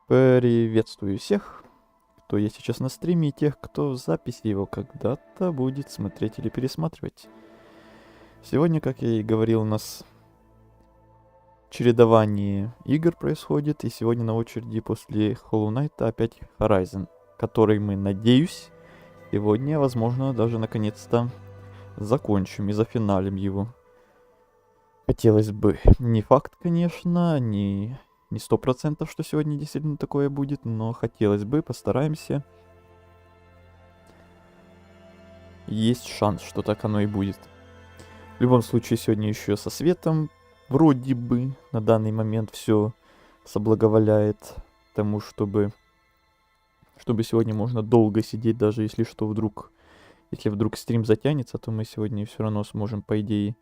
Приветствую всех, кто есть сейчас на стриме, и тех, кто в записи его когда-то будет смотреть или пересматривать. Сегодня, как я и говорил, у нас чередование игр происходит, и сегодня на очереди после Hollow Knight опять Horizon, который мы, надеюсь, сегодня, возможно, даже наконец-то закончим и зафиналим его. Хотелось бы. Не факт, конечно, не 100%, что сегодня действительно такое будет, но хотелось бы, постараемся. Есть шанс, что так оно и будет. В любом случае, сегодня еще со светом вроде бы на данный момент все соблаговоляет тому, чтобы сегодня можно долго сидеть, даже если вдруг стрим затянется, то мы сегодня все равно сможем, по идее,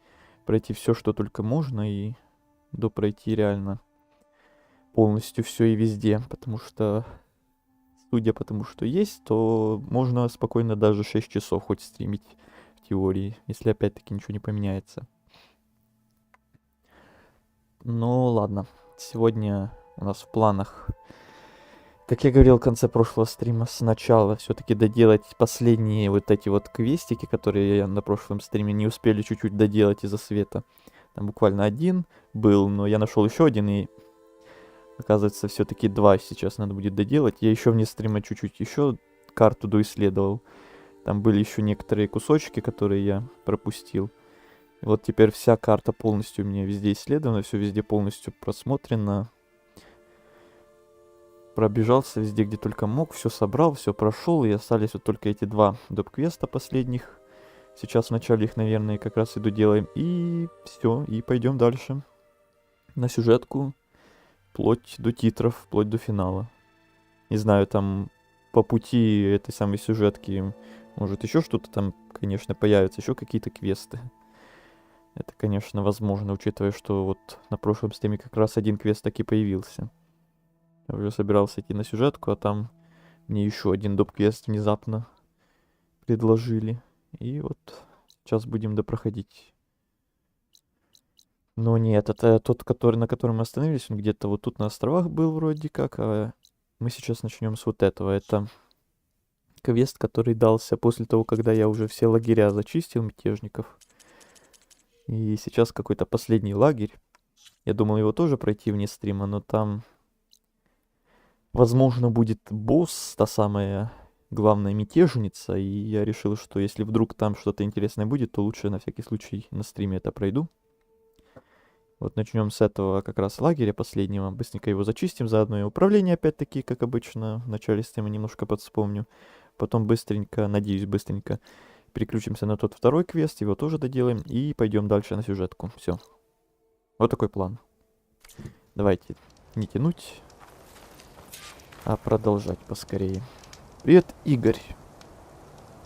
пройти все, что только можно, и допройти реально полностью все и везде, потому что, судя по тому, что есть, то можно спокойно даже 6 часов хоть стримить в теории, если опять-таки ничего не поменяется. Ну ладно, сегодня у нас в планах, как я говорил в конце прошлого стрима, сначала все-таки доделать последние вот эти вот квестики, которые я на прошлом стриме не успели чуть-чуть доделать из-за света. Там буквально один был, но я нашел еще один, и оказывается, все-таки два сейчас надо будет доделать. Я еще вне стрима чуть-чуть еще карту доисследовал. Там были еще некоторые кусочки, которые я пропустил. И вот теперь вся карта полностью у меня везде исследована, все везде полностью просмотрено. Пробежался везде, где только мог, все собрал, все прошел, и остались вот только эти два доп-квеста последних. Сейчас вначале их, наверное, как раз иду делаем, и все, и пойдем дальше на сюжетку, вплоть до титров, вплоть до финала. Не знаю, там по пути этой самой сюжетки, может, еще что-то там, конечно, появится, еще какие-то квесты. Это, конечно, возможно, учитывая, что вот на прошлом стриме как раз один квест таки появился. Я уже собирался идти на сюжетку, а там мне еще один доп-квест внезапно предложили. И вот сейчас будем допроходить. Но нет, это тот, на котором мы остановились, он где-то вот тут на островах был вроде как, а мы сейчас начнем с вот этого. Это квест, который дался после того, когда я уже все лагеря зачистил мятежников. И сейчас какой-то последний лагерь. Я думал его тоже пройти вне стрима, но там, возможно, будет босс, та самая главная мятежница. И я решил, что если вдруг там что-то интересное будет, то лучше на всякий случай на стриме это пройду. Вот начнем с этого как раз лагеря последнего. Быстренько его зачистим, заодно и управление опять-таки, как обычно. В начале стрима немножко подвспомню. Потом быстренько, надеюсь, быстренько переключимся на тот второй квест, его тоже доделаем. И пойдем дальше на сюжетку. Все. Вот такой план. Давайте не тянуть, а продолжать поскорее. Привет, Игорь.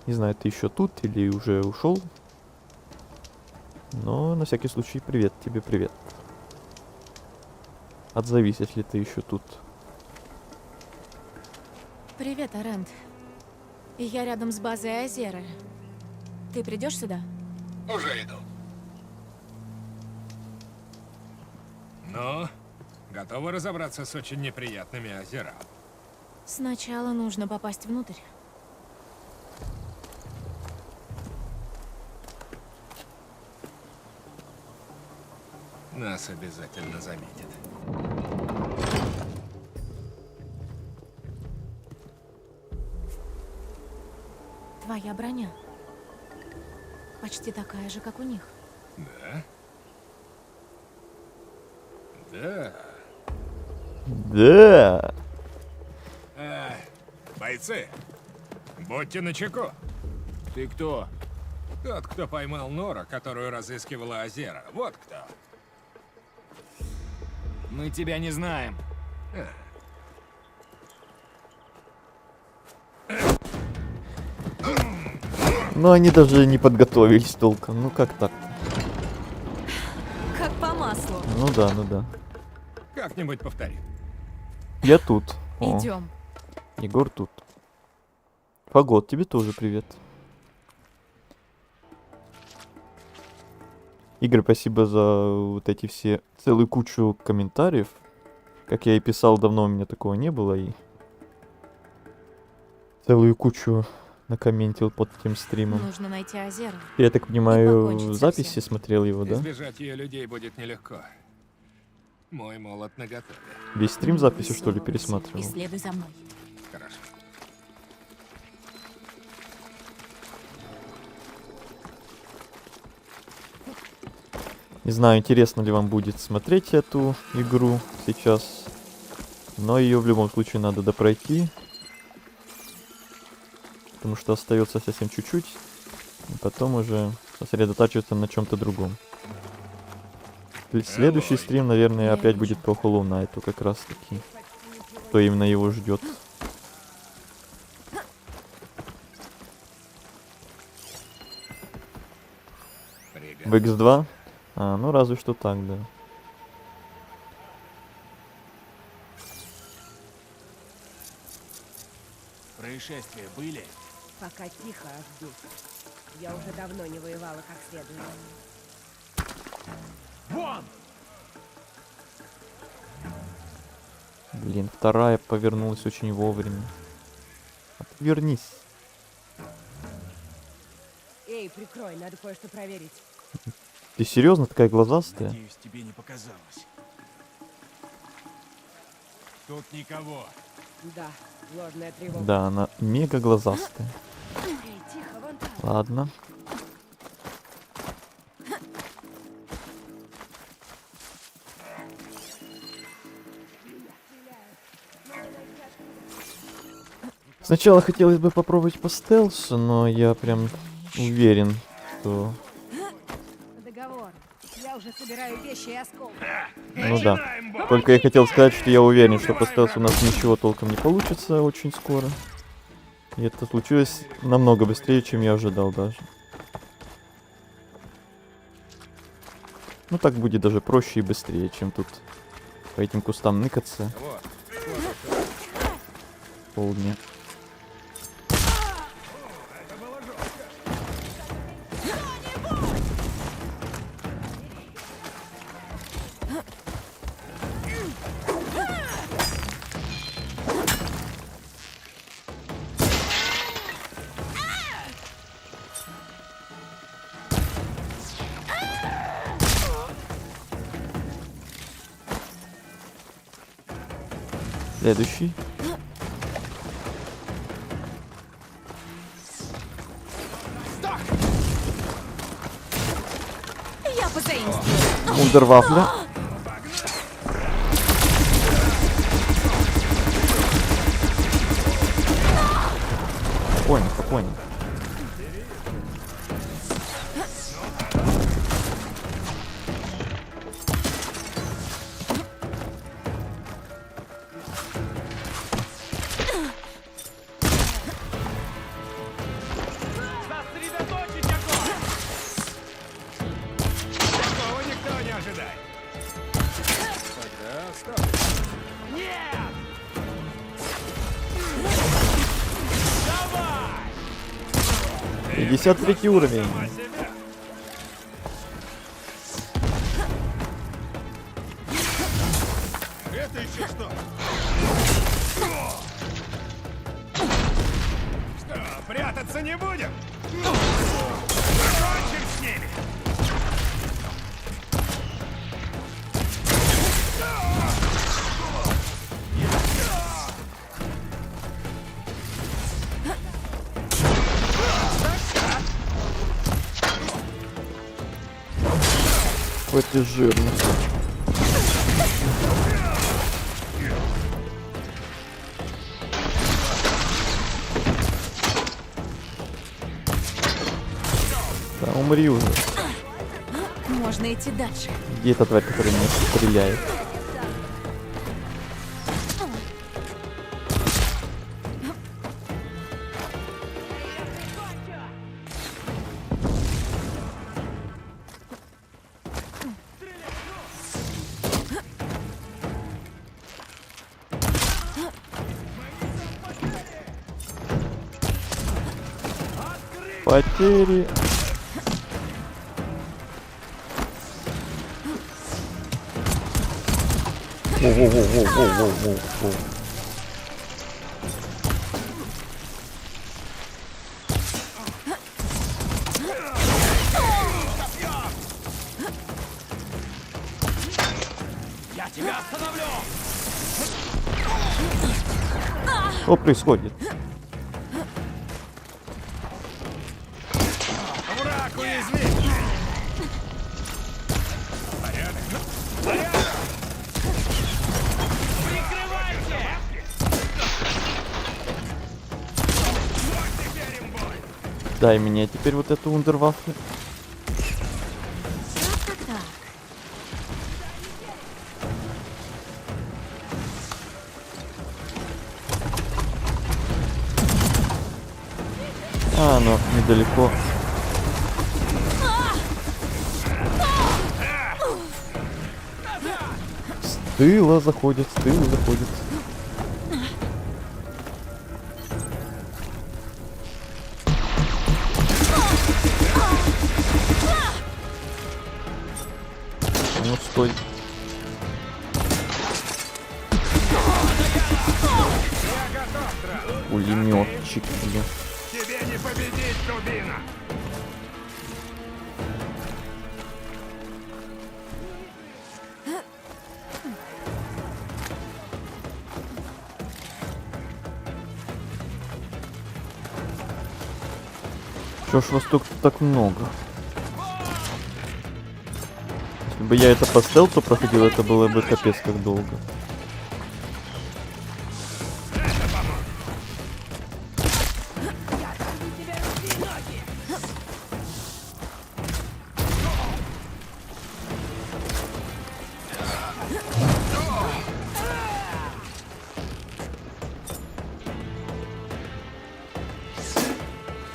Не знаю, ты еще тут или уже ушел. Но на всякий случай привет тебе, привет. Отзовись, если ты еще тут. Привет, Арент. Я рядом с базой Азеры. Ты придешь сюда? Уже иду. Ну, готовы разобраться с очень неприятными озерами? Сначала нужно попасть внутрь. Нас обязательно заметят. Твоя броня. Почти такая же, как у них. Да? Да. Да. Бойцы, будьте начеку. Ты кто? Тот, кто поймал Нора, которую разыскивала Азера. Вот кто. Мы тебя не знаем. Но они даже не подготовились толком. Ну как так? Как по маслу. Ну да, ну да. Как-нибудь повтори. Я тут. О, Идем. Егор тут. Фагот, тебе тоже привет. Игорь, спасибо за вот эти все, целую кучу комментариев. Как я и писал, давно у меня такого не было, и целую кучу накомментил под тем стримом. Нужно найти Азеру. Я так понимаю, покончить в со записи всем. смотрел его, да? Избежать ее людей будет нелегко. Мой молот наготове. Весь стрим в записи, что ли, Высовывайся пересматривал? И следуй за мной. Хорошо. Не знаю, интересно ли вам будет смотреть эту игру сейчас, но ее в любом случае надо допройти, потому что остается совсем чуть-чуть, и потом уже сосредотачиваться на чем-то другом. Следующий стрим, наверное, Я опять вижу. будет по Hollow Knight, как раз таки, кто именно его ждет. В X2? А, ну разве что так, да. Происшествия были? Пока тихо, Ажду. Я уже давно не воевала как следует. Вон! Блин, вторая повернулась очень вовремя. Отвернись. Эй, прикрой, надо кое-что проверить. Ты серьезно такая глазастая? Надеюсь, тебе не показалось. Тут никого. Да, ложная тревога. Да, она мега глазастая. Эй, тихо, вон там. Ладно. Сначала хотелось бы попробовать по стелсу, но я прям уверен, что... Договор. Я уже собираю вещи и осколки. Ну да. Только я хотел сказать, что я уверен, что по стелсу у нас ничего толком не получится очень скоро. И это случилось намного быстрее, чем я ожидал даже. Ну так будет даже проще и быстрее, чем тут по этим кустам ныкаться Вот. полдня. Следующий. Я позаимствую. Ундервафля. Спокойно, спокойно. Сосредоточить огонь! Такого никто не ожидает. Тогда стоп. Нет! 53 уровень. Сама себя. Это еще что? Что, прятаться не будем? Закончим с ними. Какой ты жирный. Да умри уже. Можно идти дальше. Где эта тварь, которая меня стреляет? Потери. Воу-воу-воу-воу-воу-воу-воу. Я тебя остановлю! Что происходит? Враг уязвим! Порядок! Порядок! Прикрывайте! Вот теперь им бой! Дай мне теперь вот эту вундервафлю. Так. А, оно недалеко. С тыла заходит, с тыла заходит. Ну стой. Пулеметчик, блин. Тебе не победить, дубина! Чё ж вас тут так много? Если бы я это по стелсу проходил, это было бы капец как долго.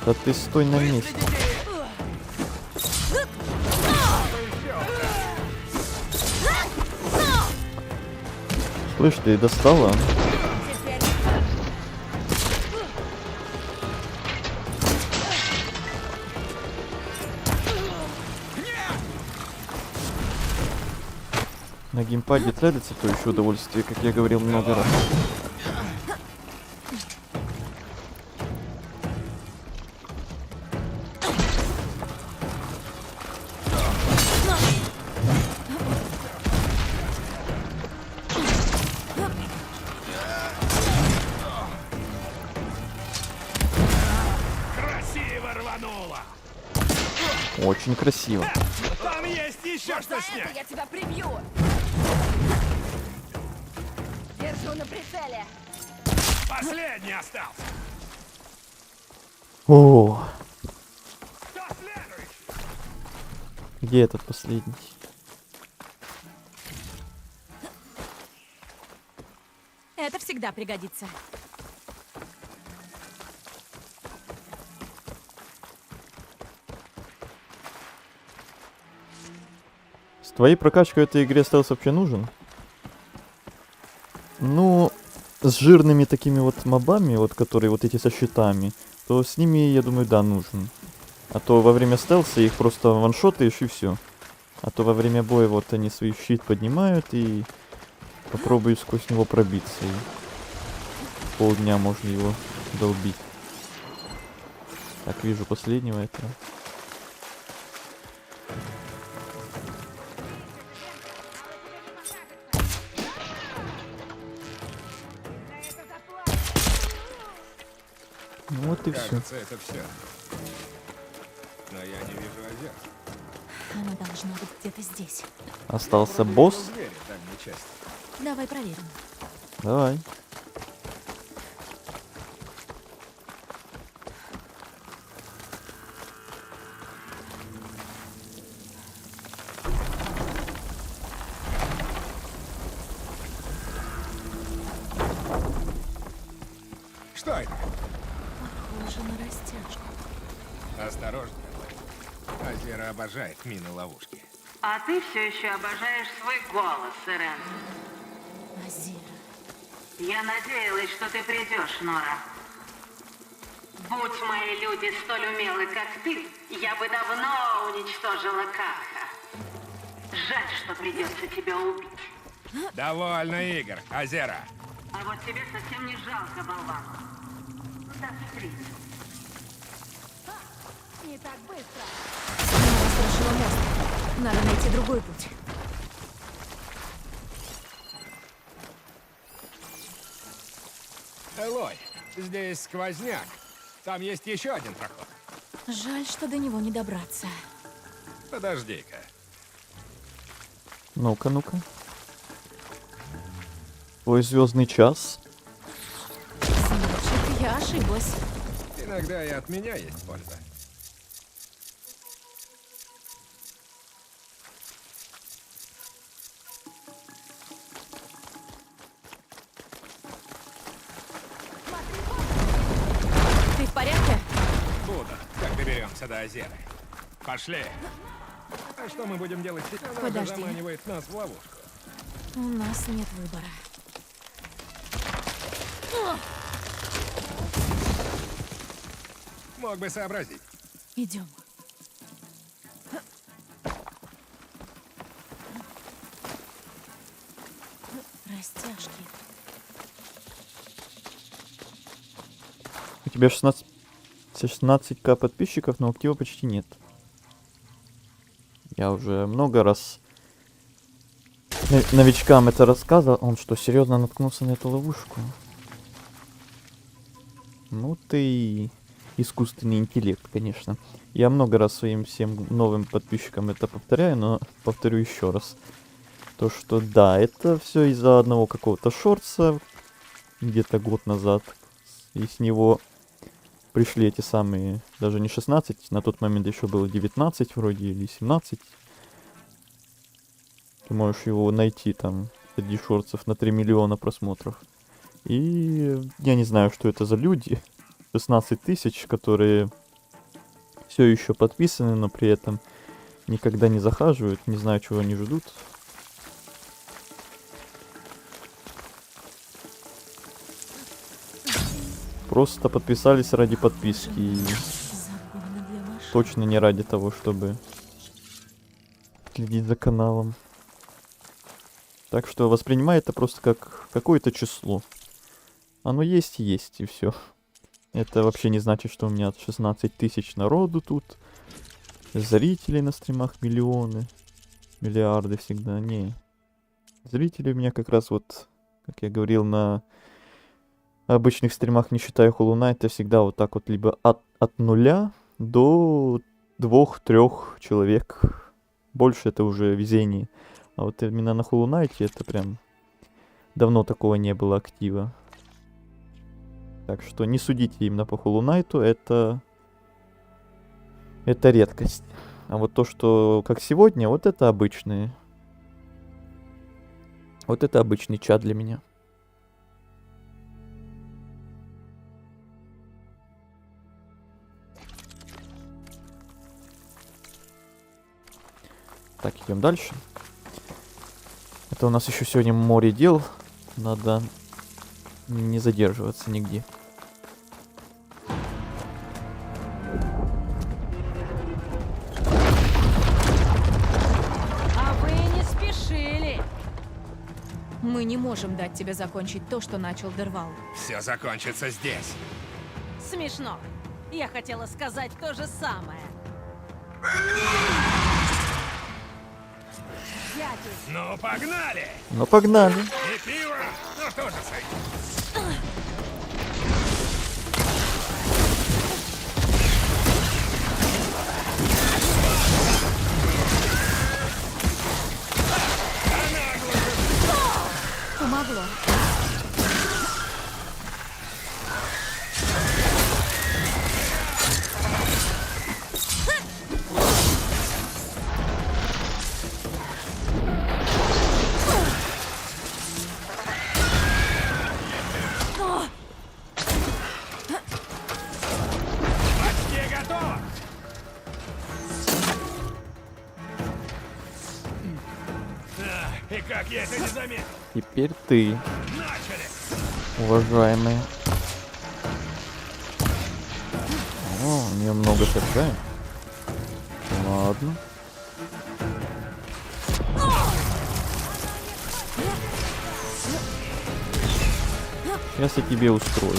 Да ты стой на месте. Слышь, ты достала? На геймпаде целится, то еще удовольствие, как я говорил много раз. Красиво рвануло! Очень красиво. Там есть еще что снять! Я тебя прибью! Держу на прицеле! Последний остался! О, Кто следующий? где этот последний? Это всегда пригодится. С твоей прокачкой этой игре стелс вообще нужен? Ну, с жирными такими вот мобами, вот которые вот эти со щитами, то с ними, я думаю, да, нужен. А то во время стелса их просто ваншотаешь и все. А то во время боя вот они свой щит поднимают и попробую сквозь него пробиться. И полдня можно его долбить. Так, вижу последнего этого. Ну вот и все. Кажется, это все. Но я не вижу озер. Она должна быть где-то здесь. Остался босс. Звери в дальней части. Давай проверим. Давай. Что это? Похоже на растяжку. Осторожно. Озера обожает мины-ловушки. А ты все еще обожаешь свой голос, Ирен. Азира. Я надеялась, что ты придешь, Нора. Будь мои люди столь умелы, как ты, я бы давно уничтожила Катха. Жаль, что придется тебя убить. Довольно игр, Азера. А вот тебе совсем не жалко, болван. Даже три. Не так быстро. Снова срушила мост. Надо найти другой путь. Элой, здесь сквозняк. Там есть еще один проход. Жаль, что до него не добраться. Подожди-ка. Ну-ка, ну-ка. Твой звездный час. Значит, я ошиблась. Иногда и от меня есть польза. Ты в порядке? Буду, как доберемся до Азеры. Пошли. А что мы будем делать теперь? Она же Подожди. заманивает нас в ловушку. У нас нет выбора. Мог бы сообразить. Идем. Растяжки. У тебя 16к подписчиков, но актива почти нет. Я уже много раз новичкам это рассказывал. Он что, серьезно наткнулся на эту ловушку? Ну ты искусственный интеллект, конечно. Я много раз своим всем новым подписчикам это повторяю, но повторю еще раз. То, что да, это все из-за одного какого-то шортса где-то год назад. И с него пришли эти самые, даже не 16, на тот момент еще было 19 вроде, или 17. Ты можешь его найти там, среди шортсов, на 3 миллиона просмотров. И я не знаю, что это за люди. 16 тысяч, которые все еще подписаны, но при этом никогда не захаживают. Не знаю, чего они ждут. Просто подписались ради подписки. И Загоны для машин. точно не ради того, чтобы следить за каналом. Так что воспринимай это просто как какое-то число. Оно есть и есть, и все. Это вообще не значит, что у меня 16 тысяч народу тут. Зрителей на стримах миллионы. Миллиарды всегда. Не. Зрители у меня как раз вот, как я говорил, на обычных стримах, не считая Hollow Knight, всегда вот так вот либо от 0 до 2-3 человек. Больше это уже везение. А вот именно на Hollow Knight это прям давно такого не было актива. Так что не судите именно по Hollow Knight, это редкость. А вот то, что как сегодня, вот это обычные. Вот это обычный чат для меня. Так, идем дальше. Это у нас еще сегодня море дел. Надо не задерживаться нигде. А вы не спешили. Мы не можем дать тебе закончить то, что начал Дервал. Все закончится здесь. Смешно. Я хотела сказать то же самое. Дядя, Ну, погнали! Ну погнали. И пиво, ну тоже сойдет. Помогло. Почти готово! И как я это не заметил? Теперь ты, Начали! уважаемые. О, у нее много сажаем. Ладно. Сейчас я тебе устрою.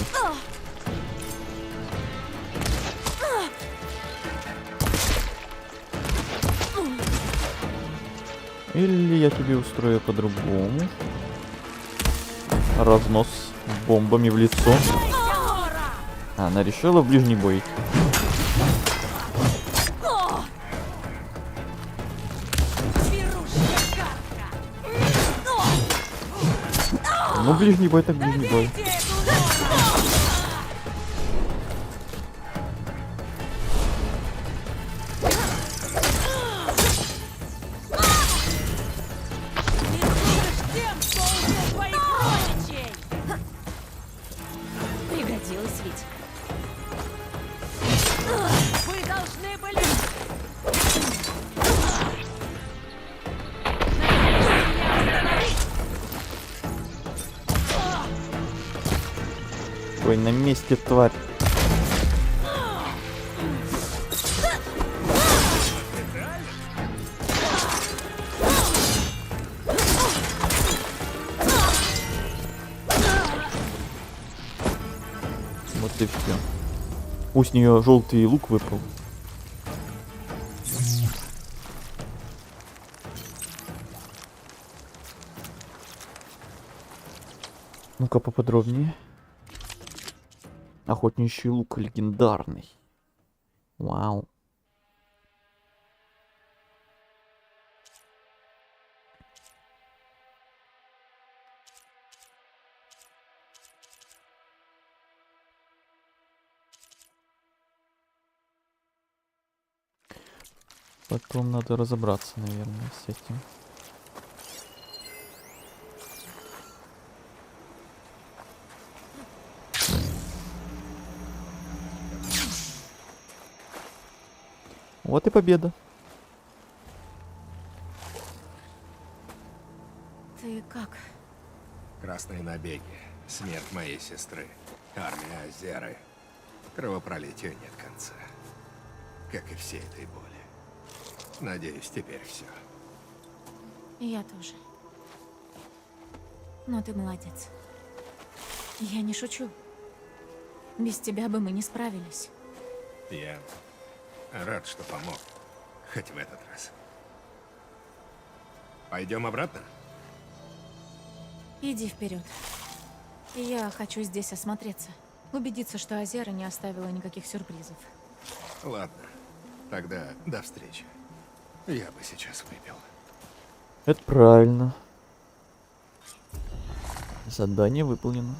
Или я тебе устрою по-другому. Разнос бомбами в лицо. А, она решила в ближний бой. Ну, ближний бой так ближний бой. Пригодилась ведь. Вы должны были... Ой, на месте, тварь. Вот и все. Пусть у нее желтый лук выпал. Ну-ка поподробнее. Охотничий лук легендарный. Вау. Потом надо разобраться, наверное, с этим. Вот и победа. Ты как? Красные набеги, смерть моей сестры, армия Азеры. Кровопролитию нет конца. Как и всей этой боли. Надеюсь, теперь все. Я тоже. Но ты молодец. Я не шучу. Без тебя бы мы не справились. Я рад, что помог. Хоть в этот раз. Пойдем обратно? Иди вперед. Я хочу здесь осмотреться. Убедиться, что Азера не оставила никаких сюрпризов. Ладно. Тогда до встречи. Я бы сейчас выпил. Это правильно. Задание выполнено.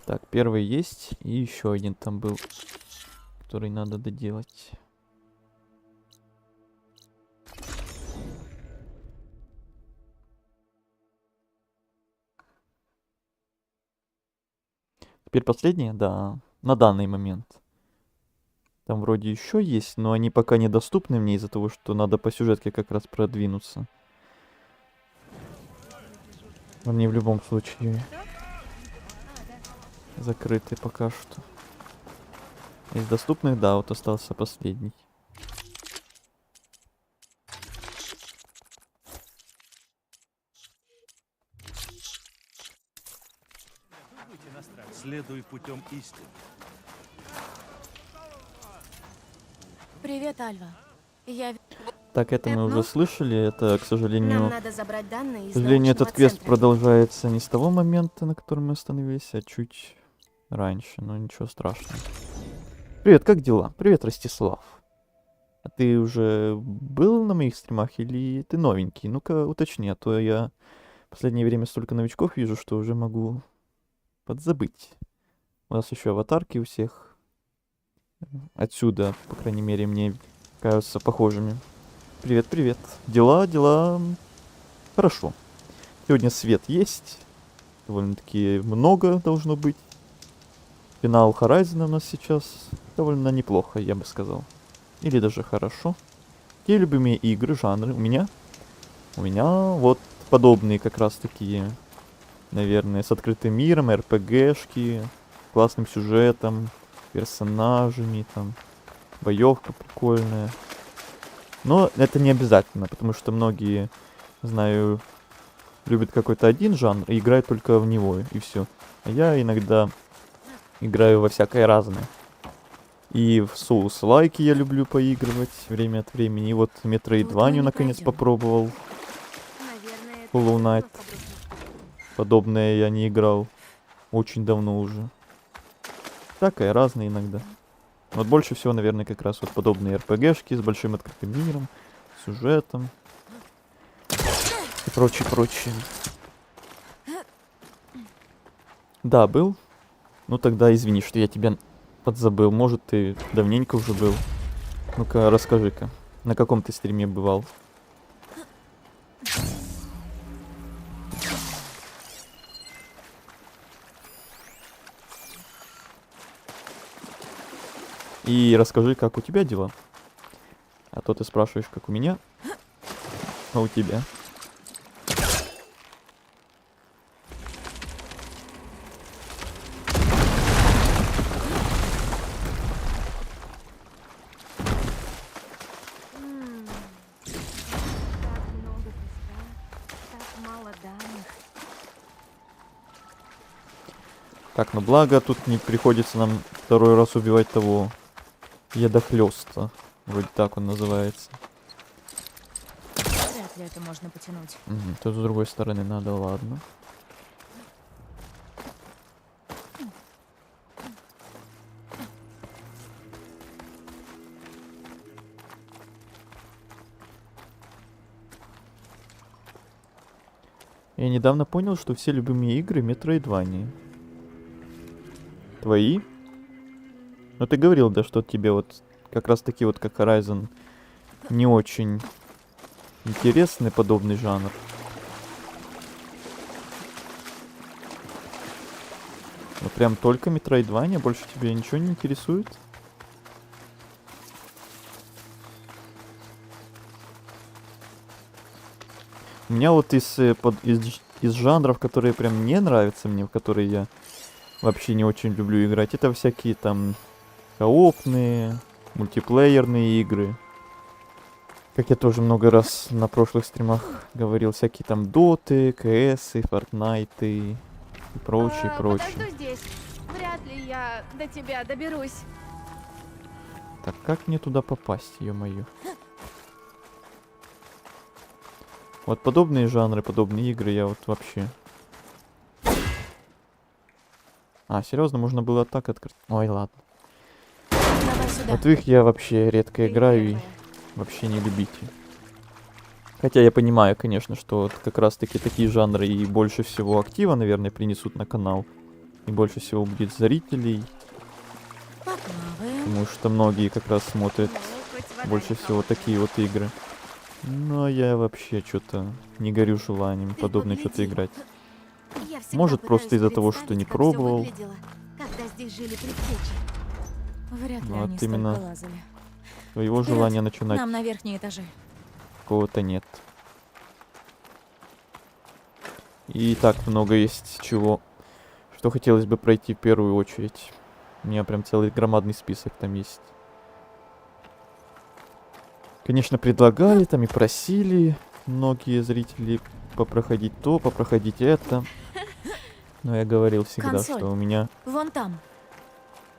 Так, первый есть. И еще один там был, который надо доделать. Теперь последнее, да, на данный момент. Там вроде еще есть, но они пока недоступны мне из-за того, что надо по сюжетке как раз продвинуться. Они в любом случае закрыты пока что. Из доступных, да, вот остался последний. Следуй путем истины. Привет, Альва. Я... Так, это мы уже слышали. Это, к Нам сожалению, надо забрать данные к из сожалению, этот научного квест центра. продолжается не с того момента, на котором мы остановились, а чуть раньше. Но ничего страшного. Привет, как дела? Привет, Ростислав. А ты уже был на моих стримах или ты новенький? Ну-ка, уточни, а то я в последнее время столько новичков вижу, что уже могу подзабыть. У нас еще аватарки у всех. Отсюда, по крайней мере, мне кажутся похожими. Привет, привет. Дела. Хорошо. Сегодня свет есть. Довольно-таки много должно быть. Финал Horizon у нас сейчас довольно неплохо, я бы сказал. Или даже хорошо. Какие любимые игры, жанры? У меня вот подобные как раз такие, наверное, с открытым миром, РПГшки, классным сюжетом, персонажами там. боевка прикольная. Но это не обязательно, потому что многие, знаю, любят какой-то один жанр и играют только в него, и все. А я иногда играю во всякое разное. И в Souls-лайки я люблю поигрывать время от времени. И вот Metroidvania наконец попробовал. Наверное, это Hollow всё Knight. равно подруга. Подобное я не играл очень давно уже. Всякое разное иногда. Вот больше всего, наверное, как раз вот подобные РПГшки с большим открытым миром, сюжетом и прочее, прочее. Да, был. Ну тогда извини, что я тебя подзабыл. Может, ты давненько уже был. Ну-ка, расскажи-ка, на каком ты стриме бывал? И расскажи, как у тебя дела. А то ты спрашиваешь, как у меня, а у тебя. Так много песка, так мало данных. Так, ну благо тут не приходится нам второй раз убивать того ядохлёста. Вроде так он называется. Вряд ли это можно потянуть. Тут с другой стороны надо, ладно. Я недавно понял, что все любимые игры Metroidvania. Твои? Ну ты говорил, да, что тебе вот как раз таки вот как Horizon не очень интересный подобный жанр. Ну прям только Metroidvania, больше тебя ничего не интересует? У меня вот из жанров, которые прям не нравятся мне, в которые я вообще не очень люблю играть, это всякие там коопные, мультиплеерные игры. Как я тоже много раз на прошлых стримах говорил, всякие там доты, КСы, фортнайты и прочее, прочее. Подожду здесь. Вряд ли я до тебя доберусь. Так как мне туда попасть, ё-моё? Вот подобные жанры, подобные игры я вот вообще... А, серьезно, можно было так открыть? Ой, ладно. Давай сюда. Вот в их я вообще редко играю и вообще не любитель. Хотя я понимаю, конечно, что вот как раз таки такие жанры и больше всего актива, наверное, принесут на канал. И больше всего будет зрителей, Поплаваем. потому что многие как раз смотрят Ну, хоть вода больше не всего такие вот игры. Но я вообще что-то не горю желанием Ты подобное что-то погляди. играть. Я всегда Может, просто пытаюсь из-за того, что представить, не как всё пробовал. выглядело, когда здесь жили предтечи. Вряд ли Вот они именно. столько лазали. Твоего Вперед, желания начинать Нам на верхние этажи. какого-то нет. И так много есть чего, что хотелось бы пройти в первую очередь. У меня прям целый громадный список там есть. Конечно, предлагали там и просили многие зрители попроходить то, попроходить это. Но я говорил всегда, Консоль. что у меня Вон там.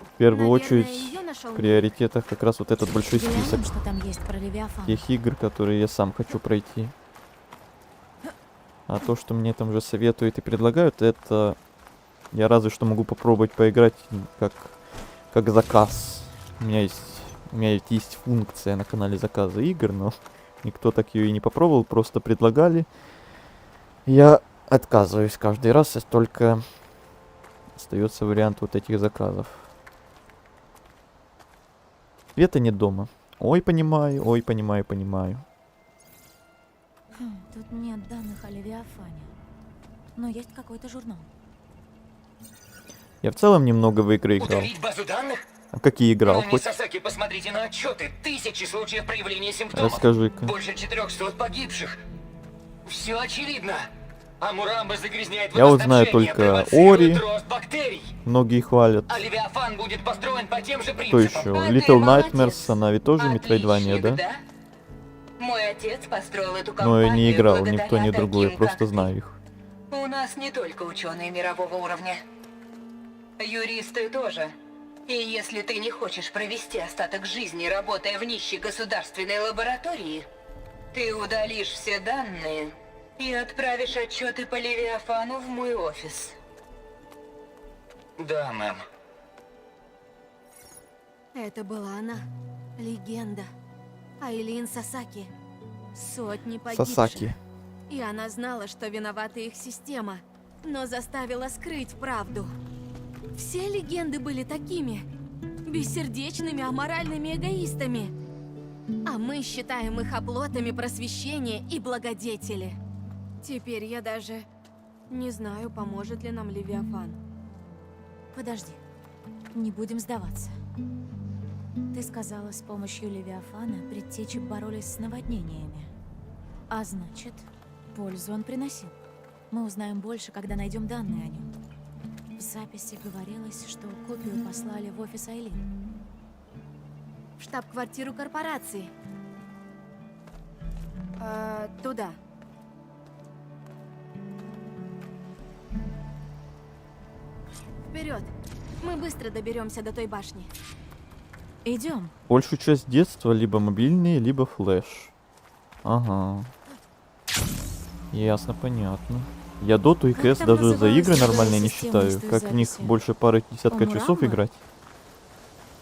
в первую Наверное, очередь её нашёл в приоритетах как раз вот этот большой список Глянем, что там есть про Левиафан. тех игр, которые я сам хочу пройти. А то, что мне там уже советуют и предлагают, это я разве что могу попробовать поиграть как заказ. У меня есть функция на канале заказа игр, но никто так ее и не попробовал, просто предлагали. Я отказываюсь каждый раз, и только остается вариант вот этих заказов. Света нет дома. Ой, понимаю, понимаю. Тут нет данных о Левиафане. Но есть какой-то журнал. Я в целом немного в игры играл. Удалить базу данных? А какие играл? Ну, Хоть Сасаки, посмотрите на отчеты. Тысячи случаев проявления симптомов. расскажи-ка. Больше 400 погибших. Все очевидно. А Мурамба загрязняет Я вот знаю водоснабжение, только провоцирует Ори. рост бактерий. Многие хвалят. А Левиафан будет построен по тем же Кто принципам. еще? А Little ты молодец. Nightmares, она ведь тоже метроидвания, да? Отличник, Мой отец построил эту Но компанию я не играл, благодаря никто, ни другой, я таким, просто как ты. знаю их. У нас не только ученые мирового уровня. Юристы тоже. И если ты не хочешь провести остаток жизни, работая в нищей государственной лаборатории, ты удалишь все данные и отправишь отчеты по Левиафану в мой офис. Да, мэм. Это была она. Легенда. Айлин Сасаки. Сотни погибших. Сасаки. И она знала, что виновата их система, но заставила скрыть правду. Все легенды были такими. Бессердечными, аморальными эгоистами. А мы считаем их оплотами просвещения и благодетели. Теперь я даже не знаю, поможет ли нам Левиафан. Подожди. Не будем сдаваться. Ты сказала, с помощью Левиафана предтечи боролись с наводнениями. А значит, пользу он приносил. Мы узнаем больше, когда найдем данные о нем. В записи говорилось, что копию послали в офис Айлин. В штаб-квартиру корпорации. Туда. Вперед! Мы быстро доберемся до той башни. Идем. Большую часть детства либо мобильные, либо флеш. Ага. Ясно, понятно. Я доту и Как КС там даже за называлась игры игровая нормально не система считаю. из той Как в них записи? больше пары десятка Умурамба? часов играть.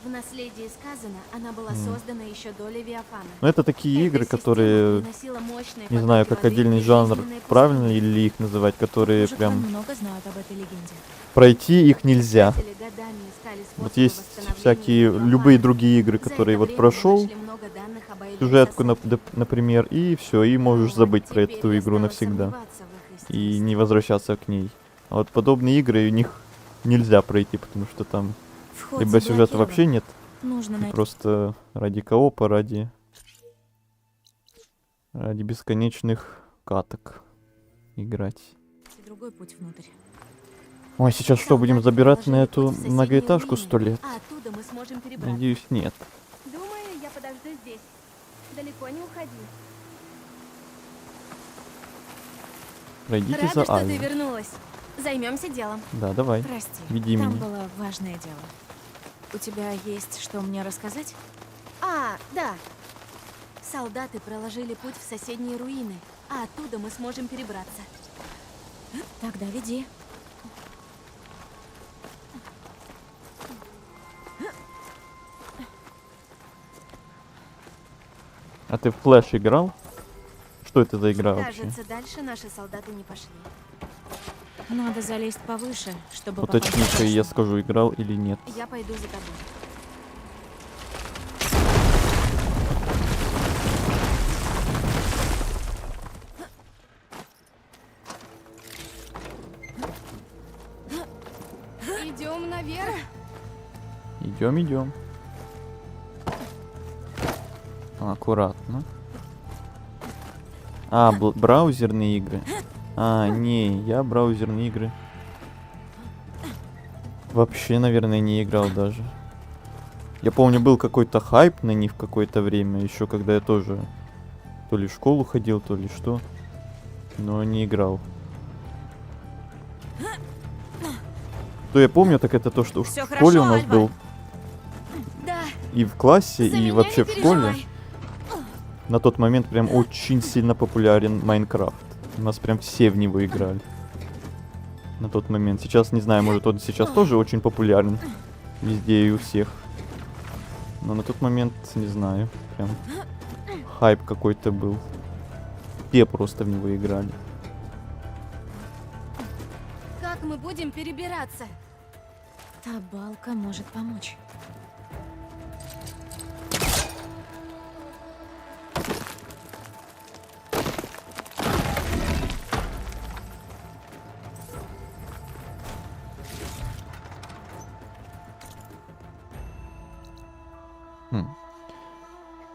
В наследии сказано, она была создана еще до Левиафана. Но это такие игры, Эта система которые, приносила мощные не знаю, потоки как воды отдельный и жанр, жизненные правильно пустыни. ли их называть, которые Может, там прям много знают об этой легенде. пройти их нельзя. Искатели годами искали Вот способы есть восстановления всякие, Левиафана. любые другие игры, За которые это вот время прошел, мы нашли много данных об Айлин сюжетку, Сасаки. например, и все, и можешь Но забыть про теперь эту я игру стала навсегда. сомневаться в их И истинности. не возвращаться к ней. А вот подобные игры, у них нельзя пройти, потому что там Вход либо сюжета заблокирован. вообще нет, Нужно и найти. просто ради коопа, ради бесконечных каток играть. Другой путь внутрь. Ой, сейчас что, будем Солдаты забираться на проложили эту путь в соседние многоэтажку руины, 100 лет? А оттуда мы сможем перебраться. Надеюсь, нет. Думаю, я подожду здесь. Далеко не уходи. Пройдите Рада, за что ты Али. вернулась. Займемся делом. Да, давай. Прости, Веди там меня. было важное дело. У тебя есть что мне рассказать? А, да. Солдаты проложили путь в соседние руины, а оттуда мы сможем перебраться. Тогда веди. А ты в Флэш играл? Что это за игра вообще? Кажется, дальше наши солдаты не пошли. Надо залезть повыше, чтобы попасть в Уточни-ка, и я башню. скажу, играл или нет. Я пойду за тобой. Идем наверх. Идем, идем. Аккуратно. А, браузерные игры. А, не, я браузерные игры вообще, наверное, не играл даже. Я помню, был какой-то хайп на них в какое-то время, еще когда я тоже то ли в школу ходил, то ли что. Но не играл. Что я помню, так это то, что в Всё школе у хорошо, нас Альва? был Да, и в классе, за и меня вообще не в школе. переживай. На тот момент прям очень сильно популярен Майнкрафт. У нас прям все в него играли. На тот момент. Сейчас, не знаю, может он сейчас тоже очень популярен. Везде и у всех. Но на тот момент, не знаю, прям хайп какой-то был. Все просто в него играли. Как мы будем перебираться? Та балка может помочь.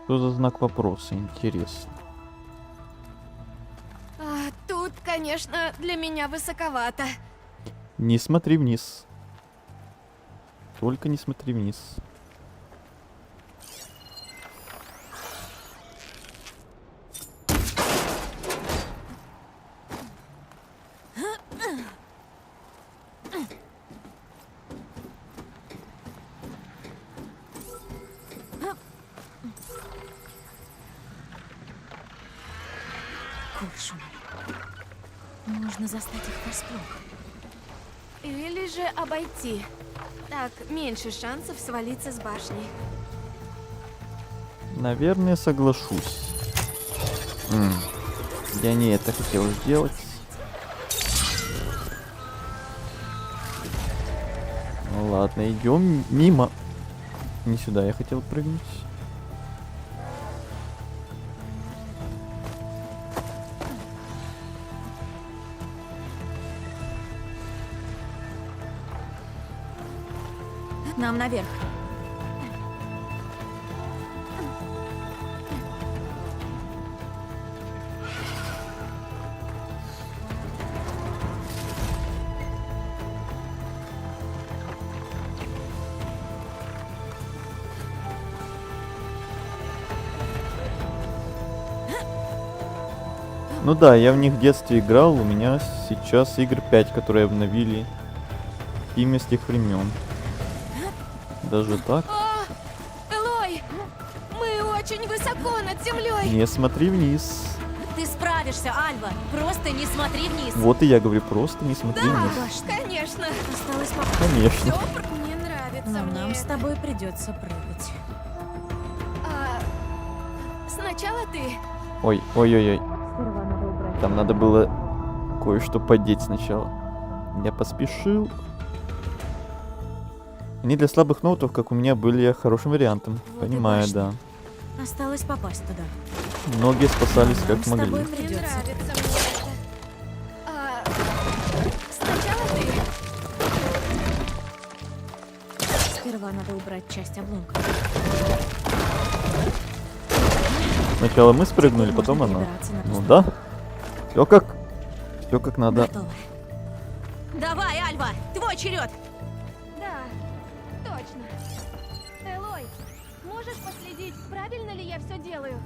Что за знак вопроса, интересно. А, тут, конечно, конечно, для меня высоковато. Не смотри вниз. Только не смотри вниз. Коршун. Нужно застать их врасплох. Или же обойти. Так меньше шансов свалиться с башни. Наверное, соглашусь. Я не это хотел сделать. Ну ладно, идем мимо. Не сюда я хотел прыгнуть. Нам наверх. Ну да, я в них в детстве играл. У меня сейчас игр 5, которые обновили имя с тех времен. Даже так? О, Элой! Мы очень высоко над землей. Не смотри вниз. Ты справишься, Альва. Просто не смотри вниз. Вот и я говорю, просто не смотри вниз. Конечно. Осталось попасть. Конечно. Мне нравится Но мне. нам с тобой придется прыгать. А, сначала ты. Ой, ой-ой-ой. Там надо было кое-что подеть сначала. Я поспешил. Они для слабых ноутов, как у меня, были хорошим вариантом. Вот и Понимаю, башня. да. Осталось попасть туда. Многие спасались Нам как с тобой могли. Мне придется. нравится мне это. А, сначала ты. Сперва надо убрать часть обломка. Сначала мы спрыгнули, Теперь потом можно она. перебираться на Ну пустоту. да. Все как надо. Готово. Давай, Альва, твой черед. Да, точно. Элой, можешь последить, правильно ли я все делаю?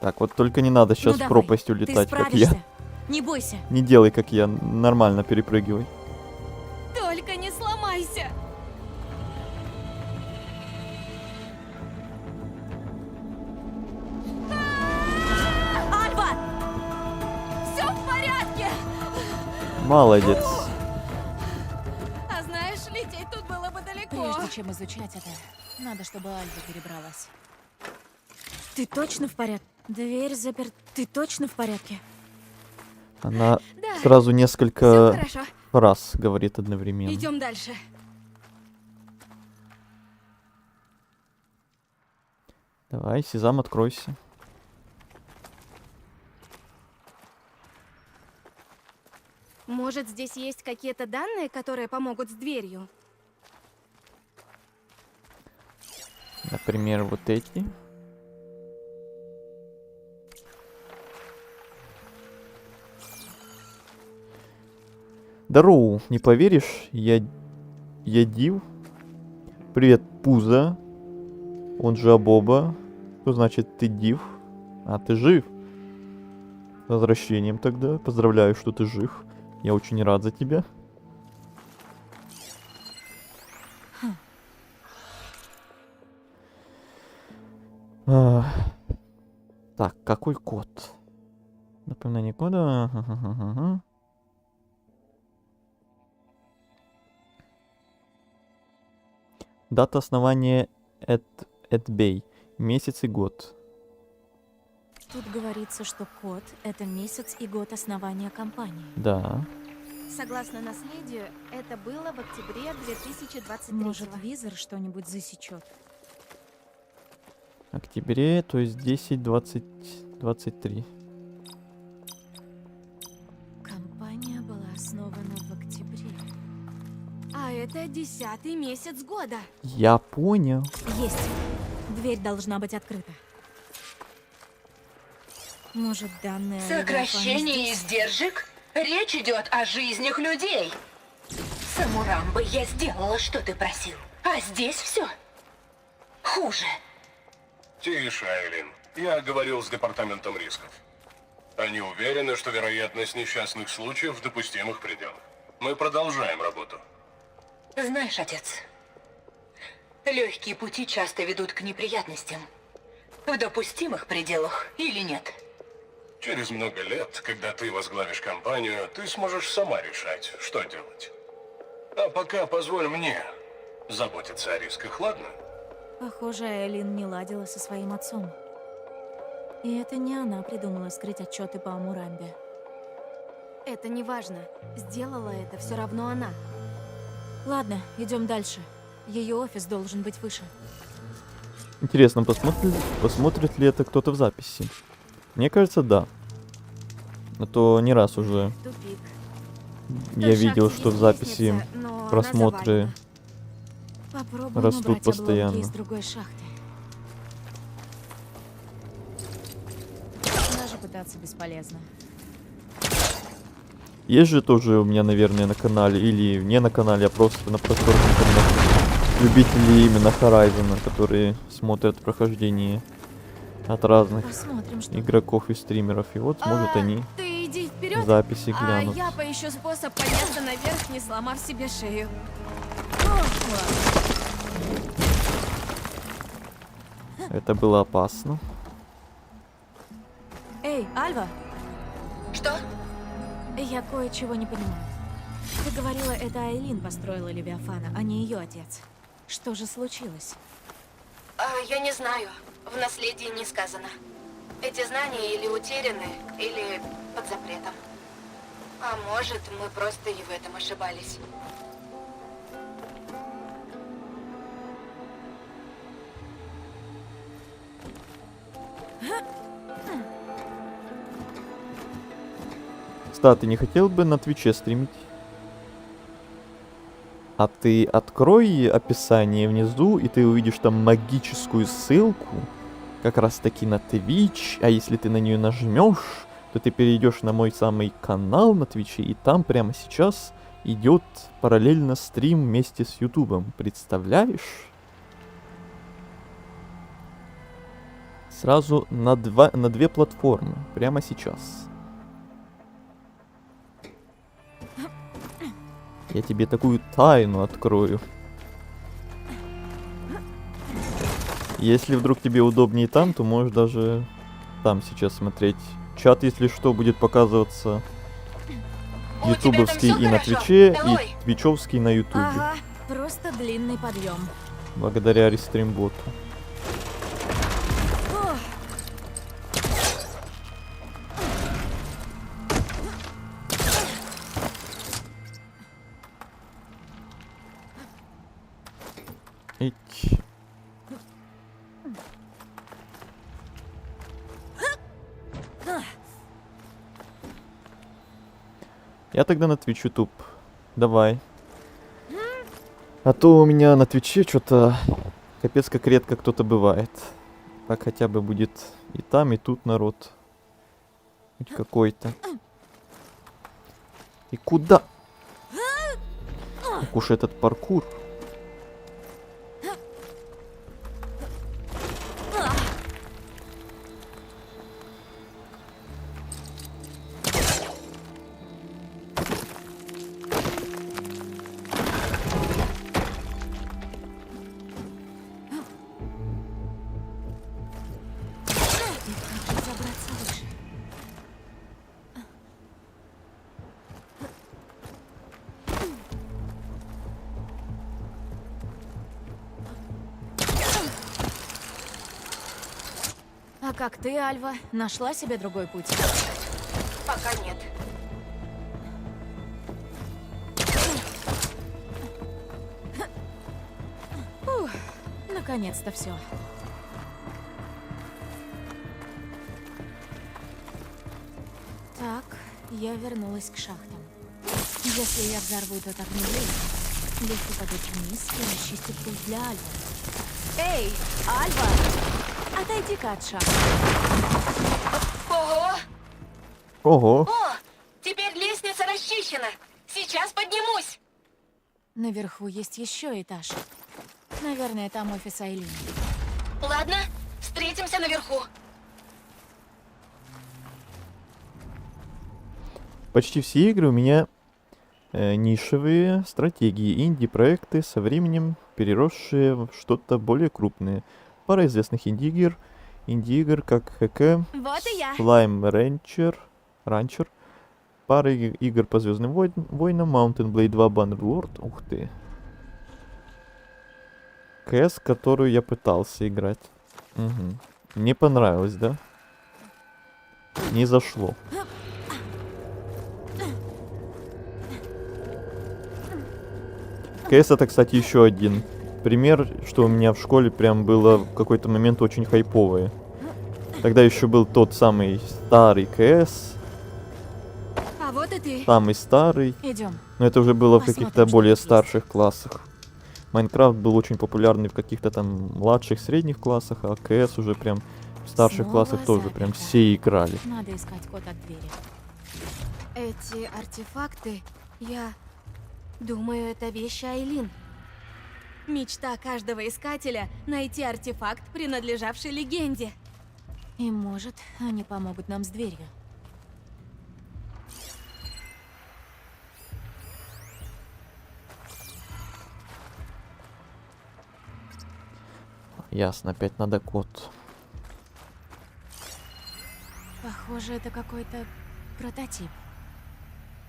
Так, вот только не надо сейчас Ну в давай, пропасть ты улетать, как я. справишься. Не бойся. Не делай, как я. Нормально перепрыгивай. Только не сломайся. Альва! Все в порядке. Молодец. А знаешь, лететь тут было бы далеко. Прежде чем изучать это, надо, чтобы Альва перебралась. Ты точно в порядке? Дверь заперта. Ты точно в порядке? Она Да, сразу все несколько хорошо. раз говорит одновременно. Идем дальше. Давай, Сезам, откройся. Может, здесь есть какие-то данные, которые помогут с дверью? Например, вот эти. Здорово, не поверишь, я Див. Привет, Пузо. Он же Абоба. Что значит ты Див? А, ты жив. С возвращением тогда. Поздравляю, что ты жив. Я очень рад за тебя. А, Так, какой код? Напоминание кода. Ага. Дата основания Эдбей. Месяц и год. Тут говорится, что код — это месяц и год основания компании. Да. Согласно наследию, это было в октябре 2023. Может, визор что-нибудь засечет? Октябре, то есть 10, 20, 23. Компания была основана в октябре. А это 10-й месяц года. Я понял. Есть. Дверь должна быть открыта. Может, данные о Сокращение Левиафане здесь? издержек? Речь идет о жизнях людей. Самурамбы, я сделала, что ты просил. А здесь все хуже. Тише, Айлин. Я говорил с департаментом рисков. Они уверены, что вероятность несчастных случаев в допустимых пределах. Мы продолжаем работу. Знаешь, отец, легкие пути часто ведут к неприятностям. В допустимых пределах или нет. Через много лет, когда ты возглавишь компанию, ты сможешь сама решать, что делать. А пока позволь мне заботиться о рисках, ладно? Похоже, Айлин не ладила со своим отцом. И это не она придумала скрыть отчеты по Амурамбе. Это не важно. Сделала это все равно она. Ладно, идем дальше. Ее офис должен быть выше. Интересно, посмотрит ли это кто-то в записи? Мне кажется, да. А то не раз уже Тупик. я Тут видел, шахта что в есть записи лестница, но она просмотры завалена. Попробуем растут убрать постоянно. обломки из другой шахты. Даже пытаться бесполезно. Есть же тоже у меня, наверное, на канале, или не на канале, а просто на просторах интернета, любители именно Horizon, которые смотрят прохождение от разных Посмотрим, что... игроков и стримеров. И вот, может, они Ты иди вперед, записи а глянут. я поищу способ подняться наверх, не сломав себе шею. Это было опасно. Эй, Альва, Что? я кое-чего не понимаю. Ты говорила, это Айлин построила Левиафана, а не ее отец. Что же случилось? Я не знаю. В наследии не сказано. Эти знания или утеряны, или под запретом. А может, мы просто и в этом ошибались. Ста, ты не хотел бы на Твиче стримить? А ты открой описание внизу, и ты увидишь там магическую ссылку, как раз таки на Twitch, а если ты на нее нажмешь, то ты перейдешь на мой самый канал на Твиче, и там прямо сейчас идет параллельно стрим вместе с Ютубом. Представляешь? Сразу на две платформы, прямо сейчас. Я тебе такую тайну открою. Если вдруг тебе удобнее там, то можешь даже там сейчас смотреть. Чат, если что, будет показываться У тебя там ютубовский всё и на хорошо? Твиче, Давай. и твичевский на ютубе. Ага, просто длинный подъем. Благодаря рестримботу. Ить. Я тогда на Twitch YouTube. Давай. А то у меня на Твиче что-то капец как редко кто-то бывает. Так хотя бы будет и там, и тут народ. Хоть какой-то. И куда? Ох уж этот паркур. Забраться выше. А как ты, Альва, нашла себе другой путь? Пока нет. Наконец-то все. Так, я вернулась к шахтам. Если я взорву этот огнеблок, лифт упадет вниз и расчистит путь для Альвы. Эй, Альва! Отойди-ка от шахты. Ого! Ого. О, теперь лестница расчищена. Сейчас поднимусь. Наверху есть еще этаж. Наверное, там офис Айлин. Ладно, встретимся наверху. Почти все игры у меня нишевые стратегии, инди-проекты со временем переросшие в что-то более крупное. Пара известных инди-игр как ХК, Вот и я. Slime Rancher, пара игр по Звездным войнам, Mountain Blade 2 Bannerlord, ух ты. КС, которую я пытался играть. Угу. Не понравилось, да? Не зашло. КС это, кстати, еще один пример, что у меня в школе прям было в какой-то момент очень хайповое. Тогда еще был тот самый старый КС, А вот и ты. самый старый, Идем. но это уже было в Посмотрим, каких-то что более тут есть. старших классах. Майнкрафт был очень популярный в каких-то там младших, средних классах, а КС уже прям в старших Снова классах тоже прям заперто. все играли. Надо искать код от двери. Эти артефакты, я думаю, это вещи Айлин. Мечта каждого искателя — найти артефакт, принадлежавший легенде. И может, они помогут нам с дверью. Ясно, опять надо код. Похоже, это какой-то прототип.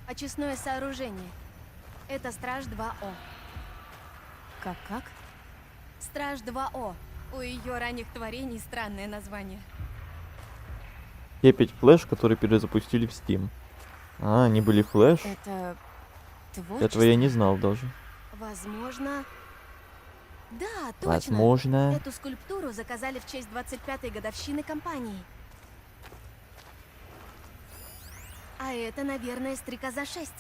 Очистное сооружение. Это Страж 2О. Как? Страж 2О. У ее ранних творений странное название. И опять флэш, который перезапустили в Steam. А, они были флэш? Это творчество? Этого я не знал даже. Возможно... Да, точно. Возможно. Эту скульптуру заказали в честь 25-й годовщины компании. А это, наверное, Стрекоза 6.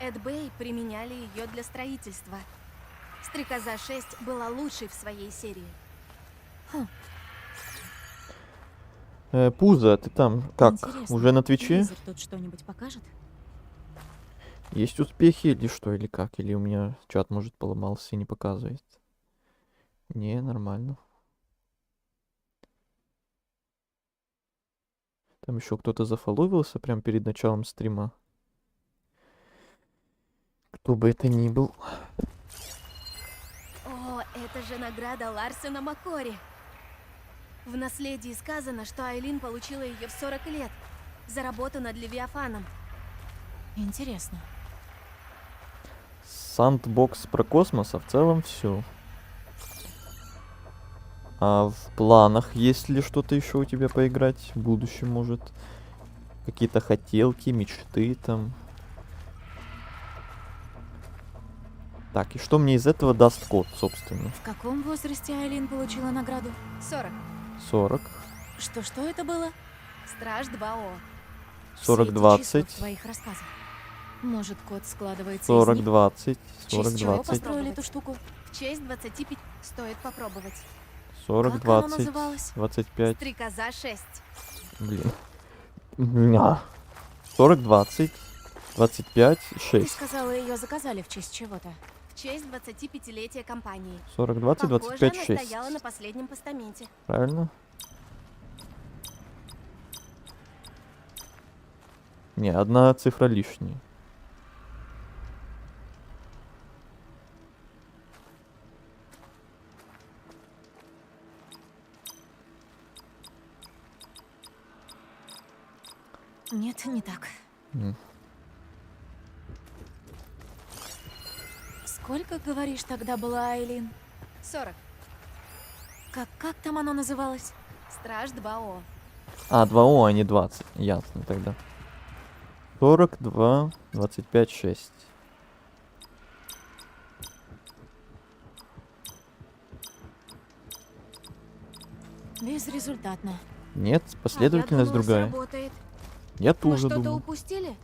Эд Бэй применяли ее для строительства. Стрекоза 6 была лучшей в своей серии. Пузо, ты там как? Интересно, Уже на Твиче? Визер тут что-нибудь покажет? Есть успехи или что, или как? Или у меня чат, может, поломался и не показывает? Не, нормально. Там еще кто-то зафоловился прямо перед началом стрима. Кто бы это ни был. О, это же награда Ларсена Маккори. В наследии сказано, что Айлин получила ее в 40 лет за работу над Левиафаном. Интересно. Сандбокс про космос, а в целом все. А в планах есть ли что-то еще у тебя поиграть в будущем, может? Какие-то хотелки, мечты там? Так, и что мне из этого даст код, собственно? В каком возрасте Айлин получила награду? 40. 40, Что это было? Страж 2О. 40, Все эти числа 20, в твоих рассказах. Может, код складывается 40, из них? 20, В 40, честь чего 20, построили эту штуку? В честь 25 стоит попробовать. 40, Как оно 20, называлось? 25, Стрекоза 6. блин. 40, 20, 25, Ты 6. сказала, ее заказали в честь чего-то. В честь 25-летия компании. 40, 20, Похоже, 25, она 6. стояла на последнем постаменте. Правильно? Не, одна цифра лишняя. Нет, не так. М. Сколько, говоришь, тогда была Айлин? 40. Как там оно называлось? Страж 2О. А, 2О, а не 20. Ясно тогда. 42, 25, 6. Безрезультатно. Нет, последовательность А я думала, другая. сработает. Я Мы тоже что-то думал. упустили?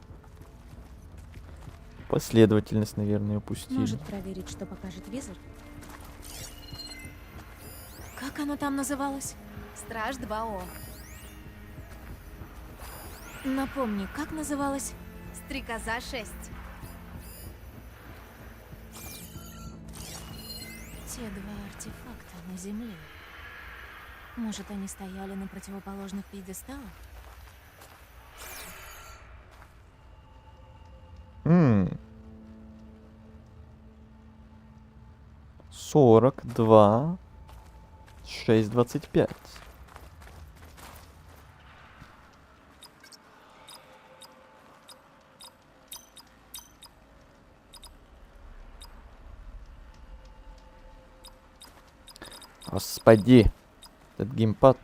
Последовательность, наверное, упустили. Может проверить, что покажет визор? Как оно там называлось? Страж 2О. Напомни, как называлась? Стрекоза 6. Те два артефакта на Земле. Может, они стояли на противоположных пьедесталах? М. 42, 6, 25. Господи, этот геймпад.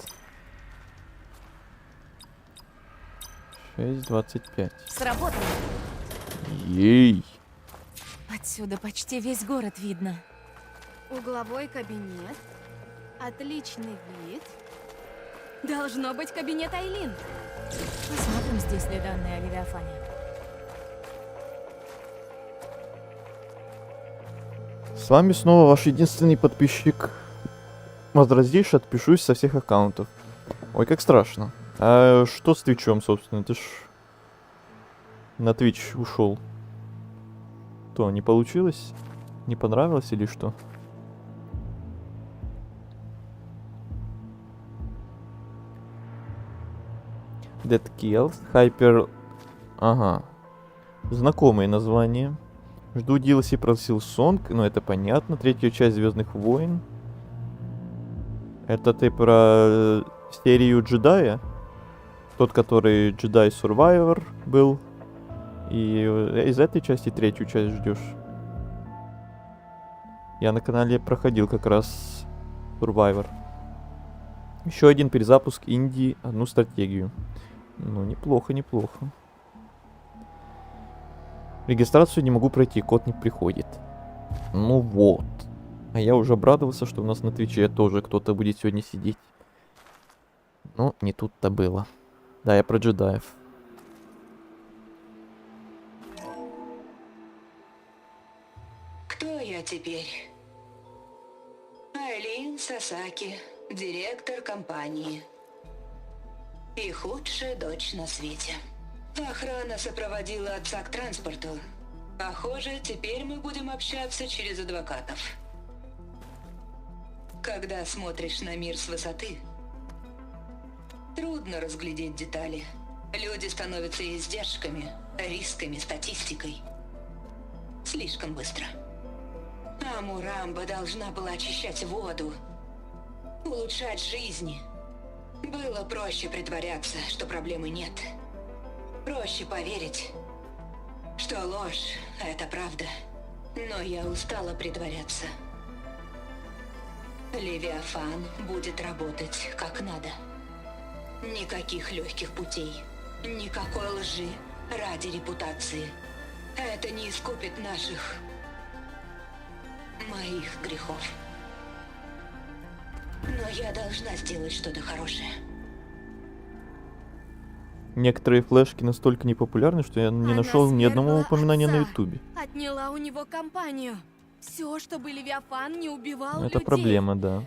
6:25. Сработало. Ей. Отсюда почти весь город видно. Угловой кабинет. Отличный вид. Должно быть кабинет Айлин. Посмотрим, здесь ли данные о Левиафане. С вами снова ваш единственный подписчик. Возразишь, отпишусь со всех аккаунтов. Ой, как страшно. А что с Твичом, собственно? Ты ж на Твич ушел. То, не получилось? Не понравилось или что? Dead Kills, Hyper... Ага. Знакомые названия. Жду DLC про Silksong, ну это понятно. Третья часть Звездных войн. Это ты про серию Джедая? Тот, который Jedi Survivor был. И из этой части третью часть ждешь. Я на канале проходил как раз Survivor. Еще один перезапуск Индии, одну стратегию. Ну, неплохо, неплохо. Регистрацию не могу пройти, код не приходит. Ну вот. А я уже обрадовался, что у нас на Твиче тоже кто-то будет сегодня сидеть. Но не тут-то было. Да, я про джедаев. Кто я теперь? Айлин Сасаки, директор компании. И худшая дочь на свете. Охрана сопроводила отца к транспорту. Похоже, теперь мы будем общаться через адвокатов. Когда смотришь на мир с высоты, трудно разглядеть детали. Люди становятся издержками, рисками, статистикой. Слишком быстро. А Мурамба должна была очищать воду, улучшать жизни. Было проще притворяться, что проблемы нет. Проще поверить, что ложь – это правда. Но я устала притворяться. Левиафан будет работать как надо. Никаких легких путей. Никакой лжи ради репутации. Это не искупит моих грехов. Но я должна сделать что-то хорошее. Некоторые флешки настолько непопулярны, что я не Она нашел ни одного свергла упоминания на отца. Ютубе. Отняла у него компанию. Все, чтобы Левиафан не убивал Это людей. проблема, да.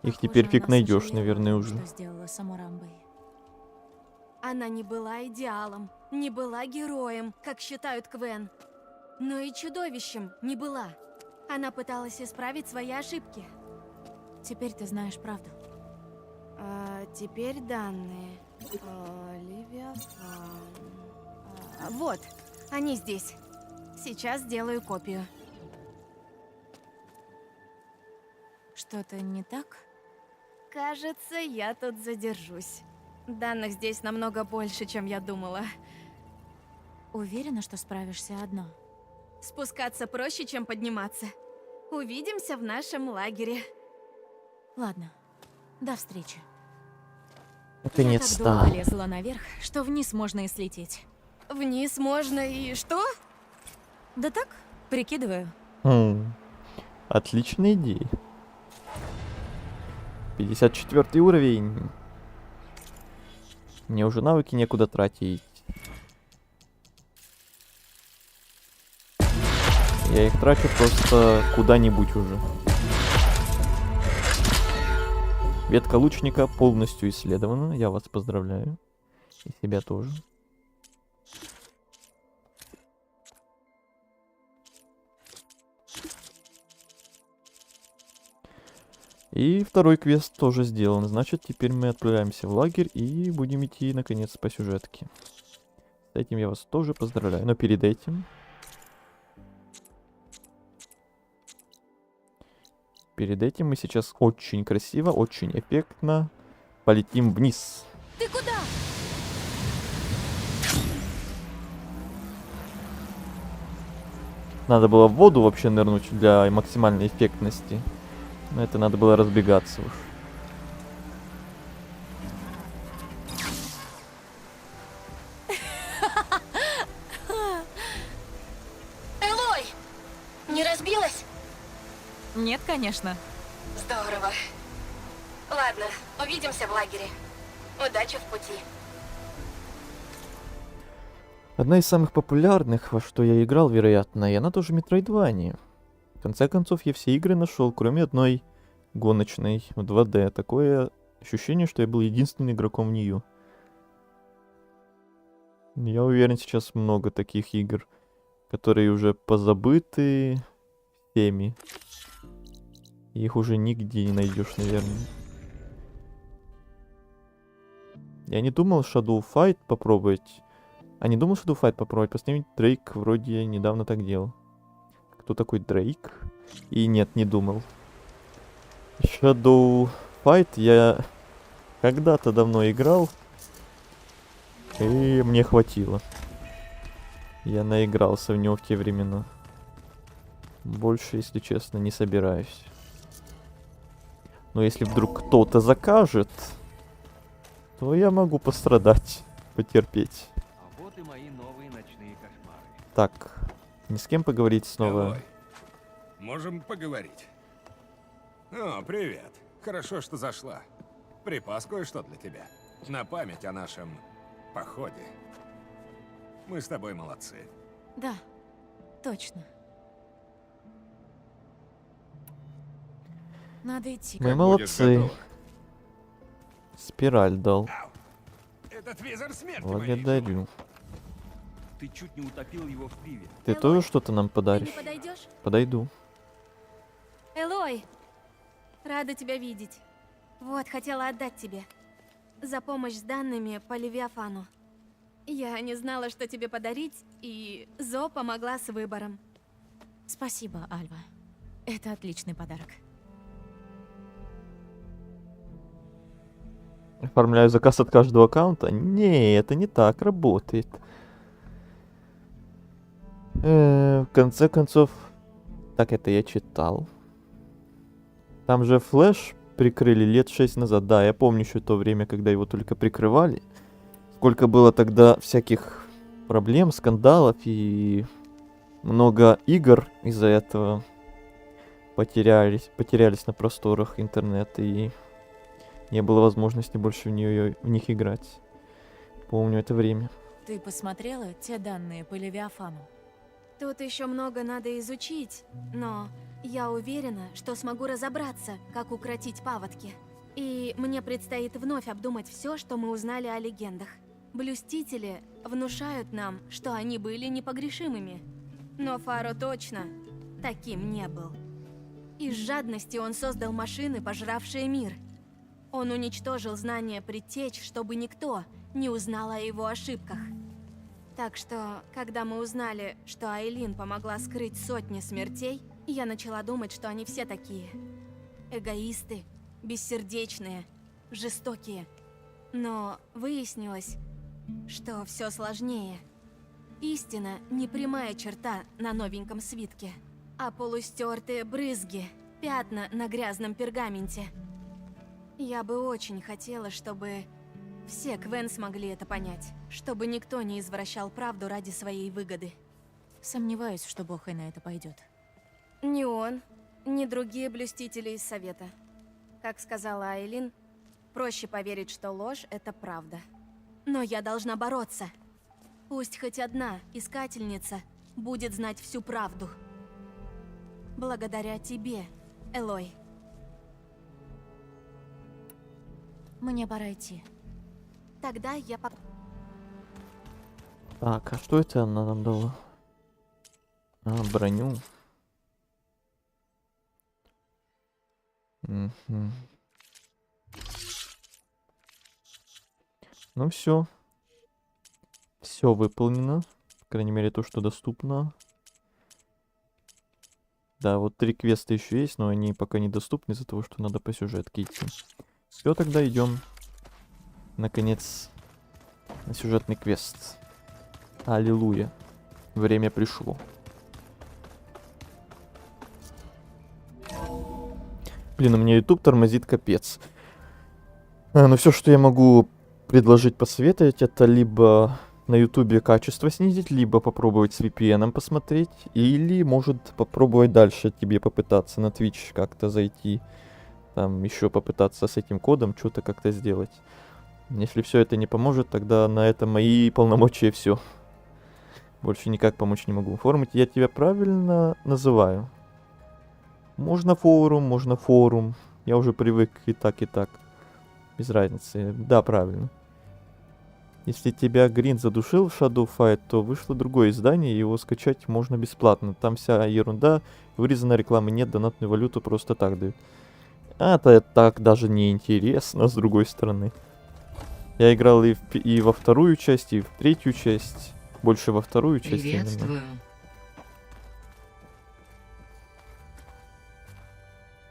Их Похоже, теперь фиг она найдешь, сожалела о наверное, том, уже. что сделала с Амурамбой. Она не была идеалом, не была героем, как считают Квен. Но и чудовищем не была. Она пыталась исправить свои ошибки. Теперь ты знаешь правду. Теперь данные. Левиафан. Вот, они здесь. Сейчас сделаю копию. Что-то не так? Кажется, я тут задержусь. Данных здесь намного больше, чем я думала. Уверена, что справишься одна? Спускаться проще, чем подниматься. Увидимся в нашем лагере. Ладно, до встречи. Я Наконец-то. так долго лезла наверх, что вниз можно и слететь. Вниз можно и что? Да так, прикидываю. Отличная идея. 54 уровень. Мне уже навыки некуда тратить. Я их трачу просто куда-нибудь уже. Ветка лучника полностью исследована. Я вас поздравляю. И себя тоже. И второй квест тоже сделан. Значит, теперь мы отправляемся в лагерь и будем идти, наконец, по сюжетке. С этим я вас тоже поздравляю. Но перед этим... Перед этим мы сейчас очень красиво, очень эффектно полетим вниз. Ты куда? Надо было в воду вообще нырнуть для максимальной эффектности. Но это надо было разбегаться уж. Элой! Не разбилась? Нет, конечно. Здорово. Ладно, увидимся в лагере. Удачи в пути. Одна из самых популярных, во что я играл, вероятно, и она тоже Metroidvania. В конце концов, я все игры нашел, кроме одной гоночной в 2D. Такое ощущение, что я был единственным игроком в нее. Я уверен, сейчас много таких игр, которые уже позабыты всеми. Их уже нигде не найдешь, наверное. Я не думал Shadow Fight попробовать. А не думал Shadow Fight попробовать. Посмотрите, Дрейк вроде недавно так делал. Кто такой Дрейк? И нет, не думал. Shadow Fight я когда-то давно играл. И мне хватило. Я наигрался в него в те времена. Больше, если честно, не собираюсь. Но если вдруг кто-то закажет, то я могу пострадать, потерпеть. А вот и мои новые ночные кошмары. Так, ни с кем поговорить снова. Элой, можем поговорить? О, привет. Хорошо, что зашла. Припас кое-что для тебя. На память о нашем походе. Мы с тобой молодцы. Да, точно. Надо идти. Мы Как молодцы. будешь готова? Спираль дал. Этот визор смерти Благодарю. Ты чуть не утопил его в пиве. Ты Элой, тоже что-то нам Ты не подаришь? подойдешь? Подойду. Элой! Рада тебя видеть. Вот, хотела отдать тебе. За помощь с данными по Левиафану. Я не знала, что тебе подарить, и Зо помогла с выбором. Спасибо, Альва. Это отличный подарок. Оформляю заказ от каждого аккаунта? Не, это не так работает. В конце концов... Так, это я читал. Там же флэш прикрыли лет 6 назад. Да, я помню еще то время, когда его только прикрывали. Сколько было тогда всяких проблем, скандалов и много игр из-за этого потерялись на просторах интернета и не было возможности больше в них играть. Помню это время. Ты посмотрела те данные по Левиафану? Тут еще много надо изучить, но я уверена, что смогу разобраться, как укротить паводки. И мне предстоит вновь обдумать все, что мы узнали о легендах. Блюстители внушают нам, что они были непогрешимыми. Но Фаро точно таким не был. Из жадности он создал машины, пожравшие мир. Он уничтожил знания предтеч, чтобы никто не узнал о его ошибках. Так что, когда мы узнали, что Айлин помогла скрыть сотни смертей, я начала думать, что они все такие. Эгоисты, бессердечные, жестокие. Но выяснилось, что все сложнее. Истина не прямая черта на новеньком свитке, а полустертые брызги, пятна на грязном пергаменте. Я бы очень хотела, чтобы все Квен смогли это понять, чтобы никто не извращал правду ради своей выгоды. Сомневаюсь, что Бохай на это пойдет. Ни он, ни другие блюстители из Совета. Как сказала Айлин, проще поверить, что ложь — это правда. Но я должна бороться. Пусть хоть одна искательница будет знать всю правду. Благодаря тебе, Элой. Мне пора идти. Тогда я Так, а что это она нам дала? А, броню. Мгм. Ну все. Все выполнено. По крайней мере, то, что доступно. Да, вот 3 квеста еще есть, но они пока недоступны из-за того, что надо по сюжетке идти. Все, тогда идем. Наконец, на сюжетный квест. Аллилуйя. Время пришло. Блин, у меня YouTube тормозит капец. Ну все, что я могу предложить посоветовать, это либо на YouTube качество снизить, либо попробовать с VPN посмотреть, или может попробовать дальше тебе попытаться на Twitch как-то зайти, там еще попытаться с этим кодом что-то как-то сделать. Если все это не поможет, тогда на этом мои полномочия все. Больше никак помочь не могу. Оформить я тебя правильно называю. Можно форум. Я уже привык и так. Без разницы. Да, правильно. Если тебя Грин задушил в Shadow Fight, то вышло другое издание, и его скачать можно бесплатно. Там вся ерунда, вырезана рекламы нет, донатную валюту просто так дают. А это так даже не интересно, с другой стороны. Я играл и во вторую часть, и в третью часть. Больше во вторую часть. Приветствую. Именно.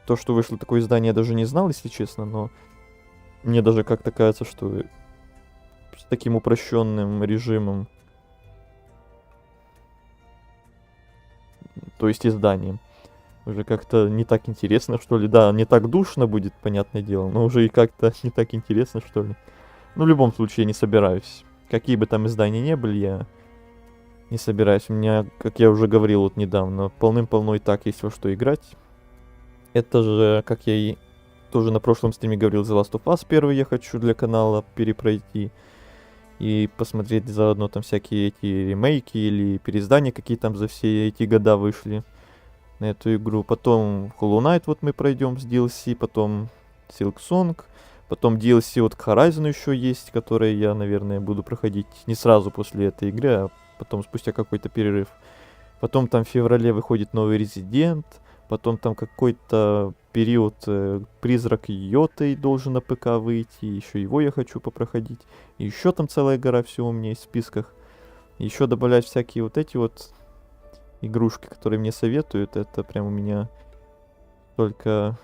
То, что вышло такое издание, я даже не знал, если честно, но мне даже как-то кажется, что с таким упрощенным режимом, то есть изданием, уже как-то не так интересно, что ли. Да, не так душно будет, понятное дело, но уже и как-то не так интересно, что ли. Ну, в любом случае, я не собираюсь. Какие бы там издания не были, я не собираюсь. У меня, как я уже говорил вот недавно, полным-полно и так есть во что играть. Это же, как я и тоже на прошлом стриме говорил, The Last of Us 1 я хочу для канала перепройти. И посмотреть заодно там всякие эти ремейки или переиздания, какие там за все эти года вышли на эту игру. Потом Hollow Knight вот мы пройдем с DLC, потом Silksong, потом DLC вот к Horizon еще есть, которые я, наверное, буду проходить не сразу после этой игры, а потом спустя какой-то перерыв. Потом там в феврале выходит новый Resident, потом там какой-то период Призрак Йоты должен на ПК выйти, еще его я хочу попроходить. И еще там целая гора всего у меня есть в списках. Еще добавлять всякие вот эти вот игрушки, которые мне советуют, это прям у меня только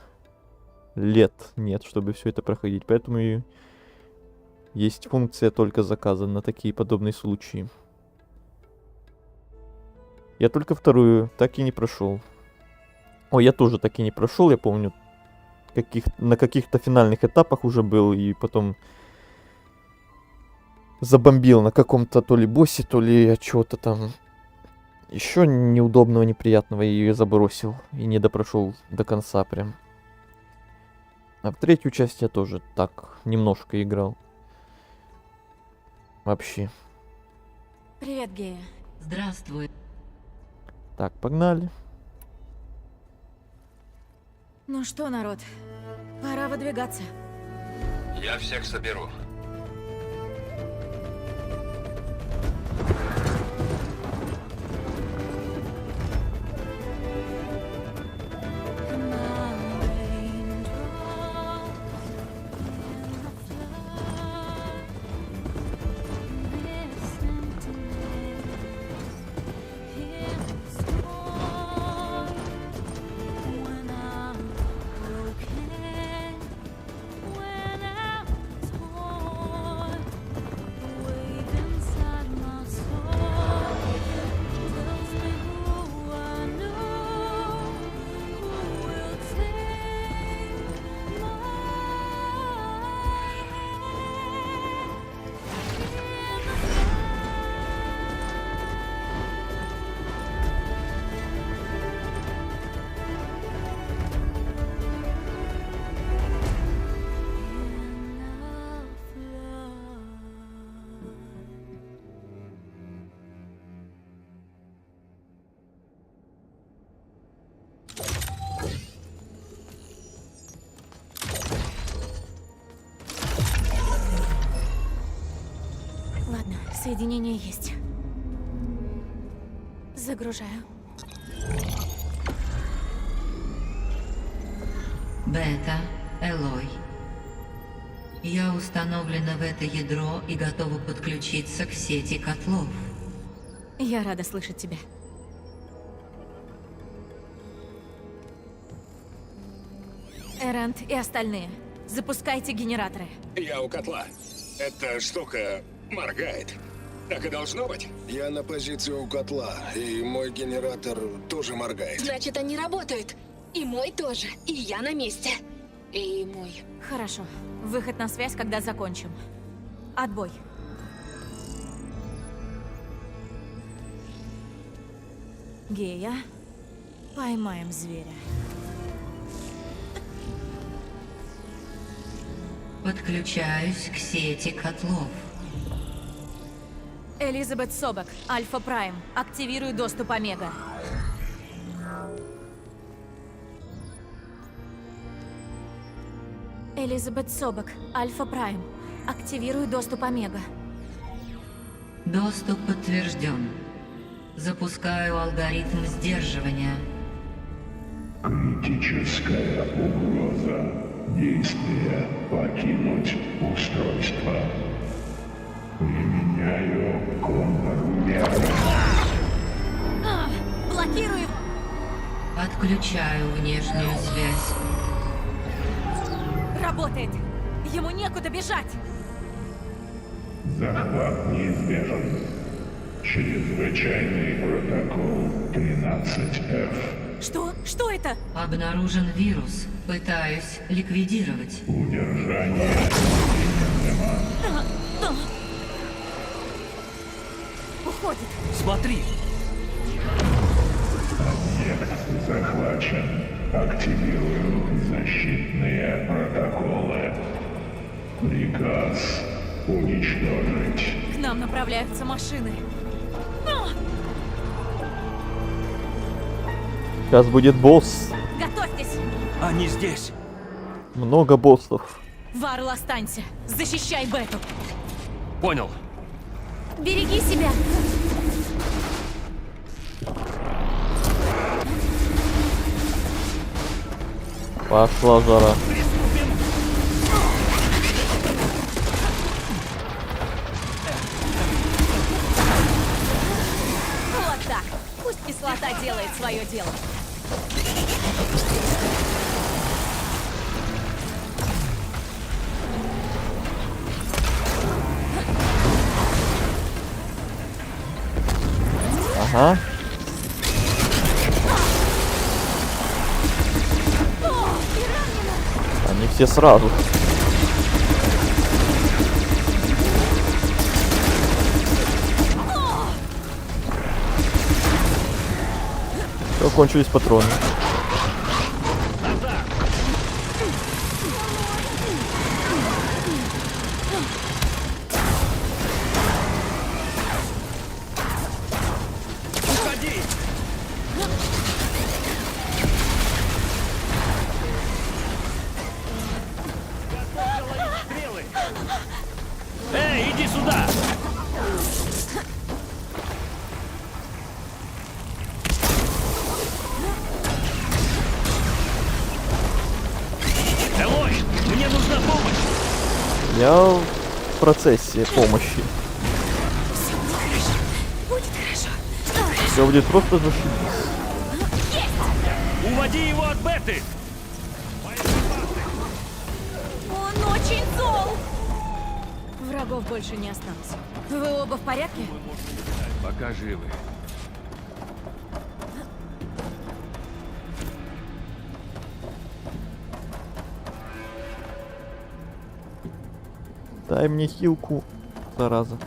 лет нет, чтобы все это проходить. Поэтому и есть функция только заказа на такие подобные случаи. Я только вторую так и не прошел. Ой, я тоже так и не прошел, я помню, на каких-то финальных этапах уже был, и потом забомбил на каком-то то ли боссе, то ли чего-то там еще неудобного, неприятного, и забросил, и не допрошел до конца прям. А в третью часть я тоже так немножко играл. Вообще. Привет, Гея. Здравствуй. Так, погнали. Ну что, народ, пора выдвигаться. Я всех соберу. Ладно, соединение есть. Загружаю. Бета, Элой. Я установлена в это ядро и готова подключиться к сети котлов. Я рада слышать тебя. Эрант и остальные. Запускайте генераторы. Я у котла. Эта штука моргает. Так и должно быть. Я на позиции у котла, и мой генератор тоже моргает. Значит, они работают. И мой тоже. И я на месте. И мой. Хорошо. Выход на связь, когда закончим. Отбой. Гея, поймаем зверя. Подключаюсь к сети котлов. Элизабет Собак, Альфа Прайм. Активирую доступ Омега. Элизабет Собак, Альфа Прайм. Активирую доступ Омега. Доступ подтвержден. Запускаю алгоритм сдерживания. Критическая угроза. Действие покинуть устройство. Применяю контрмеры. Блокирую его! Отключаю внешнюю связь. Работает! Ему некуда бежать! Захват неизбежен. Чрезвычайный протокол 13F. Что? Что это? Обнаружен вирус. Пытаюсь ликвидировать. Удержание неминуемо. Уходит. Смотри. Объект захвачен. Активирую защитные протоколы. Приказ уничтожить. К нам направляются машины. Сейчас будет босс. Готовьтесь! Они здесь. Много боссов. Варл, останься! Защищай Бету! Понял. Береги себя! Пошла жара. Вот так! Пусть кислота делает свое дело. Ага. Они все сразу. Все, кончились патроны. Уходи. Стрелы. Эй, иди сюда. Элой, мне нужна помощь. Я в процессе помощи. Будет хорошо. Все будет просто зашибись. Уводи его от Беты. Он очень зол! Врагов больше не осталось. Вы оба в порядке? Пока живы. Дай мне хилку, зараза.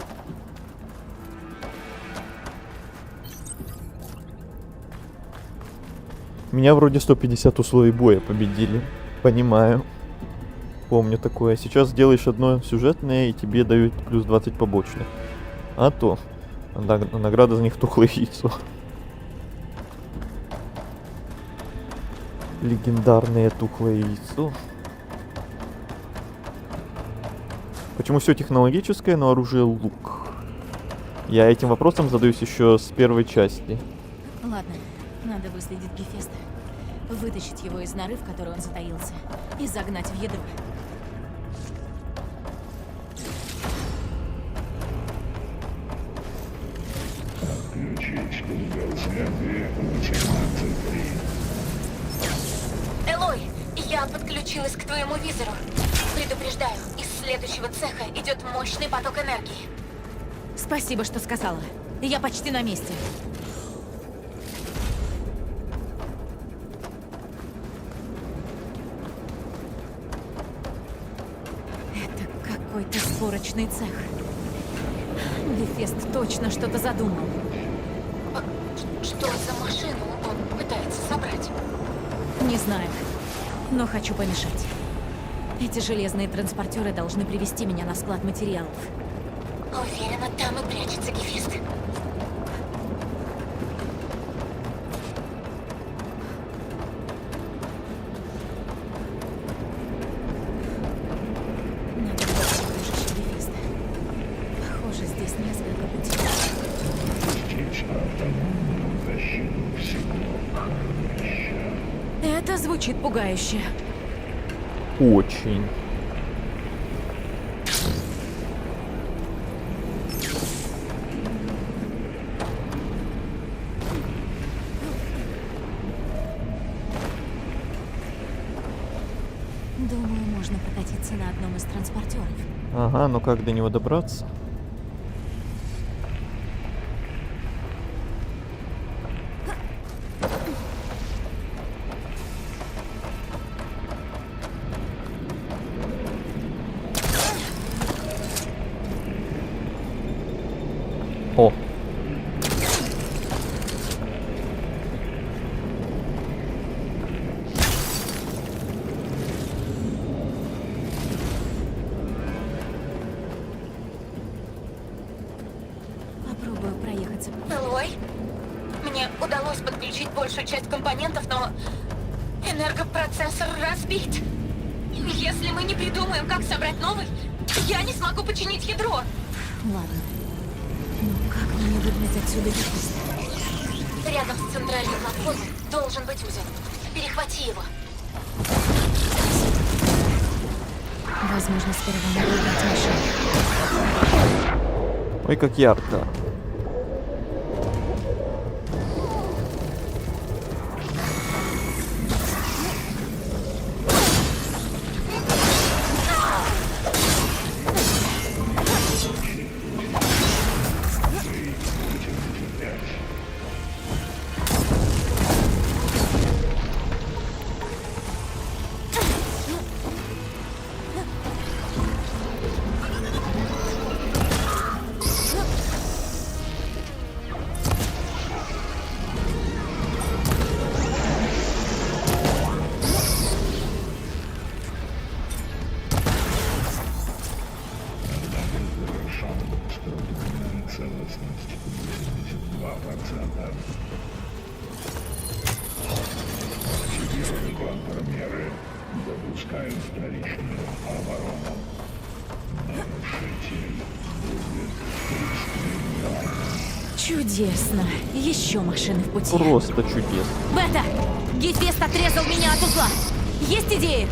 Меня вроде 150 условий боя победили. Понимаю. Помню такое. Сейчас делаешь одно сюжетное, и тебе дают плюс 20 побочных. А то. Награда за них тухлое яйцо. Легендарное тухлое яйцо. Почему все технологическое, но оружие лук? Я этим вопросом задаюсь еще с первой части. Ладно, надо выследить Гефеста. Вытащить его из норы, в которой он затаился, и загнать в ядро. Отключить угол связи 18.3. Элой, я подключилась к твоему визору. Предупреждаю, из следующего цеха идет мощный поток энергии. Спасибо, что сказала. Я почти на месте. Это какой-то сборочный цех. Гефест точно что-то задумал. Что за машину он пытается собрать? Не знаю, но хочу помешать. Эти железные транспортеры должны привести меня на склад материалов. Уверена, там и прячется Гефест. Надо найти убежище Гефеста. Похоже, здесь несколько путей. Запустить автономную защиту всего хранилища. Это звучит пугающе. Очень. Думаю, можно прокатиться на одном из транспортеров. Ага, но как до него добраться? О! Попробую проехаться. Элой, мне удалось подключить большую часть компонентов, но энергопроцессор разбит. Если мы не придумаем, как собрать новый, я не смогу починить ядро. Ладно. Ну как мне выгнать отсюда Гефеста? Рядом с центральной платформой должен быть узел. Перехвати его. Возможно, сперва надо убрать машину. Ой, как ярко. Целостность 82%. Активируем контрмеры. Запускаем вторичную оборону. Нарушитель будет пристрелен. Чудесно. Еще машины в пути. Просто чудесно. Бета! Гефест отрезал меня от узла. Есть идеи?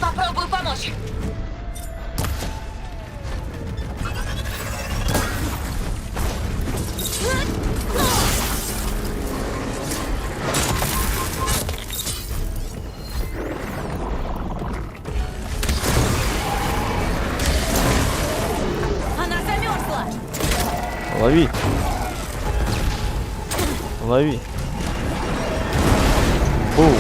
Попробую помочь. Она замерзла! Лови. Лови. Бум.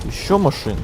Еще машин.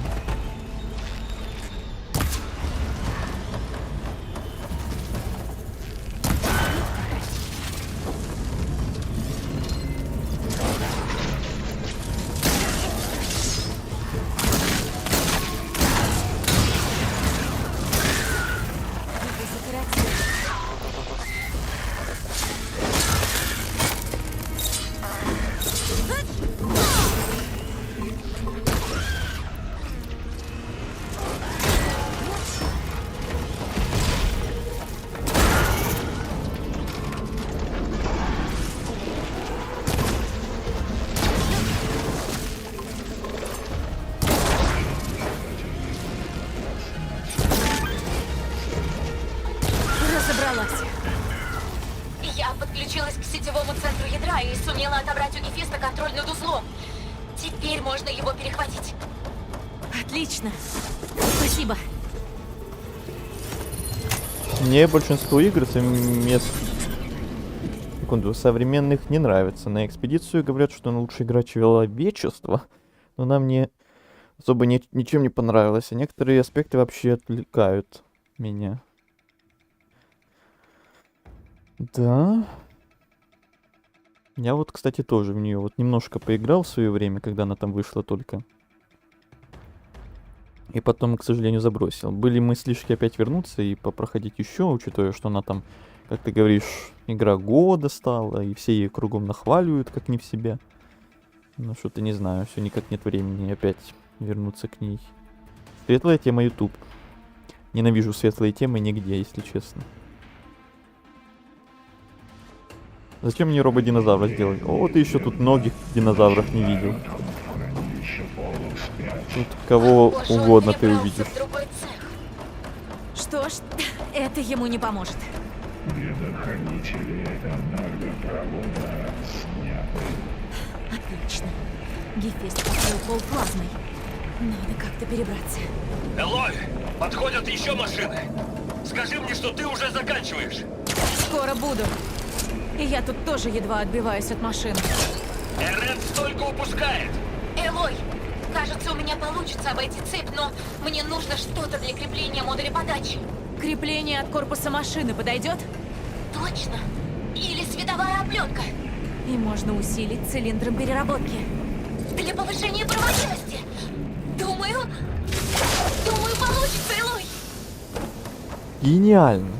Я подключилась к сетевому центру ядра и сумела отобрать у Гефеста контроль над узлом. Теперь можно его перехватить. Отлично. Спасибо. Мне большинство игр секунду, современных не нравится. На экспедицию говорят, что она лучше игра человечества, но она мне особо ничем не понравилась. А некоторые аспекты вообще отвлекают меня. Да. Я вот, кстати, тоже в нее вот немножко поиграл в свое время, когда она там вышла только. И потом, к сожалению, забросил. Были мыслишки опять вернуться и попроходить еще, учитывая, что она там, как ты говоришь, игра года стала, и все ее кругом нахваливают, как не в себя. Ну, что-то не знаю, все никак нет времени опять вернуться к ней. Светлая тема YouTube. Ненавижу светлые темы нигде, если честно. Зачем мне робот-динозавра сделать? О, ты еще тут многих динозавров не видел. Тут кого угодно ты увидишь. Что ж, это ему не поможет. Предохранители энергопровода сняты. Отлично. Гефест покрыл пол плазмой. Надо как-то перебраться. Элой, подходят еще машины. Скажи мне, что ты уже заканчиваешь. Скоро буду. И я тут тоже едва отбиваюсь от машин. РФ столько упускает. Элой, кажется, у меня получится обойти цепь, но мне нужно что-то для крепления модуля подачи. Крепление от корпуса машины подойдет? Точно. Или световая оплетка. И можно усилить цилиндром переработки. Для повышения проводимости. Думаю, получится, Элой. Гениально.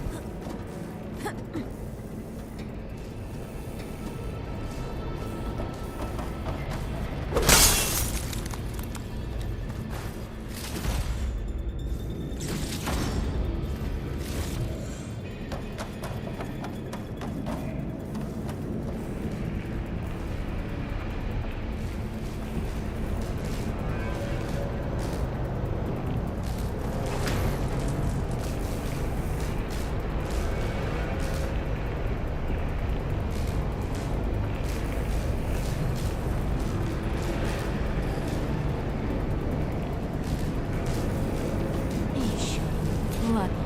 Ладно,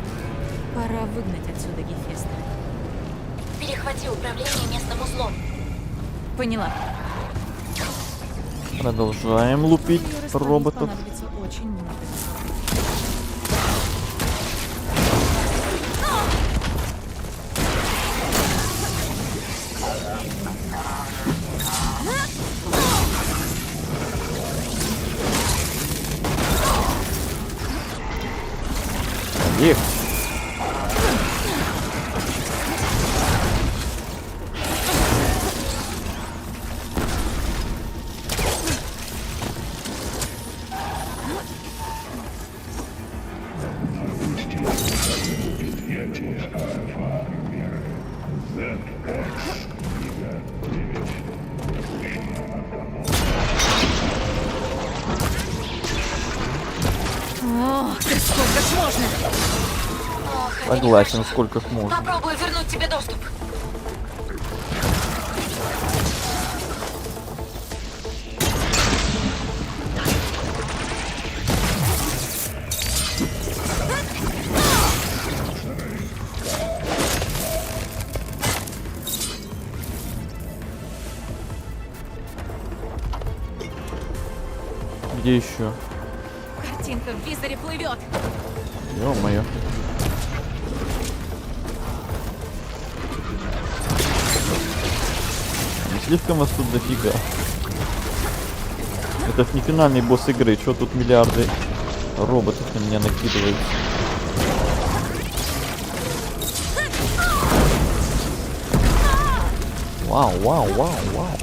пора выгнать отсюда Гефеста. Перехвати управление местным узлом. Поняла. Продолжаем лупить роботов. Понадобится очень много. Их. Предприятие Альфа Меры. ZX книга 9. Запущена автономно. Ох, ты сколько ж можно? Ох, это Согласен, нехорошо. сколько ж можно. Попробую вернуть тебе доступ. Где еще? Картинка в визоре плывет. Ё-моё. Не слишком вас тут дофига. Это ж не финальный босс игры, чё тут миллиарды роботов на меня накидывают. Вау, вау, вау, вау.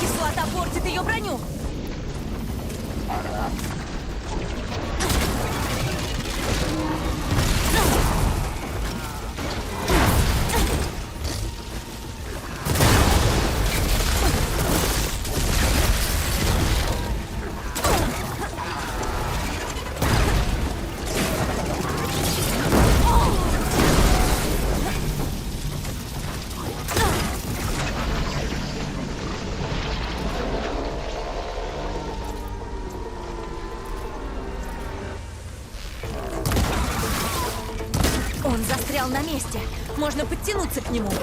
Кислота портит ее броню. Он застрял на месте. Можно подтянуться к нему. Не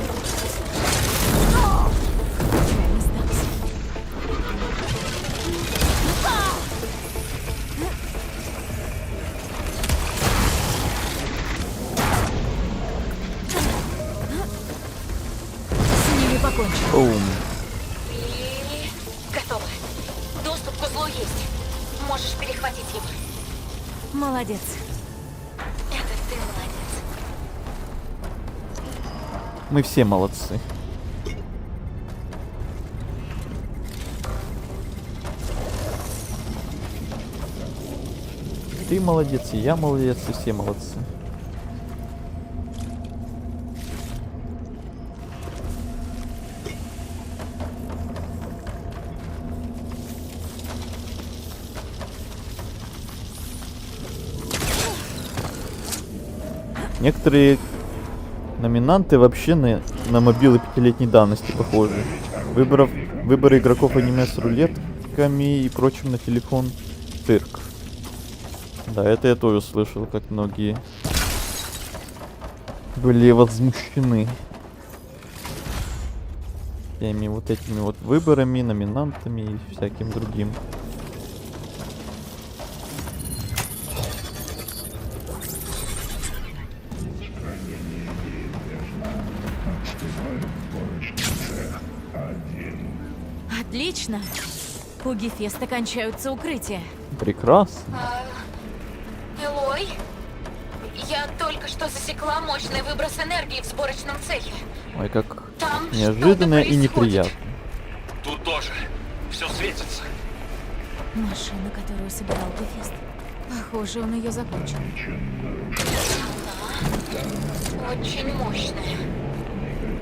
сдался. С ними покончено. Бум. И... готово. Доступ к узлу есть. Можешь перехватить его. Молодец. Это ты молодец. Мы все молодцы. Ты молодец, и я молодец, и все молодцы. Некоторые номинанты вообще на мобилы 5-летней давности похожи. Выборы игроков аниме с рулетками и прочим на телефон цирк. Да, это я тоже слышал, как многие были возмущены всеми вот этими вот выборами, номинантами и всяким другим. Отлично. У Гефеста кончаются укрытия. Прекрасно. Элой, я только что засекла мощный выброс энергии в сборочном цехе. Ой, как Там неожиданно что-то и происходит. неприятно. Тут тоже. Все светится. Машина, которую собирал Гефест. Похоже, он ее закончил. Она очень мощная.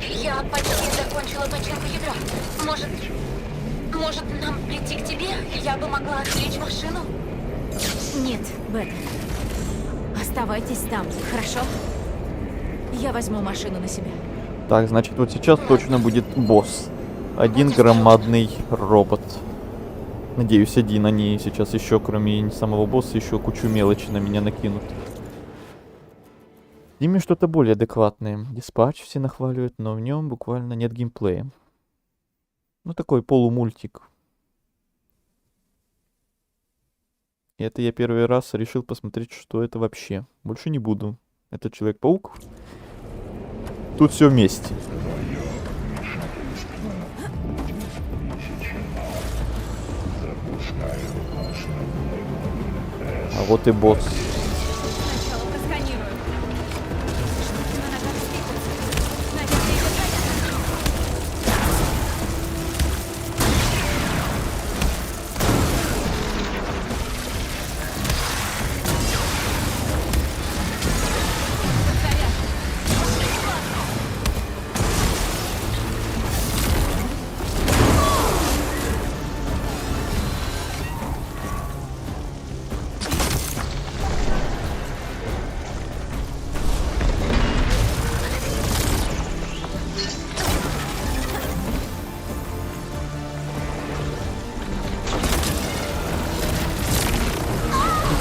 Я почти закончила починку ядра. Может, нам прийти к тебе? Я бы могла отвлечь машину? Нет, Бет. Оставайтесь там, хорошо? Я возьму машину на себя. Так, значит, вот сейчас точно будет босс. Один громадный робот. Надеюсь, один. Они сейчас еще, кроме самого босса, еще кучу мелочи на меня накинут. В Steam что-то более адекватное. Диспатч все нахваливают, но в нем буквально нет геймплея. Ну, такой полумультик. И это я первый раз решил посмотреть, что это вообще. Больше не буду. Это Человек-паук. Тут все вместе. А вот и босс. Сначала просканирую. Что-то на ногах спикается. Надеюсь, ее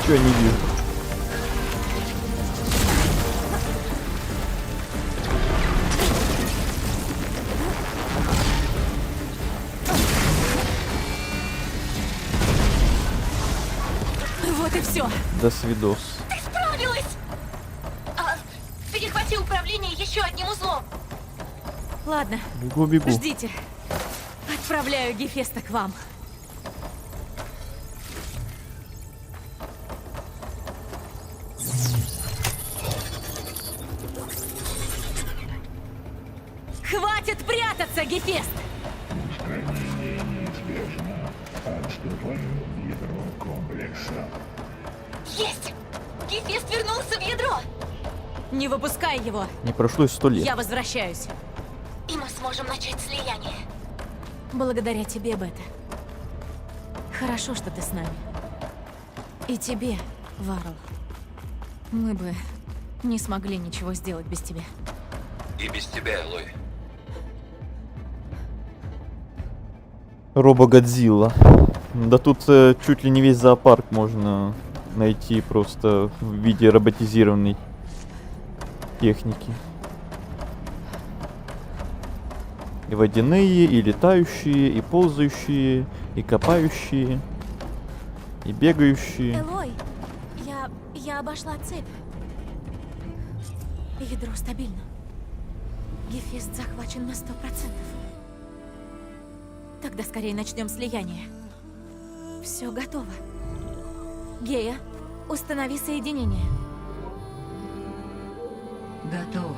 Ничего не вижу. Вот и все. До свидос. Ты справилась! Перехвати управление еще одним узлом. Ладно, Бегу. ждите. Отправляю Гефеста к вам. Хватит прятаться, Гефест! Устранение неизбежно. Отступаю в ядро комплекса. Есть! Гефест вернулся в ядро! Не выпускай его! Не прошло и 100 лет. Я возвращаюсь. И мы сможем начать слияние. Благодаря тебе, Бета. Хорошо, что ты с нами. И тебе, Варл. Мы бы не смогли ничего сделать без тебя. И без тебя, Элой. Робо-Годзилла. Да тут чуть ли не весь зоопарк можно найти просто в виде роботизированной техники. И водяные, и летающие, и ползающие, и копающие, и бегающие. Элой, я обошла цепь. Ядро стабильно. Гефест захвачен на 100%. Тогда скорее начнем слияние. Все готово. Гея, установи соединение. Готово.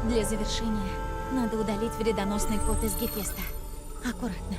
Для завершения надо удалить вредоносный код из Гефеста. Аккуратно.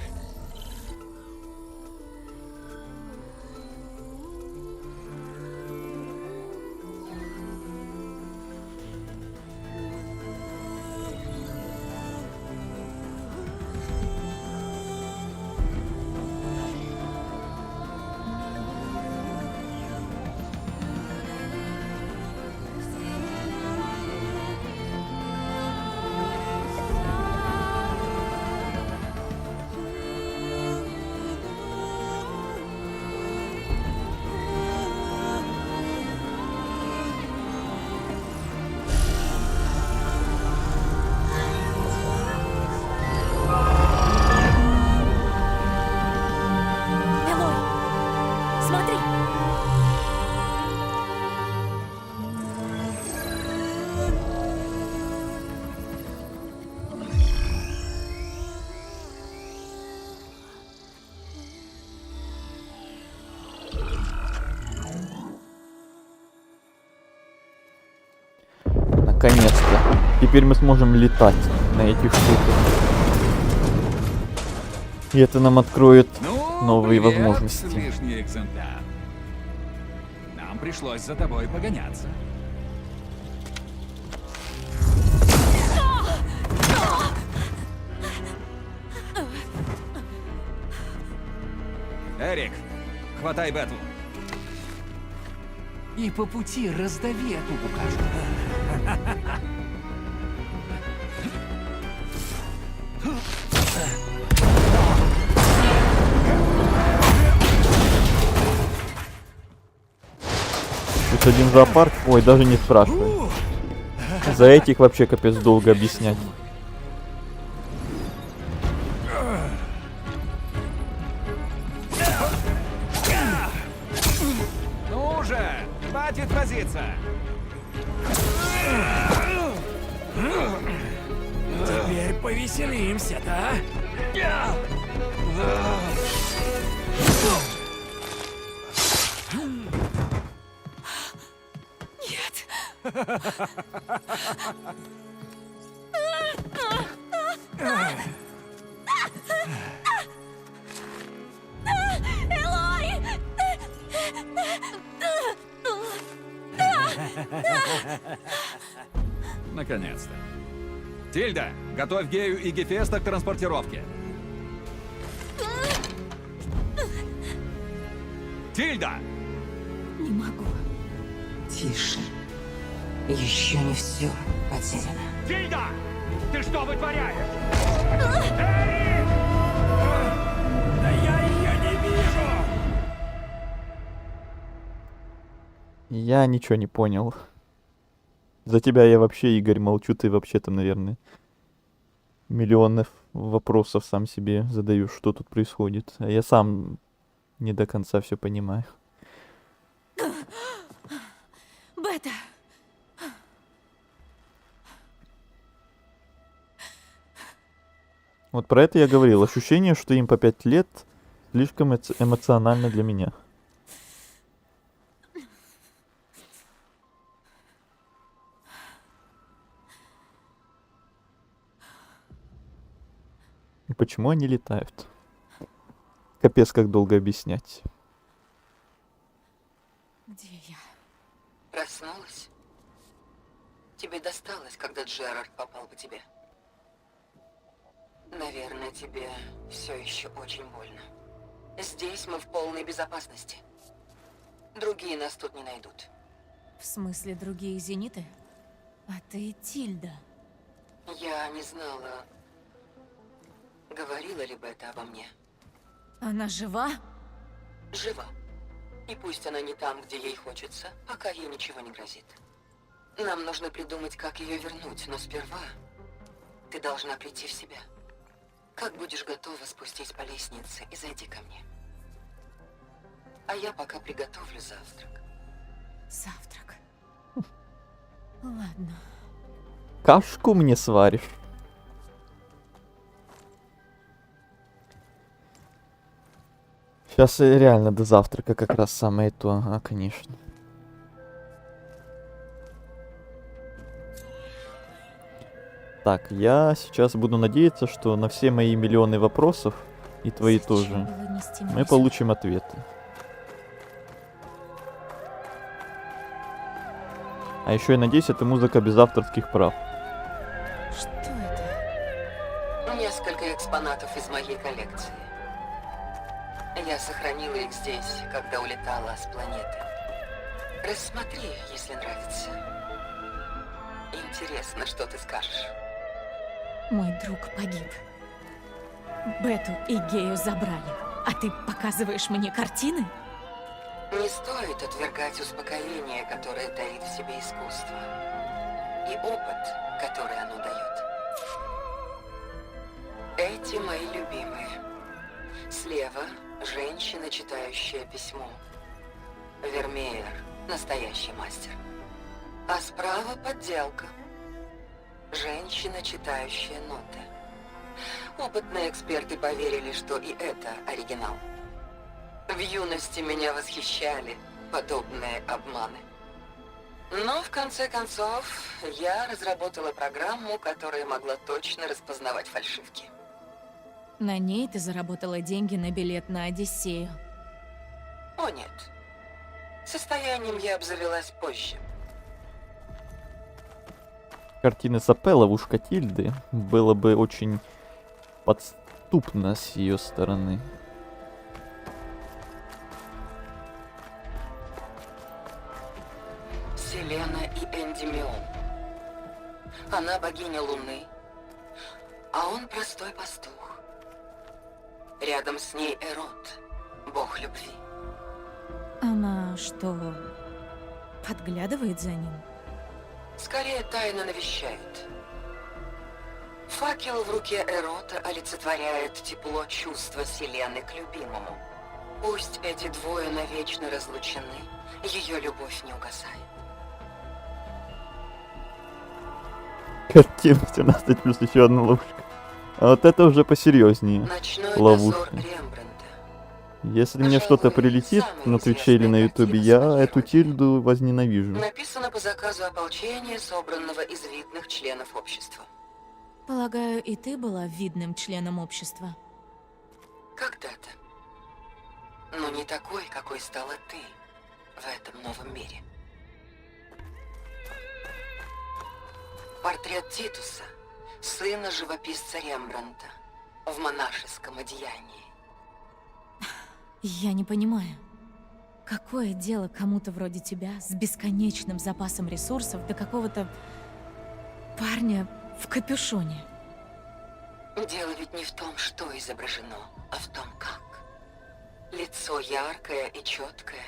Наконец-то. Теперь мы сможем летать на этих штуках. И это нам откроет новые возможности. Лишний экземпляр. Нам пришлось за тобой погоняться. Эрик, хватай Бету. И по пути раздави эту букашку. Тут один зоопарк, ой, даже не спрашивай. За этих вообще капец долго объяснять. Ну же, хватит возиться. Теперь повеселимся, да? Наконец-то. Тильда, готовь Гею и Гефеста к транспортировке. Тильда! Не могу. Тише. Еще не все потеряно. Тильда! Ты что вытворяешь? Да я ее не вижу! Я ничего не понял. За тебя я вообще, Игорь, молчу, ты вообще там, наверное, миллионов вопросов сам себе задаешь, что тут происходит. А я сам не до конца все понимаю. Бета! Вот про это я говорил. Ощущение, что им по 5 лет, Слишком эмоционально для меня. И почему они летают? Капец, как долго объяснять. Где я? Проснулась? Тебе досталось, когда Джерард попал по тебе. Наверное, тебе все еще очень больно. Здесь мы в полной безопасности. Другие нас тут не найдут. В смысле, другие зениты? А ты Тильда. Я не знала, говорила ли Бета обо мне. Она жива? Жива. И пусть она не там, где ей хочется, пока ей ничего не грозит. Нам нужно придумать, как ее вернуть, но сперва ты должна прийти в себя. Как будешь готова, спустись по лестнице и зайди ко мне. А я пока приготовлю завтрак. Завтрак. Ладно. Кашку мне сваришь? Сейчас реально до завтрака как раз самое то. Ага, конечно. Так, я сейчас буду надеяться, что на все мои миллионы вопросов, и твои Зачем тоже, было нести меня мы сюда? получим ответы. А еще я надеюсь, это музыка без авторских прав. Что это? Несколько экспонатов из моей коллекции. Я сохранила их здесь, когда улетала с планеты. Рассмотри, если нравится. Интересно, что ты скажешь. Мой друг погиб. Бету и Гею забрали. А ты показываешь мне картины? Не стоит отвергать успокоение, которое таит в себе искусство. И опыт, который оно дает. Эти мои любимые. Слева женщина, читающая письмо. Вермеер, настоящий мастер. А справа подделка. Женщина, читающая ноты. Опытные эксперты поверили, что и это оригинал. В юности меня восхищали подобные обманы. Но в конце концов, я разработала программу, которая могла точно распознавать фальшивки. На ней ты заработала деньги на билет на Одиссею. О нет. Состоянием я обзавелась позже. Картины Сапелла в ушко Тильды было бы очень подступно с ее стороны. Селена и Эндимион. Она богиня Луны, а он простой пастух. Рядом с ней Эрот, бог любви. Она что, подглядывает за ним? Скорее тайно навещает. Факел в руке Эрота олицетворяет тепло чувства Селены к любимому. Пусть эти двое навечно разлучены, ее любовь не угасает. Картина 17+, еще одна ловушка. А вот это уже посерьезнее. Ночной Ловушка. дозор Рембрандта. Если мне что-то прилетит на Твиче или на Ютубе, я эту Тильду возненавижу. Написано по заказу ополчения, собранного из видных членов общества. Полагаю, и ты была видным членом общества. Когда-то. Но не такой, какой стала ты в этом новом мире. Портрет Титуса, сына живописца Рембрандта, в монашеском одеянии. Я не понимаю. Какое дело кому-то вроде тебя с бесконечным запасом ресурсов до какого-то парня в капюшоне? Дело ведь не в том, что изображено, а в том, как. Лицо яркое и четкое,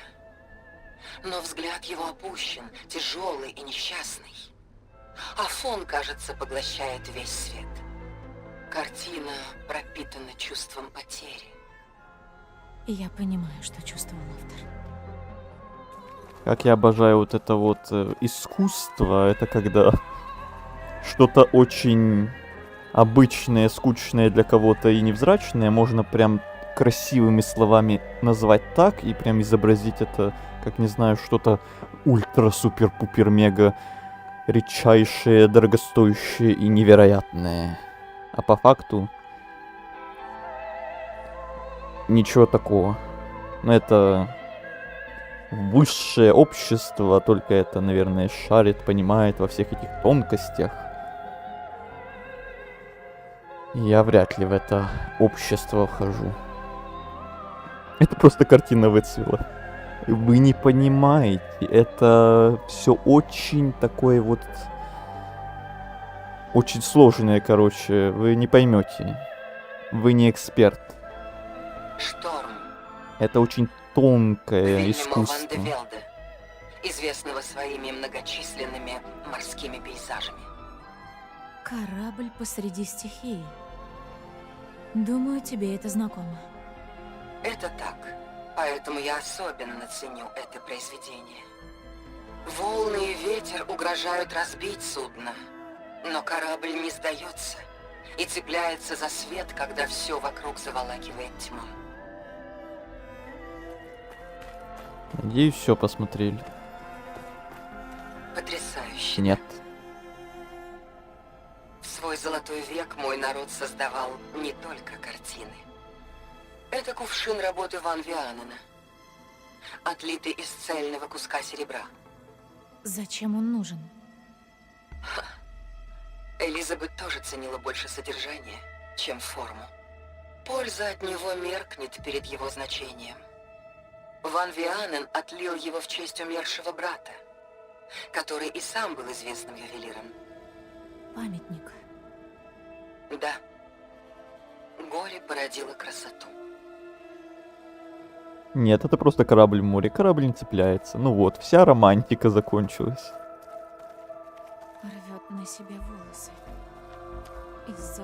но взгляд его опущен, тяжелый и несчастный. А фон, кажется, поглощает весь свет. Картина пропитана чувством потери. И я понимаю, что чувствовал автор. Как я обожаю вот это вот искусство, это когда что-то очень обычное, скучное для кого-то и невзрачное можно прям красивыми словами назвать так и прям изобразить это, как, не знаю, что-то ультра-супер-пупер-мега редчайшее, дорогостоящее и невероятное. А по факту ничего такого. Но это высшее общество, только это, наверное, шарит, понимает во всех этих тонкостях. Я вряд ли в это общество вхожу. Это просто картина выцвела. Вы не понимаете, это все очень такое вот... Очень сложное, короче, вы не поймете. Вы не эксперт. Шторм. Это очень тонкое Вильяма Ван де искусство. Велде, известного своими многочисленными морскими пейзажами. Корабль посреди стихии. Думаю, тебе это знакомо. Это так. Поэтому я особенно ценю это произведение. Волны и ветер угрожают разбить судно, но корабль не сдается и цепляется за свет, когда все вокруг заволакивает тьма. Надеюсь, все посмотрели. Потрясающе. Нет. В свой золотой век мой народ создавал не только картины. Это кувшин работы Ван Вианена, отлитый из цельного куска серебра. Зачем он нужен? Элизабет тоже ценила больше содержание, чем форму. Польза от него меркнет перед его значением. Ван Вианен отлил его в честь умершего брата, который и сам был известным ювелиром. Памятник. Да. Горе породило красоту. Нет, это просто корабль в море. Корабль не цепляется. Ну вот, вся романтика закончилась. Рвет на себе волосы. Из-за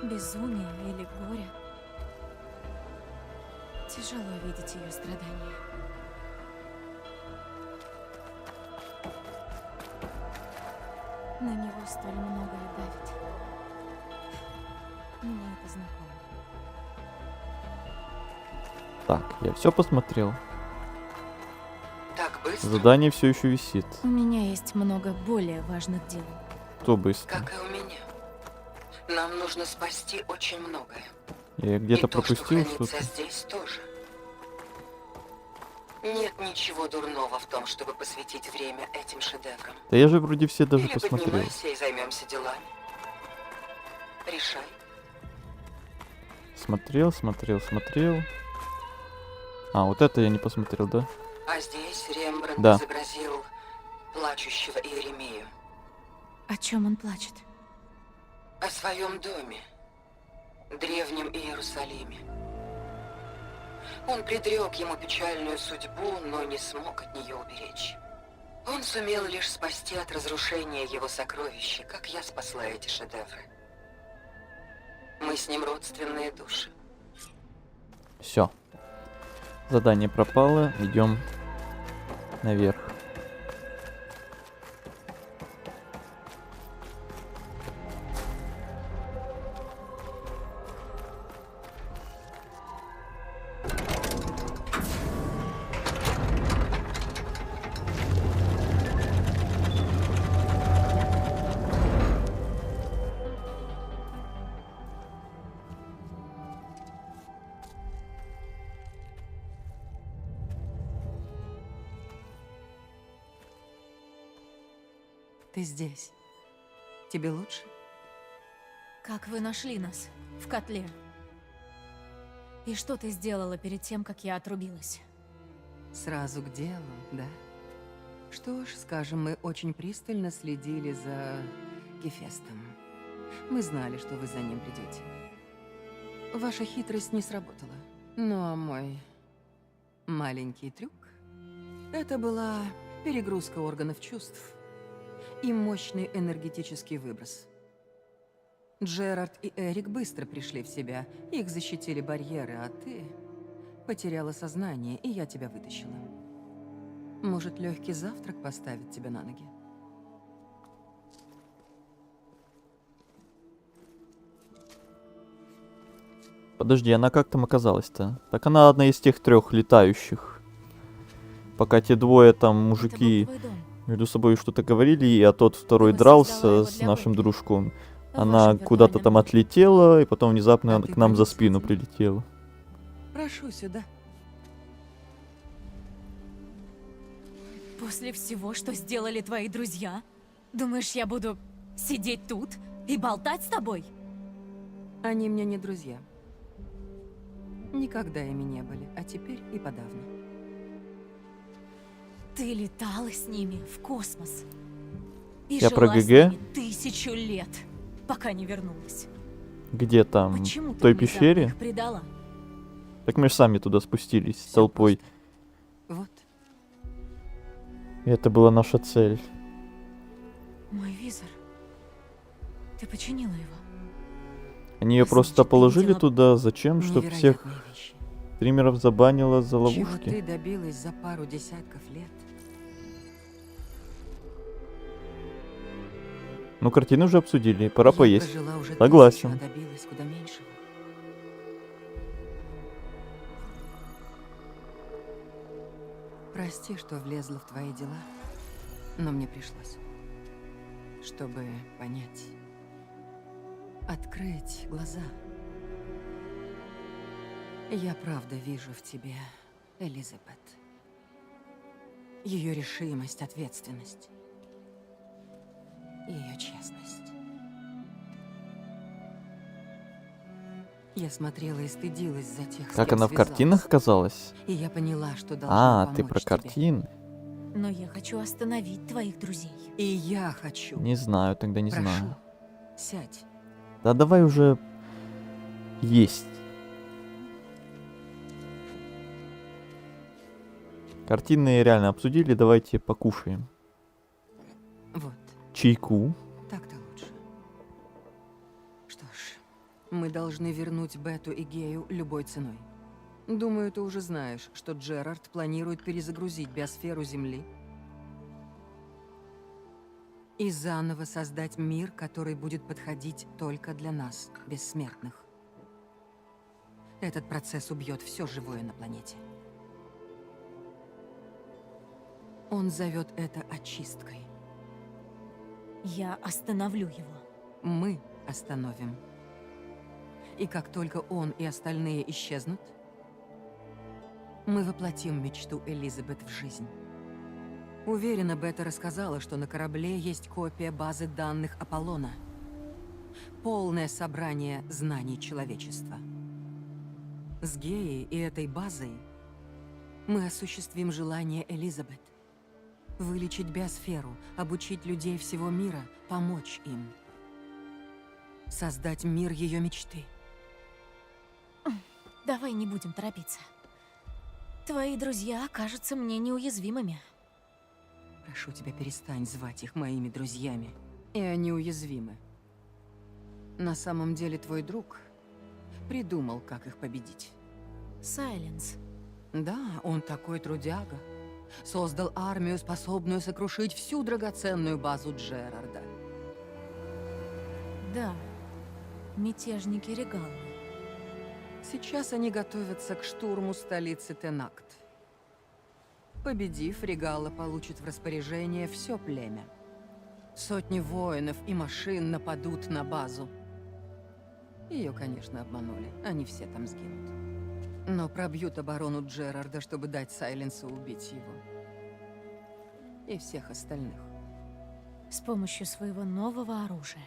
безумия или горя. Тяжело видеть ее страдания. На него столь многое давит. Мне это знакомо. Так, я все посмотрел. Так быстро, Задание все еще висит. У меня есть много более важных дел. То быстро. как и у меня. Нам нужно спасти очень многое. Я где-то И то, что пропустил хранится что-то. здесь тоже. Нет ничего дурного в том, чтобы посвятить время этим шедеврам. Да я же вроде все даже Или посмотрел. поднимайся и займемся делами. Решай. Смотрел. А, вот это я не посмотрел, да? А здесь Рембрандт Да. изобразил плачущего Иеремию. О чем он плачет? О своем доме, древнем Иерусалиме. Он предрек ему печальную судьбу, но не смог от нее уберечь. Он сумел лишь спасти от разрушения его сокровища, как я спасла эти шедевры. Мы с ним родственные души. Все. Задание пропало. Идем наверх. Ты здесь. Тебе лучше? Как вы нашли нас? В котле. И что ты сделала перед тем, как я отрубилась? Сразу к делу, да? Что ж, скажем, мы очень пристально следили за Гефестом. Мы знали, что вы за ним придете. Ваша хитрость не сработала. Ну а мой маленький трюк — это была перегрузка органов чувств и мощный энергетический выброс. Джерард и Эрик быстро пришли в себя, их защитили барьеры, а ты потеряла сознание, и я тебя вытащила. Может, легкий завтрак поставит тебя на ноги? Подожди, она как там оказалась-то? Так она одна из тех 3 летающих. Пока те двое там мужики твой дом. между собой что-то говорили, а тот второй Ты дрался воссоздала его с для нашим Бобби. дружком. В Она вашем куда-то виртуальном там мире. отлетела, и потом внезапно А ты к нам за пойдём с спину этим? прилетела. Прошу сюда. После всего, что сделали твои друзья, думаешь, я буду сидеть тут и болтать с тобой? Они мне не друзья. Никогда ими не были, а теперь и подавно. Ты летала с ними в космос. И Я жила про с ГГ? ними 1000 лет, пока не вернулась. Где там? Почему В ты той внезапно пещере? их предала? Так мы же сами туда спустились с Всё толпой. просто. Вот. И это была наша цель. Мой визор. Ты починила его? Они ее просто Значит, ты положили видела туда, зачем? Чтоб всех Невероятные вещи. стримеров забанило за Чего ловушки. ты добилась за пару десятков лет? Ну, картину уже обсудили, пора Я поесть. прожила уже 1000, Согласен. а добилась куда меньшего. Прости, что влезла в твои дела, но мне пришлось. Чтобы понять. Открыть глаза. Я правда вижу в тебе Элизабет. Ее решимость, ответственность. Ее честность. Я смотрела и стыдилась за тех, с Как кем она в связалась. картинах оказалась? И я поняла, что должна А, ты про помочь тебе. картины? Но я хочу остановить твоих друзей. И я хочу. Не знаю, тогда не Прошу, знаю. сядь. Да давай уже есть. Картины реально обсудили, давайте покушаем. Вот, Чайку. так-то лучше. Что ж, мы должны вернуть Бету и Гею любой ценой. Думаю, ты уже знаешь, что Джерард планирует перезагрузить биосферу Земли и заново создать мир, который будет подходить только для нас, бессмертных. Этот процесс убьет все живое на планете. Он зовет это очисткой. Я остановлю его. Мы остановим. И как только он и остальные исчезнут, мы воплотим мечту Элизабет в жизнь. Уверена, Бета рассказала, что на корабле есть копия базы данных Аполлона. Полное собрание знаний человечества. С Геей и этой базой мы осуществим желание Элизабет. Вылечить биосферу, обучить людей всего мира, помочь им. Создать мир ее мечты. Давай не будем торопиться. Твои друзья окажутся мне неуязвимыми. Прошу тебя, перестань звать их моими друзьями. И они уязвимы. На самом деле твой друг придумал, как их победить. Сайленс. Да, он такой трудяга. Создал армию, способную сокрушить всю драгоценную базу Джерарда. Да. Мятежники Регалны. Сейчас они готовятся к штурму столицы Тенакт. Победив, Регала получит в распоряжение все племя. Сотни воинов и машин нападут на базу. Ее, конечно, обманули. Они все там сгинут. Но пробьют оборону Джерарда, чтобы дать Сайленсу убить его. И всех остальных. С помощью своего нового оружия.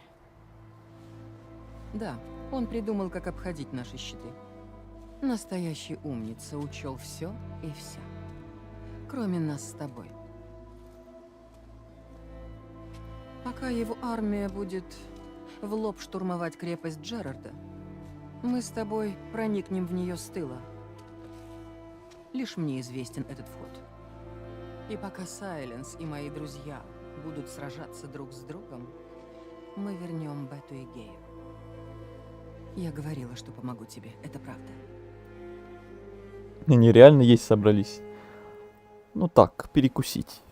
Да, он придумал, как обходить наши щиты. Настоящий умница, учел все и вся. Кроме нас с тобой. Пока его армия будет в лоб штурмовать крепость Джерарда, мы с тобой проникнем в нее с тыла. Лишь мне известен этот вход. И пока Сайленс и мои друзья будут сражаться друг с другом, мы вернем Бету и Гею. Я говорила, что помогу тебе, это правда. Они реально есть собрались. Ну так, перекусить.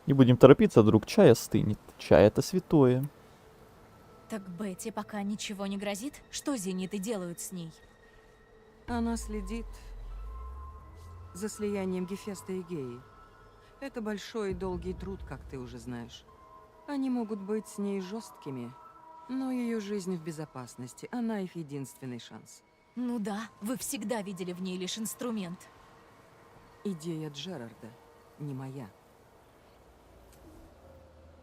Не будем торопиться, вдруг чай остынет. Чай это святое. Так Бетти пока ничего не грозит? Что зениты делают с ней? Она следит за слиянием Гефеста и Геи. Это большой и долгий труд, как ты уже знаешь. Они могут быть с ней жесткими, но ее жизнь в безопасности. Она их единственный шанс. Ну да, вы всегда видели в ней лишь инструмент. Идея Джерарда, не моя.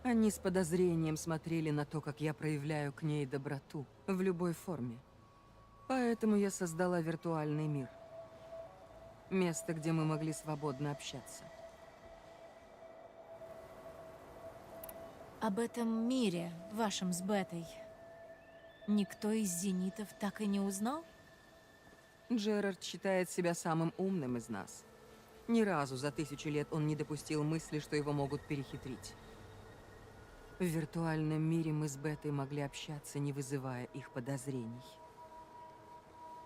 Они с подозрением смотрели на то, как я проявляю к ней доброту в любой форме. Поэтому я создала виртуальный мир. Место, где мы могли свободно общаться. Об этом мире, вашем с Бетой, никто из зенитов так и не узнал? Джерард считает себя самым умным из нас. Ни разу за 1000 лет он не допустил мысли, что его могут перехитрить. В виртуальном мире мы с Бетой могли общаться, не вызывая их подозрений.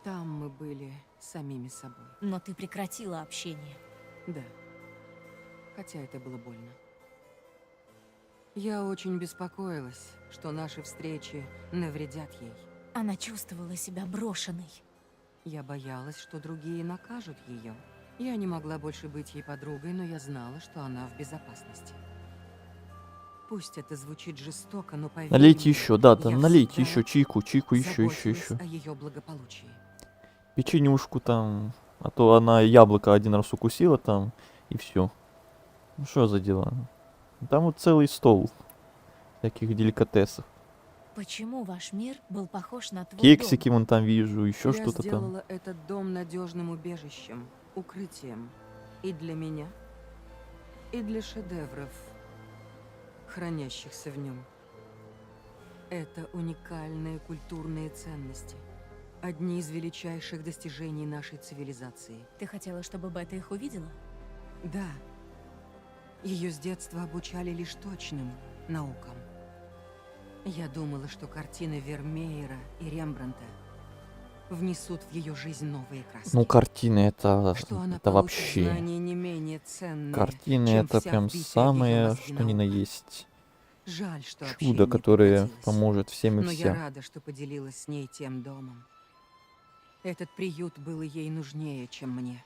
Там мы были самими собой. Но ты прекратила общение. Да. Хотя это было больно. Я очень беспокоилась, что наши встречи навредят ей. Она чувствовала себя брошенной. Я боялась, что другие накажут ее. Я не могла больше быть ей подругой, но я знала, что она в безопасности. Пусть это звучит жестоко, но поверь Налейте мне, еще, да, я там налейте всегда еще чайку, еще. заботилась о ее благополучии. Печенюшку там, а то она яблоко один раз укусила там, и все. Ну что за дела? Там вот целый стол таких деликатесов. Почему ваш мир был похож на твой Кексики дом? вон там вижу, еще Я что-то там. сделала этот дом надежным убежищем, укрытием. И для меня, и для шедевров, хранящихся в нем. Это уникальные культурные ценности. Одни из величайших достижений нашей цивилизации. Ты хотела, чтобы Бета их увидела? Да. Ее с детства обучали лишь точным наукам. Я думала, что картины Вермеера и Рембрандта внесут в ее жизнь новые краски. Ну, картины это Что это вообще. знания не менее ценные, Картины чем это вся прям вбитая в самое, её мозги что ни на наука. есть. Жаль, что Чудо, общение которое прекратилось. поможет всем и Но я вся. рада, что поделилась с ней тем домом. Этот приют был ей нужнее, чем мне.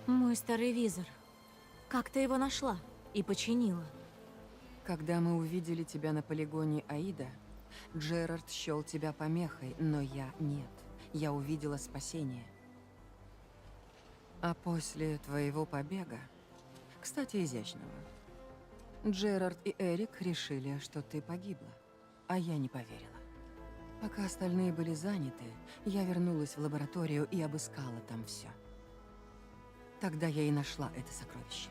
Мой старый визор. Как ты его нашла и починила? Когда мы увидели тебя на полигоне Аида, Джерард счел тебя помехой, но я нет. Я увидела спасение. А после твоего побега, кстати, изящного, Джерард и Эрик решили, что ты погибла, а я не поверила. Пока остальные были заняты, я вернулась в лабораторию и обыскала там все. Тогда я и нашла это сокровище.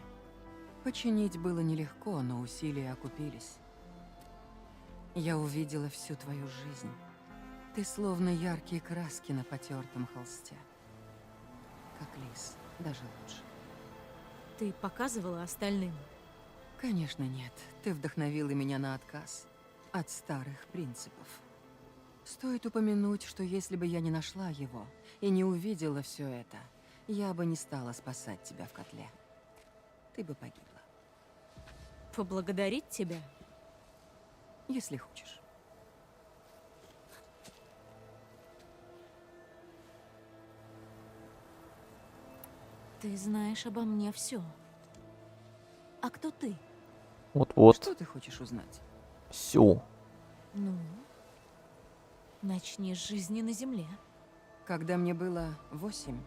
Починить было нелегко, но усилия окупились. Я увидела всю твою жизнь. Ты словно яркие краски на потертом холсте. Как лис, даже лучше. Ты показывала остальным? Конечно, нет. Ты вдохновила меня на отказ от старых принципов. Стоит упомянуть, что если бы я не нашла его и не увидела все это, я бы не стала спасать тебя в котле. Ты бы погибла. Поблагодарить тебя? Если хочешь. Ты знаешь обо мне все. А кто ты? Вот-вот. Что ты хочешь узнать? Все. Ну, начни с жизни на земле. Когда мне было 8,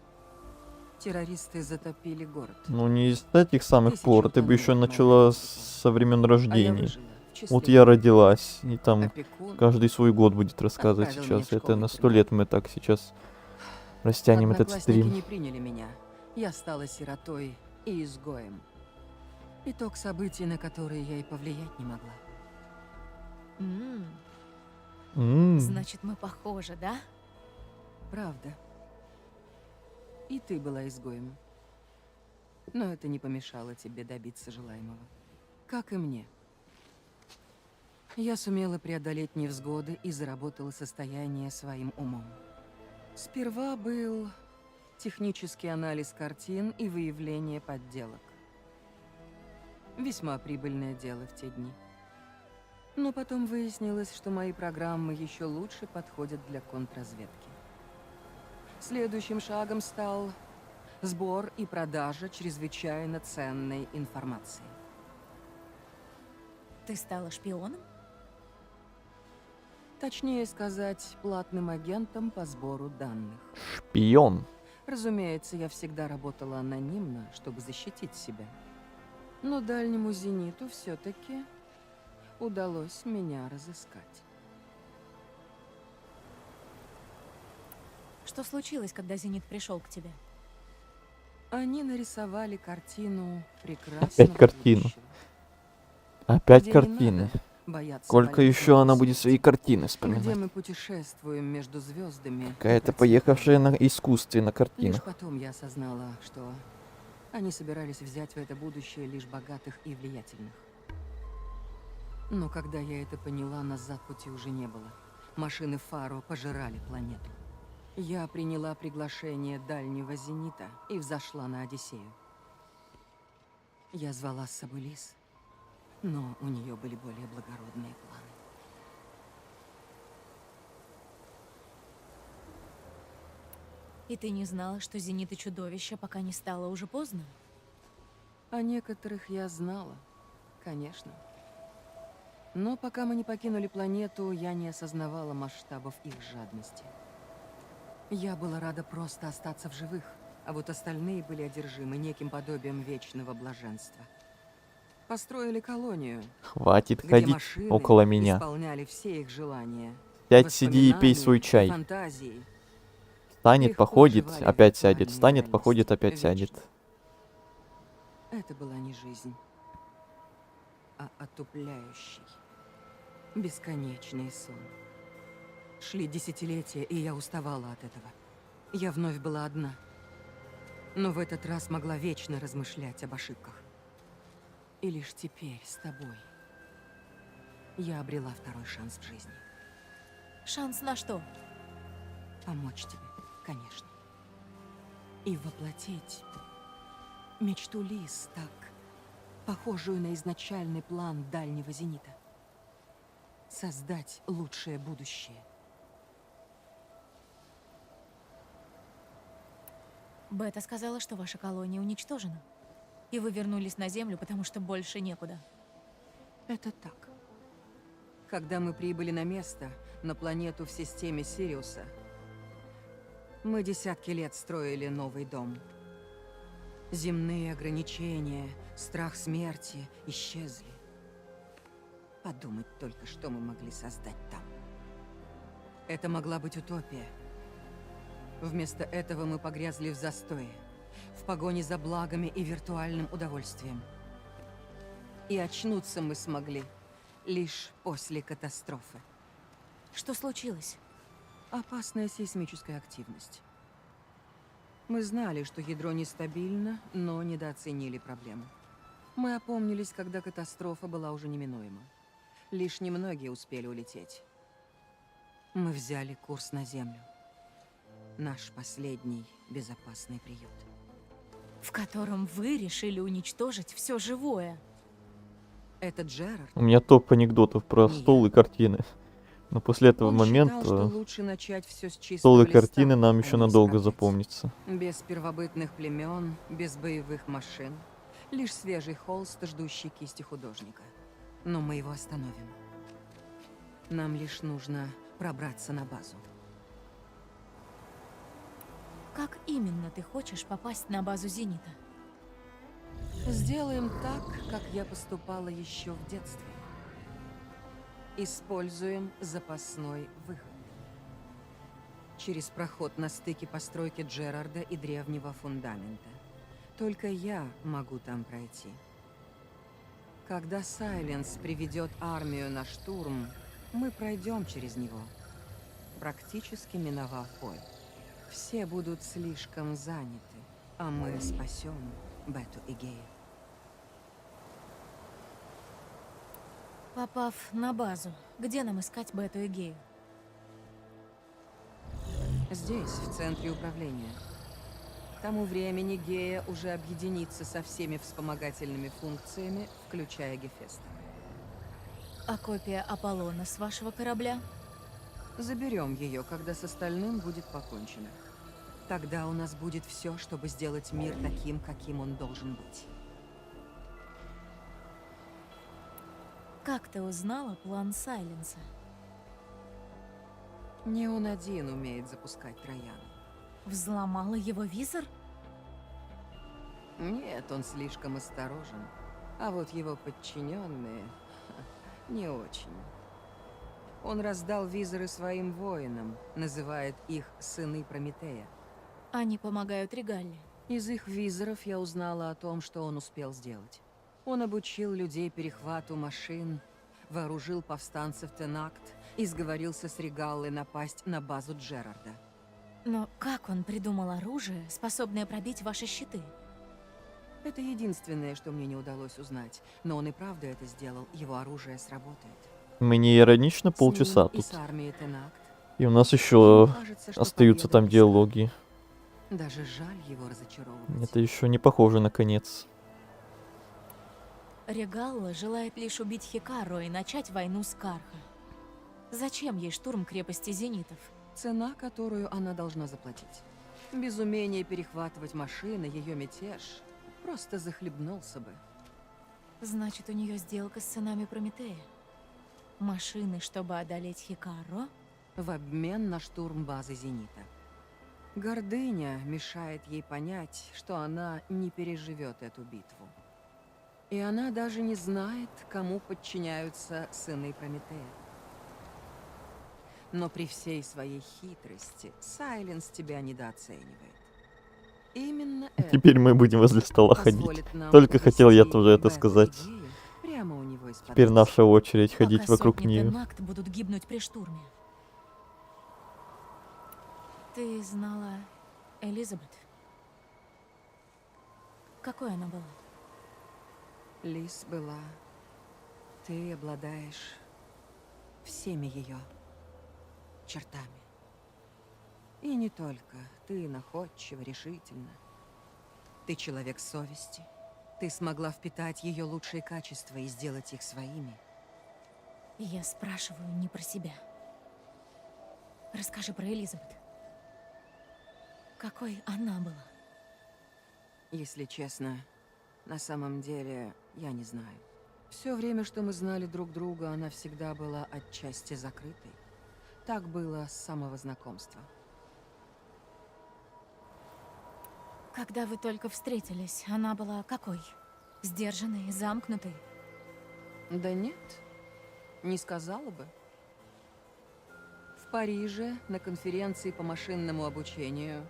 террористы затопили город. Ну не с этих самых Тысячи пор, ты бы еще утонуло начала моих со времен А я рождения. выжила. В числе Вот я родилась, и там опекун. каждый свой год будет рассказывать Отправил меня сейчас. в Это школу на и 100 тюрьму. лет мы так сейчас растянем этот Одноклассники стрим. не приняли меня. Я стала сиротой и изгоем. Итог событий, на которые я и повлиять не могла. Значит, мы похожи, да? Правда. И ты была изгоем. Но это не помешало тебе добиться желаемого. Как и мне. Я сумела преодолеть невзгоды и заработала состояние своим умом. Сперва был технический анализ картин и выявление подделок. Весьма прибыльное дело в те дни. Но потом выяснилось, что мои программы еще лучше подходят для контрразведки. Следующим шагом стал сбор и продажа чрезвычайно ценной информации. Ты стала шпионом? Точнее сказать, платным агентом по сбору данных. Шпион. Разумеется, я всегда работала анонимно, чтобы защитить себя. Но дальнему зениту все-таки удалось меня разыскать. Что случилось, когда Зенит пришел к тебе? Они нарисовали картину прекрасного Опять картину. будущего, Опять где не картины. надо бояться Сколько полета еще в она будет космос, свои картины где вспоминать? мы путешествуем между звездами. Какая-то поехавшая на искусстве на Лишь картинах. потом я осознала, что они собирались взять в это будущее лишь богатых и влиятельных. Но когда я это поняла, назад пути уже не было. Машины Фаро пожирали планету. Я приняла приглашение дальнего зенита и взошла на Одиссею. Я звала с собой Лис, но у нее были более благородные планы. И ты не знала, что Зенит и чудовище, пока не стало уже поздно? О некоторых я знала, конечно. Но пока мы не покинули планету, я не осознавала масштабов их жадности. Я была рада просто остаться в живых, а вот остальные были одержимы неким подобием вечного блаженства. Построили колонию, Хватит где ходить машины около меня. исполняли все их желания. Сядь, сиди и пей свой воспоминания, чай. фантазии. Встанет, легко походит, вживали в опять виртуальную сядет. Встанет, реальность. походит, опять Вечно. сядет. Это была не жизнь, а отупляющий, бесконечный сон. Шли десятилетия, и я уставала от этого. Я вновь была одна. Но в этот раз могла вечно размышлять об ошибках. И лишь теперь с тобой я обрела второй шанс в жизни. Шанс на что? Помочь тебе, конечно. И воплотить мечту Лис, так похожую на изначальный план дальнего зенита. Создать лучшее будущее. Бета сказала, что ваша колония уничтожена. И вы вернулись на Землю, потому что больше некуда. Это так. Когда мы прибыли на место, на планету в системе Сириуса, мы десятки лет строили новый дом. Земные ограничения, страх смерти исчезли. Подумать только, что мы могли создать там. Это могла быть утопия. Вместо этого мы погрязли в застое, в погоне за благами и виртуальным удовольствием. И очнуться мы смогли лишь после катастрофы. Что случилось? Опасная сейсмическая активность. Мы знали, что ядро нестабильно, но недооценили проблему. Мы опомнились, когда катастрофа была уже неминуема. Лишь немногие успели улететь. Мы взяли курс на Землю. Наш последний безопасный приют. В котором вы решили уничтожить все живое. Это Джерард. У меня топ анекдотов про стол и картины. Но после этого Он момента считал, что лучше начать все с чистого стол и листа, картины нам а еще не надолго исправлять. запомнится. Без первобытных племен, без боевых машин. Лишь свежий холст, ждущий кисти художника. Но мы его остановим. Нам лишь нужно пробраться на базу. Как именно ты хочешь попасть на базу Зенита? Сделаем так, как я поступала еще в детстве. Используем запасной выход. Через проход на стыке постройки Джерарда и древнего фундамента. Только я могу там пройти. Когда Сайленс приведет армию на штурм, мы пройдем через него, практически миновав бой. Все будут слишком заняты, а мы спасем Бету и Гею. Попав на базу, где нам искать Бету и Гею? Здесь, в центре управления. К тому времени Гея уже объединится со всеми вспомогательными функциями, включая Гефеста. А копия Аполлона с вашего корабля? Заберем ее, когда с остальным будет покончено. Тогда у нас будет все, чтобы сделать мир таким, каким он должен быть. Как ты узнала план Сайленса? Не он один умеет запускать Трояна. Взломала его визор? Нет, он слишком осторожен. А вот его подчиненные не очень. Он раздал визоры своим воинам, называет их сыны Прометея. Они помогают Регалле. Из их визоров я узнала о том, что он успел сделать. Он обучил людей перехвату машин, вооружил повстанцев Тенакт и сговорился с Регаллой напасть на базу Джерарда. Но как он придумал оружие, способное пробить ваши щиты? Это единственное, что мне не удалось узнать. Но он и правда это сделал. Его оружие сработает. Мне иронично С полчаса ним и тут. с армией Тенакт. И у нас еще Кажется, что остаются победа там близка. диалоги. Даже жаль его разочаровывать. Это еще не похоже на конец. Регалла желает лишь убить Хикару и начать войну с Карха. Зачем ей штурм крепости зенитов? Цена, которую она должна заплатить. Без умения перехватывать машины, ее мятеж просто захлебнулся бы. Значит, у нее сделка с сынами Прометея. Машины, чтобы одолеть Хикару? В обмен на штурм базы Зенита. Гордыня мешает ей понять, что она не переживет эту битву. И она даже не знает, кому подчиняются сыны Прометея. Но при всей своей хитрости Сайленс тебя недооценивает. Именно это Теперь мы будем возле стола ходить. позволит нам Только хотел я увести тоже это Бету сказать. и Гею прямо у него из-под Теперь носа. наша очередь ходить Пока вокруг сотни нее. Тенакт будут гибнуть при штурме. Ты знала Элизабет? Какой она была? Лис была. Ты обладаешь всеми ее чертами. И не только. Ты находчива, решительна. Ты человек совести. Ты смогла впитать ее лучшие качества и сделать их своими. Я спрашиваю не про себя. Расскажи про Элизабет. Какой она была? Если честно, на самом деле, я не знаю. Все время, что мы знали друг друга, она всегда была отчасти закрытой. Так было с самого знакомства. Когда вы только встретились, она была какой? Сдержанной, замкнутой? Да нет, не сказала бы. В Париже на конференции по машинному обучению,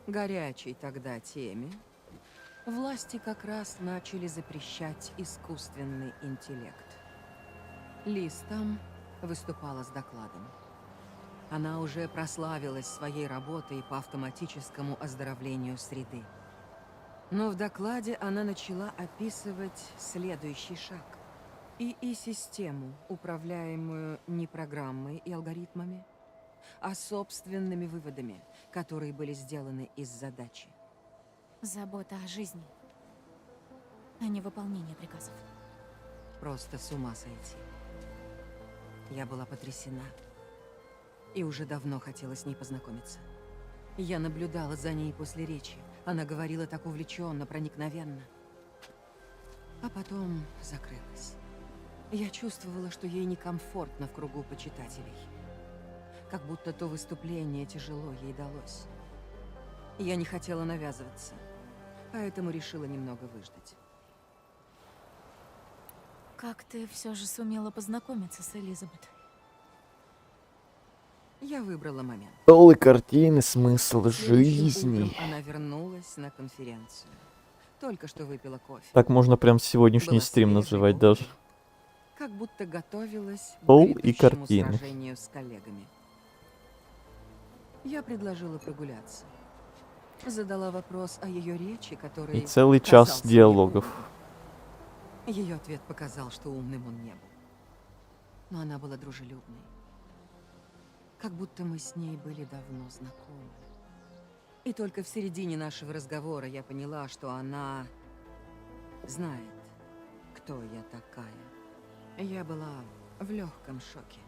горячей тогда теме, власти как раз начали запрещать искусственный интеллект. Лиз там выступала с докладом. Она уже прославилась своей работой по автоматическому оздоровлению среды. Но в докладе она начала описывать следующий шаг. ИИ-систему, управляемую не программой и алгоритмами, а собственными выводами, которые были сделаны из задачи. Забота о жизни, а не выполнение приказов. Просто с ума сойти. Я была потрясена. И уже давно хотела с ней познакомиться. Я наблюдала за ней после речи. Она говорила так увлеченно, проникновенно. А потом закрылась. Я чувствовала, что ей некомфортно в кругу почитателей. Как будто то выступление тяжело ей далось. Я не хотела навязываться, поэтому решила немного выждать. Как ты все же сумела познакомиться с Элизабет? Я выбрала момент. Целые картины, смысл Следующим жизни. утром она вернулась на конференцию. Только что выпила кофе. Так можно прям сегодняшний Была стрим свежей, называть бодрой, даже. Как будто готовилась к Пол и грядущему картины. сражению с коллегами. Я предложила прогуляться. Задала вопрос о ее речи, который И целый час казался диалогов. мне умным. Ее ответ показал, что умным он не был. Но она была дружелюбной. Как будто мы с ней были давно знакомы. И только в середине нашего разговора я поняла, что она знает, кто я такая. Я была в легком шоке.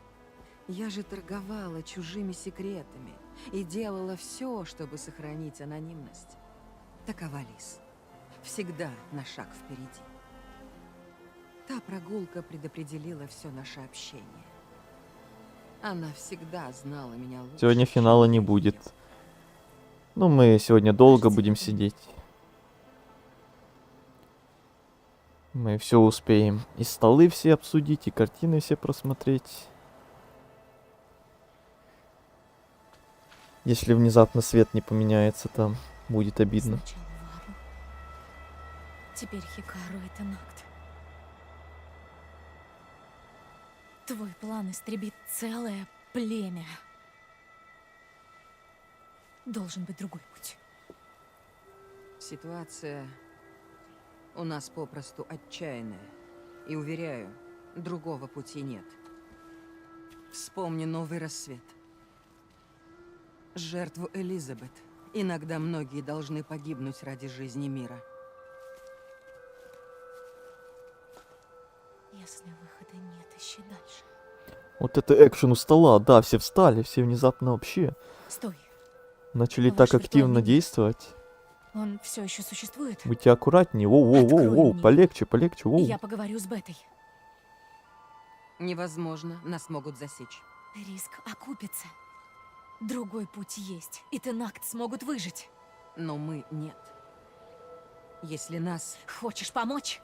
Я же торговала чужими секретами и делала все, чтобы сохранить анонимность. Такова Лис. Всегда на шаг впереди. Та прогулка предопределила все наше общение. Она всегда знала меня лучше. Сегодня финала не будет. Ну, мы сегодня долго будем сидеть. Мы все успеем. И столы все обсудить, и картины все просмотреть. Если внезапно свет не поменяется, там будет обидно. Сначала Вару, теперь Хикару и Тенакт. Твой план истребит целое племя. Должен быть другой путь. Ситуация у нас попросту отчаянная. И уверяю, другого пути нет. Вспомни новый рассвет. Жертву Элизабет. Иногда многие должны погибнуть ради жизни мира. Если выхода нет, ищи дальше. Вот это экшен у стола, да, все встали, все внезапно вообще Стой, начали Вы так вошли в активно пламя. действовать. он все еще существует? Будьте аккуратнее, воу-воу-воу-воу, Открой мне. полегче, полегче, воу. Я поговорю с Бетой. Невозможно, нас могут засечь. Риск окупится. Другой путь есть, и Тенакт смогут выжить. Но мы нет. Если нас... Хочешь помочь?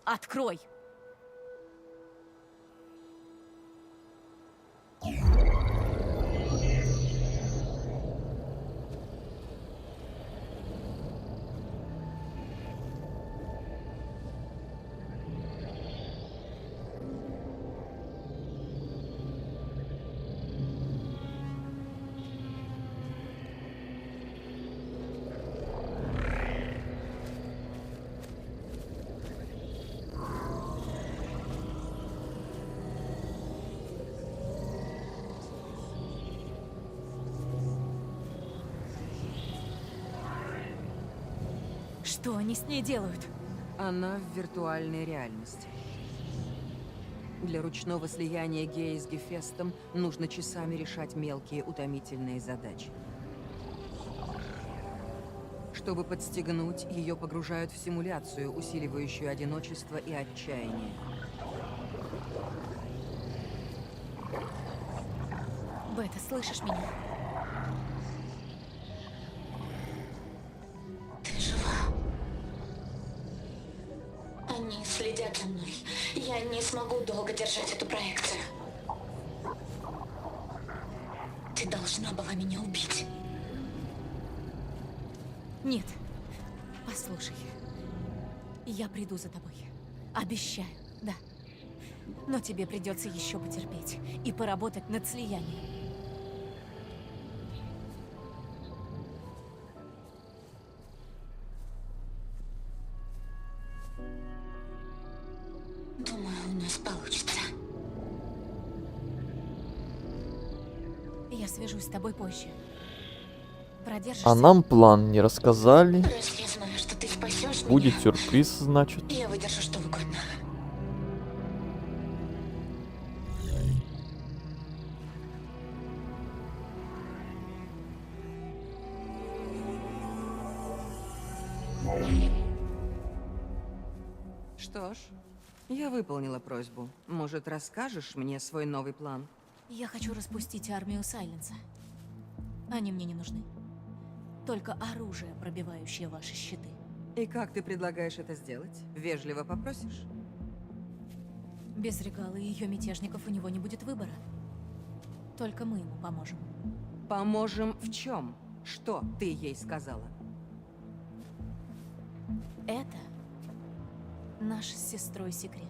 Открой! Что они с ней делают? Она в виртуальной реальности. Для ручного слияния Геи с Гефестом нужно часами решать мелкие утомительные задачи. Чтобы подстегнуть, ее погружают в симуляцию, усиливающую одиночество и отчаяние. Бета, слышишь меня? Ты жива? Они следят за мной. Я не смогу долго держать эту проекцию. Ты должна была меня убить. Нет. Послушай. Я приду за тобой. Обещаю, да. Но тебе придется еще потерпеть и поработать над слиянием. Думаю, у нас получится. Я свяжусь с тобой позже. Продержишься? А нам план не рассказали. Раз я знаю, что ты спасешь Будет меня, сюрприз, значит. я выдержу что угодно. Что ж, я выполнила просьбу. Может, расскажешь мне свой новый план? Я хочу распустить армию Сайленса. Они мне не нужны. Только оружие, пробивающее ваши щиты. И как ты предлагаешь это сделать? Вежливо попросишь? Без Регала и ее мятежников у него не будет выбора. Только мы ему поможем. Поможем в чем? Что ты ей сказала? Это наш с сестрой секрет.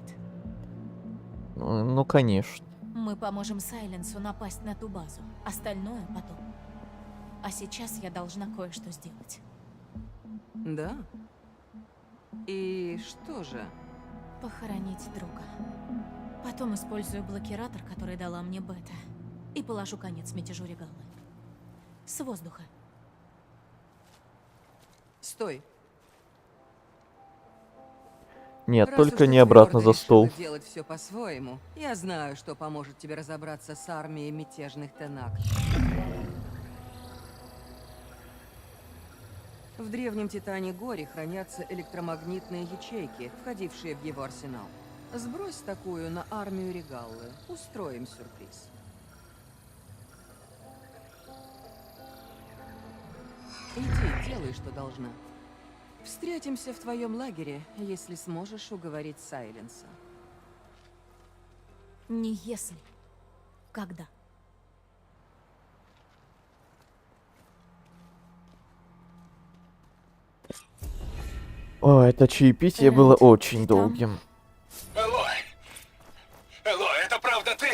Ну, конечно. Мы поможем Сайленсу напасть на ту базу. Остальное потом. А сейчас я должна кое-что сделать. Да? И что же? Похоронить друга. Потом использую блокиратор, который дала мне Бета. И положу конец мятежу Регалы. С воздуха. Стой. Нет, Раз только уж не ты обратно твердо за стол. решила делать все по-своему, я знаю, что поможет тебе разобраться с армией мятежных Тенак. В древнем Титане Горе хранятся электромагнитные ячейки, входившие в его арсенал. Сбрось такую на армию Регаллы. Устроим сюрприз. Иди, делай, что должна. Встретимся в твоем лагере, если сможешь уговорить Сайленса. Не если. Когда? О, это чаепитие было очень долгим. Элой! Элой, это правда ты?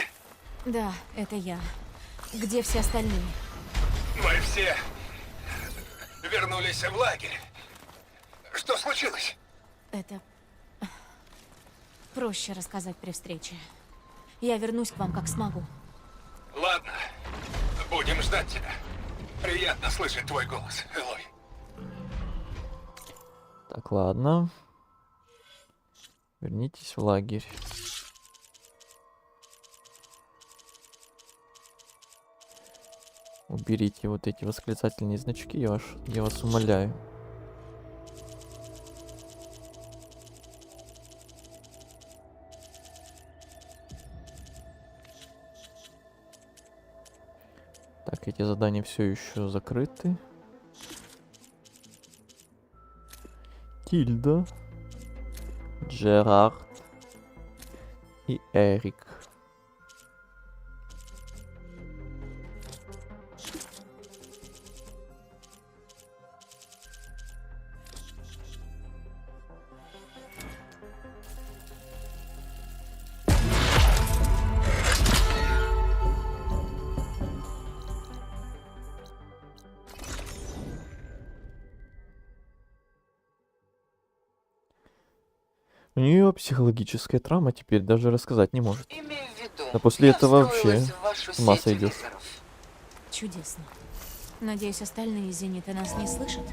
Да, это я. Где все остальные? Мы все вернулись в лагерь. Что случилось? Это проще рассказать при встрече. Я вернусь к вам, как смогу. Ладно, будем ждать тебя. Приятно слышать твой голос, Элой. Так, ладно. Вернитесь в лагерь. Уберите вот эти восклицательные значки, я вас умоляю. Так, эти задания все еще закрыты. Тильда, Джерард и Эрик. У нее психологическая травма теперь даже рассказать не может. Имею в виду, А после я этого вообще встроилась в вашу с ума сеть сойдешь. визоров. Чудесно. Надеюсь, остальные зениты нас не слышат?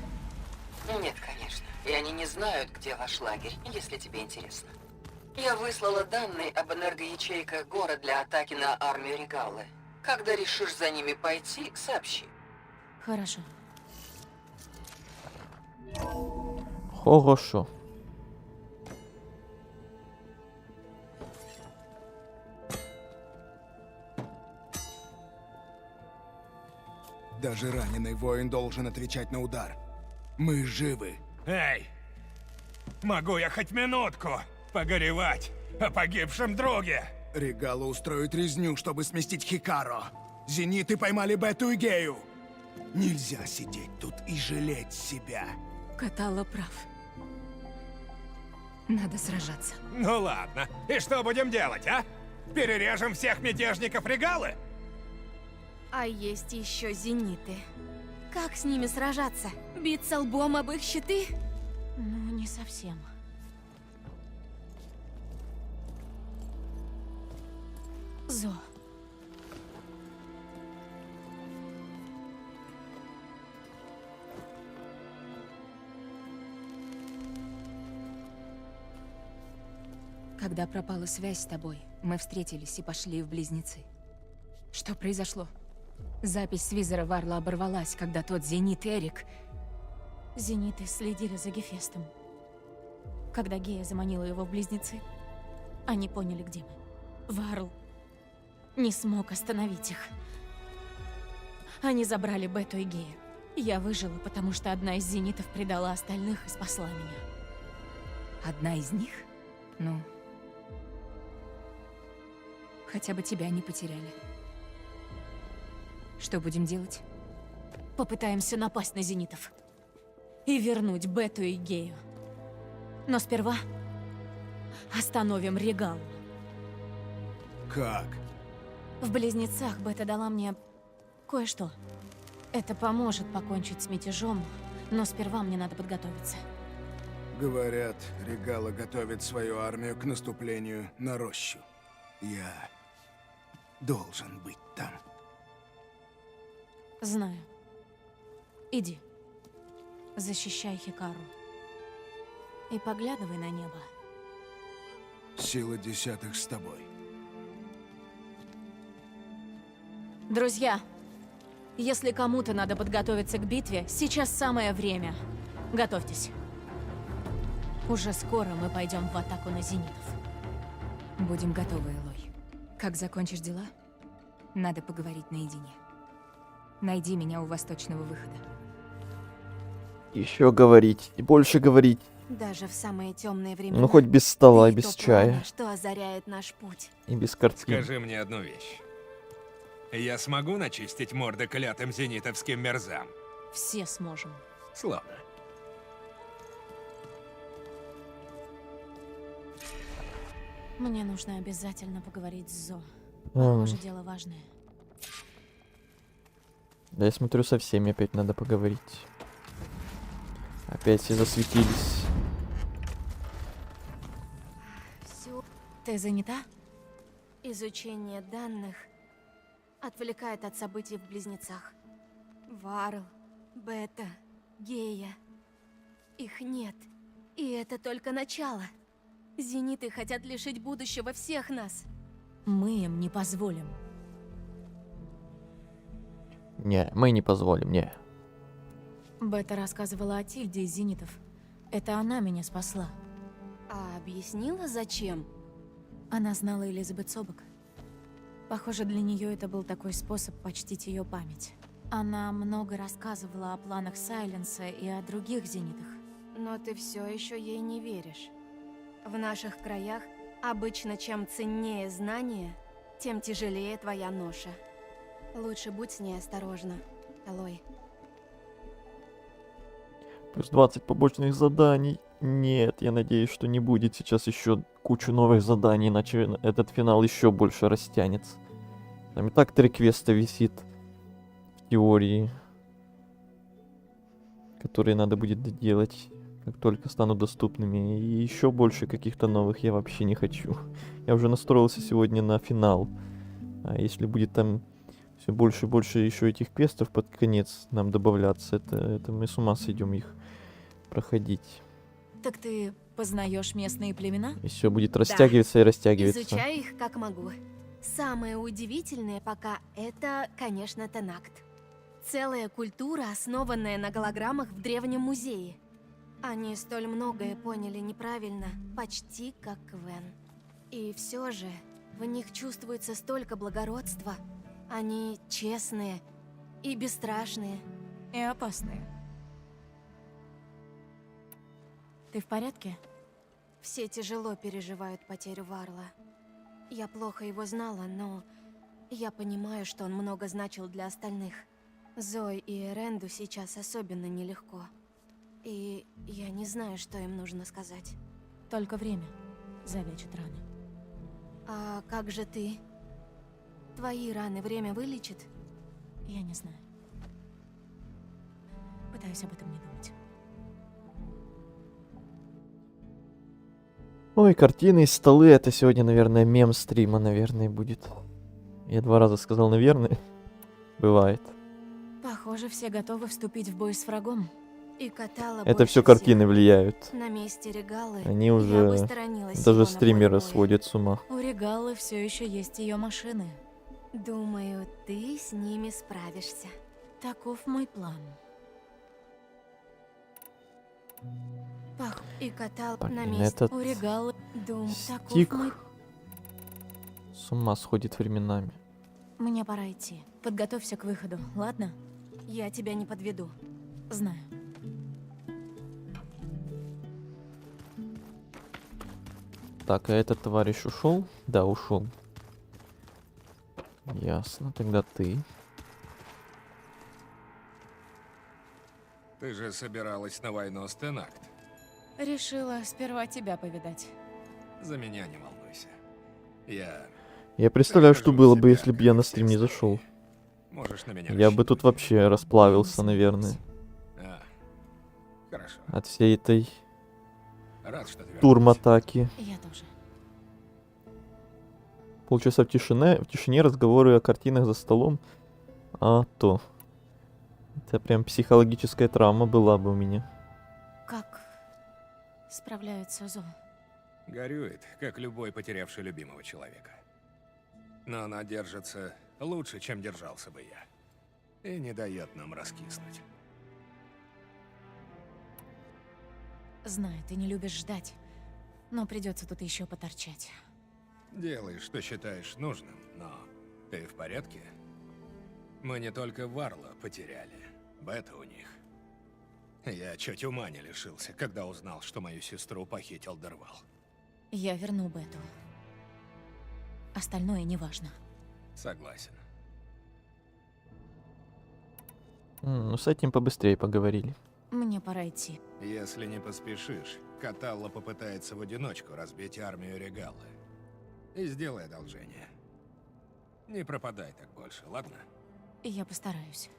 Нет, конечно. И они не знают, где ваш лагерь, если тебе интересно. Я выслала данные об энергоячейках Гора для атаки на армию Регаллы. Когда решишь за ними пойти, сообщи. Хорошо. Хорошо. Даже раненый воин должен отвечать на удар. Мы живы. Эй! Могу я хоть минутку погоревать о погибшем друге? Регала устроит резню, чтобы сместить Хикаро. Зениты поймали Бету и Гею. Нельзя сидеть тут и жалеть себя. Катала прав. Надо сражаться. Ну ладно, и что будем делать, а? Перережем всех мятежников Регалы? А есть еще зениты. Как с ними сражаться? Биться лбом об их щиты? Ну, не совсем. Зо. Когда пропала связь с тобой, мы встретились и пошли в Близнецы. Что произошло? Запись с визора Варла оборвалась, когда тот зенит Эрик... Зениты следили за Гефестом. Когда Гея заманила его в Близнецы, они поняли, где мы. Варл не смог остановить их. Они забрали Бету и Гею. Я выжила, потому что одна из зенитов предала остальных и спасла меня. Одна из них? Ну... Хотя бы тебя не потеряли. Что будем делать? Попытаемся напасть на зенитов. И вернуть Бету и Гею. Но сперва остановим Регалу. Как? В Близнецах Бета дала мне кое-что. Это поможет покончить с мятежом, но сперва мне надо подготовиться. Говорят, Регала готовит свою армию к наступлению на рощу. Я должен быть там. Знаю. Иди. Защищай Хикару. И поглядывай на небо. Сила десятых с тобой. Друзья, если кому-то надо подготовиться к битве, сейчас самое время. Готовьтесь. Уже скоро мы пойдем в атаку на зенитов. Будем готовы, Элой. Как закончишь дела, надо поговорить наедине. Найди меня у восточного выхода. Еще говорить, и больше говорить. Даже в самые темные времена. Ну хоть без стола и ты без то чая. пламя, что озаряет наш путь. И без картин. Скажи мне одну вещь. Я смогу начистить морды клятым зенитовским мерзам? Все сможем. Славно. Мне нужно обязательно поговорить с Зо. Ам. Похоже, дело важное. Да, я смотрю, со всеми опять надо поговорить. Опять все засветились. Всё Ты занята? изучение данных отвлекает от событий в Близнецах. Варл, Бета, Гея. Их нет. И это только начало. Зениты хотят лишить будущего всех нас. Мы им не позволим. Не, мы не позволим, не. Бета рассказывала о Тильде из зенитов. Это она меня спасла. А объяснила, зачем? Она знала Элизабет Собок. Похоже, для нее это был такой способ почтить ее память. Она много рассказывала о планах Сайленса и о других зенитах. Но ты все еще ей не веришь. В наших краях обычно чем ценнее знания, тем тяжелее твоя ноша. Лучше будь с ней осторожна, Элой. Плюс 20 побочных заданий. Нет, я надеюсь, что не будет сейчас еще кучу новых заданий, иначе этот финал еще больше растянется. Там и так 3 квеста висит в теории, которые надо будет доделать, как только станут доступными. И еще больше каких-то новых я вообще не хочу. Я уже настроился сегодня на финал. А если будет там все больше и больше еще этих квестов под конец нам добавляться, это мы с ума сойдем их проходить. Так ты познаешь местные племена? И все будет растягиваться и растягиваться. Изучаю их как могу. Самое удивительное пока это, конечно, Тенакт. Целая культура, основанная на голограммах в древнем музее. Они столь многое поняли неправильно, почти как Квен. И все же в них чувствуется столько благородства. Они честные и бесстрашные. И опасные. Ты в порядке? Все тяжело переживают потерю Варла. Я плохо его знала, но я понимаю, что он много значил для остальных. Зои и Эренду сейчас особенно нелегко. И я не знаю, что им нужно сказать. Только время залечит раны. А как же ты? Твои раны время вылечит? Я не знаю. Пытаюсь об этом не думать. Ой, картины и столы, это сегодня, наверное, мем стрима, наверное, будет. Я 2 раза сказал, наверное. Бывает. Похоже, все готовы вступить в бой с врагом. И катала Это больше все картины всех. влияют. На месте Регалы Они я бы уже сторонилась даже его на стримеры поле боя. сводят с ума. У Регалы все еще есть ее машины. Думаю, ты с ними справишься. Таков мой план. Пах, и катал на Блин, месте. этот У Регалы дум. Таков стик мой... с ума сходит временами. Мне пора идти. Подготовься к выходу, ладно? Я тебя не подведу. Знаю. Так, а этот товарищ ушел? Да, ушел. Ясно, тогда ты. Ты же собиралась на войну с Тенакт. Решила сперва тебя повидать. За меня не волнуйся. Я представляю, что Покажу было бы, себя, если бы я как на все стрим не остальные. зашел. Можешь на меня Я бы тут вообще расплавился, наверное, А, хорошо. от всей этой Рад, что ты вернулась. турм-атаки. Я тоже. Полчаса в тишине разговоры о картинах за столом. А то. Это прям психологическая травма была бы у меня. Как справляются Зо? Горюет, как любой потерявший любимого человека. Но она держится лучше, чем держался бы я. И не дает нам раскиснуть. Знаю, ты не любишь ждать, но придется тут еще поторчать. Делай, что считаешь нужным, но ты в порядке? Мы не только Варла потеряли, Бета у них. Я чуть ума не лишился, когда узнал, что мою сестру похитил Дервал. Я верну Бету. Остальное неважно. Согласен. Ну, с этим побыстрее поговорили. Мне пора идти. Если не поспешишь, Каталла попытается в одиночку разбить армию Регалы. И сделай одолжение. Не пропадай так больше, ладно? Я постараюсь.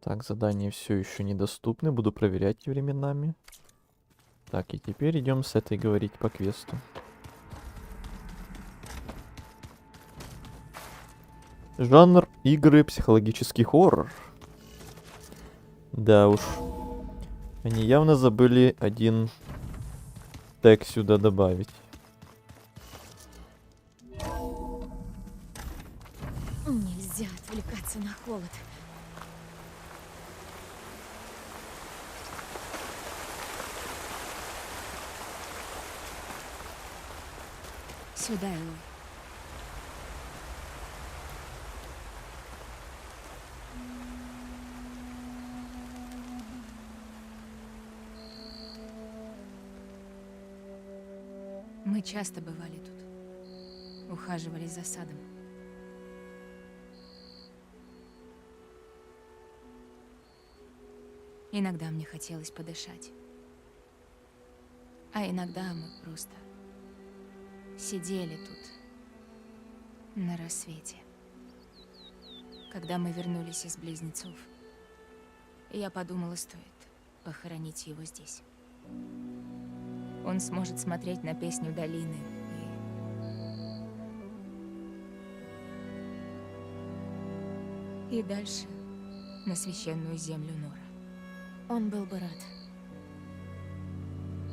Так, задания все еще недоступны. Буду проверять временами. Так, и теперь идем с этой говорить по квесту. Жанр игры психологический хоррор. Да уж. Они явно забыли один тег сюда добавить. Нельзя отвлекаться на холод. Сюда, Элой. Мы часто бывали тут. Ухаживали за садом. Иногда мне хотелось подышать. А иногда мы просто сидели тут на рассвете. Когда мы вернулись из Близнецов, я подумала, стоит похоронить его здесь. Он сможет смотреть на песню долины и дальше на священную землю Нора. Он был бы рад.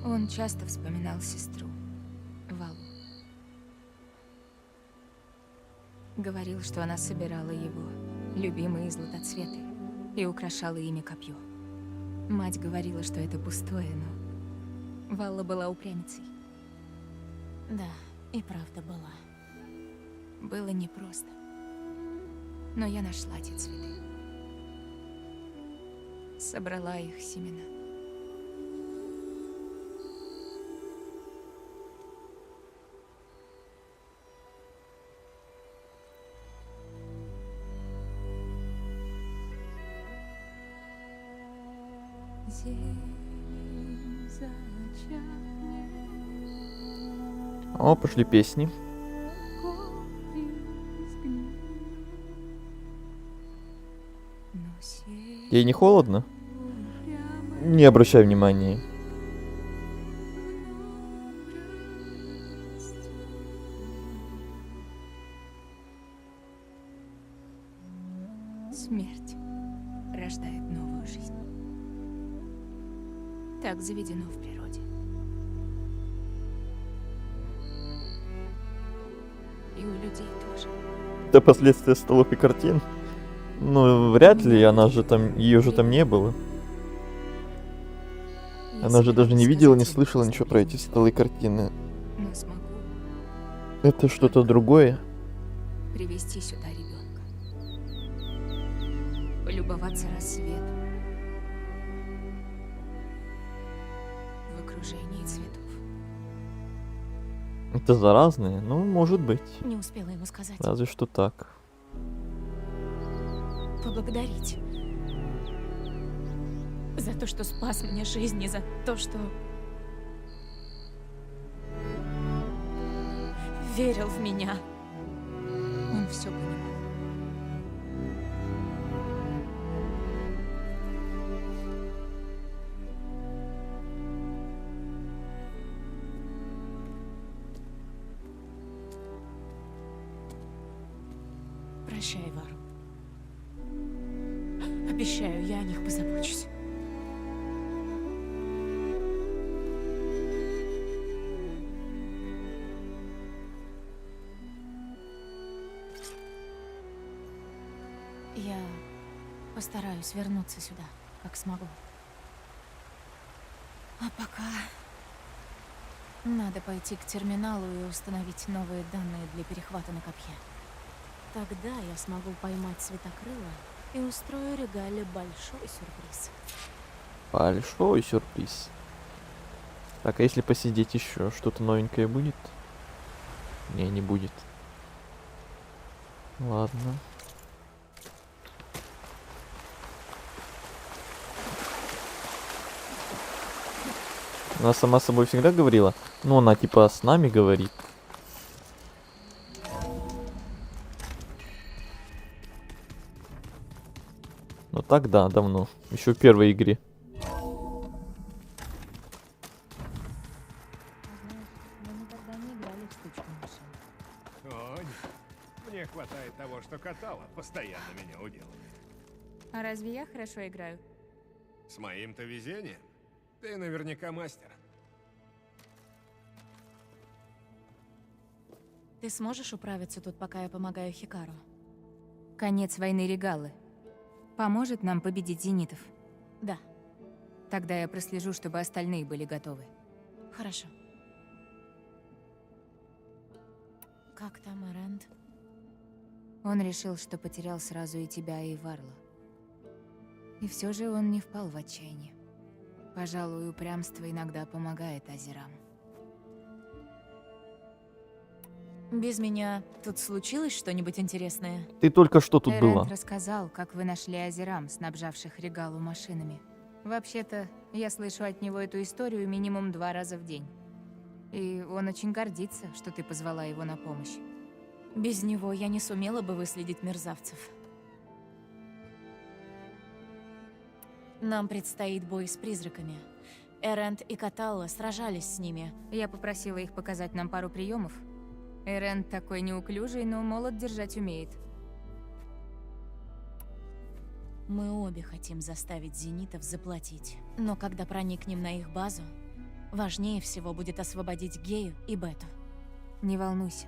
Он часто вспоминал сестру, Валу. Говорил, что она собирала его любимые златоцветы и украшала ими копье. Мать говорила, что это пустое, но Валла была упрямицей. Да, и правда была. Было непросто. Но я нашла эти цветы. Собрала их семена. О, пошли песни. Ей не холодно? Не обращай внимания. Смерть рождает новую жизнь. Так заведено в природе. И у людей тоже. Это последствия столов и картин? Ну, вряд ли, она же там, ее же там не было. Она же даже не видела, не слышала ничего про эти столы и картины. Но смогу Это что-то другое. привести сюда ребенка. Полюбоваться рассветом. В окружении цветов. Это заразное? Ну, может быть. Не успела ему сказать. Разве что так. Поблагодарить. За то, что спас мне жизнь, и за то, что верил в меня. Он все понимал. Прощай, Вару. Обещаю, я о них позабочусь. Я постараюсь вернуться сюда, как смогу. А пока надо пойти к терминалу и установить новые данные для перехвата на копье. Тогда я смогу поймать Светокрыла и устрою Регале большой сюрприз. Большой сюрприз. Так, а если посидеть еще, что-то новенькое будет? Не будет. Ладно. Она сама с собой всегда говорила? Ну, она типа с нами говорит. Ну так да, давно. Еще в первой игре. О, мне хватает того, что катала постоянно меня уделывает. А разве я хорошо играю? С моим-то везением. Ты наверняка мастер. Ты сможешь управиться тут, пока я помогаю Хикару? Конец войны Регалы поможет нам победить зенитов? Да. Тогда я прослежу, чтобы остальные были готовы. Хорошо. Как там Эрэнд? Он решил, что потерял сразу и тебя, и Варла. И все же он не впал в отчаяние. Пожалуй, упрямство иногда помогает Азерам. Без меня тут случилось что-нибудь интересное? Ты только что тут Эрэнд была. рассказал, как вы нашли Азерам, снабжавших Регалу машинами. Вообще-то, я слышу от него эту историю минимум 2 раза в день. И он очень гордится, что ты позвала его на помощь. Без него я не сумела бы выследить мерзавцев. Нам предстоит бой с призраками. Эрэнд и Каталла сражались с ними. Я попросила их показать нам пару приемов. Эрэнд такой неуклюжий, но молот держать умеет. Мы обе хотим заставить зенитов заплатить. Но когда проникнем на их базу, важнее всего будет освободить Гею и Бету. Не волнуйся.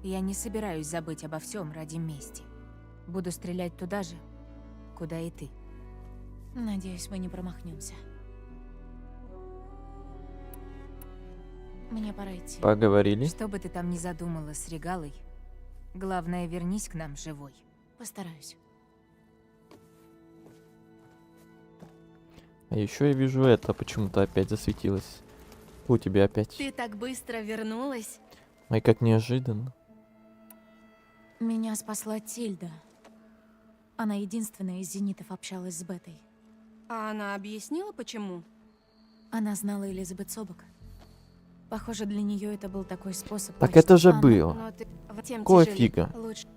Я не собираюсь забыть обо всем ради мести. Буду стрелять туда же, куда и ты. Надеюсь, мы не промахнемся. Мне пора идти. Поговорили. Что бы ты там ни задумала с Регалой, главное, вернись к нам живой. Постараюсь. А еще я вижу это почему-то опять засветилось. У тебя опять. Ты так быстро вернулась? Ой, как неожиданно. Меня спасла Тильда. Она единственная из зенитов общалась с Бетой. А она объяснила, почему? Она знала Элизабет Собок. Похоже, для нее это был такой способ. Так почти это же фана. было. Но ты тем Какого тяжелее. фига? Лучше.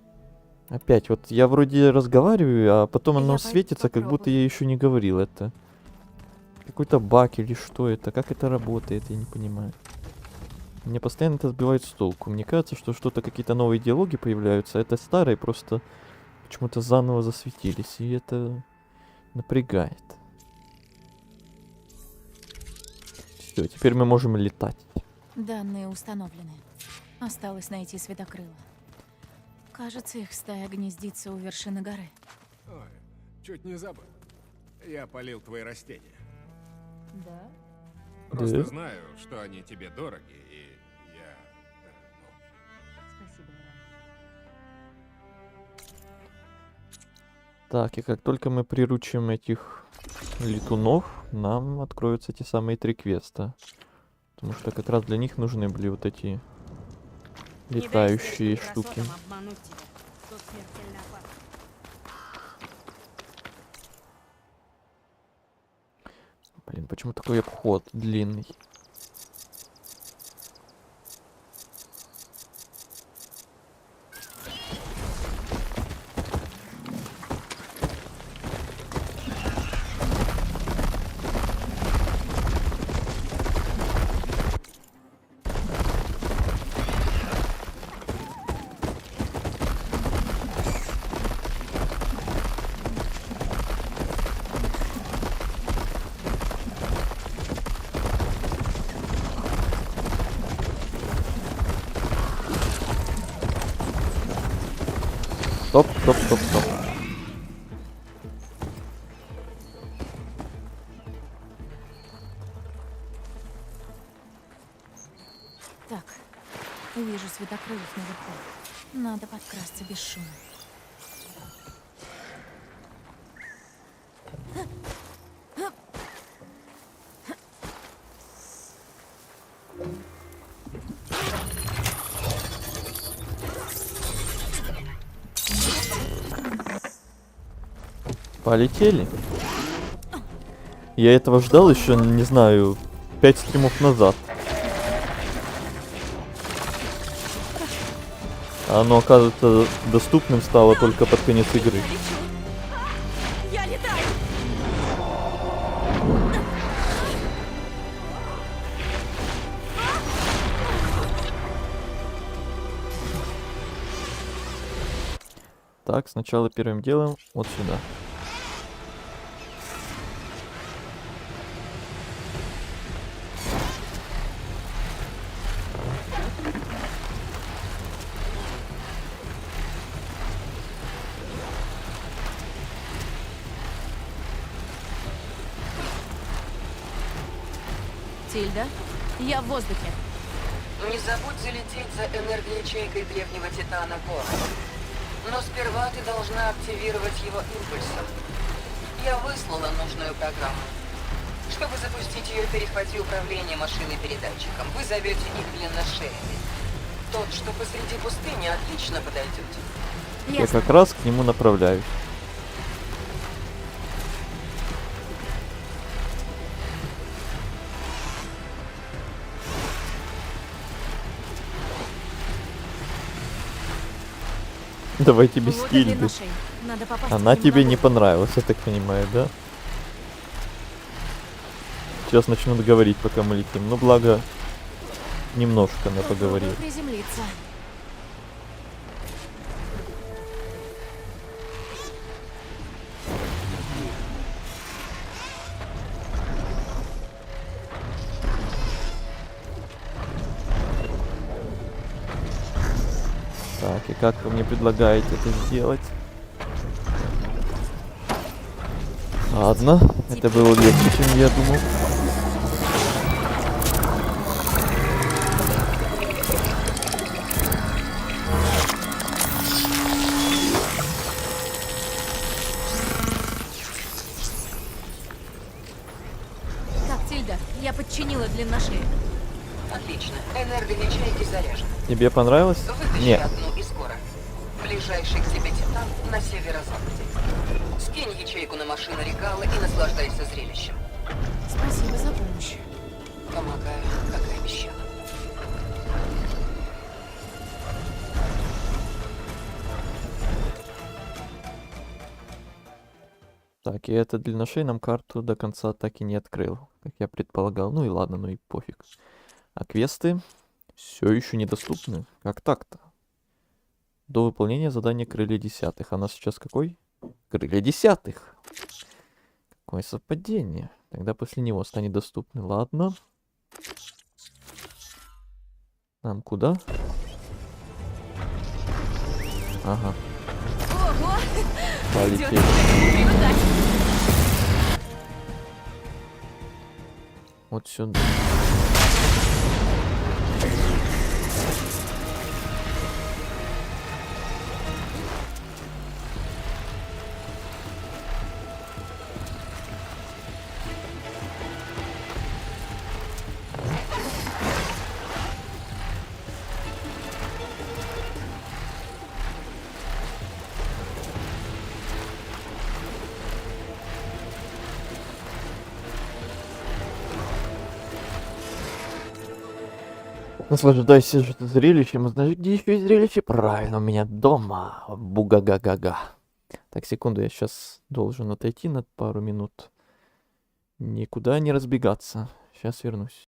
Опять вот я вроде разговариваю, а потом оно Я светится, как будто попробую. я еще не говорил это. Какой-то баг или что это? Как это работает, я не понимаю. Мне постоянно это сбивает с толку. Мне кажется, что что-то, какие-то новые диалоги появляются, а это старые просто почему-то заново засветились, и это напрягает. Все, теперь мы можем летать. Данные установлены. Осталось найти Светокрыла. Кажется, их стая гнездится у вершины горы. Ой, чуть не забыл. Я полил твои растения. Да? Просто Да? знаю, что они тебе дороги, и я... Спасибо, Так, и как только мы приручим этих летунов, нам откроются те самые 3 квеста. Потому что как раз для них нужны были вот эти летающие штуки. Блин, почему такой обход длинный? Стоп, стоп, стоп, стоп. Так, вижу светокрылов наверху. Надо подкрасться без шума. Полетели. Я этого ждал еще, не знаю, 5 стримов назад. А оно, оказывается, доступным стало только под конец игры. Я летаю! Так, сначала первым делом вот сюда. Тильда, я в воздухе. Не забудь залететь за энергоячейкой древнего Титана Кора. Но сперва ты должна активировать его импульсом. Я выслала нужную программу. Чтобы запустить ее, перехвати управление машиной-передатчиком. Вы зовете их длинношеями. Тот, что посреди пустыни, отлично подойдет. Я как раз к нему направляюсь. Давайте без Вот и Тильды. длинношей. Надо попасть к Она нему тебе на не голову. понравилась, я так понимаю, да? Сейчас начнут говорить, пока мы летим. Ну, благо, немножко она поговорила. Попробую приземлиться. Так, и как вы мне предлагаете это сделать? Ладно, это было легче, чем я думал. Так, Тильда, я подчинила длинношею. Отлично. Энергоячейки заряжены. Тебе понравилось? Вытащи Нет. одну из Кора. Ближайший к тебе Титан на северо-западе. Скинь ячейку на машину Регала и наслаждайся зрелищем. Спасибо за помощь. Помогаю, как и обещала. Так, и этот длинношей нам карту до конца так и не открыл, как я предполагал. Ну и ладно, ну и пофиг. А квесты все еще недоступны. Как так-то? До выполнения задания крылья десятых. А у нас сейчас какой? Крылья десятых. Какое совпадение. Тогда после него станет доступны. Ладно. Нам куда? Ага. Ого! Полетели. Придётся к этому привыкать. Вот сюда. Наслаждайся же зрелищем. Знаешь, где еще есть зрелище? Правильно, у меня дома. Буга-га-га-га. Так, секунду, я сейчас должен отойти на пару минут. Никуда не разбегаться. Сейчас вернусь.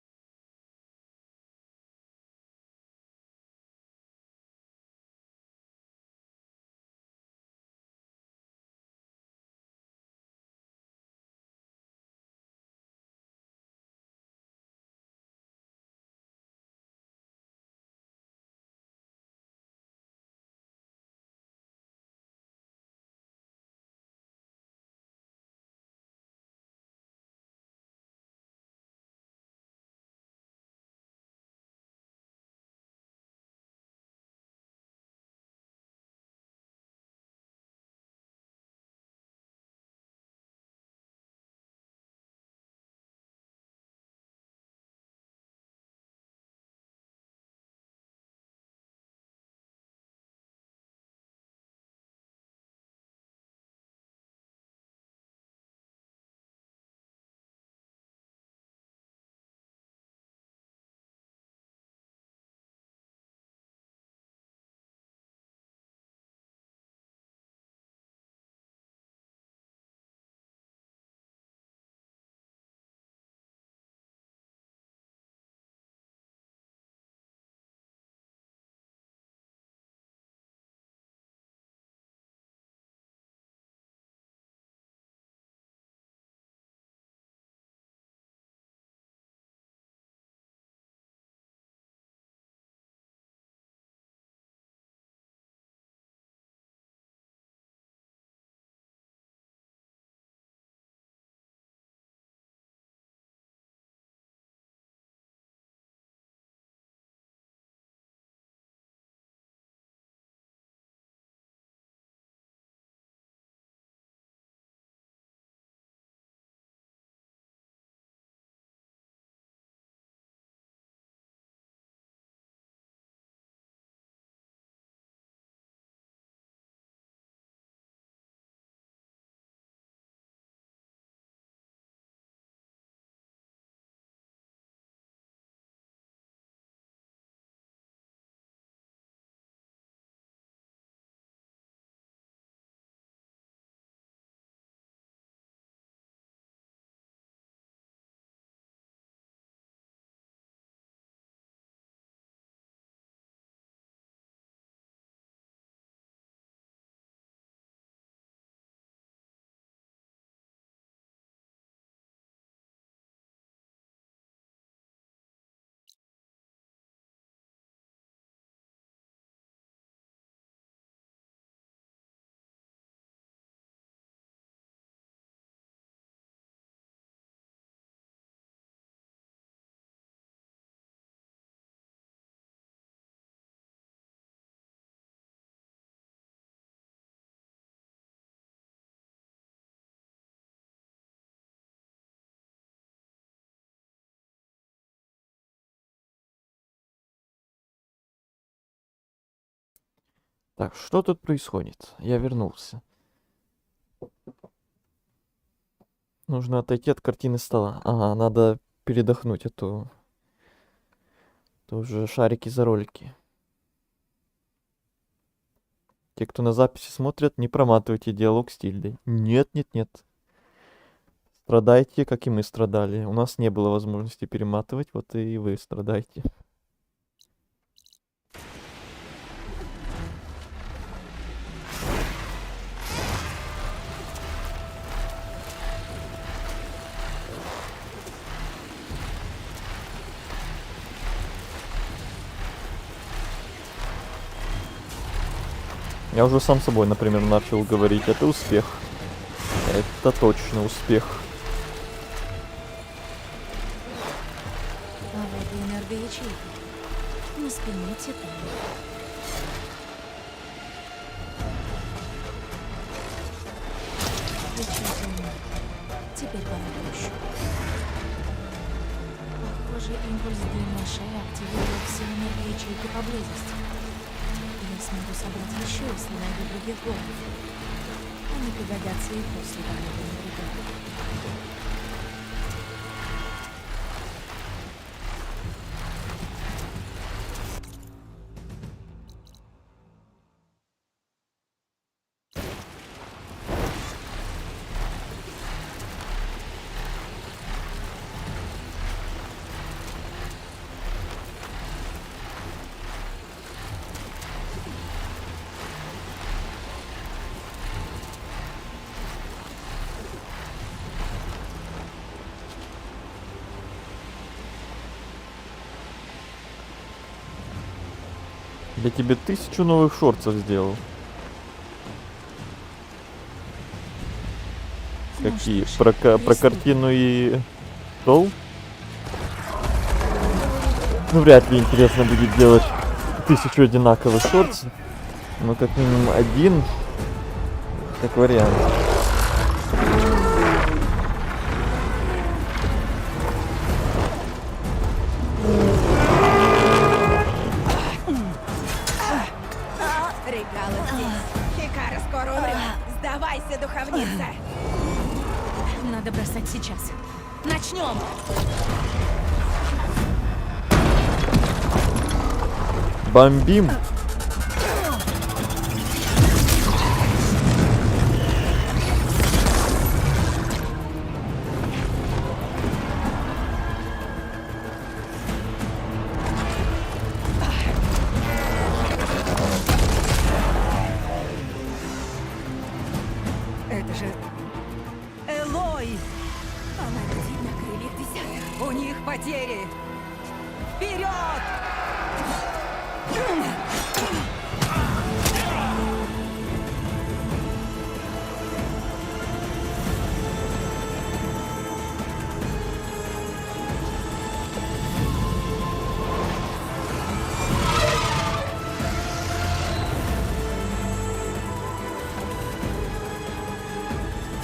Так, что тут происходит? Я вернулся. Нужно отойти от картины стола. Ага, надо передохнуть, а то уже шарики за ролики. Те, кто на записи смотрят, не проматывайте диалог с тильдой. Нет, нет, нет. Страдайте, как и мы страдали. У нас не было возможности перематывать, вот и вы страдаете. Я уже сам собой, например, начал говорить, это успех. Это точно успех. А вот и энергоячейка. На спине Титана. Замечательно. Теперь пора проще. Похоже, импульс длинной шеи активирует все энергоячейки поблизости. Я смогу собрать еще, если найду других голов. Они пригодятся и после полета на Регала. Я тебе 1000 новых шортов сделал. Какие? Про картину и стол? Ну, вряд ли интересно будет делать 1000 одинаковых шортов. Но как минимум один, как вариант. Регала здесь. Хикара скоро умрет. Сдавайся, духовница. Надо бросать сейчас. Начнем! Бомбим! Это же Элой! Она летит на крыльях десятых. У них потери! Вперед!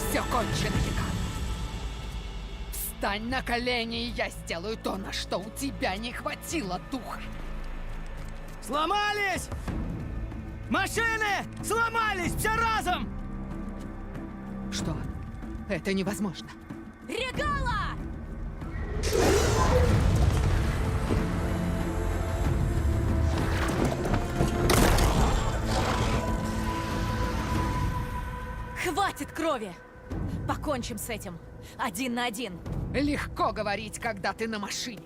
Все кончено, Хикар. Встань на колени, и я сделаю то, на что у тебя не хватило духа. Сломались! Машины! Сломались! Все разом! Что? Это невозможно. Регала! Хватит крови! Покончим с этим. 1 на 1. Легко говорить, когда ты на машине.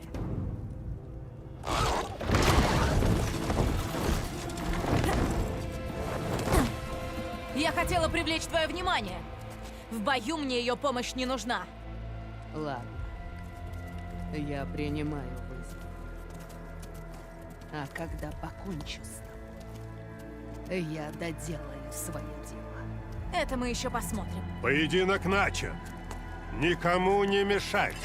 Я хотела привлечь твое внимание. В бою мне ее помощь не нужна. Ладно. Я принимаю вызов. А когда покончу с тобой, я доделаю свое дело. Это мы еще посмотрим. Поединок начат. Никому не мешать.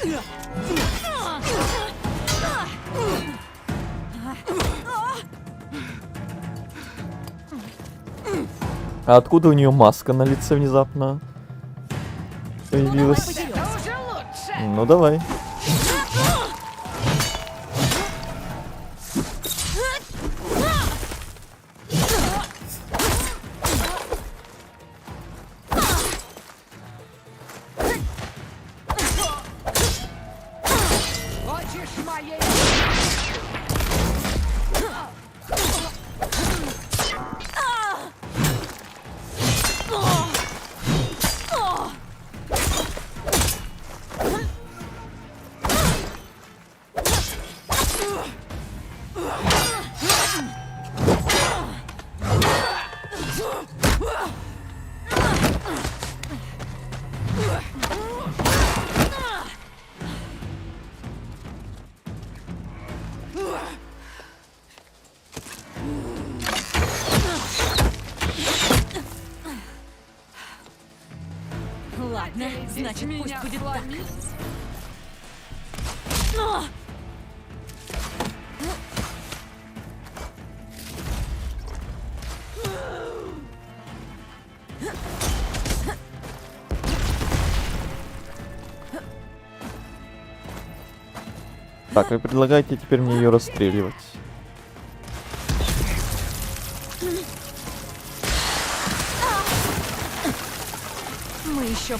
А откуда у нее маска на лице внезапно появилась? Ну давай. Пытаетесь Значит, меня пусть будет так. сломить? Так, вы предлагаете теперь мне ее расстреливать. Мы еще...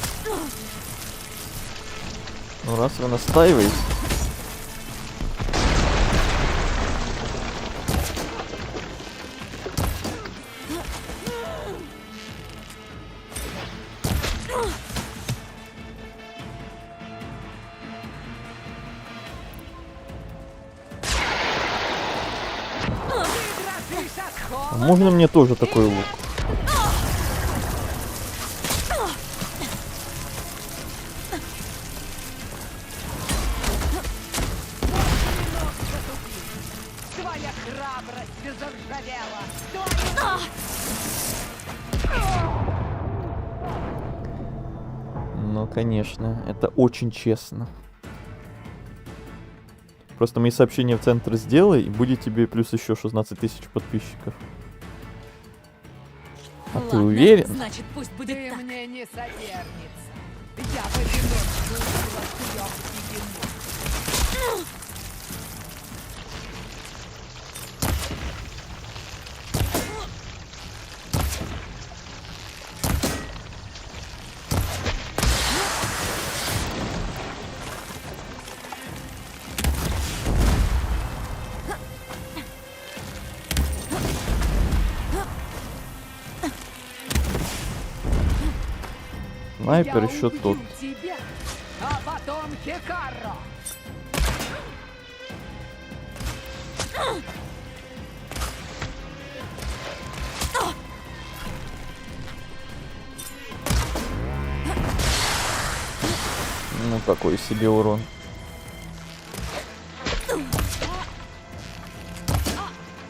Ну, раз вы настаиваете... А можно мне тоже такой лук? Твоя храбрость заржавела. Ну, конечно, это очень честно. Просто мои сообщения в центр сделай, и будет тебе плюс еще 16 тысяч подписчиков. А ты Ладно, уверен? Значит, пусть будет Ты так. мне не соперница. Я в одиночку убила 3 единов. Снайпер Я еще убью тот. тебя, а потом Хикаро. Ну, какой себе урон.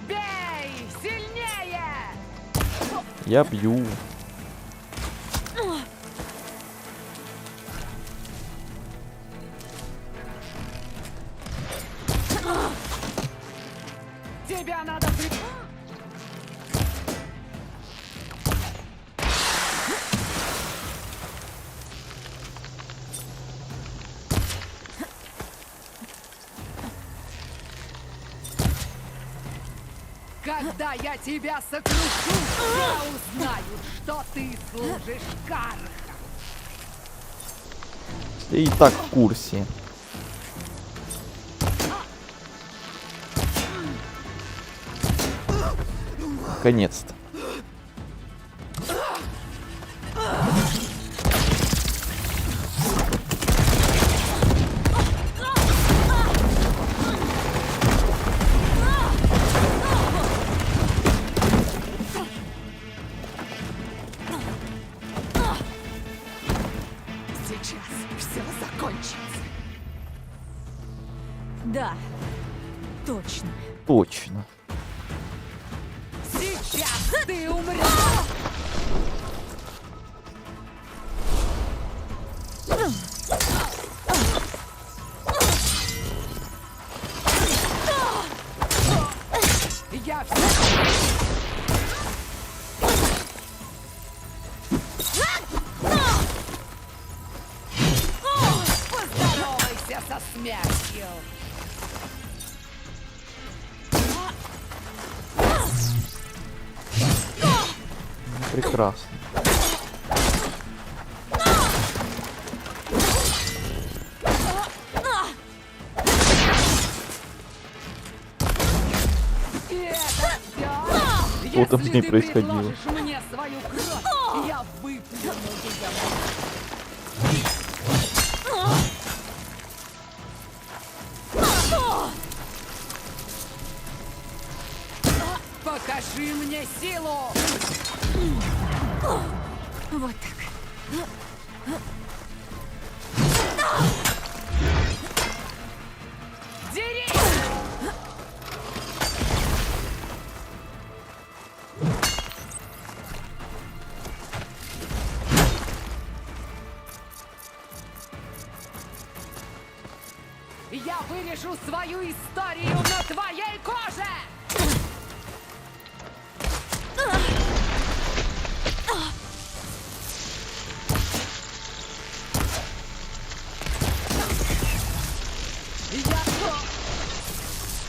Бей! Сильнее! Я бью. Тебя надо при... Когда я тебя сокрушу, я узнаю, что ты служишь Кархам. Ты и так в курсе. Наконец-то. Сейчас все закончится. Да, точно. Точно. Сейчас ты умрешь. Я поздоровайся со смертью. Прекрасно. И это все? Что там с Если ней ты происходило? предложишь мне свою кровь, я выплюну ее. Покажи мне силу! Вот так. Дерись! я вырежу свою историю на твоей коже!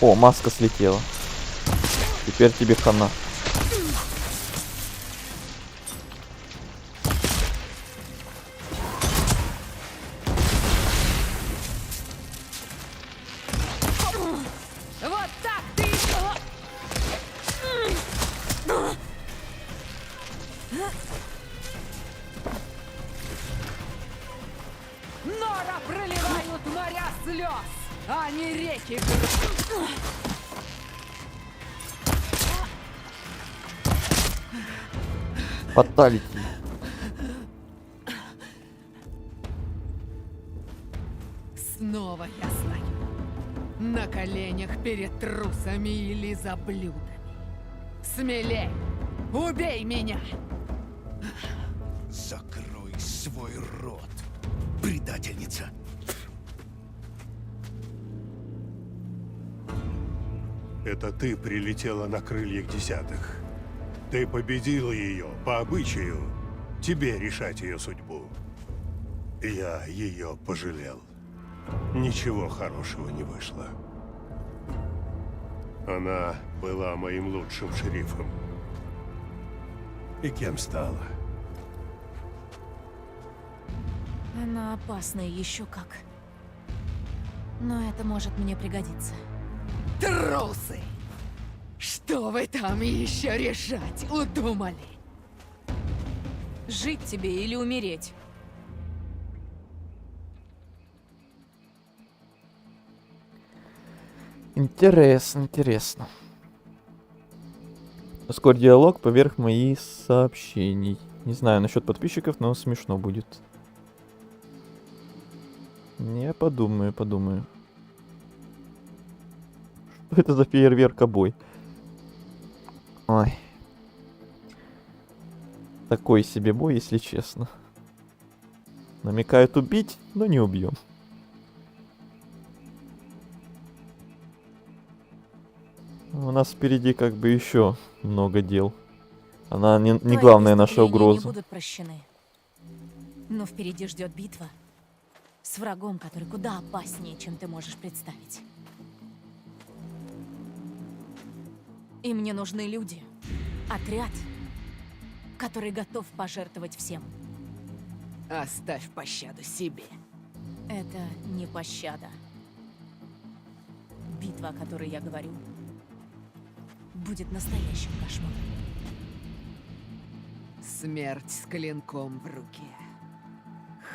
О, маска слетела. Теперь тебе хана. Вот так ты... Нора проливают моря слез, а не реки. Фаталити. Снова я стою на коленях перед трусами и лизоблюдами. Смелей, убей меня! Закрой свой рот, предательница. Это ты прилетела на крыльях десятых. Ты победила ее по обычаю. Тебе решать ее судьбу. Я ее пожалел. Ничего хорошего не вышло. Она была моим лучшим шерифом. И кем стала? Она опасная еще как. Но это может мне пригодиться. Трусы! Что вы там еще решать удумали? Жить тебе или умереть? Интересно, интересно. Ускорь диалог поверх моих сообщений. Не знаю насчет подписчиков, но смешно будет. Не, подумаю. Что это за фейерверк-обой? Ой. Такой себе бой, если честно. Намекают убить, но не убьем. У нас впереди как бы еще много дел. Она не главная наша угроза. Не будут прощены. Но впереди ждет битва с врагом, который куда опаснее, чем ты можешь представить. И мне нужны люди, отряд, который готов пожертвовать всем. Оставь пощаду себе. Это не пощада. Битва, о которой я говорю, будет настоящим кошмаром. Смерть с клинком в руке.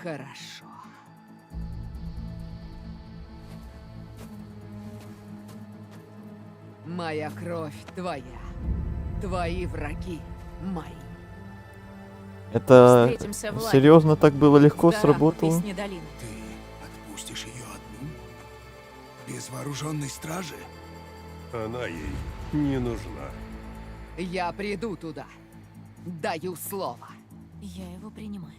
Хорошо. Моя кровь твоя. Твои враги мои. Это Встретимся в лагере. серьезно так было легко В горах у сработало? Песни долины. Ты отпустишь ее одну? Без вооруженной стражи? Она ей не нужна. Я приду туда. Даю слово. Я его принимаю.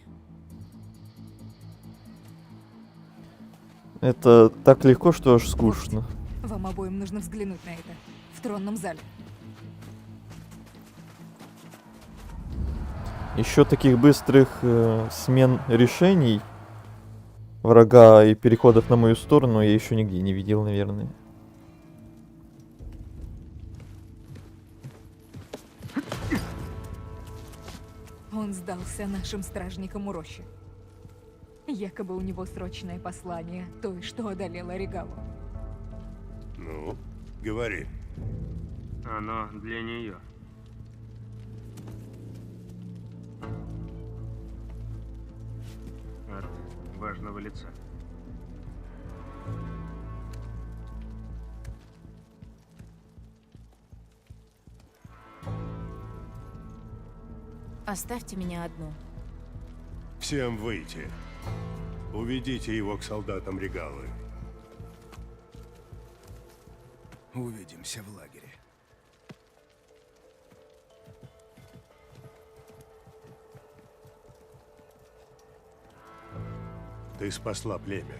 Это так легко, что аж скучно. Вам обоим нужно взглянуть на это. В тронном зале. Еще таких быстрых смен решений врага и переходов на мою сторону я еще нигде не видел, наверное. Он сдался нашим стражникам у рощи. Якобы у него срочное послание той, что одолела Регалу. Ну, говори. Оно для нее. От важного лица. Оставьте меня одну. Всем выйти. Уведите его к солдатам Регалы. Увидимся в лагере. Ты спасла племя.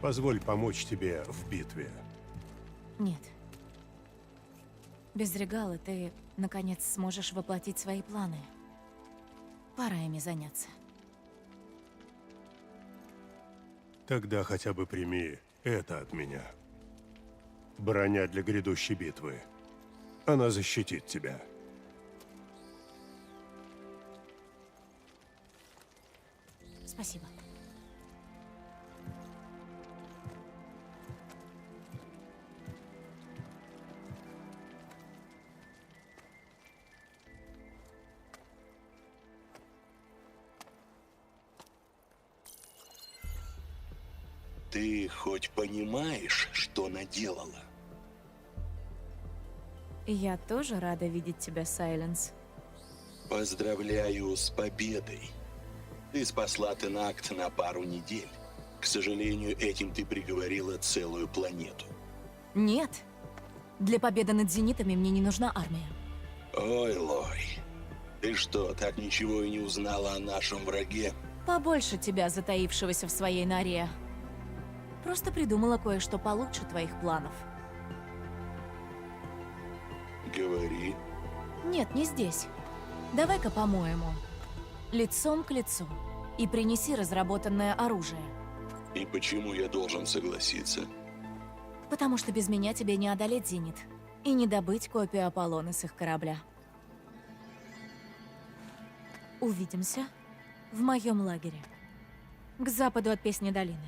Позволь помочь тебе в битве. Нет. Без Регала ты, наконец, сможешь воплотить свои планы. Пора ими заняться. Тогда хотя бы прими это от меня. Броня для грядущей битвы. Она защитит тебя. Спасибо. Ты хоть понимаешь, что наделала? Я тоже рада видеть тебя, Сайленс. Поздравляю с победой. Ты спасла Тенакт на пару недель. К сожалению, этим ты приговорила целую планету. Нет. Для победы над зенитами мне не нужна армия. Ой, Лори. Ты что, так ничего и не узнала о нашем враге? Побольше тебя, затаившегося в своей норе. Просто придумала кое-что получше твоих планов. Говори. Нет, не здесь. Давай-ка, по-моему, лицом к лицу. И принеси разработанное оружие. И почему я должен согласиться? Потому что без меня тебе не одолеть Зенит. И не добыть копию Аполлона с их корабля. Увидимся в моем лагере. К западу от Песни долины.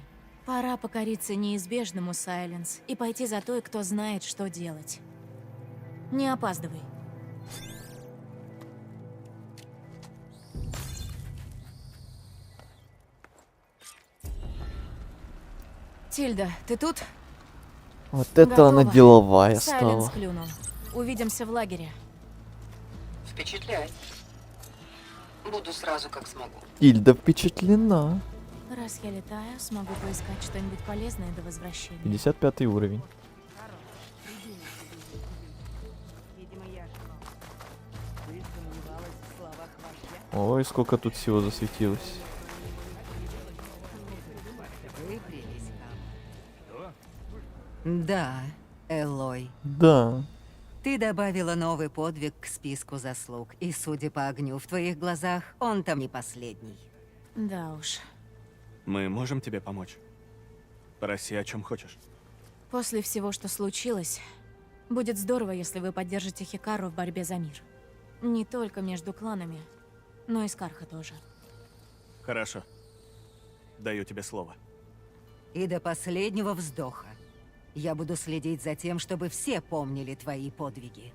Пора покориться неизбежному, Сайленс, и пойти за той, кто знает, что делать. Не опаздывай. Тильда, ты тут? Вот это она Готово. деловая Сайленс стала. клюнул. Увидимся в лагере. Впечатляет. Буду сразу, как смогу. Ильда впечатлена. Раз я летаю, смогу поискать что-нибудь полезное до возвращения. 55 уровень. Ой, сколько тут всего засветилось. Да, Элой. Да. Ты добавила новый подвиг к списку заслуг. И, судя по огню в твоих глазах, он там не последний. Да уж. Мы можем тебе помочь? Проси, о чем хочешь. После всего, что случилось, будет здорово, если вы поддержите Хикару в борьбе за мир. Не только между кланами, но и с Карха тоже. Хорошо. Даю тебе слово. И до последнего вздоха. Я буду следить за тем, чтобы все помнили твои подвиги.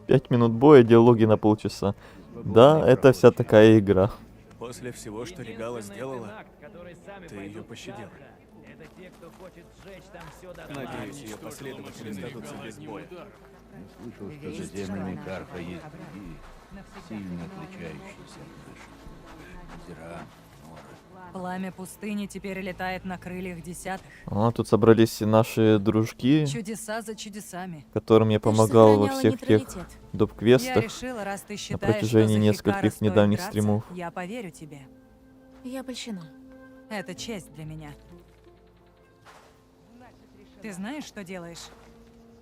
5 минут боя, диалоги на полчаса. Да, это вся такая игра. После всего, что Регала сделала, ты ее пощадил. Надеюсь, ее последователи сдадутся без боя. Слышал, что за землями Карха есть другие, сильно отличающиеся от наших. Озера, норы. Пламя пустыни теперь летает на крыльях десятых. А, тут собрались и наши дружки, Чудеса за чудесами. которым я помогал во сохраняла всех тех нейтралитет. Я доп-квестах решила, раз ты на считаешь, протяжении что за нескольких Хикара стоит недавних драться, стримов. я поверю тебе. Я польщена. Это честь для меня. Ты знаешь, что делаешь?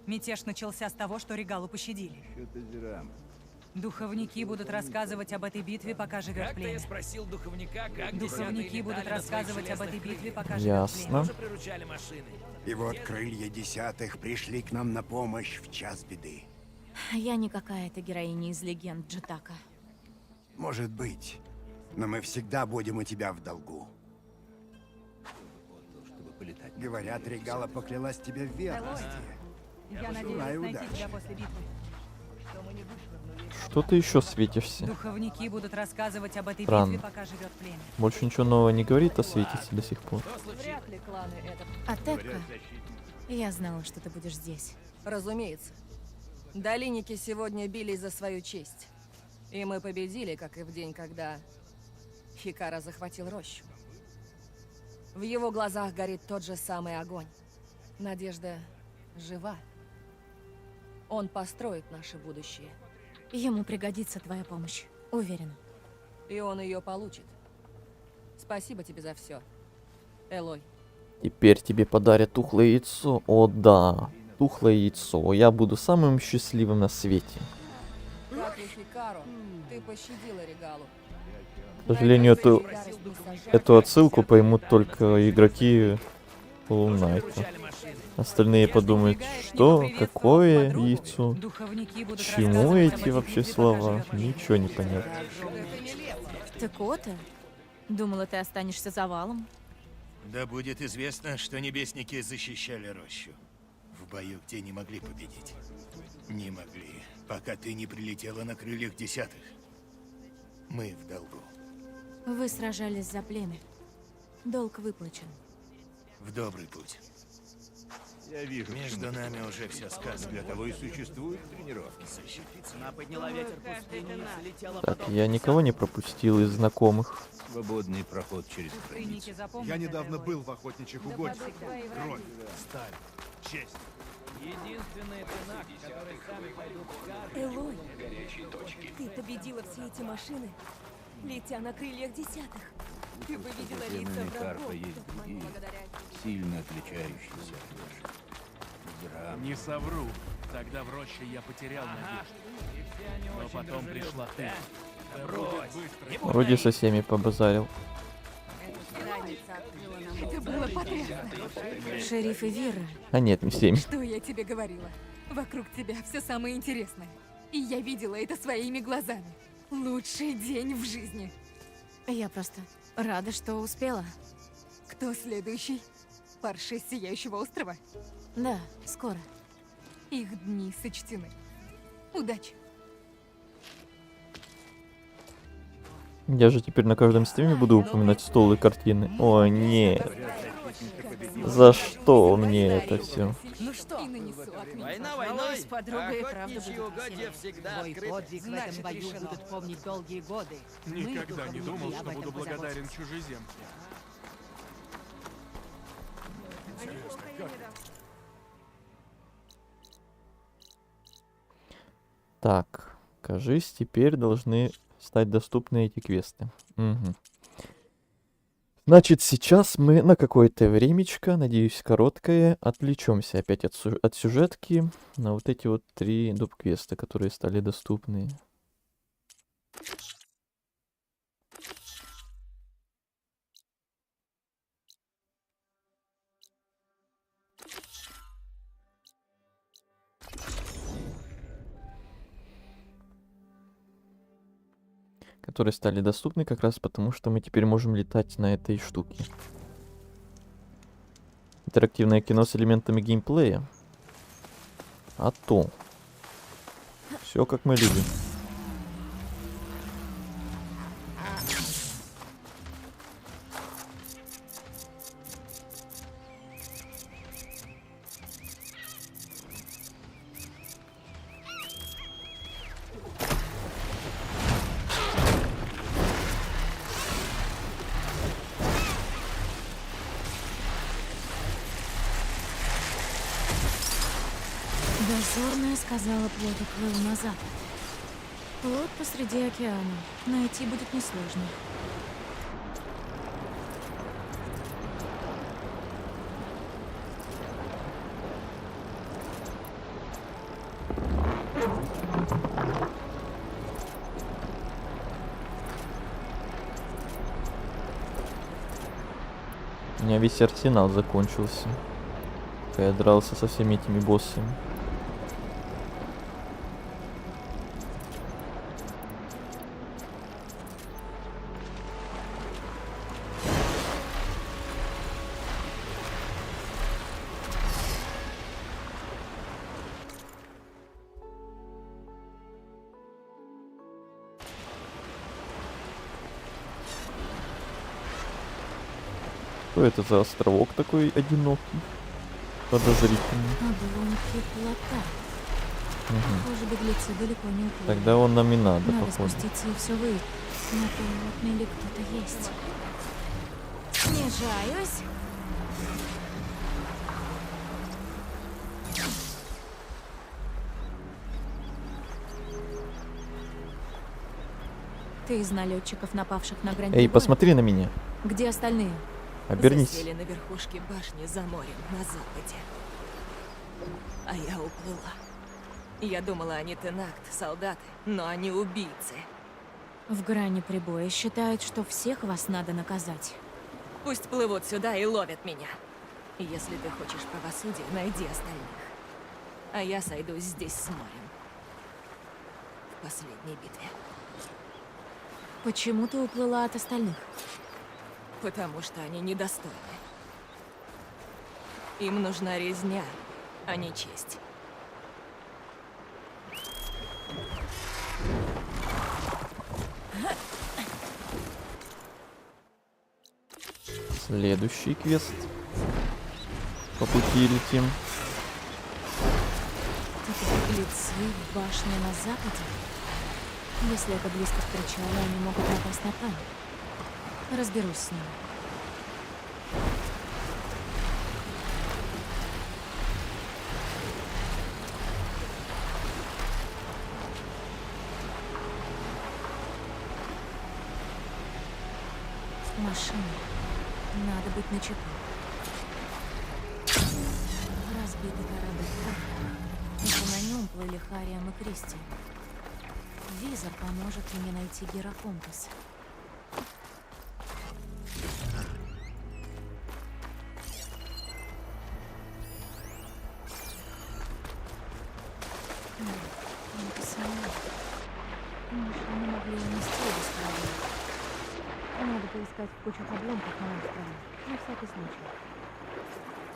Мятеж начался с того, что Регалу пощадили. Духовники будут рассказывать об этой битве, пока живет Как-то я племя. спросил духовника, как Духовники будут рассказывать об этой битве, пока живет Ясно. племя. Тоже приручали машины. И вот крылья десятых пришли к нам на помощь в час беды. Я не какая-то героиня из легенд Джитака. Может быть, но мы всегда будем у тебя в долгу. Говорят, Регала поклялась тебе в верности. Я надеюсь Желаю найти удачи. тебя после битвы. Что ты еще светишься? Духовники будут рассказывать об этой Странно. битве, пока живет племя. Больше ничего нового не говорит, а светится до сих пор. Вряд ли кланы это... А Тепка, я знала, что ты будешь здесь. Разумеется. Долинники сегодня бились за свою честь. И мы победили, как и в день, когда Хикара захватил рощу. В его глазах горит тот же самый огонь. Надежда жива. Он построит наше будущее. Ему пригодится твоя помощь, уверена. И он ее получит. Спасибо тебе за все. Элой. Теперь тебе подарят тухлое яйцо. О да, тухлое яйцо. Я буду самым счастливым на свете. Как и Хикару, ты пощадила Регалу. К сожалению, эту отсылку поймут только игроки Hollow Knight. Остальные подумают, что, какое яйцо, к чему эти вообще слова, ничего не понятно. Ты Кота? Думала, ты останешься завалом? Да будет известно, что небесники защищали рощу. В бою, где не могли победить. Не могли, пока ты не прилетела на крыльях 10-х. Мы в долгу. Вы сражались за племя. Долг выплачен. В добрый путь. Я вижу. Между нами уже все сказано. Для того и существуют тренировки. Она подняла ветер пустыни и слетела. Так, я никого не пропустил из знакомых. Свободный проход через границу. Я недавно был в охотничьих угодьях. Кровь, сталь, честь. Единственный тенак, который сами пойдут в карты. Элой, Горячие точки. ты победила все эти машины, летя на крыльях 10-х. Ты бы видела лица Земляные врагов. карфа есть другие, сильно отличающиеся от наших. Зра. Не совру. Тогда в роще я потерял надежду. Но потом пришла ты. Вроде со всеми побазарил. Это было потрясно. Шериф и Вира. А нет, не всеми. Что я тебе говорила? Вокруг тебя все самое интересное. И я видела это своими глазами. Лучший день в жизни. Я просто рада, что успела. Кто следующий? Парши Сияющего острова? Да, скоро. Их дни сочтены. Удачи. Я же теперь на каждом стриме буду упоминать стол и картины. О, нет. За что мне это все? Ну что, война войной, с подругой и правда будет угодья всегда Твой открыт. подвиг в этом бою будут помнить долгие годы. Никогда не думал, что буду благодарен чужеземцам. Так, кажись, теперь должны стать доступны эти квесты. Угу. Значит, сейчас мы на какое-то времечко, надеюсь, короткое, отвлечемся опять от сюжетки на вот эти вот 3 доп-квеста, которые стали доступны. Которые стали доступны как раз потому, что мы теперь можем летать на этой штуке. Интерактивное кино с элементами геймплея. А то. Все как мы любим. Дозорная сказала, плот уплыл на запад. Плот посреди океана. Найти будет несложно. У меня весь арсенал закончился, когда я дрался со всеми этими боссами. Что это за островок такой одинокий? Подозрительный. Обломки плота. Похоже, беглецы далеко не уплыли. Тогда он нам и надо, Надо походу. спуститься и все выйти. На том отмеле кто-то есть. Снижаюсь. Ты из налетчиков, напавших на границу. Эй, посмотри на меня. Где остальные? Обернись. Засели на верхушке башни за морем на западе. А я уплыла. Я думала, они Тенакт, солдаты, но они убийцы. В грани прибоя считают, что всех вас надо наказать. Пусть плывут сюда и ловят меня. Если ты хочешь правосудия, найди остальных. А я сойдусь здесь с морем. В последней битве. Почему ты уплыла от остальных? Потому что они недостойны. Им нужна резня, а не честь. Следующий квест. По пути летим. Это беглецы в башне на западе? Если это близко к причалу, они могут напасть на Тань. Разберусь с ними. Машина. Надо быть начеку. Разбитый корабль. Это на нем плыли Хариам и Кристи. Визор поможет мне найти Геракомпас. Это самолет. Мы могли унести без проблем. Надо поискать в кучах обломков на острове. На всякий случай.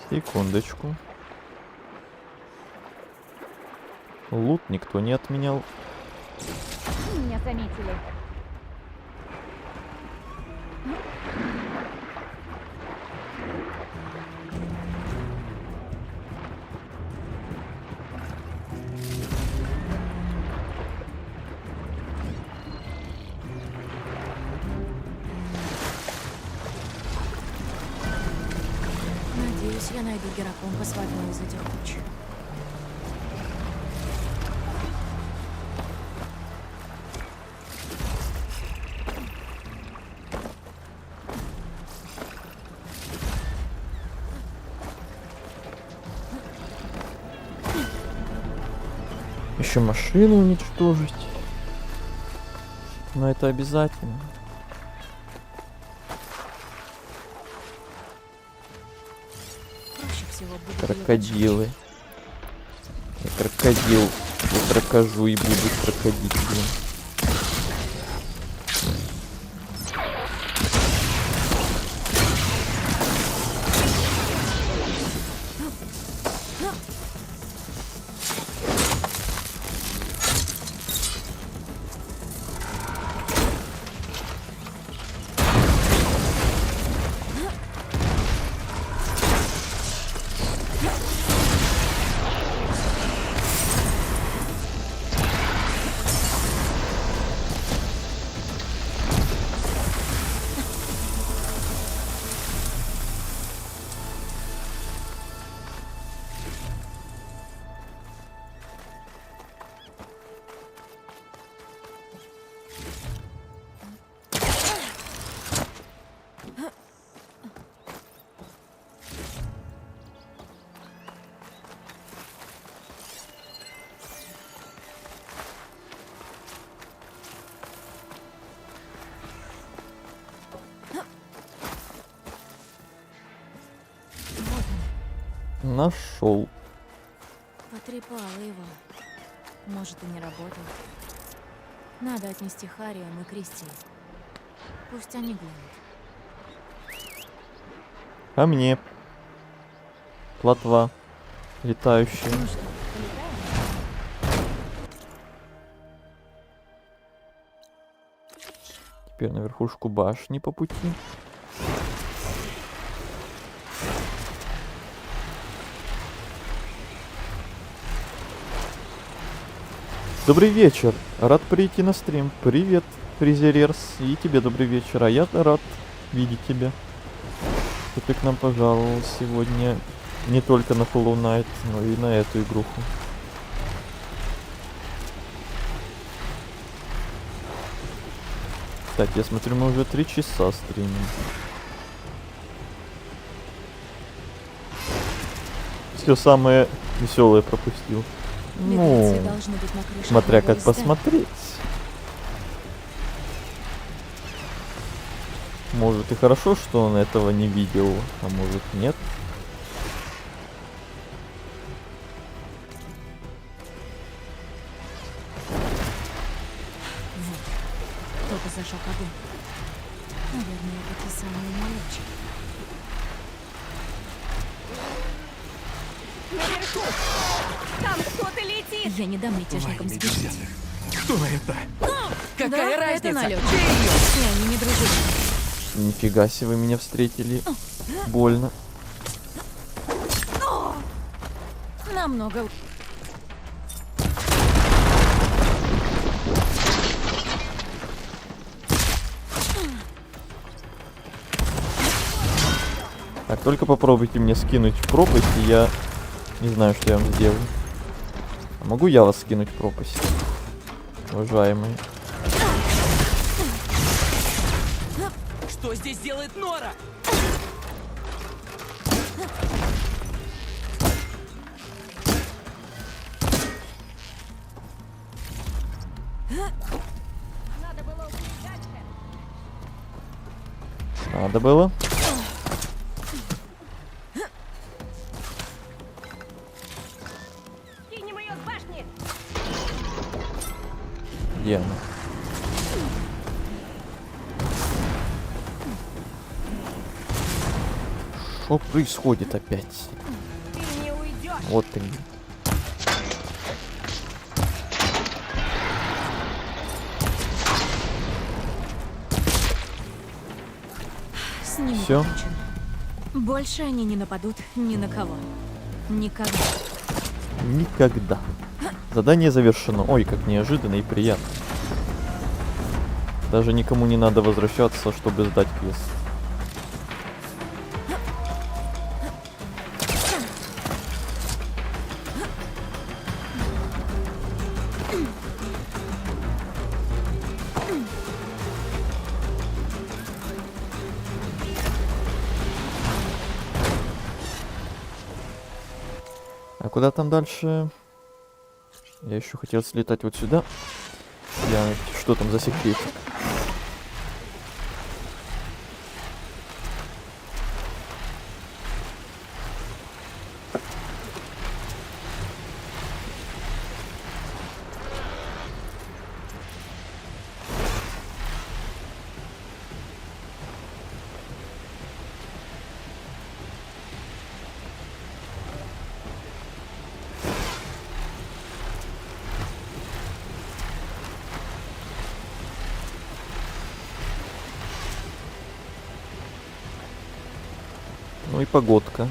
Секундочку. Лут никто не отменял. Меня заметили. Надеюсь, я найду Геракомпас в одной из этих куч. Еще машину уничтожить. Но это обязательно. Проще всего будет Крокодилы. Я крокодил. Я крокожу и буду крокодить, блин. Нашел. Потрепала его. Может, и не работает. Надо отнести Хариам и Кристи. Пусть они глянут. А мне. Плотва. Летающая. Ну что, полетаем? Теперь на верхушку башни по пути. Добрый вечер. Рад прийти на стрим. Привет, Фризерерс. И тебе добрый вечер. А я рад видеть тебя. Что ты к нам пожаловал сегодня. Не только на Hollow Knight, но и на эту игруху. Кстати, я смотрю, мы уже 3 часа стримим. Все самое веселое пропустил. Ну, Беглецы должны быть на крыше смотря одного как из зданий. посмотреть. Может и хорошо, что он этого не видел, а может нет. Вот. Кто-то зажег огонь. Наверное, это те самые налетчики. Наверху! Там кто-то летит! Я не дам мятежникам сбежать. Кто это? Какая Да, разница? это налет. Бей её! Все они не дружили. Нифига себе вы меня встретили. Больно. Намного. Так, только попробуйте мне скинуть в пропасть, и я не знаю, что я вам сделаю. А могу я вас скинуть в пропасть, уважаемые? Что здесь делает Нора? Надо было. Кинем ее с башни! Где она? Что происходит опять? Ты не уйдешь! Вот ты где. С ними Всё. покончено. Больше они не нападут ни на кого. Никогда. Никогда. Задание завершено. Ой, как неожиданно и приятно. Даже никому не надо возвращаться, чтобы сдать квест. А куда там дальше? Я еще хотел слетать вот сюда. Что там за секретик? Ну и погодка.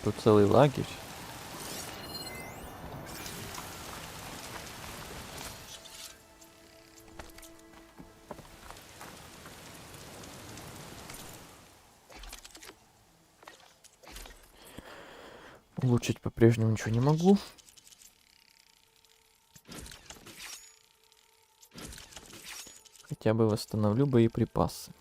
Тут целый лагерь. Улучшить по-прежнему ничего не могу. Хотя бы восстановлю боеприпасы.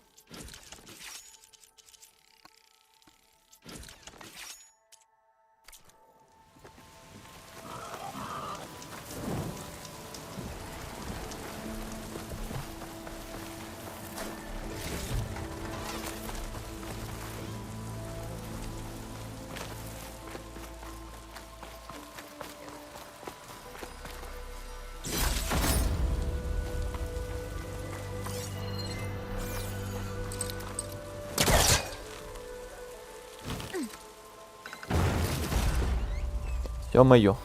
Все мое.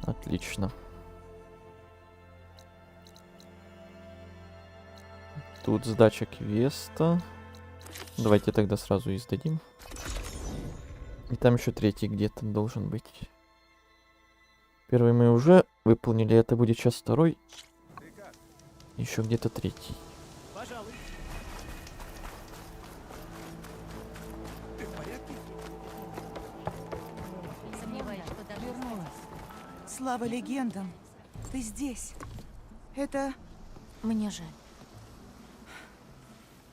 Отлично. Тут сдача квеста. Давайте тогда сразу и сдадим. И там еще третий где-то должен быть. Первый мы уже выполнили. Это будет сейчас второй. Еще где-то третий. Слава легендам. Ты здесь. Это... Мне жаль.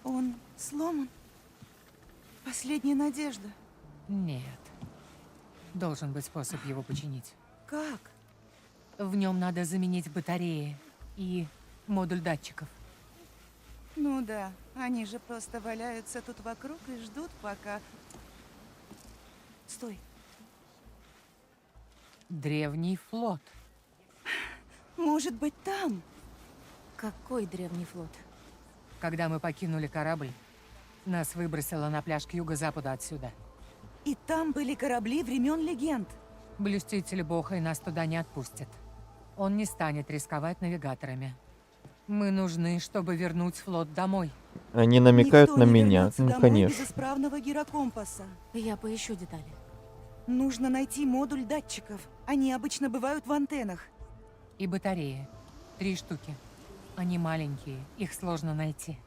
Он сломан? Последняя надежда. Нет. Должен быть способ его починить. Как? В нем надо заменить батареи и модуль датчиков. Ну да, они же просто валяются тут вокруг и ждут, пока... Стой. Древний флот. Может быть, там? Какой древний флот? Когда мы покинули корабль, нас выбросило на пляж к юго-западу отсюда. И там были корабли времен легенд. Блюститель Бохай нас туда не отпустит. Он не станет рисковать навигаторами. Мы нужны, чтобы вернуть флот домой. Они намекают Никто на не меня. вернется Ну, домой конечно. без исправного гирокомпаса. Я поищу детали. Нужно найти модуль датчиков. Они обычно бывают в антеннах. И батареи. 3 штуки. Они маленькие, их сложно найти.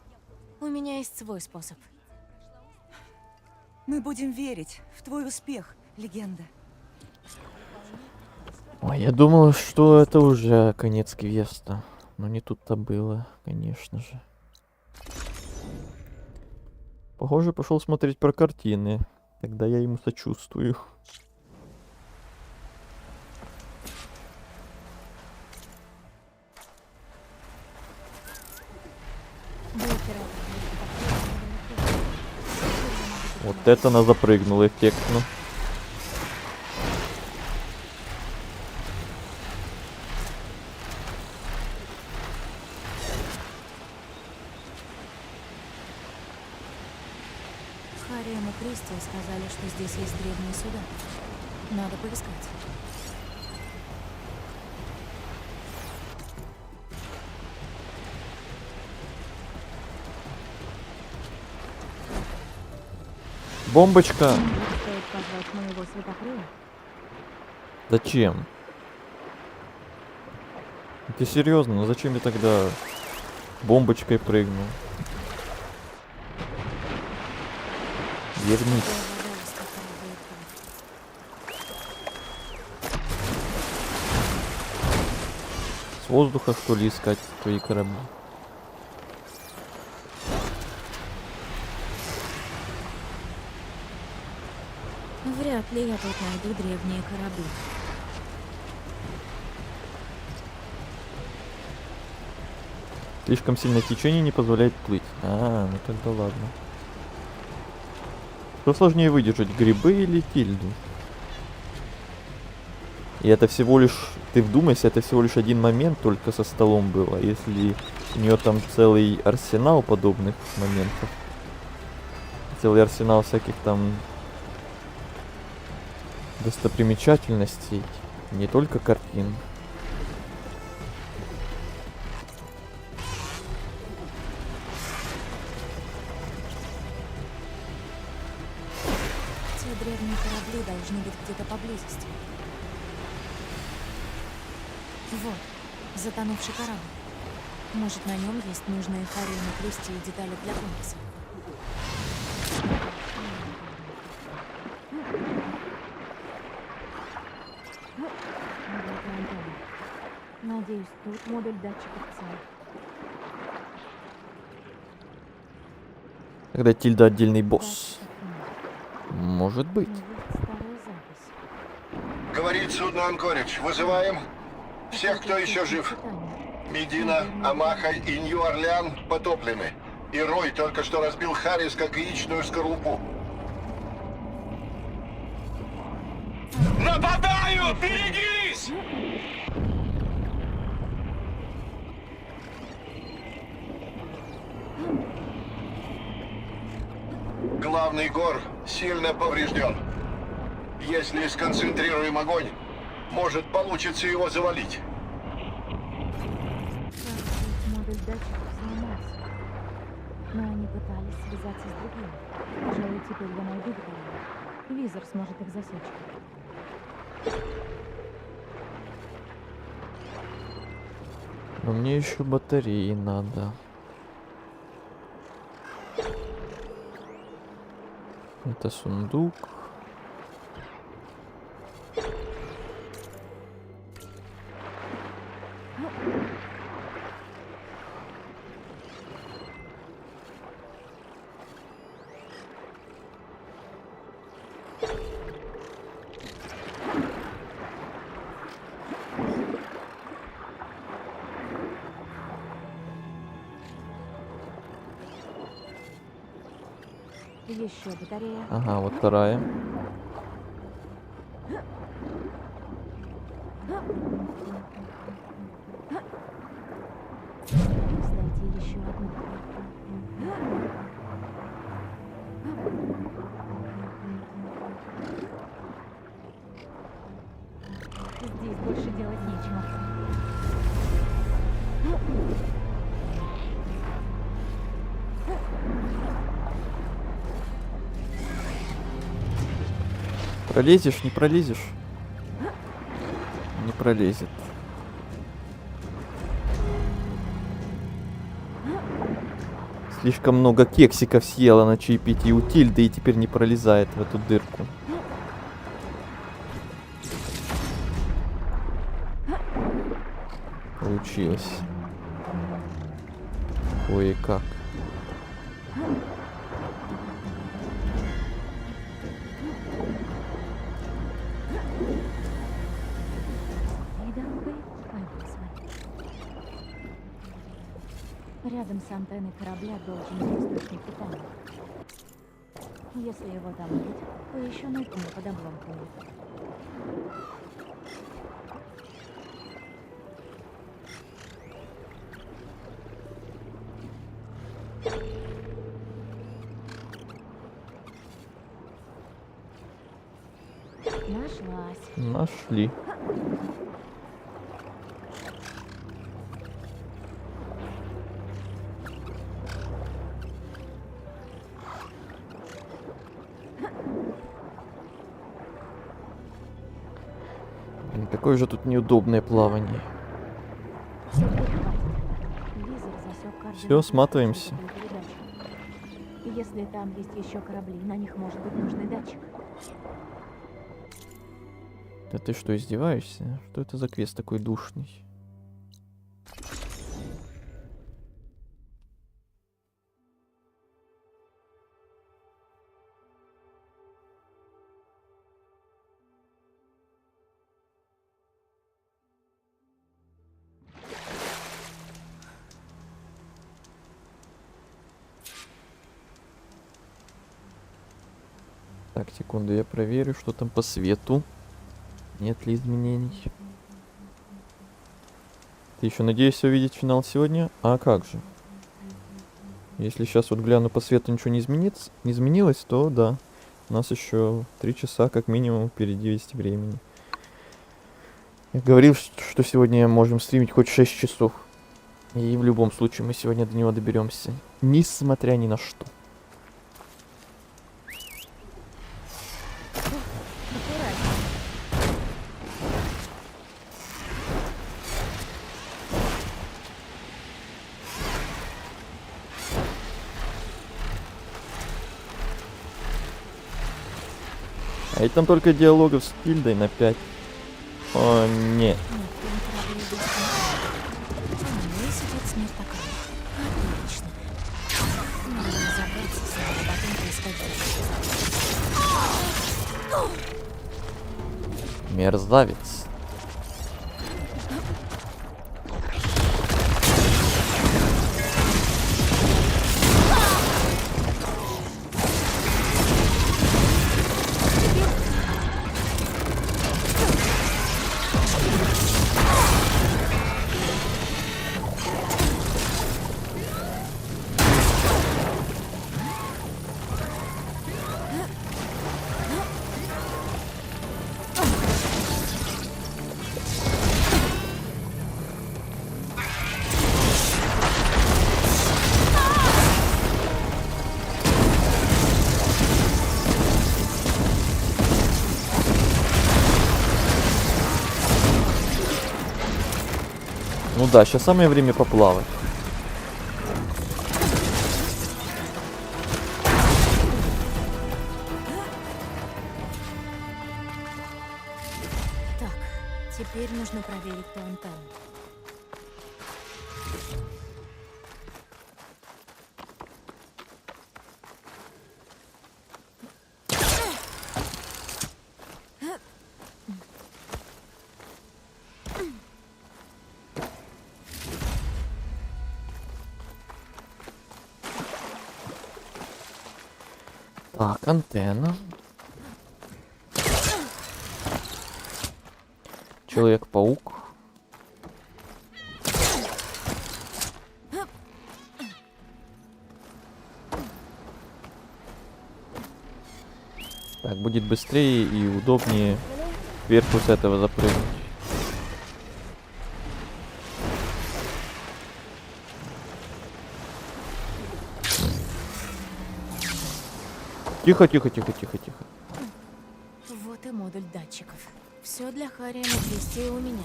У меня есть свой способ. Мы будем верить в твой успех, легенда. Ой, я думал, что это уже конец квеста. Но не тут-то было, конечно же. Похоже, пошел смотреть про картины. Тогда я ему сочувствую. Вот это она запрыгнула эффектно. Хариэм и Кристи сказали, что здесь есть древние суда. Надо поискать. Бомбочка! Стоит позвать моего светокрыла? Зачем? Ты серьезно? Ну зачем я тогда бомбочкой прыгнул? Вернись. С воздуха, что ли, искать твои корабли? Вряд ли я тут найду древние корабли. Слишком сильное течение не позволяет плыть. А, ну тогда ладно. Что сложнее выдержать, грибы или тильду? И это всего лишь, ты вдумайся, это всего лишь один момент только со столом было. Если у нее там целый арсенал подобных моментов. Целый арсенал всяких там достопримечательностей. Не только картин. Те древние корабли должны быть где-то поблизости. Вот, затонувший корабль. Может, на нем есть нужные Хариэм и Кристи и детали для компаса. Надеюсь, тут модуль датчиков цел. Когда Тильда отдельный босс. Может быть. Говорит судно Анкоридж. Вызываем всех, кто еще жив. Медина, Амаха и Нью-Орлеан потоплены. И Рой только что разбил Харрис как яичную скорлупу. Нападают! Берегись! Главный гор сильно поврежден. Если сконцентрируем огонь, может получится его завалить. Модуль датчиков сломался. Но они пытались связаться с другими. Пожалуй, теперь я найду батарею. Визор сможет их засечь. Но мне еще батареи надо. Это сундук. Еще батарея. Ага, вот вторая. Кстати, еще одну. Здесь больше делать нечего. Пролезешь, не пролезешь? Не пролезет. Слишком много кексиков съела на чаепитии у Тильды и теперь не пролезает в эту дырку. Получилось. Кое-как. Рядом с антенной корабля должен быть источник питания. Если его там нет, то еще ныркну под обломками. Нашлась. Нашли. Блин, какое же тут неудобное плавание. Все, сматываемся. Если там есть еще корабли, на них может быть нужный датчик. Да ты что, издеваешься? Что это за квест такой душный? Так, секунду, я проверю, что там по свету. Нет ли изменений? Ты еще надеешься увидеть финал сегодня? А как же? Если сейчас вот гляну по свету, ничего не изменилось, то да. У нас еще 3 часа как минимум впереди есть времени. Я говорил, что сегодня можем стримить хоть 6 часов. И в любом случае мы сегодня до него доберемся. Несмотря ни на что. А ведь там только диалогов с Тильдой на 5. О, нет. Мерзавец. Ну да, сейчас самое время поплавать. Так, теперь нужно проверить ту антенну. Так, антенна. Человек-паук. Так, будет быстрее и удобнее вверху с этого запрыгнуть. Тихо, тихо, тихо, тихо, тихо. Вот и модуль датчиков. Все для Харри на 200 и у меня.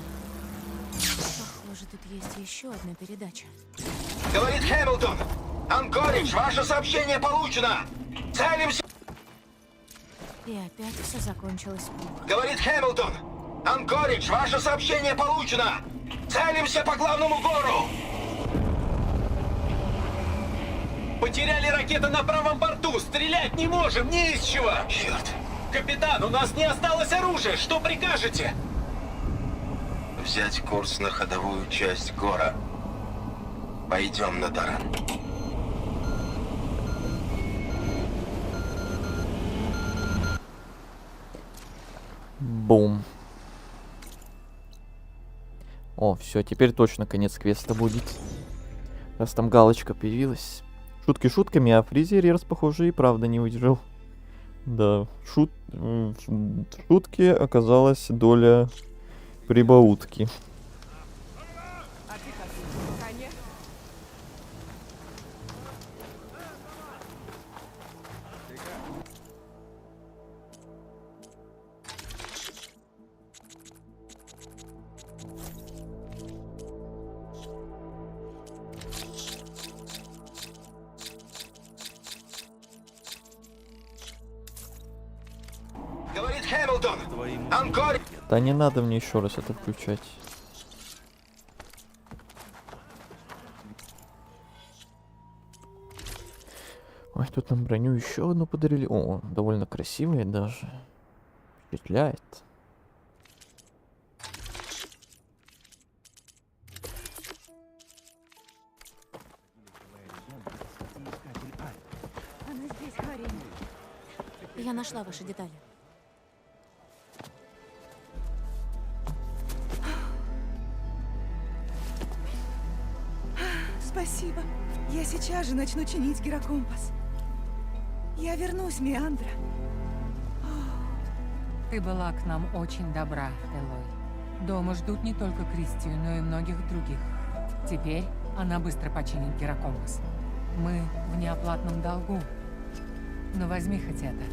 Похоже, тут есть еще одна передача. Говорит Хэмилтон! Анкоридж, ваше сообщение получено! Целимся! И опять все закончилось плохо. Говорит Хэмилтон! Анкоридж, ваше сообщение получено! Целимся по главному гору! Потеряли ракеты на правом борту! Стрелять не можем! Не из чего! Черт! Капитан, у нас не осталось оружия! Что прикажете? Взять курс на ходовую часть гора. Пойдем на таран. Бум. О, все, теперь точно конец квеста будет. Раз там галочка появилась. Шутки шутками, а Фризерерс, похоже, и правда не выдержал. Да, шутки оказалась доля прибаутки. Говорит Хэмилтон! Анкоридж! Да не надо мне еще раз это включать. Ой, тут нам броню еще одну подарили. О, довольно красивая даже. Впечатляет. Она здесь, Харри. Я нашла ваши детали. Спасибо. Я сейчас же начну чинить гирокомпас. Я вернусь, Меандра. Ты была к нам очень добра, Элой. Дома ждут не только Кристию, но и многих других. Теперь она быстро починит гирокомпас. Мы в неоплатном долгу. Но возьми хоть это.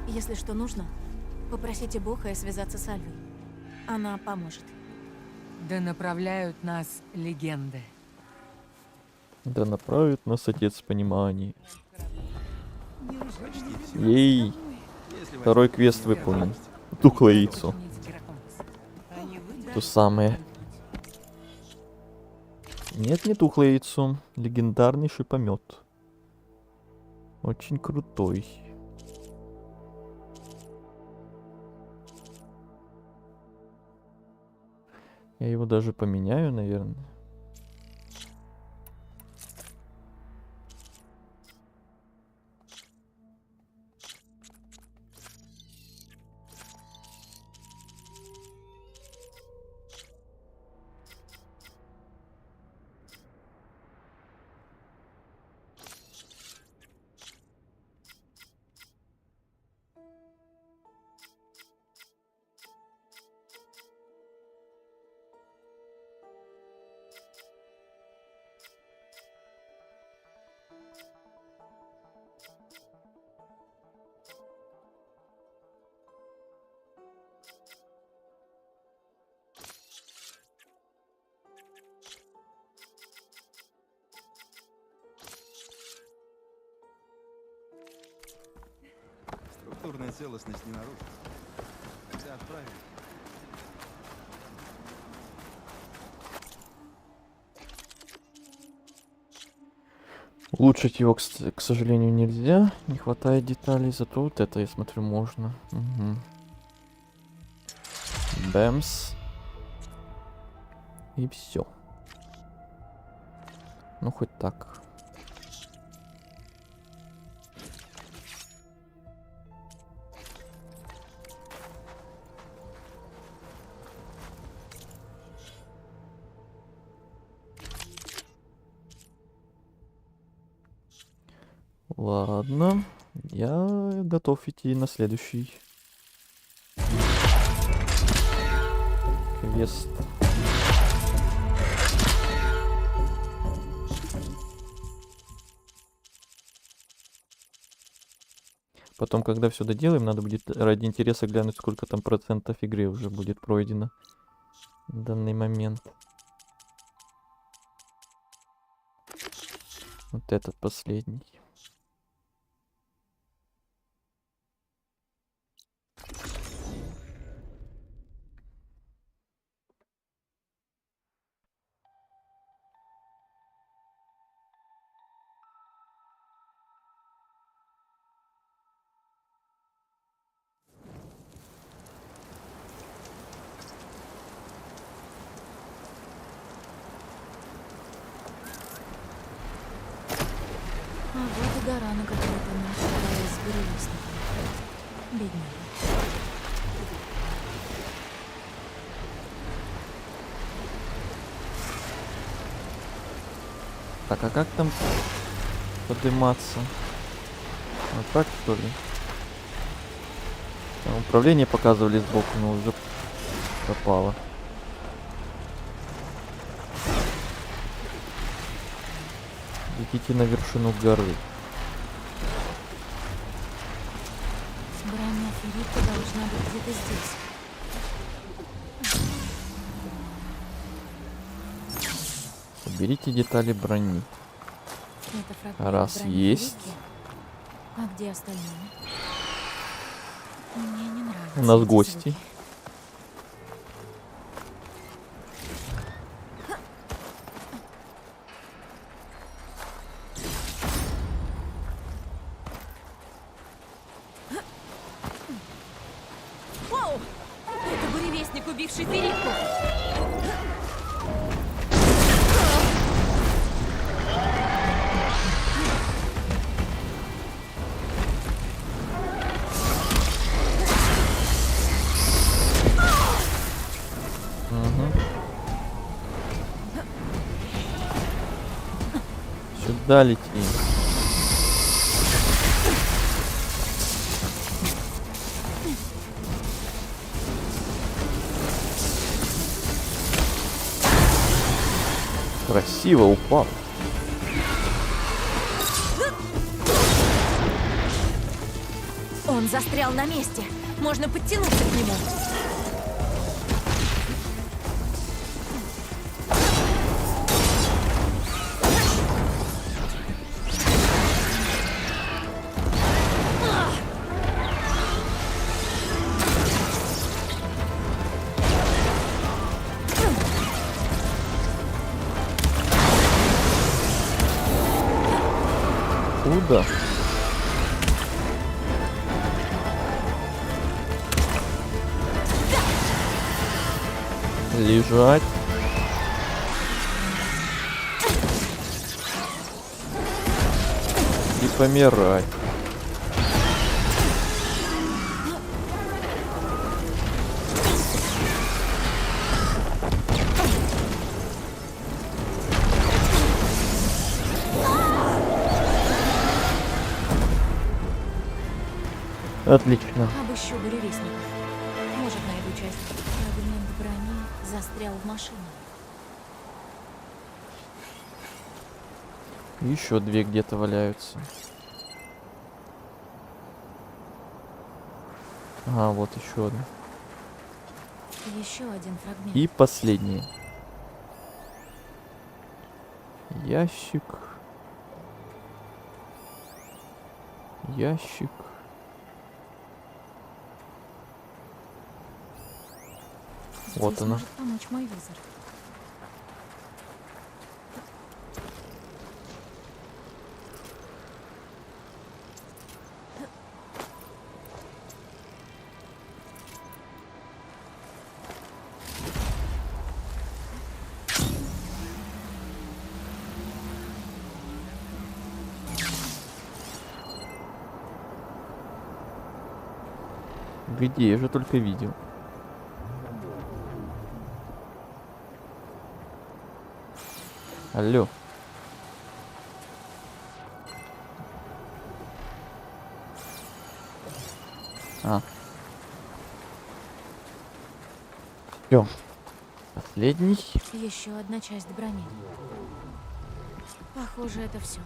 Если что нужно, попросите Бога связаться с Альвой. Она поможет. Да направляют нас легенды. Да направит нас отец понимания. Ей! Второй квест выполнен. Тухлое яйцо. То самое. Нет, не тухлое яйцо. Легендарный шипомет. Очень крутой. Я его даже поменяю, наверное. Структурная целостность не нарушена. Тогда отправим. Улучшить его, к сожалению, нельзя. Не хватает деталей, зато вот это, я смотрю, можно. Угу. Бэмс. И все. Ну, хоть так. Ладно, я готов идти на следующий квест. Потом, когда все доделаем, надо будет ради интереса глянуть, сколько там процентов игры уже будет пройдено в данный момент. Вот этот последний. А вот и гора, на которой ты находилась с буревестником. Бедняга. Так, а как там подниматься? Вот так, что ли? Там управление показывали сбоку, но уже пропало. Летите на вершину горы. Броня Филиппа должна быть где-то здесь. Соберите детали брони. Это фрагмент Раз брони есть. Филиппа. А где остальные? Мне не нравятся У нас эти гости. звуки. Воу! Это буревестник, убивший Филиппу! Сюда лети. Красиво упал. Он застрял на месте. Можно подтянуться к нему. Куда? Лежать. И помирать. Отлично. Обыщу буревестников. Может, найду часть. Фрагмент брони застрял в машине. Еще две где-то валяются. Ага, вот еще одна. Еще один фрагмент. И последний. Ящик. Ящик. Вот Здесь она. может помочь мой визор. Где? Я же только видел. Алло. Все. Последний. Еще одна часть брони. Похоже, это все.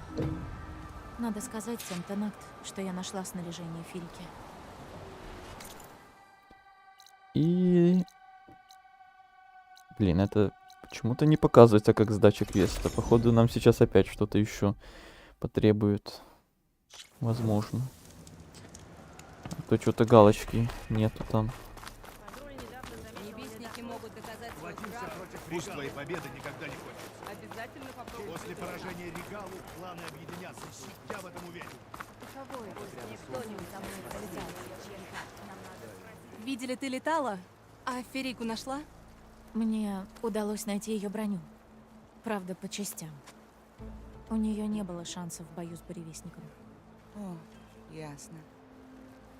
Надо сказать всем Танакт, что я нашла снаряжение Фирики. И... Блин, это почему-то не показывается как сдача квеста. Походу нам сейчас опять что-то еще потребует. Возможно. А то что-то галочки нету там. Пусть твои победы никогда не кончатся. Обязательно попробуй. После поражения Регалу планы объединятся. Я в этом уверен. Видели, ты летала? А Ферику нашла? Мне удалось найти ее броню. Правда, по частям. У нее не было шансов в бою с буревестником. О, ясно.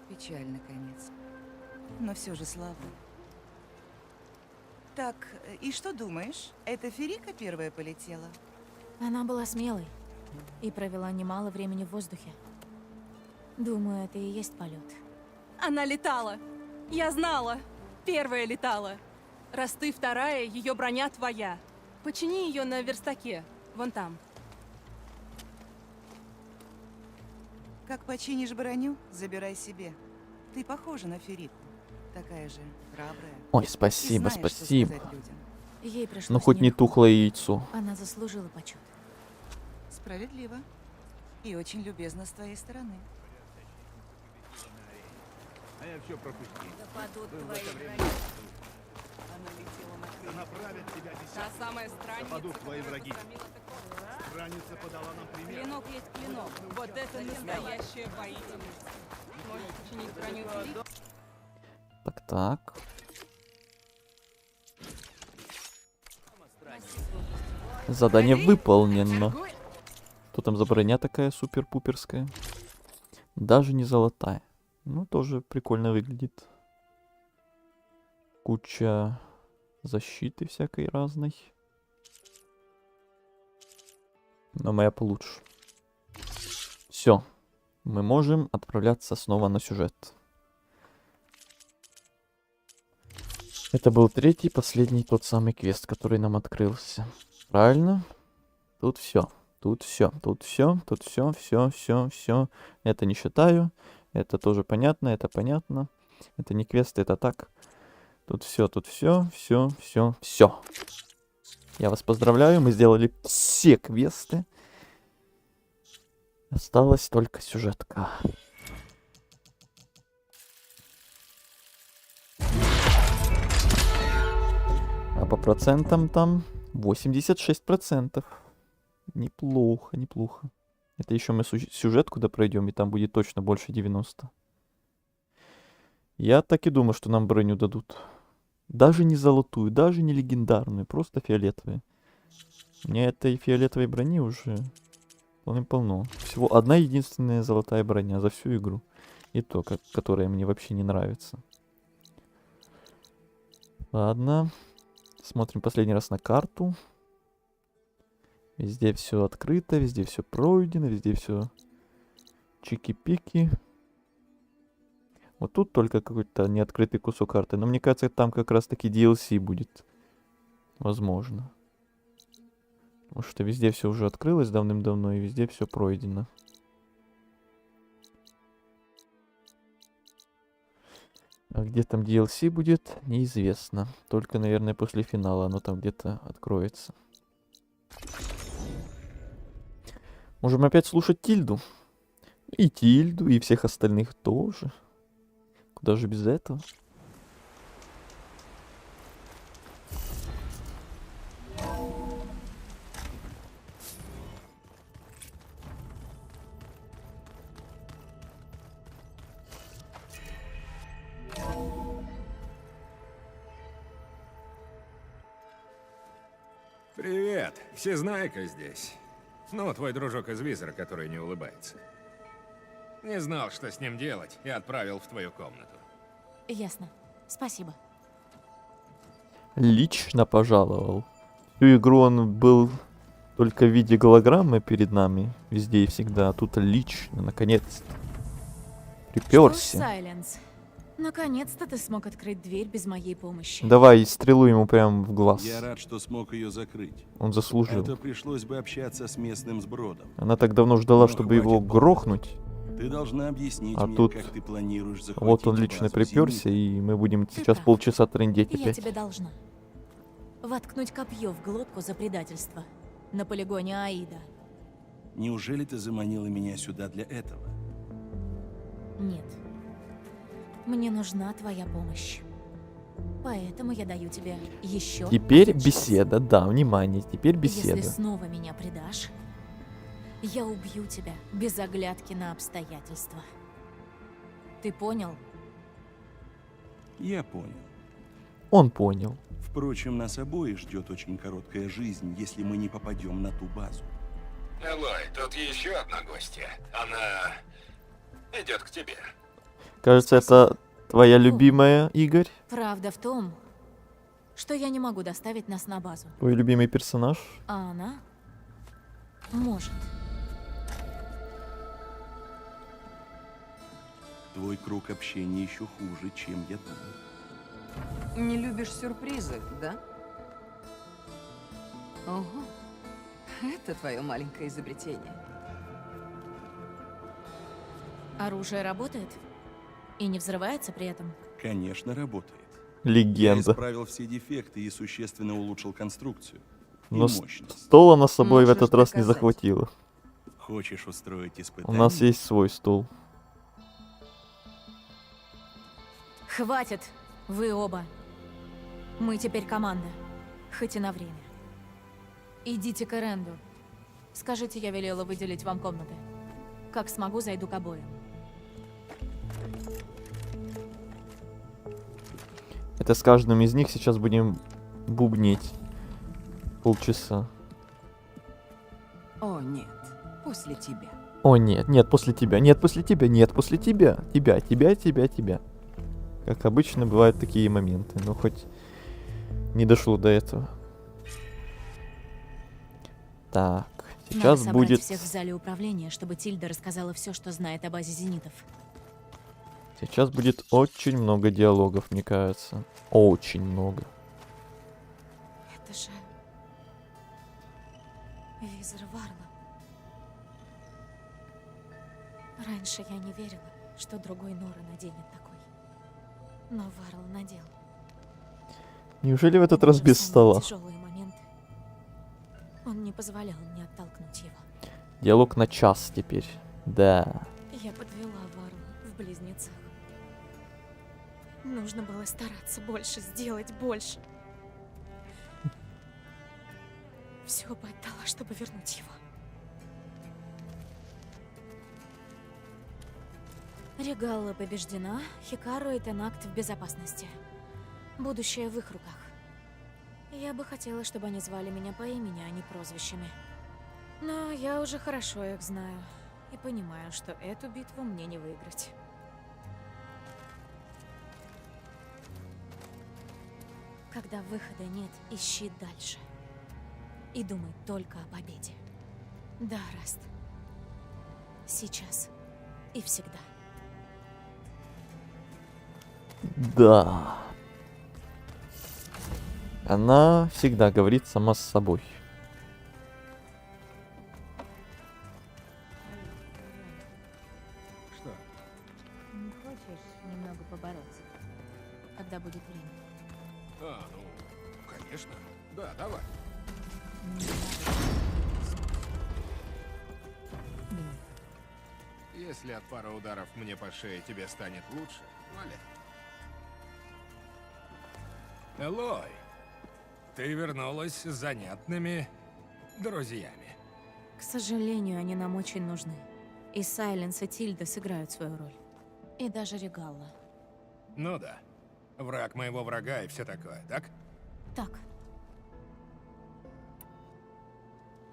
Печальный конец. Но все же славно. Так, и что думаешь? Это Ферика первая полетела? Она была смелой и провела немало времени в воздухе. Думаю, это и есть полет. Она летала. Я знала. Первая летала. Раз ты вторая, ее броня твоя. Почини ее на верстаке. Вон там. Как починишь броню, забирай себе. Ты похожа на Ферику. Такая же храбрая. Ой, спасибо, И знаешь, что спасибо. сказать людям. Ей пришлось Ну хоть не нелегко. тухлое яйцо. Она заслужила почет. Справедливо. И очень любезно с твоей стороны. А я все пропустил. Нападут Был в твои это время. враги. Она летела на Да направят тебя Та десятки. самая странница, Нападут твои которая враги. посрамила такого. Страница подала нам пример. Клинок есть клинок. Вот это настоящая воительница. Можешь починить броню Ферики? Так. Задание выполнено. Что там за броня такая супер-пуперская? Даже не золотая. Ну, тоже прикольно выглядит. Куча защиты всякой разной. Но моя получше. Все. Мы можем отправляться снова на сюжет. Это был третий, последний, тот самый квест, который нам открылся. Правильно? Тут все. Тут все. Тут все. Тут все. Все. Это не считаю. Это тоже понятно. Это понятно. Это не квест, это так. Тут все. Все. Я вас поздравляю. Мы сделали все квесты. Осталась только сюжетка. А по процентам там 86%. Неплохо, неплохо. Это еще мы сюжетку допройдем, и там будет точно больше 90. Я так и думаю, что нам броню дадут. Даже не золотую, даже не легендарную, просто фиолетовые. Мне этой фиолетовой брони уже полным-полно. Всего одна единственная золотая броня за всю игру. И то, которая мне вообще не нравится. Ладно. Смотрим последний раз на карту. Везде все открыто, везде все пройдено, везде все чики-пики. Вот тут только какой-то неоткрытый кусок карты. Но мне кажется, там как раз таки DLC будет. Возможно. Потому что везде все уже открылось давным-давно, и везде все пройдено. А где там DLC будет, неизвестно. Только, наверное, после финала оно там где-то откроется. Можем опять слушать Тильду. И Тильду, и всех остальных тоже. Куда же без этого? Привет, Всезнайка здесь. Ну, твой дружок из визора, который не улыбается. Не знал, что с ним делать, и отправил в твою комнату. Ясно. Спасибо. Лично пожаловал. Всю игру он был только в виде голограммы перед нами, везде и всегда. А тут лично, наконец-то. Приперся. Сайленс, Наконец-то ты смог открыть дверь без моей помощи. Давай стрелу ему прям в глаз. Я рад, что смог ее закрыть. Он заслужил. Это пришлось бы общаться с местным сбродом. Она так давно ждала, Но чтобы его хватит грохнуть. Ты должна объяснить А мне, тут как ты планируешь захватить вот он лично базу приперся, «Зенит». и мы будем сейчас полчаса трындеть Я опять. тебе должна. Воткнуть копье в глотку за предательство. На полигоне Аида. Неужели ты заманила меня сюда для этого? Нет. Мне нужна твоя помощь. Поэтому я даю тебе еще. Теперь беседа, да, внимание, теперь беседа. Если снова меня предашь, я убью тебя без оглядки на обстоятельства. Ты понял? Я понял. Он понял. Впрочем, нас обоих ждет очень короткая жизнь, если мы не попадем на ту базу. Элой, тут еще одна гостья. Она идет к тебе. Кажется, это твоя любимая, Игорь? Правда в том, что я не могу доставить нас на базу. Твой любимый персонаж? А она может. Твой круг общения еще хуже, чем я думал. Не любишь сюрпризы, да? Ого. Это твое маленькое изобретение. Оружие работает? И не взрывается при этом? Конечно, работает. Легенда. Я исправил все дефекты и существенно улучшил конструкцию. И Но мощность. стол она с собой в Можешь этот раз не доказать. захватила. Хочешь устроить У испытание? нас есть свой стол. Хватит! Вы оба. Мы теперь команда. Хоть и на время. Идите к Эренду. Скажите, я велела выделить вам комнаты. Как смогу, зайду к обоим. Это с каждым из них сейчас будем бубнить. Полчаса. О, нет. После тебя. О, нет, нет, после тебя, нет, после тебя, нет, после тебя. Тебя. Как обычно, бывают такие моменты, но хоть не дошло до этого. Так, сейчас Надо собрать будет... всех в зале управления, чтобы Тильда рассказала все, что знает о базе зенитов. Сейчас будет очень много диалогов, мне кажется. Очень много. Это же... Визор Варла. Раньше я не верила, что другой Нора наденет такой. Но Варл надел. Неужели в этот раз без стола? Тяжелые моменты. Он не позволял мне оттолкнуть его. Диалог на час теперь. Да. Я подвела Варла в близнецах. Нужно было стараться больше, сделать больше. Все бы отдала, чтобы вернуть его. Регалла побеждена, Хикару и Тенакт в безопасности. Будущее в их руках. Я бы хотела, чтобы они звали меня по имени, а не прозвищами. Но я уже хорошо их знаю и понимаю, что эту битву мне не выиграть. Когда выхода нет, ищи дальше. И думай только о победе. Да, Раст. Сейчас и всегда. Да. Она всегда говорит сама с собой. Что? Не хочешь немного побороться? Когда будет время. А, ну, конечно. Да, давай. Если от пары ударов мне по шее тебе станет лучше, валяй. Элой, ты вернулась с занятными друзьями. К сожалению, они нам очень нужны. И Сайленс, и Тильда сыграют свою роль. И даже Регалла. Ну да. Враг моего врага и все такое, так? Так.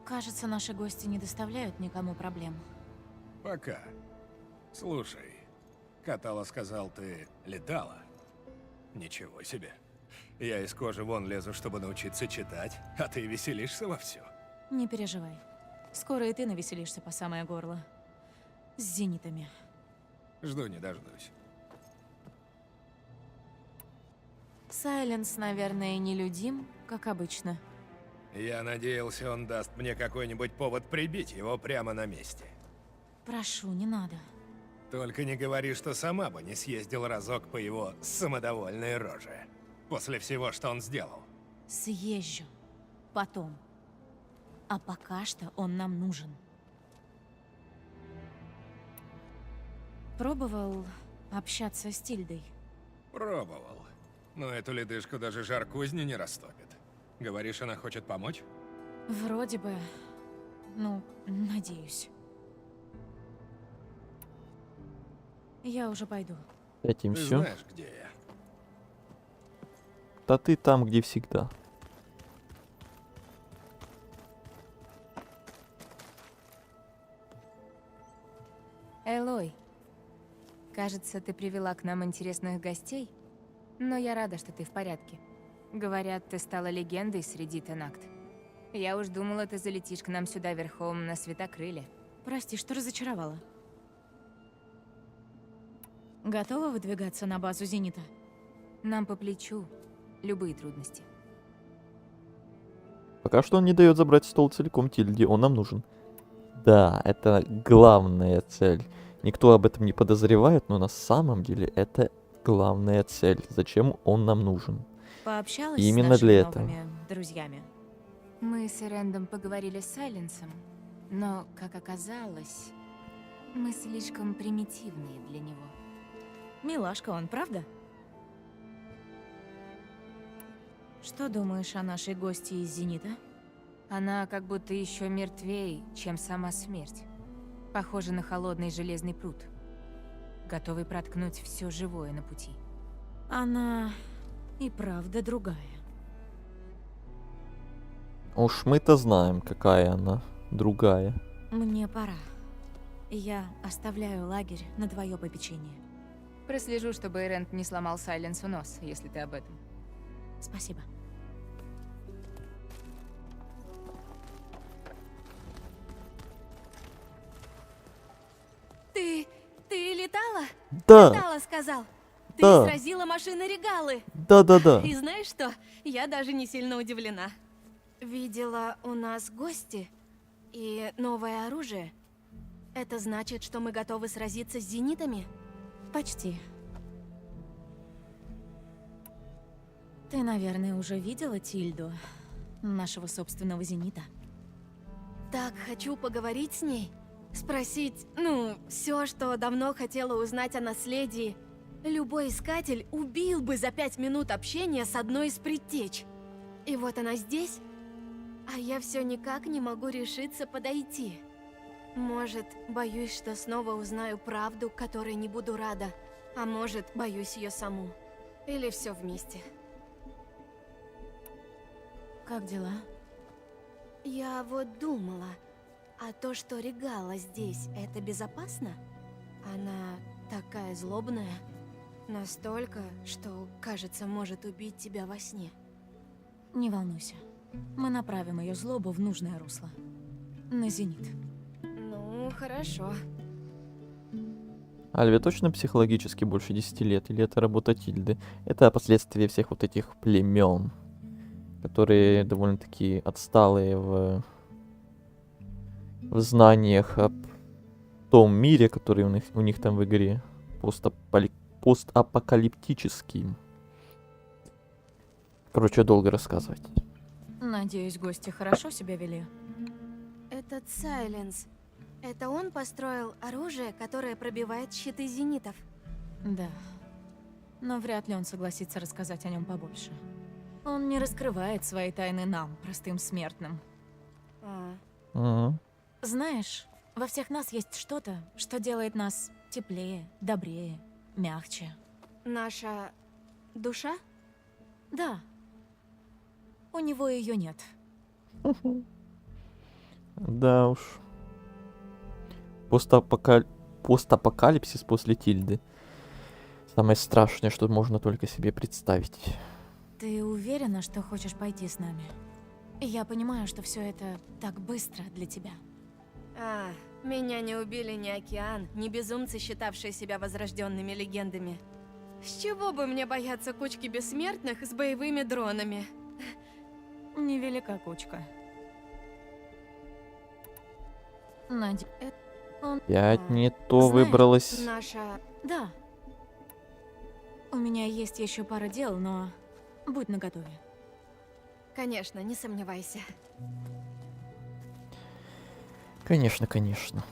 Кажется, наши гости не доставляют никому проблем. Пока. Слушай, Катала сказал, ты летала? Ничего себе. Я из кожи вон лезу, чтобы научиться читать, а ты веселишься вовсю. Не переживай. Скоро и ты навеселишься по самое горло. С зенитами. Жду не дождусь. Сайленс, наверное, нелюдим, как обычно. Я надеялся, он даст мне какой-нибудь повод прибить его прямо на месте. Прошу, не надо. Только не говори, что сама бы не съездил разок по его самодовольной роже. После всего, что он сделал. Съезжу. Потом. А пока что он нам нужен. Пробовал общаться с Тильдой? Пробовал. Но эту ледышку даже жар кузни не растопит. Говоришь, она хочет помочь? Вроде бы. Ну, надеюсь. Я уже пойду. Этим Ты все. знаешь, где я? Да ты там, где всегда. Элой, кажется, ты привела к нам интересных гостей, но я рада, что ты в порядке. Говорят, ты стала легендой среди Тенакт. Я уж думала, ты залетишь к нам сюда верхом на Светокрыле. Прости, что разочаровала. Готова выдвигаться на базу Зенита? Нам по плечу любые трудности. Пока что он не дает забрать стол целиком Тильде, он нам нужен. Да, это главная цель. Никто об этом не подозревает, но на самом деле это главная цель. Зачем он нам нужен? Пообщалась Именно с нашими для этого. новыми друзьями? Мы с Эрэндом поговорили с Сайленсом, но, как оказалось, мы слишком примитивные для него. Милашка он, правда? Что думаешь о нашей гости из Зенита? Она как будто еще мертвее, чем сама смерть. Похожа на холодный железный пруд, готовый проткнуть все живое на пути. Она и правда другая. Уж мы-то знаем, какая она другая. Мне пора. Я оставляю лагерь на твое попечение. Прослежу, чтобы Эрэнд не сломал Сайленсу нос, если ты об этом. Спасибо. Ты летала? Да. Летала, сказал. Ты Да. сразила машины Регалы. Да-да-да. И знаешь что? Я даже не сильно удивлена. Видела у нас гости и новое оружие. Это значит, что мы готовы сразиться с зенитами? Почти. Ты, наверное, уже видела Тильду, нашего собственного зенита. Так хочу поговорить с ней. Спросить, все, что давно хотела узнать о наследии. Любой искатель убил бы за 5 минут общения с одной из предтеч. И вот она здесь, а я все никак не могу решиться подойти. Может, боюсь, что снова узнаю правду, которой не буду рада. А может, боюсь ее саму. Или все вместе. Как дела? Я вот думала, а то, что Регала здесь, это безопасно? Она такая злобная. Настолько, что, кажется, может убить тебя во сне. Не волнуйся. Мы направим ее злобу в нужное русло. На зенит. Ну, хорошо. Альве точно психологически больше 10 лет? Или это работа Тильды? Это последствия всех вот этих племен, которые довольно-таки отсталые в знаниях об том мире, который у них там в игре. Постапокалиптический. Короче, долго рассказывать. Надеюсь, гости хорошо себя вели. Этот Сайленс, это он построил оружие, которое пробивает щиты зенитов? Да. Но вряд ли он согласится рассказать о нем побольше. Он не раскрывает свои тайны нам, простым смертным. Знаешь, во всех нас есть что-то, что делает нас теплее, добрее, мягче. Наша душа? Да. У него ее нет. Да уж. Постапокалипсис после Тильды. Самое страшное, что можно только себе представить. Ты уверена, что хочешь пойти с нами? Я понимаю, что все это так быстро для тебя. Меня не убили ни океан, ни безумцы, считавшие себя возрожденными легендами. С чего бы мне бояться кучки бессмертных с боевыми дронами? Невелика кучка. Надя, он... Опять не то Знаешь, выбралась. Наша... Да. У меня есть еще пара дел, но будь наготове. Конечно, не сомневайся. Конечно, конечно.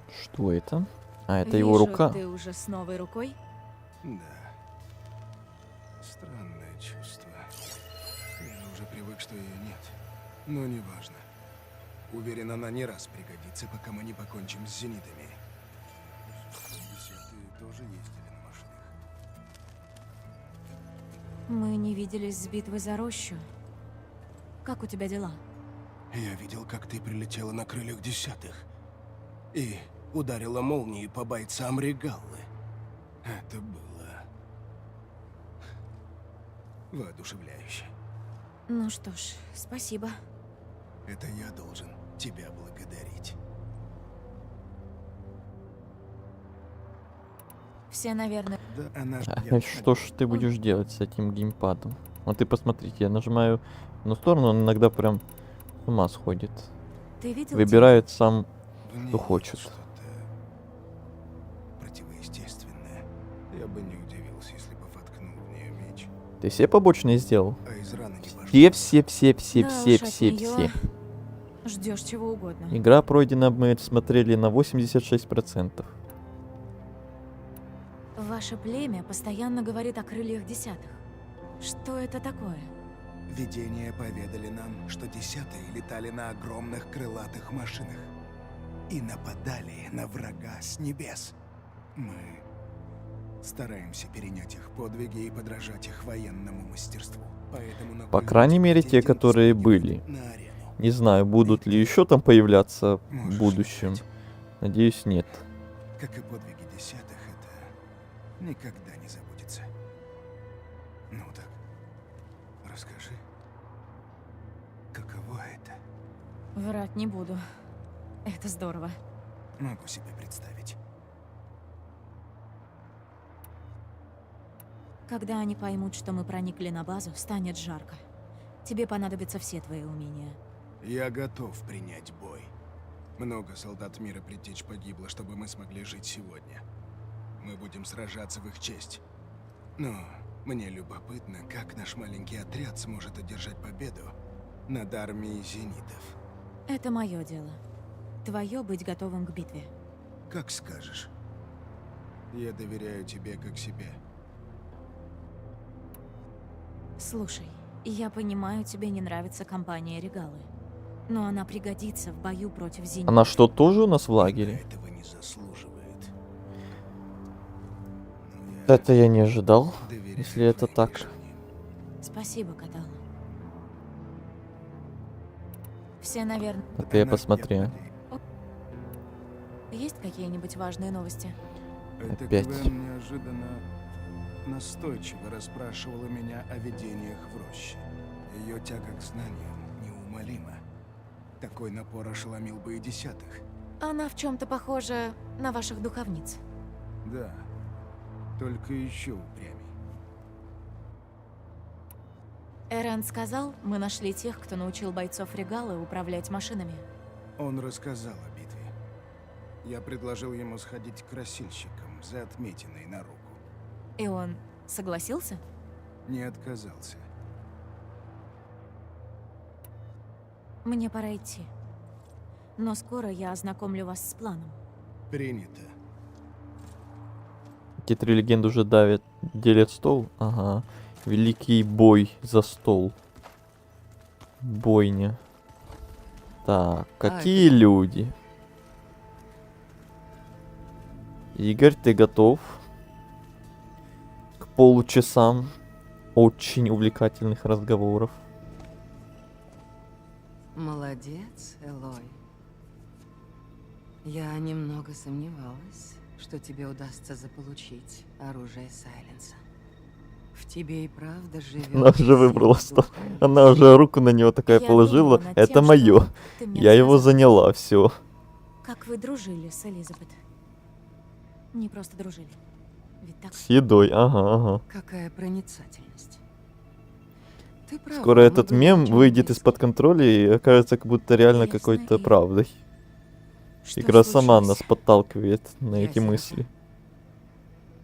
Что это? А, это его Вижу, рука. ты уже с новой рукой? Да. Странное чувство. Я уже привык, что ее нет. Но неважно. Уверен, она не раз пригодится, пока мы не покончим с зенитами. Десятые тоже ездили на машинах. Мы не виделись с битвой за рощу. Как у тебя дела? Я видел, как ты прилетела на крыльях десятых. И ударила молнией по бойцам Регаллы. Это было воодушевляюще. Ну что ж, спасибо. Это я должен тебя благодарить. Все, наверное... Да, она ж... А что ж ты будешь делать с этим геймпадом? Вот ты посмотрите, я нажимаю в одну сторону, он иногда прям с ума сходит. Ты видел Выбирает сам, что хочет. Противоестественное. Я бы не удивился, если бы воткнул в нее меч. Ты все побочные сделал? А из раны не пошло. Все. Ждешь чего угодно. Игра пройдена, мы смотрели на 86%. Ваше племя постоянно говорит о крыльях десятых. Что это такое? Видения поведали нам, что десятые летали на огромных крылатых машинах и нападали на врага с небес. Мы стараемся перенять их подвиги и подражать их военному мастерству. Поэтому на По крайней мере, те, которые были. Не знаю, будут ли еще там появляться в будущем. Надеюсь, нет. Как и подвиги десятых, это никогда не забудется. Ну так, расскажи, каково это? Врать не буду. Это здорово. Могу себе представить. Когда они поймут, что мы проникли на базу, станет жарко. Тебе понадобятся все твои умения. Я готов принять бой. Много солдат мира предтеч погибло, чтобы мы смогли жить сегодня. Мы будем сражаться в их честь. Но мне любопытно, как наш маленький отряд сможет одержать победу над армией зенитов. Это мое дело. Твое быть готовым к битве. Как скажешь. Я доверяю тебе как себе. Слушай, я понимаю, тебе не нравится компания Регалы. Но она пригодится в бою против зенитов. Она что, тоже у нас в лагере? Этого не заслуживает. Это я не ожидал, если это так. Спасибо, Катала. Все, наверное... Это я посмотрю. Есть какие-нибудь важные новости? Это Опять. Гвен неожиданно настойчиво расспрашивала меня о видениях в роще. Ее тяга к знаниям неумолима. Такой напор ошеломил бы и десятых. Она в чем-то похожа на ваших духовниц. Да, только еще упрямей. Эрен сказал, мы нашли тех, кто научил бойцов Регалы управлять машинами. Он рассказал о битве. Я предложил ему сходить к красильщикам за отметиной на руку. И он согласился? Не отказался. Мне пора идти. Но скоро я ознакомлю вас с планом. Принято. Эти три легенды уже давят, делят стол. Ага. Великий бой за стол. Бойня. Так, какие люди? Игорь, ты готов к получасам очень увлекательных разговоров? Молодец, Элой. Я немного сомневалась, что тебе удастся заполучить оружие Сайленса. В тебе и правда живет. Она уже выбрала стол. Она уже руку на него такая Я положила. думала над Это тем, мое. что ты мне Я его рассказал. заняла, все. Как вы дружили с Элизабет? Не просто дружили. Ведь так? С едой, ага. Какая проницательность. Ты права, Скоро мы этот были мем очень выйдет близки. из-под контроля и окажется как будто реально какой-то правдой. Что Игра сама случилось? нас подталкивает на Я эти сирота. мысли.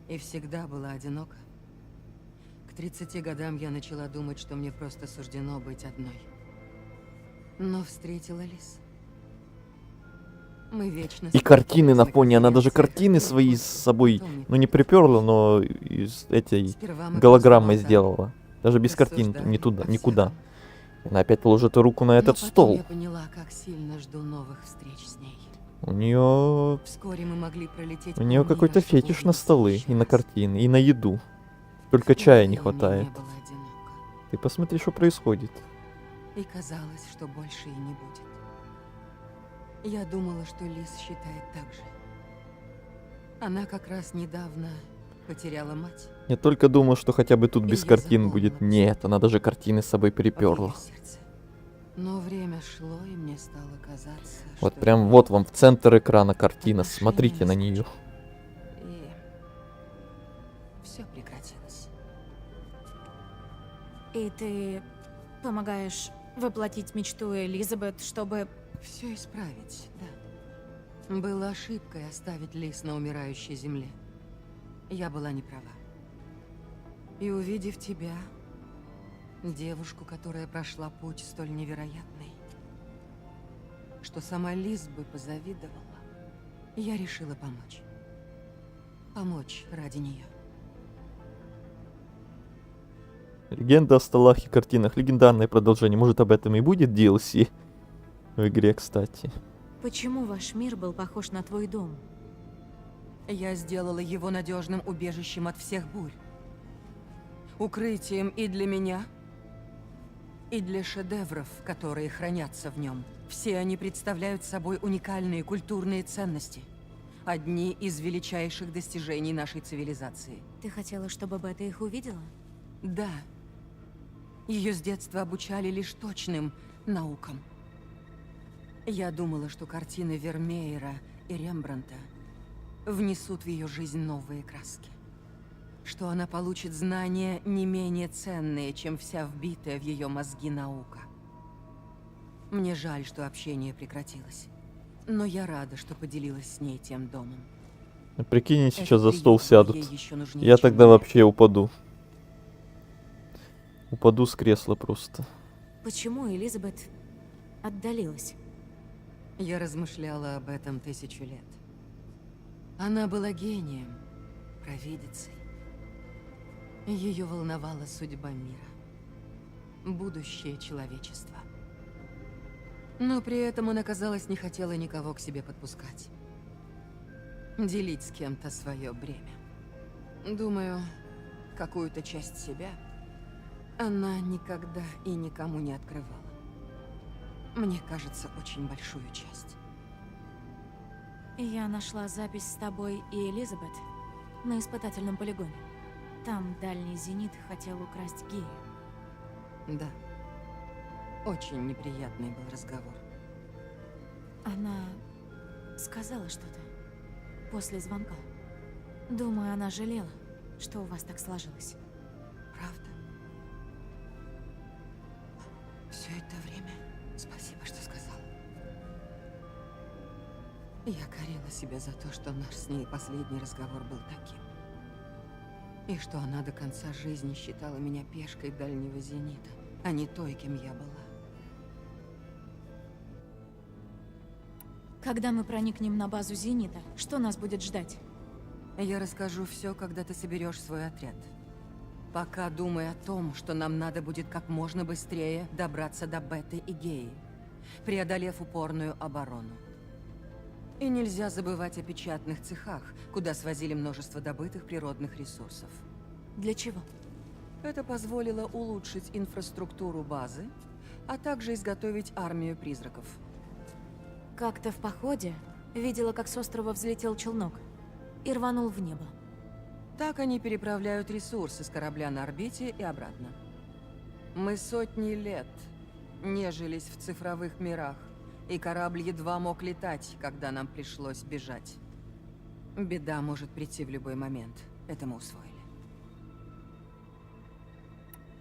И всегда была одинока. К 30 годам я начала думать, что мне просто суждено быть одной. Но встретила Лис. Мы вечно... И картины на сталкивались фоне, она даже конференциях, картины свои с собой, ну не приперла, но из этой Сперва мы голограммой просто сделала. Даже без картин рассуждали не туда, обо никуда. Она опять положит руку на этот Но потом стол. я поняла, как сильно жду новых встреч с ней. У нее Вскоре мы могли пролететь у нее полмира, какой-то чтобы фетиш на увидеться столы еще и на раз. картины, и на еду. Только чая не Впервые мне хватает. не было одиноко. Ты посмотри, что происходит. И казалось, что больше и не будет. Я думала, что Лис считает так же. Она как раз недавно потеряла мать. Я только думал, что хотя бы тут И без я картин запомнила будет. Нет, она даже картины с собой приперла. Но время шло, и мне стало казаться, Вот что прям вот вам в центр экрана картина. Смотрите на нее. и все прекратилось. И ты помогаешь воплотить мечту Элизабет, чтобы... Все исправить, да. Было ошибкой оставить Лис на умирающей земле. Я была не права. И увидев тебя, девушку, которая прошла путь столь невероятный, что сама Лис бы позавидовала, я решила помочь. Помочь ради нее. Легенда о столах и картинах. Легендарное продолжение. Может, об этом и будет DLC в игре, кстати. Почему ваш мир был похож на твой дом? Я сделала его надежным убежищем от всех бурь. Укрытием и для меня, и для шедевров, которые хранятся в нем. Все они представляют собой уникальные культурные ценности. Одни из величайших достижений нашей цивилизации. Ты хотела, чтобы Бета их увидела? Да. Ее с детства обучали лишь точным наукам. Я думала, что картины Вермеера и Рембрандта внесут в ее жизнь новые краски. Что она получит знания не менее ценные, чем вся вбитая в ее мозги наука. Мне жаль, что общение прекратилось. Но я рада, что поделилась с ней тем домом. Прикинь, Это сейчас за стол приятно, сядут. ей еще нужнее, Я чем тогда мне. вообще упаду. Упаду с кресла просто. Почему Элизабет отдалилась? Я размышляла об этом 1000 лет. Она была гением, провидицей. Ее волновала судьба мира, будущее человечества. Но при этом она, казалось, не хотела никого к себе подпускать. Делить с кем-то свое бремя. Думаю, какую-то часть себя она никогда и никому не открывала. Мне кажется, очень большую часть. Я нашла запись с тобой и Элизабет на испытательном полигоне. Там дальний зенит хотел украсть Гею. Да. Очень неприятный был разговор. Она сказала что-то после звонка. Думаю, она жалела, что у вас так сложилось. Правда? Все это время спасибо, что сказал. Я корила себя за то, что наш с ней последний разговор был таким. И что она до конца жизни считала меня пешкой дальнего зенита, а не той, кем я была. Когда мы проникнем на базу Зенита, что нас будет ждать? Я расскажу все, когда ты соберешь свой отряд. Пока думай о том, что нам надо будет как можно быстрее добраться до Беты и Геи, преодолев упорную оборону. И нельзя забывать о печатных цехах, куда свозили множество добытых природных ресурсов. Для чего? Это позволило улучшить инфраструктуру базы, а также изготовить армию призраков. Как-то в походе видела, как с острова взлетел челнок и рванул в небо. Так они переправляют ресурсы с корабля на орбите и обратно. Мы сотни лет нежились в цифровых мирах, и корабль едва мог летать, когда нам пришлось бежать. Беда может прийти в любой момент. Это мы усвоили.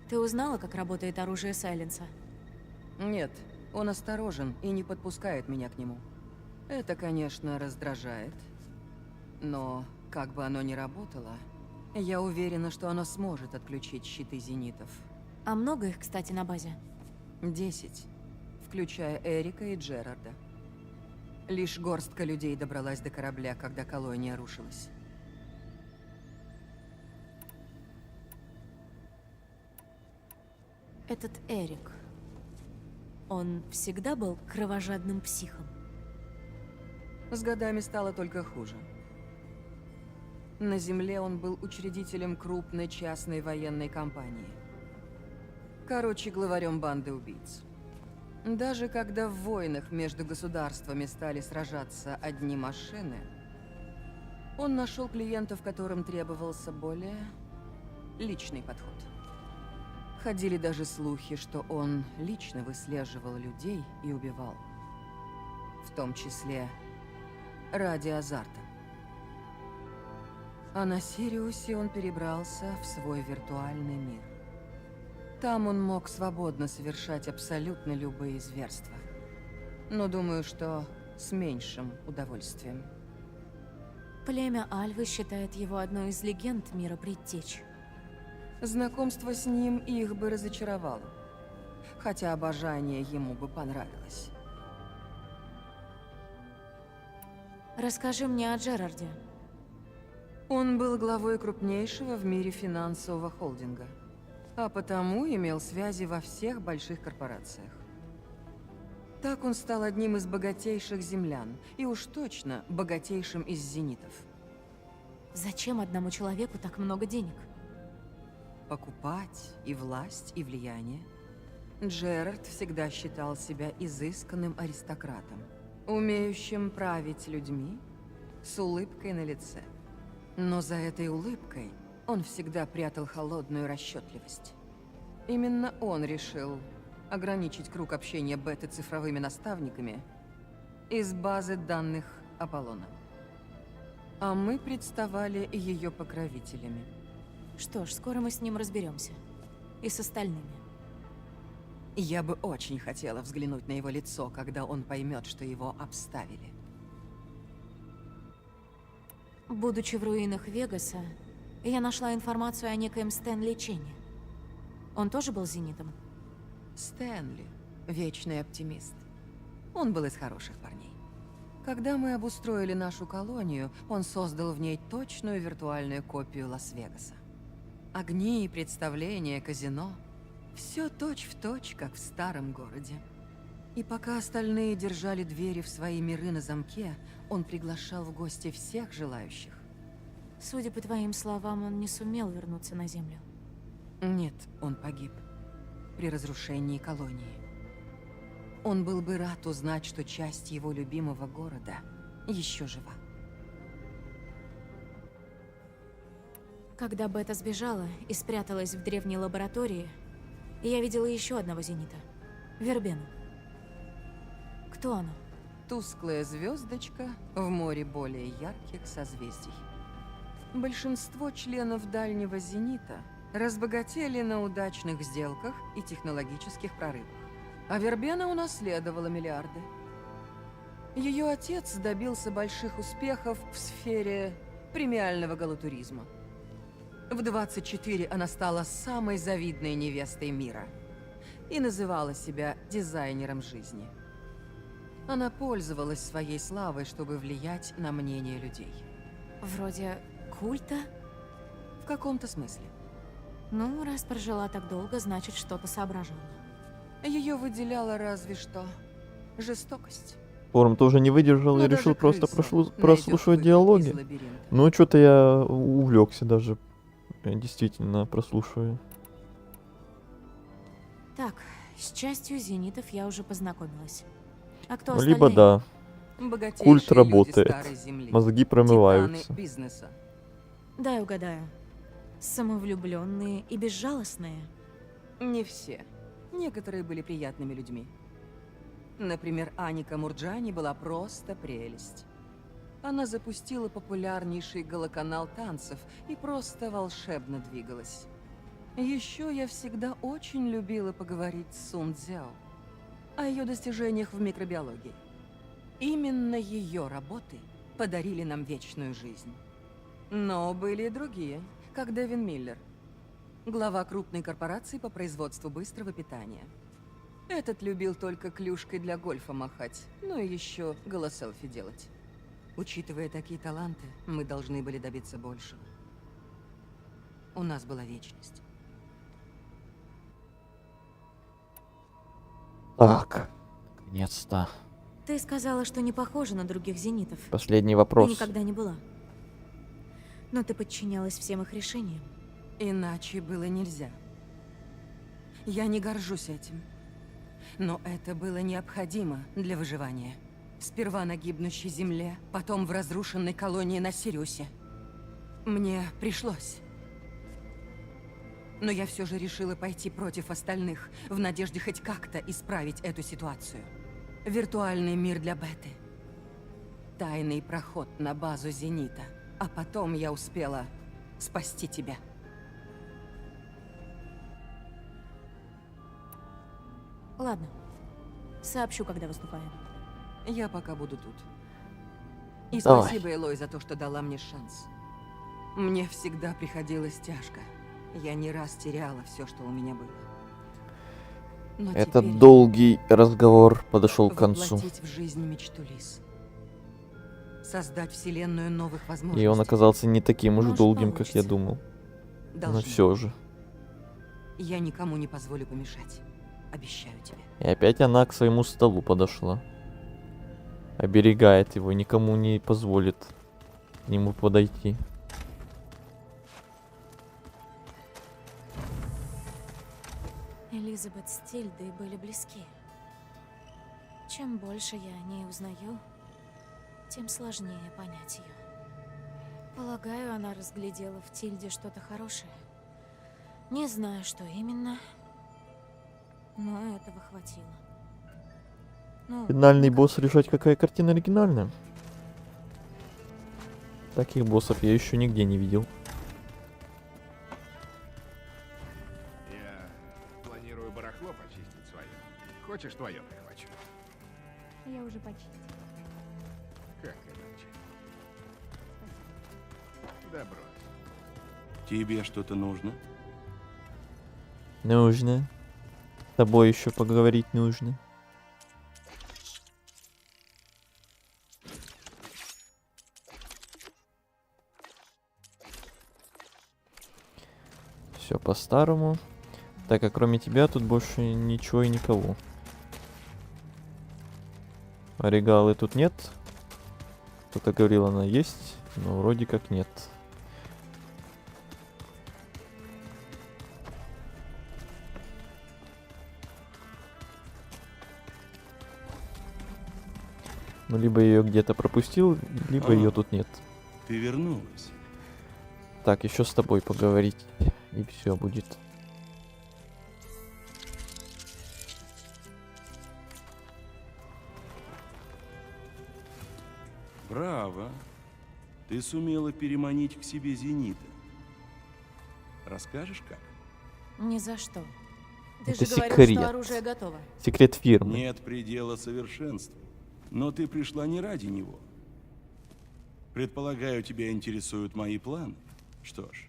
Ты узнала, как работает оружие Сайленса? Нет, он осторожен и не подпускает меня к нему. Это, конечно, раздражает. Но, как бы оно ни работало, я уверена, что оно сможет отключить щиты зенитов. А много их, кстати, на базе? 10, включая Эрика и Джерарда. Лишь горстка людей добралась до корабля, когда колония рушилась. Этот Эрик, он всегда был кровожадным психом? С годами стало только хуже. На Земле он был учредителем крупной частной военной компании. Короче, главарем банды убийц. Даже когда в войнах между государствами стали сражаться одни машины, он нашел клиентов, которым требовался более личный подход. Ходили даже слухи, что он лично выслеживал людей и убивал. В том числе ради азарта. А на Сириусе он перебрался в свой виртуальный мир. Там он мог свободно совершать абсолютно любые зверства. Но думаю, что с меньшим удовольствием. Племя Альвы считает его одной из легенд мира предтеч. Знакомство с ним их бы разочаровало. Хотя обожание ему бы понравилось. Расскажи мне о Джерарде. Он был главой крупнейшего в мире финансового холдинга, а потому имел связи во всех больших корпорациях. Так он стал одним из богатейших землян, и уж точно богатейшим из зенитов. Зачем одному человеку так много денег? Покупать и власть, и влияние. Джерард всегда считал себя изысканным аристократом, умеющим править людьми с улыбкой на лице. Но за этой улыбкой он всегда прятал холодную расчетливость. Именно он решил ограничить круг общения Беты цифровыми наставниками из базы данных Аполлона. А мы представали ее покровителями. Что ж, скоро мы с ним разберемся. И с остальными. Я бы очень хотела взглянуть на его лицо, когда он поймет, что его обставили. Будучи в руинах Вегаса, я нашла информацию о некоем Стэнли Ченни. Он тоже был зенитом? Стэнли – вечный оптимист. Он был из хороших парней. Когда мы обустроили нашу колонию, он создал в ней точную виртуальную копию Лас-Вегаса. Огни и представления, казино – все точь-в-точь, как в старом городе. И пока остальные держали двери в свои миры на замке, он приглашал в гости всех желающих. Судя по твоим словам, он не сумел вернуться на Землю. Нет, он погиб при разрушении колонии. Он был бы рад узнать, что часть его любимого города еще жива. Когда Бета сбежала и спряталась в древней лаборатории, я видела еще одного зенита – Вербену. Кто она? Тусклая звездочка в море более ярких созвездий. Большинство членов Дальнего Зенита разбогатели на удачных сделках и технологических прорывах. А Вербена унаследовала миллиарды. Ее отец добился больших успехов в сфере премиального галлотуризма. В 24 она стала самой завидной невестой мира и называла себя дизайнером жизни. Она пользовалась своей славой, чтобы влиять на мнение людей. Вроде культа? В каком-то смысле. Ну, раз прожила так долго, значит, что-то соображала. Ее выделяла разве что жестокость. Форум тоже не выдержал и решил просто прослушивать диалоги. Ну, что-то я увлекся даже. Я действительно прослушиваю. Так, с частью зенитов я уже познакомилась. А кто Ну, остальные? либо да. Богатейшие Культ люди работает. старой земли, Мозги промываются. титаны бизнеса. Дай угадаю. Самовлюбленные и безжалостные. Не все. Некоторые были приятными людьми. Например, Аника Мурджани была просто прелесть. Она запустила популярнейший галоканал танцев и просто волшебно двигалась. Еще я всегда очень любила поговорить с Сун Цзяо о ее достижениях в микробиологии. Именно ее работы подарили нам вечную жизнь. Но были и другие, как Дэвин Миллер, глава крупной корпорации по производству быстрого питания. Этот любил только клюшкой для гольфа махать, ну и еще голоселфи делать. Учитывая такие таланты, мы должны были добиться большего. У нас была вечность. Так, наконец-то. Ты сказала, что не похожа на других зенитов. Последний вопрос. Ты никогда не была. Но ты подчинялась всем их решениям. Иначе было нельзя. Я не горжусь этим. Но это было необходимо для выживания. Сперва на гибнущей земле, потом в разрушенной колонии на Сириусе. Мне пришлось. Но я все же решила пойти против остальных, в надежде хоть как-то исправить эту ситуацию. Виртуальный мир для Беты. Тайный проход на базу Зенита. А потом я успела спасти тебя. Ладно. Сообщу, когда выступаем. Я пока буду тут. И Давай. спасибо, Элой, за то, что дала мне шанс. Мне всегда приходилось тяжко. Я не раз теряла все, что у меня было. Но Этот теперь долгий разговор подошел к концу. воплотить в жизнь мечту Лис. Создать вселенную новых возможностей. И он оказался не таким уж Может, долгим, как я получится. думал. Но Должно. все же. Я никому не позволю помешать. Обещаю тебе. И опять она к своему столу подошла. Оберегает его, никому не позволит к нему подойти. Элизабет с Тильдой были близки. Чем больше я о ней узнаю, тем сложнее понять ее. Полагаю, она разглядела в Тильде что-то хорошее. Не знаю, что именно, но этого хватило. Ну, Финальный босс решать, какая картина оригинальная. Таких боссов я еще нигде не видел. Я планирую барахло почистить свое. Хочешь, твое прихвачу? Я уже почти. Как иначе? Да брось. Тебе что-то нужно? Нужно. С тобой еще поговорить нужно. Все по-старому. Так, а кроме тебя тут больше ничего и никого. Орегалы тут нет. Кто-то говорил, она есть, но вроде как нет. Ну, либо ее где-то пропустил, либо ее тут нет. Ты вернулась. Так, еще с тобой поговорить. И все будет. Браво. Ты сумела переманить к себе Зенита. Расскажешь как? ни за что. Ты Это же говорил, секрет. что оружие готово. Секрет фирмы. Нет предела совершенству. Но ты пришла не ради него. Предполагаю, тебя интересуют мои планы. Что ж,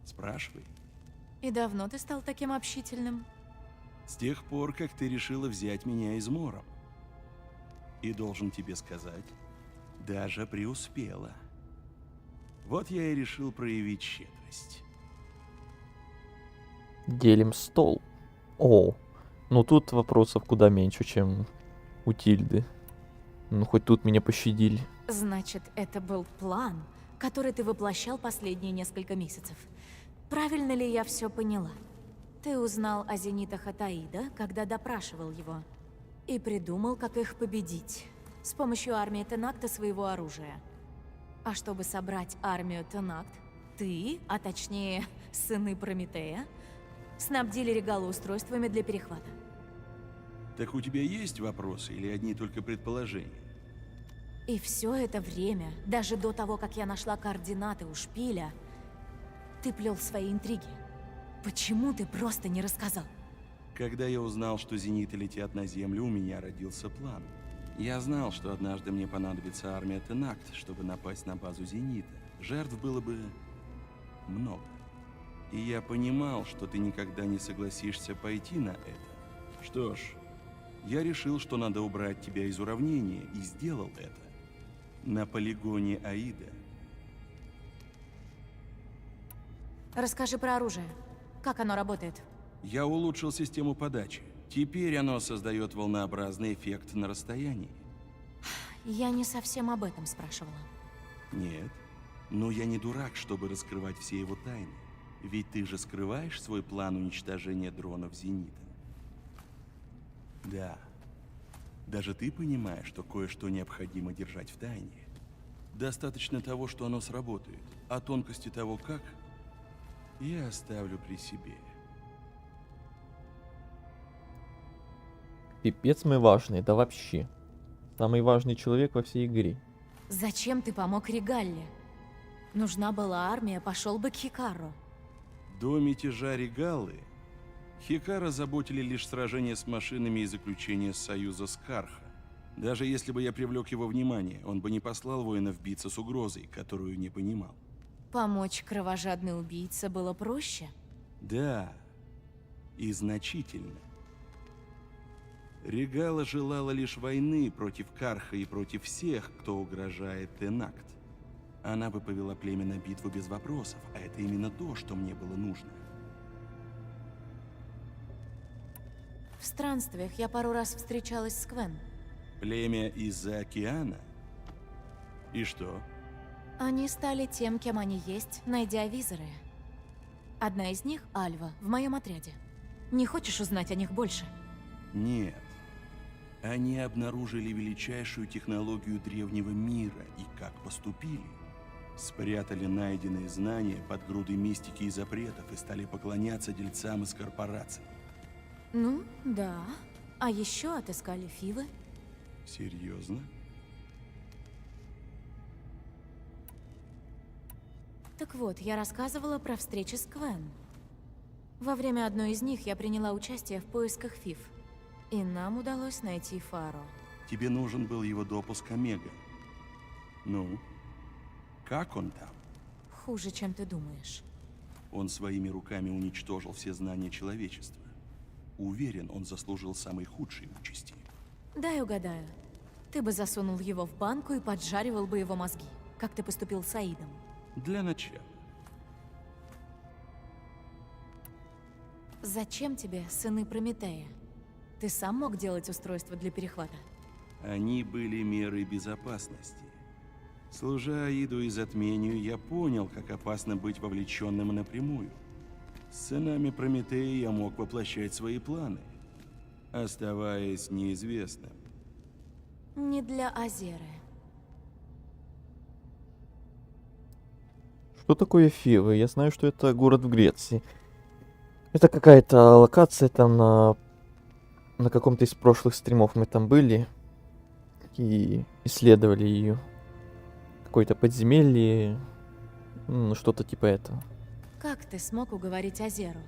спрашивай. И давно ты стал таким общительным? С тех пор, как ты решила взять меня измором. И должен тебе сказать, даже преуспела. Вот я и решил проявить щедрость. Делим стол. О, ну тут вопросов куда меньше, чем у Тильды. Ну хоть тут меня пощадили. Значит, это был план, который ты воплощал последние несколько месяцев. Правильно ли я все поняла? Ты узнал о зенитах Атаида, когда допрашивал его, и придумал, как их победить с помощью армии Тенакта своего оружия. А чтобы собрать армию Тенакт, ты, а точнее сыны Прометея, снабдили Регалу устройствами для перехвата. Так у тебя есть вопросы или одни только предположения? И все это время, даже до того, как я нашла координаты у шпиля, ты плел свои интриги. Почему ты просто не рассказал? Когда я узнал, что зениты летят на Землю, у меня родился план. Я знал, что однажды мне понадобится армия Тенакт, чтобы напасть на базу зенита. Жертв было бы много. И я понимал, что ты никогда не согласишься пойти на это. Что ж, я решил, что надо убрать тебя из уравнения, и сделал это. На полигоне Аида. Расскажи про оружие. Как оно работает? Я улучшил систему подачи. Теперь оно создает волнообразный эффект на расстоянии. Я не совсем об этом спрашивала. Нет, но я не дурак, чтобы раскрывать все его тайны. Ведь ты же скрываешь свой план уничтожения дронов Зенита. Да. Даже ты понимаешь, что кое-что необходимо держать в тайне. Достаточно того, что оно сработает, а тонкости того, как, я оставлю при себе. Пипец мы важный, да вообще. Самый важный человек во всей игре. Зачем ты помог Регалле? Нужна была армия, пошел бы к Хикару. До мятежа Регалы Хикара заботили лишь сражения с машинами и заключение союза с Карха. Даже если бы я привлек его внимание, он бы не послал воинов биться с угрозой, которую не понимал. Помочь кровожадной убийце было проще? Да, и значительно. Регала желала лишь войны против Карха и против всех, кто угрожает Тенакт. Она бы повела племя на битву без вопросов, а это именно то, что мне было нужно. В странствиях я пару раз встречалась с Квен. Племя из-за океана? И что? Они стали тем, кем они есть, найдя визоры. Одна из них — Альва, в моем отряде. Не хочешь узнать о них больше? Нет. Они обнаружили величайшую технологию древнего мира и как поступили. Спрятали найденные знания под грудой мистики и запретов и стали поклоняться дельцам из корпораций. Ну, да. А еще отыскали Фивы. Серьезно? Так вот, я рассказывала про встречи с Квен. Во время одной из них я приняла участие в поисках Фив. И нам удалось найти Фаро. Тебе нужен был его допуск Омега. Ну, как он там? Хуже, чем ты думаешь. Он своими руками уничтожил все знания человечества. Уверен, он заслужил самой худшей участи. Дай угадаю. Ты бы засунул его в банку и поджаривал бы его мозги, как ты поступил с Аидом. Для начала. Зачем тебе сыны Прометея? Ты сам мог делать устройство для перехвата? Они были мерой безопасности. Служа Аиду и затмению, я понял, как опасно быть вовлеченным напрямую. С сынами Прометея я мог воплощать свои планы, оставаясь неизвестным. Не для Азеры. Что такое Фивы? Я знаю, что это город в Греции. Это какая-то локация там на каком-то из прошлых стримов мы там были и исследовали ее. Какое-то подземелье, ну, что-то типа этого. Как ты смог уговорить Азеру?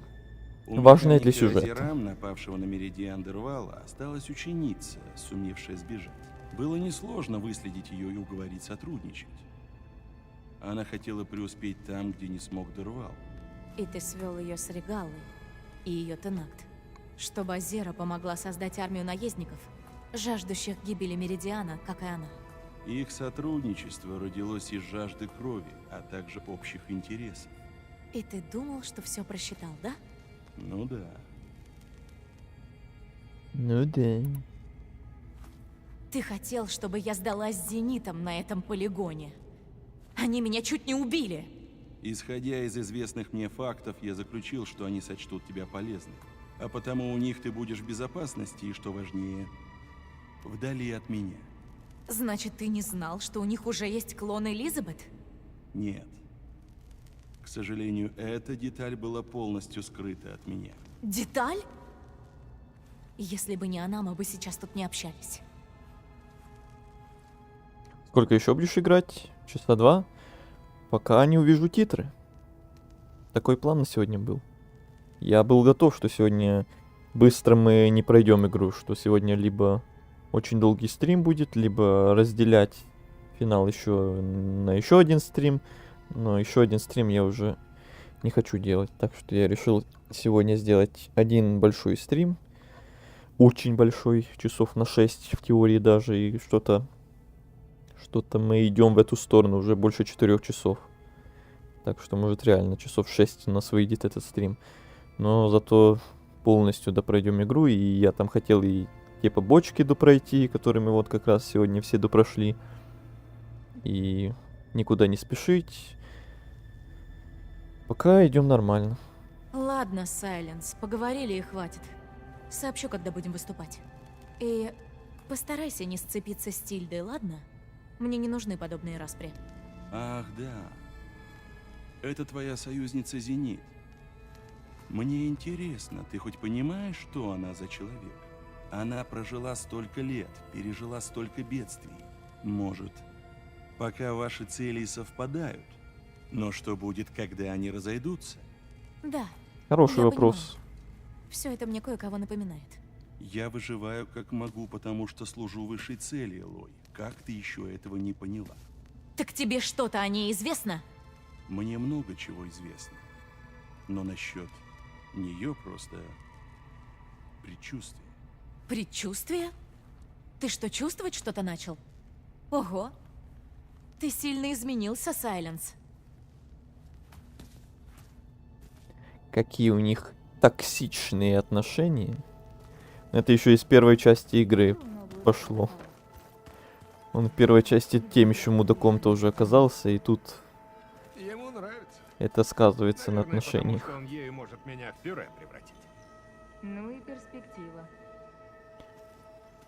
Важное для сюжета. Азерам, напавшего на Меридиан Дервала, осталась ученица, сумевшая сбежать. Было несложно выследить ее и уговорить сотрудничать. Она хотела преуспеть там, где не смог Дервал. И ты свел ее с Регалой и ее Тенакт, чтобы Азера помогла создать армию наездников, жаждущих гибели Меридиана, как и она. Их сотрудничество родилось из жажды крови, а также общих интересов. И ты думал, что все просчитал, да? Ну да. Ну да. Ты хотел, чтобы я сдалась зенитам на этом полигоне. Они меня чуть не убили. Исходя из известных мне фактов, я заключил, что они сочтут тебя полезным. А потому у них ты будешь в безопасности и, что важнее, вдали от меня. Значит, ты не знал, что у них уже есть клон Элизабет? Нет. К сожалению, эта деталь была полностью скрыта от меня. Деталь? Если бы не она, мы бы сейчас тут не общались. Сколько еще будешь играть? Часа 2? Пока не увижу титры. Такой план на сегодня был. Я был готов, что сегодня быстро мы не пройдем игру, что сегодня либо очень долгий стрим будет, либо разделять финал еще на еще один стрим. Но еще один стрим я уже не хочу делать. Так что я решил сегодня сделать один большой стрим. Очень большой, часов на 6 в теории даже. И что-то мы идем в эту сторону уже больше 4 часов. Так что может реально часов 6 у нас выйдет этот стрим. Но зато полностью допройдем игру. И я там хотел и те побочки допройти, которыми вот как раз сегодня все допрошли. И никуда не спешить. Пока идем нормально. Ладно, Сайленс, поговорили и хватит. Сообщу, когда будем выступать. И постарайся не сцепиться с Тильдой, ладно? Мне не нужны подобные распри. Ах, да. Это твоя союзница Зенит. Мне интересно, ты хоть понимаешь, что она за человек? Она прожила столько лет, пережила столько бедствий. Может, пока ваши цели совпадают. Но что будет, когда они разойдутся? Да. Хороший вопрос. Все это мне кое-кого напоминает. Я выживаю как могу, потому что служу высшей цели, Элой. Как ты еще этого не поняла? Так тебе что-то о ней известно? Мне много чего известно. Но насчет нее просто предчувствие. Предчувствие? Ты что, чувствовать что-то начал? Ого. Ты сильно изменился, Сайленс. Какие у них токсичные отношения. Это еще из первой части игры пошло. Он в первой части тем еще мудаком-то уже оказался, и тут Ему нравится. это сказывается на Наверное, отношениях. потому что он ею может меня в пюре превратить. Ну и перспектива.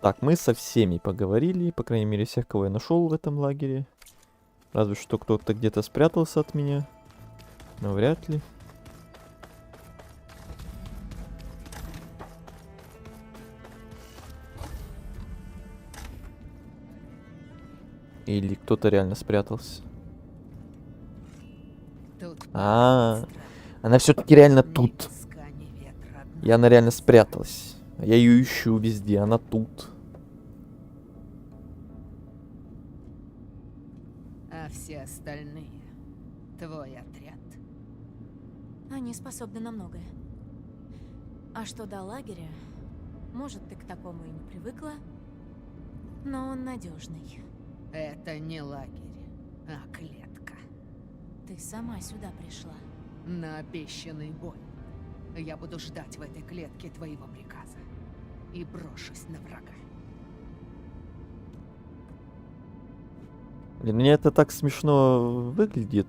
Так, мы со всеми поговорили, по крайней мере, всех, кого я нашел в этом лагере. Разве что кто-то где-то спрятался от меня. Но вряд ли. Или кто-то реально спрятался. Она все-таки реально тут. И она реально спряталась. А я ее ищу везде, она тут. А все остальные — твой отряд. Они способны на многое. А что до лагеря? Может, ты к такому и не привыкла, но он надежный. Это не лагерь, а клетка. Ты сама сюда пришла. На обещанный бой. Я буду ждать в этой клетке твоего приказа. И брошусь на врага. Блин, мне это так смешно выглядит.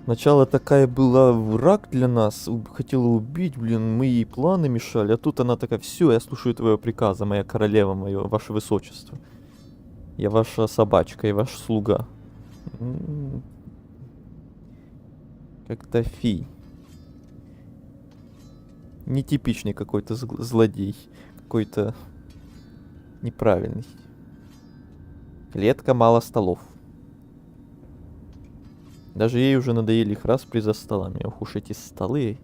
Сначала такая была враг для нас, хотела убить, блин, мы ей планы мешали, а тут она такая: все, я слушаю твоего приказа, моя королева, мое, ваше высочество. Я ваша собачка и ваш слуга. Как-то фи. Нетипичный какой-то злодей. Какой-то неправильный. Клетка, мало столов. Даже ей уже надоели их распри за столами. Ох уж эти столы.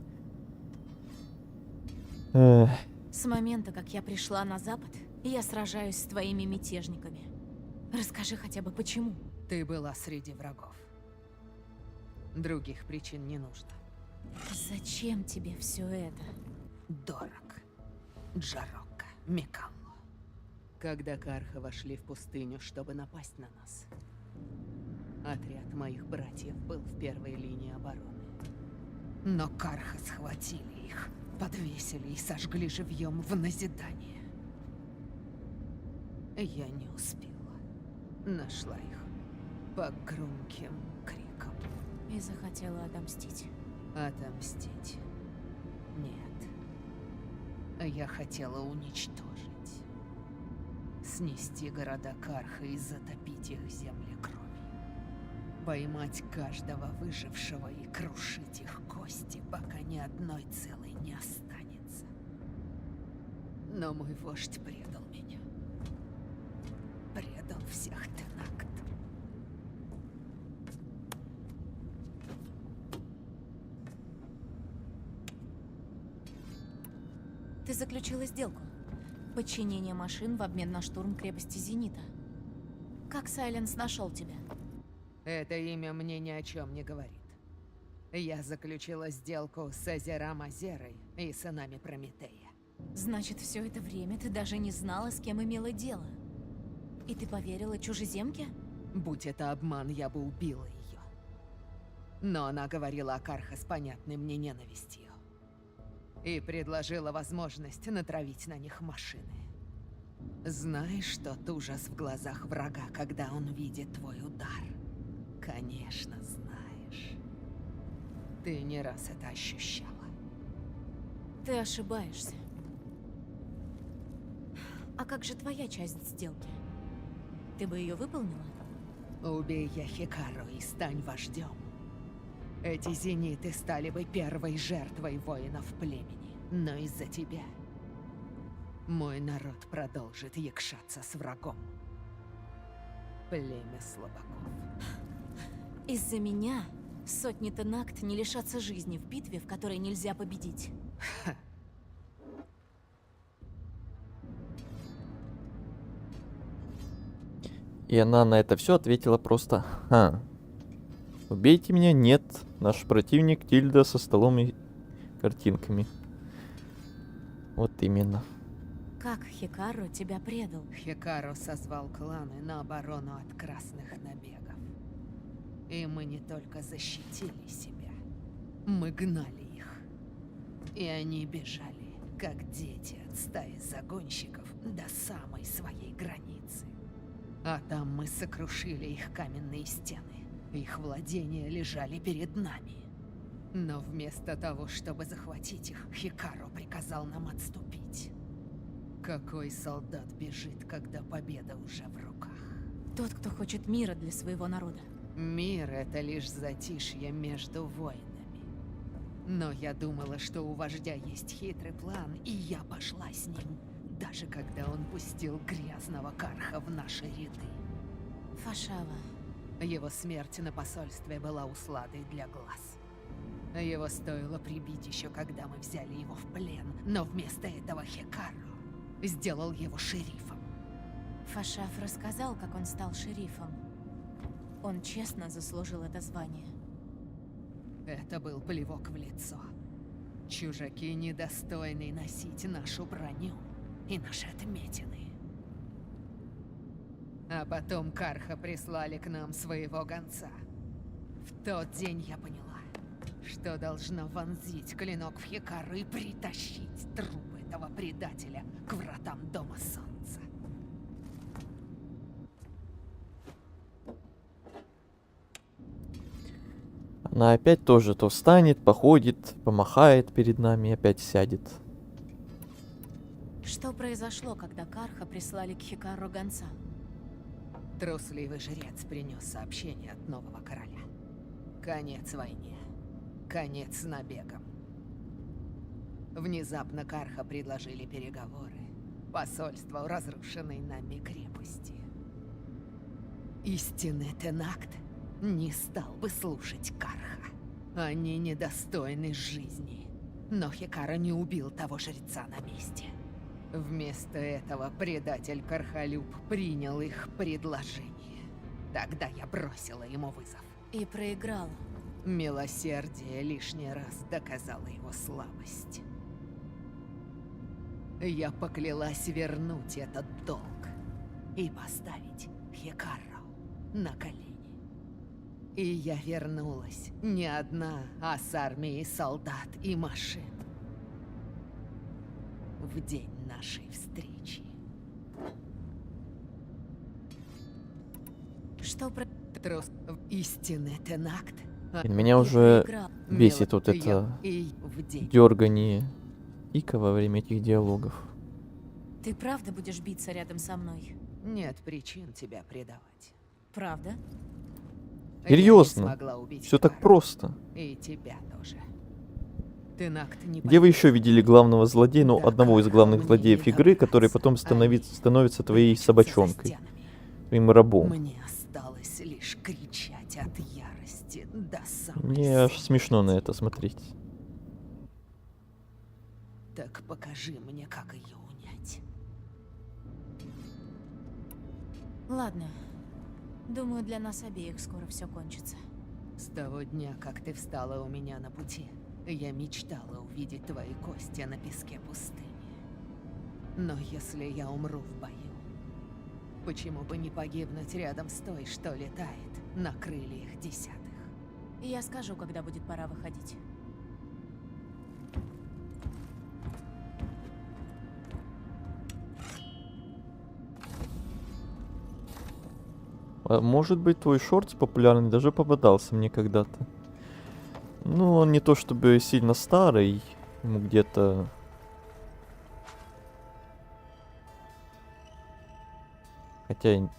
С момента, как я пришла на запад, я сражаюсь с твоими мятежниками. Расскажи хотя бы, почему. Ты была среди врагов. Других причин не нужно. Зачем тебе все это? Дорог. Джарокко, Микалло. Когда Карха вошли в пустыню, чтобы напасть на нас, отряд моих братьев был в первой линии обороны. Но Карха схватили их, подвесили и сожгли живьем в назидание. Я не успела. Нашла их по громким крикам. И захотела отомстить. Отомстить? Нет. Я хотела уничтожить. снести города Карха и затопить их земли кровью. Поймать каждого выжившего и крушить их кости, пока ни одной целой не останется. Но мой вождь предал меня. Предал всех Тенакт. Ты заключила сделку. Подчинение машин в обмен на штурм крепости Зенита. Как Сайленс нашел тебя? Это имя мне ни о чем не говорит. Я заключила сделку с Азерам Азерой и сынами Прометея. Значит, все это время ты даже не знала, с кем имела дело. И ты поверила чужеземке? Будь это обман, я бы убила ее. Но она говорила о Карха с понятной мне ненавистью. И предложила возможность натравить на них машины. Знаешь тот ужас в глазах врага, когда он видит твой удар? Конечно, знаешь. Ты не раз это ощущала. Ты ошибаешься. А как же твоя часть сделки? Ты бы ее выполнила? Убей я Хикару и стань вождем. Эти зениты стали бы первой жертвой воинов племени. Но из-за тебя мой народ продолжит якшаться с врагом. Племя слабаков. Из-за меня сотни Тенакт не лишатся жизни в битве, в которой нельзя победить. И она на это все ответила просто: «Ха. Убейте меня, нет. Наш противник Тильда со столом и картинками». Вот именно. Как Хикару тебя предал? Хикару созвал кланы на оборону от красных набегов. И мы не только защитили себя, мы гнали их. И они бежали, как дети от стаи загонщиков, до самой своей границы. А там мы сокрушили их каменные стены. Их владения лежали перед нами. Но вместо того, чтобы захватить их, Хикару приказал нам отступить. Какой солдат бежит, когда победа уже в руках? Тот, кто хочет мира для своего народа. Мир — это лишь затишье между войнами. Но я думала, что у вождя есть хитрый план, и я пошла с ним, даже когда он пустил грязного Карха в наши ряды. Фашава. Его смерть на посольстве была усладой для глаз. Его стоило прибить еще, когда мы взяли его в плен, но вместо этого Хикару сделал его шерифом. Фашав рассказал, как он стал шерифом. Он честно заслужил это звание. Это был плевок в лицо. Чужаки недостойны носить нашу броню и наши отметины. А потом Карха прислали к нам своего гонца. В тот день я поняла, что должна вонзить клинок в Хикару и притащить труп этого предателя к вратам Дома Солнца. Она опять тоже то встанет, походит, помахает перед нами и опять сядет. Что произошло, когда Карха прислали к Хикару гонца? Трусливый жрец принес сообщение от нового короля. Конец войне. Конец набегам. Внезапно Карха предложили переговоры. Посольство у разрушенной нами крепости. Истинный Тенакт не стал бы слушать Карха. Они недостойны жизни. Но Хикара не убил того жреца на месте. Вместо этого предатель Кархалюб принял их предложение. Тогда я бросила ему вызов. И проиграл. Милосердие лишний раз доказало его слабость. Я поклялась вернуть этот долг и поставить Хикару на колени. И я вернулась не одна, а с армией солдат и машин. В день нашей встречи. Что про... Трус истинный Тенакт. И меня уже бесит вот это дергание Ика во время этих диалогов. Ты правда будешь биться рядом со мной? Нет причин тебя предавать. Правда? Серьезно? Я не смогла убить Все так Хикару. просто. И тебя тоже. Ты на акт не Где вы пойдешь. еще видели главного злодея, ну, одного из главных мне злодеев не игры, который потом становится твоей собачонкой, твоим рабом? Мне осталось лишь кричать от ярости до самой Мне аж смешно на это смотреть. Так покажи мне, как ее унять. Ладно. Думаю, для нас обеих скоро все кончится. С того дня, как ты встала у меня на пути, я мечтала увидеть твои кости на песке пустыни. Но если я умру в бою, почему бы не погибнуть рядом с той, что летает на крыльях 10-х? Я скажу, когда будет пора выходить. А может быть, твой шортс популярный даже попадался мне когда-то. Ну, он не то чтобы сильно старый, ему где-то... Хотя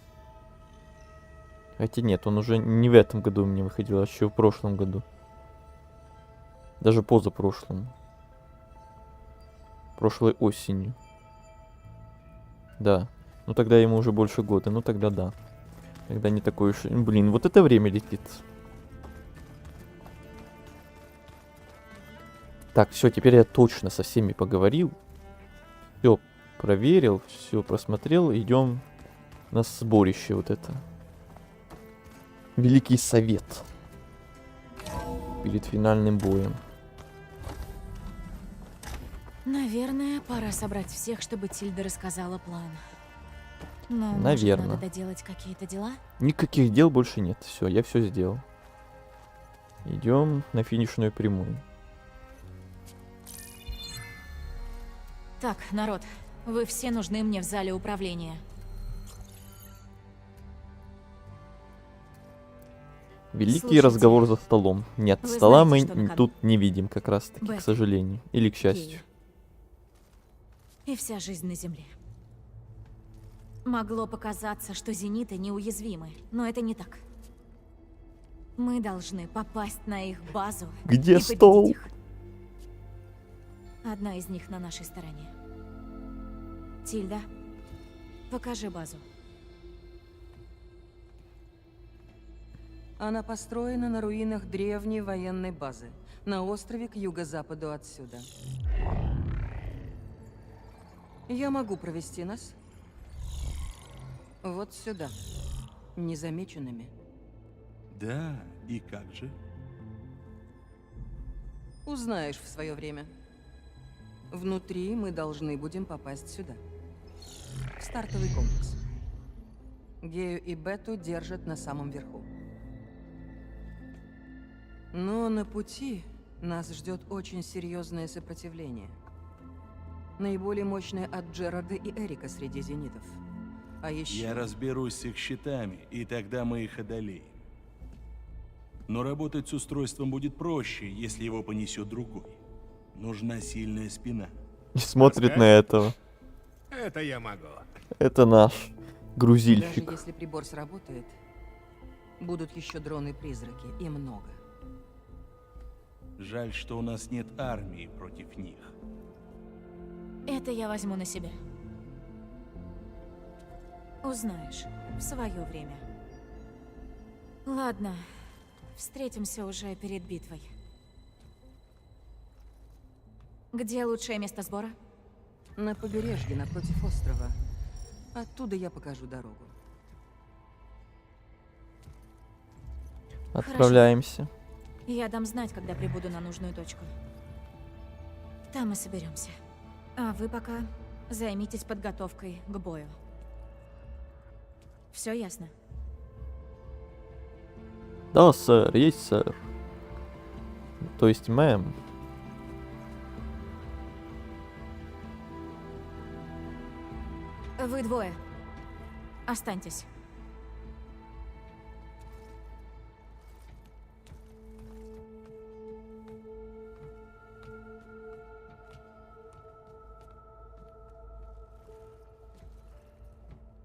нет, он уже не в этом году у меня выходил, а еще в прошлом году. Даже позапрошлом. Прошлой осенью. Да. Ну тогда ему уже больше года, ну тогда да. Тогда не такой уж... Блин, вот это время летит. Так, все, теперь я точно со всеми поговорил. Все проверил, все просмотрел. Идем на сборище вот это. Великий совет. Перед финальным боем. Наверное, пора собрать всех, чтобы Тильда рассказала план. Но, может, Наверно. надо доделать какие-то дела? Никаких дел больше нет. Все, я все сделал. Идем на финишную прямую. Так, народ, вы все нужны мне в зале управления. Великий Слушайте, разговор за столом. Нет, вы стола знаете, мы что тут не видим как раз таки, Бэк, к сожалению. Или к счастью. И вся жизнь на Земле. Могло показаться, что зениты неуязвимы, но это не так. Мы должны попасть на их базу Где и стол? победить их. Одна из них на нашей стороне. Тильда, покажи базу. Она построена на руинах древней военной базы, на острове к юго-западу отсюда. Я могу провести нас вот сюда, незамеченными. Да, и как же? Узнаешь в свое время. Внутри мы должны будем попасть сюда. В стартовый комплекс. Гею и Бету держат на самом верху. Но на пути нас ждет очень серьезное сопротивление. Наиболее мощное от Джерарда и Эрика среди зенитов. А еще... Я разберусь с их щитами, и тогда мы их одолеем. Но работать с устройством будет проще, если его понесет другой. Нужна сильная спина. И смотрит на этого. Это я могу. Это наш Даже грузильщик. если прибор сработает, будут еще дроны-призраки, и много. Жаль, что у нас нет армии против них. Это я возьму на себя. Узнаешь в свое время. Ладно, встретимся уже перед битвой. Где лучшее место сбора? На побережье, напротив острова. Оттуда я покажу дорогу. Отправляемся. Я дам знать, когда прибуду на нужную точку. Там и соберемся. А вы пока займитесь подготовкой к бою. Все ясно? Да, сэр, есть, сэр. То есть, мэм. Вы двое. Останьтесь.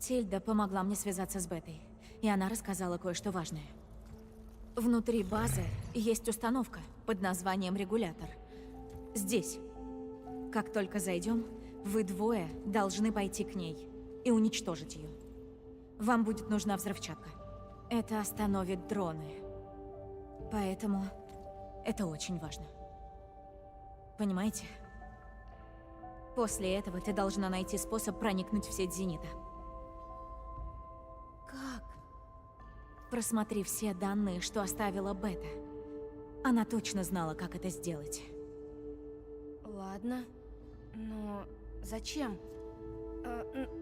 Тильда помогла мне связаться с Бетой, и она рассказала кое-что важное. Внутри базы есть установка под названием регулятор. Здесь. Как только зайдем, вы двое должны пойти к ней и уничтожить ее. Вам будет нужна взрывчатка. Это остановит дроны. Поэтому это очень важно. Понимаете? После этого ты должна найти способ проникнуть в сеть Зенита. Как? Просмотри все данные, что оставила Бета. Она точно знала, как это сделать. Ладно. Но зачем?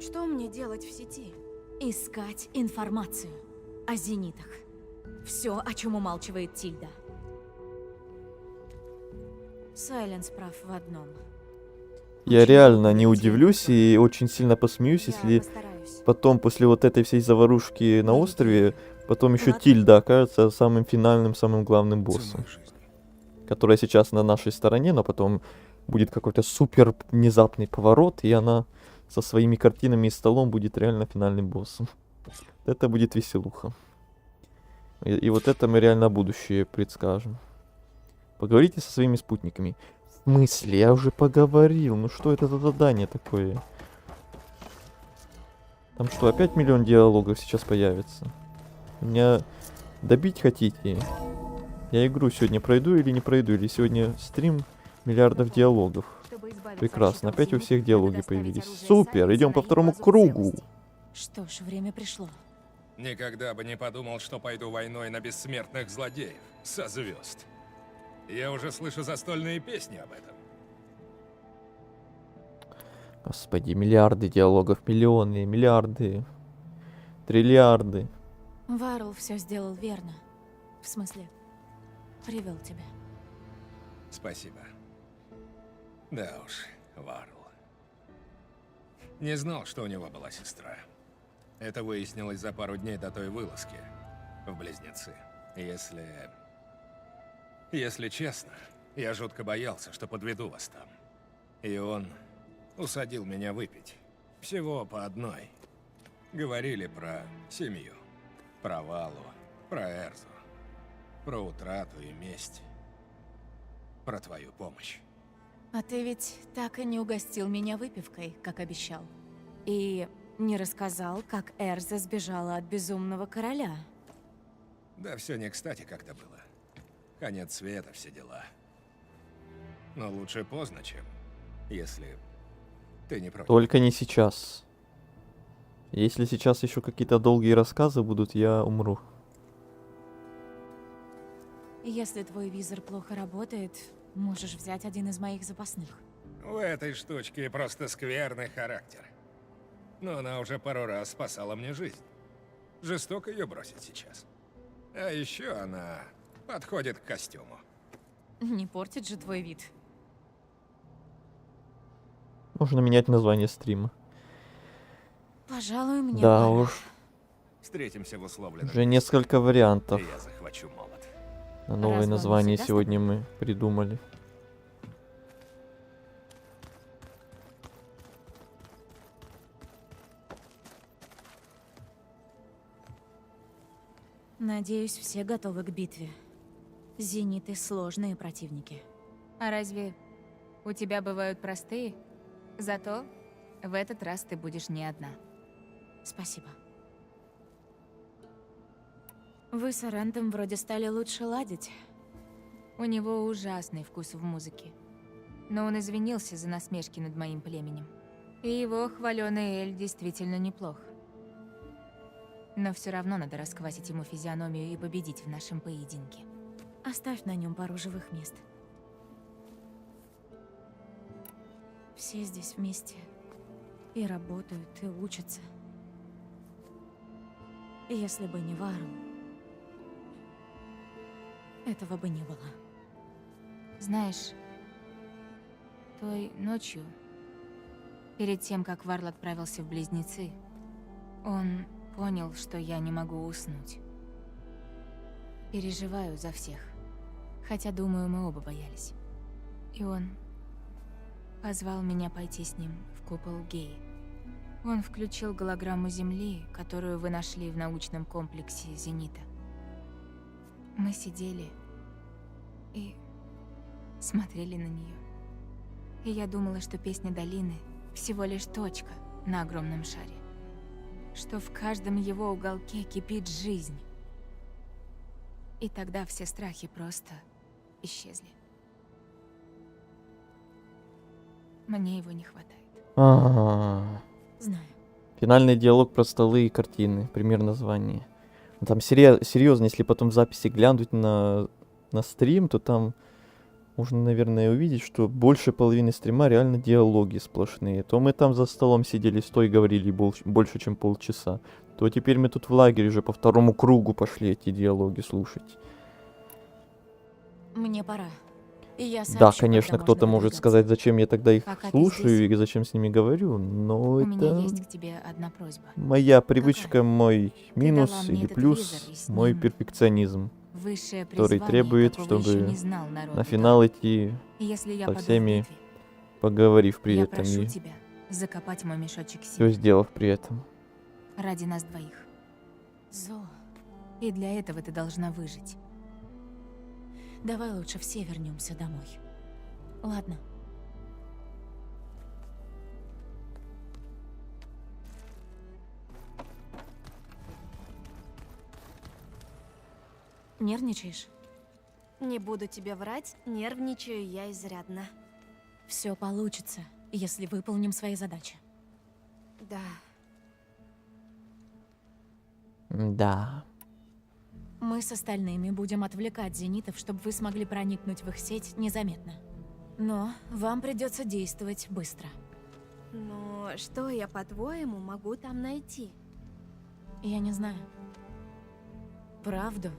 Что мне делать в сети? Искать информацию о Зенитах. Все, о чем умалчивает Тильда. Сайленс прав в одном. Я реально не удивлюсь и очень сильно посмеюсь, если потом, после вот этой всей заварушки на острове, потом еще Тильда окажется самым финальным, самым главным боссом. Которая сейчас на нашей стороне, но потом будет какой-то супер внезапный поворот, и она со своими картинами и столом будет реально финальным боссом. Это будет веселуха. И вот это мы реально будущее предскажем. Поговорите со своими спутниками. В смысле? Я уже поговорил. Ну что это за задание такое? Там что, опять 1 миллион диалогов сейчас появится? Меня добить хотите? Я игру сегодня пройду или не пройду? Или сегодня стрим миллиардов диалогов? Прекрасно. Опять у всех диалоги появились. Супер! Идем по второму кругу. Что ж, время пришло. Никогда бы не подумал, что пойду войной на бессмертных злодеев со звезд. Я уже слышу застольные песни об этом. Господи, миллиарды диалогов, миллионы, миллиарды, триллиарды. Варл все сделал верно. В смысле, привел тебя. Спасибо. Да уж, Варл. Не знал, что у него была сестра. Это выяснилось за пару дней до той вылазки в Близнецы. Если честно, я жутко боялся, что подведу вас там. И он усадил меня выпить. Всего по одной. Говорили про семью, про Валу, про Эрзу, про утрату и месть, про твою помощь. А ты ведь так и не угостил меня выпивкой, как обещал. И не рассказал, как Эрза сбежала от безумного короля. Да все не кстати как-то было. Конец света, все дела. Но лучше поздно, чем если ты не против. Только не сейчас. Если сейчас еще какие-то долгие рассказы будут, я умру. Если твой визор плохо работает, можешь взять один из моих запасных. У этой штучки просто скверный характер. Но она уже пару раз спасала мне жизнь. Жестоко ее бросить сейчас. А еще она подходит к костюму. Не портит же твой вид. Можно менять название стрима. Пожалуй, мне Да пора. уж. Встретимся в условленном. Уже несколько вариантов. И я захвачу молот. На новое Разве он название всегда сегодня мы придумали. Надеюсь, все готовы к битве. Зениты — сложные противники. А разве у тебя бывают простые? Зато в этот раз ты будешь не одна. Спасибо. Вы с Арентом вроде стали лучше ладить. У него ужасный вкус в музыке. Но он извинился за насмешки над моим племенем. И его хваленый Эль действительно неплох. Но все равно надо расквасить ему физиономию и победить в нашем поединке. Оставь на нем пару живых мест. Все здесь вместе. И работают, и учатся. Если бы не Варл, этого бы не было. Знаешь, той ночью, перед тем, как Варл отправился в Близнецы, он понял, что я не могу уснуть. Переживаю за всех. Хотя, думаю, мы оба боялись. И он позвал меня пойти с ним в купол Геи. Он включил голограмму Земли, которую вы нашли в научном комплексе «Зенита». Мы сидели и смотрели на нее. И я думала, что песня долины всего лишь точка на огромном шаре. Что в каждом его уголке кипит жизнь. И тогда все страхи просто исчезли. Мне его не хватает. Знаю. Финальный диалог про столы и картины. Пример названия. Там серьезно, если потом записи глянуть на стрим, то там можно, наверное, увидеть, что больше половины стрима реально диалоги сплошные. То мы там за столом сидели, и говорили больше, чем полчаса. То теперь мы тут в лагере уже по второму кругу пошли эти диалоги слушать. Мне пора. И я Да, сообщу, конечно, когда кто-то можно может выдвигаться. сказать, зачем я тогда их Пока ты слушаю здесь, и зачем с ними говорю, но У меня это есть к тебе одна просьба. моя привычка, мой минус дала мне или этот плюс, визор, и с мой ним перфекционизм, высшее который призвание, требует, какого еще чтобы не знал народ. на финал идти И если я со паду в всеми, битве, поговорив при я этом прошу и тебя закопать мой мешочек все сил сделав при этом. ради нас двоих. Зо, И для этого ты должна выжить. давай лучше все вернемся домой. Ладно. Нервничаешь? Не буду тебе врать, нервничаю я изрядно. Все получится, если выполним свои задачи. Да. Да. Мы с остальными будем отвлекать зенитов, чтобы вы смогли проникнуть в их сеть незаметно. Но вам придется действовать быстро. Но что я, по-твоему, могу там найти? Я не знаю. Правду,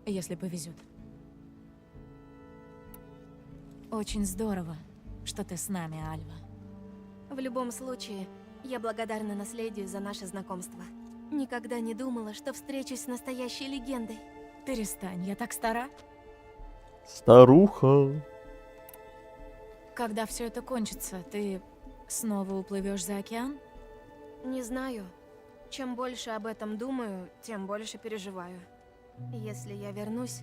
если повезет. Очень здорово, что ты с нами, Альва. В любом случае, я благодарна наследию за наше знакомство. Никогда не думала, что встречусь с настоящей легендой. Перестань, я так стара. Старуха. Когда все это кончится, ты снова уплывешь за океан? Не знаю. Чем больше об этом думаю, тем больше переживаю. Если я вернусь,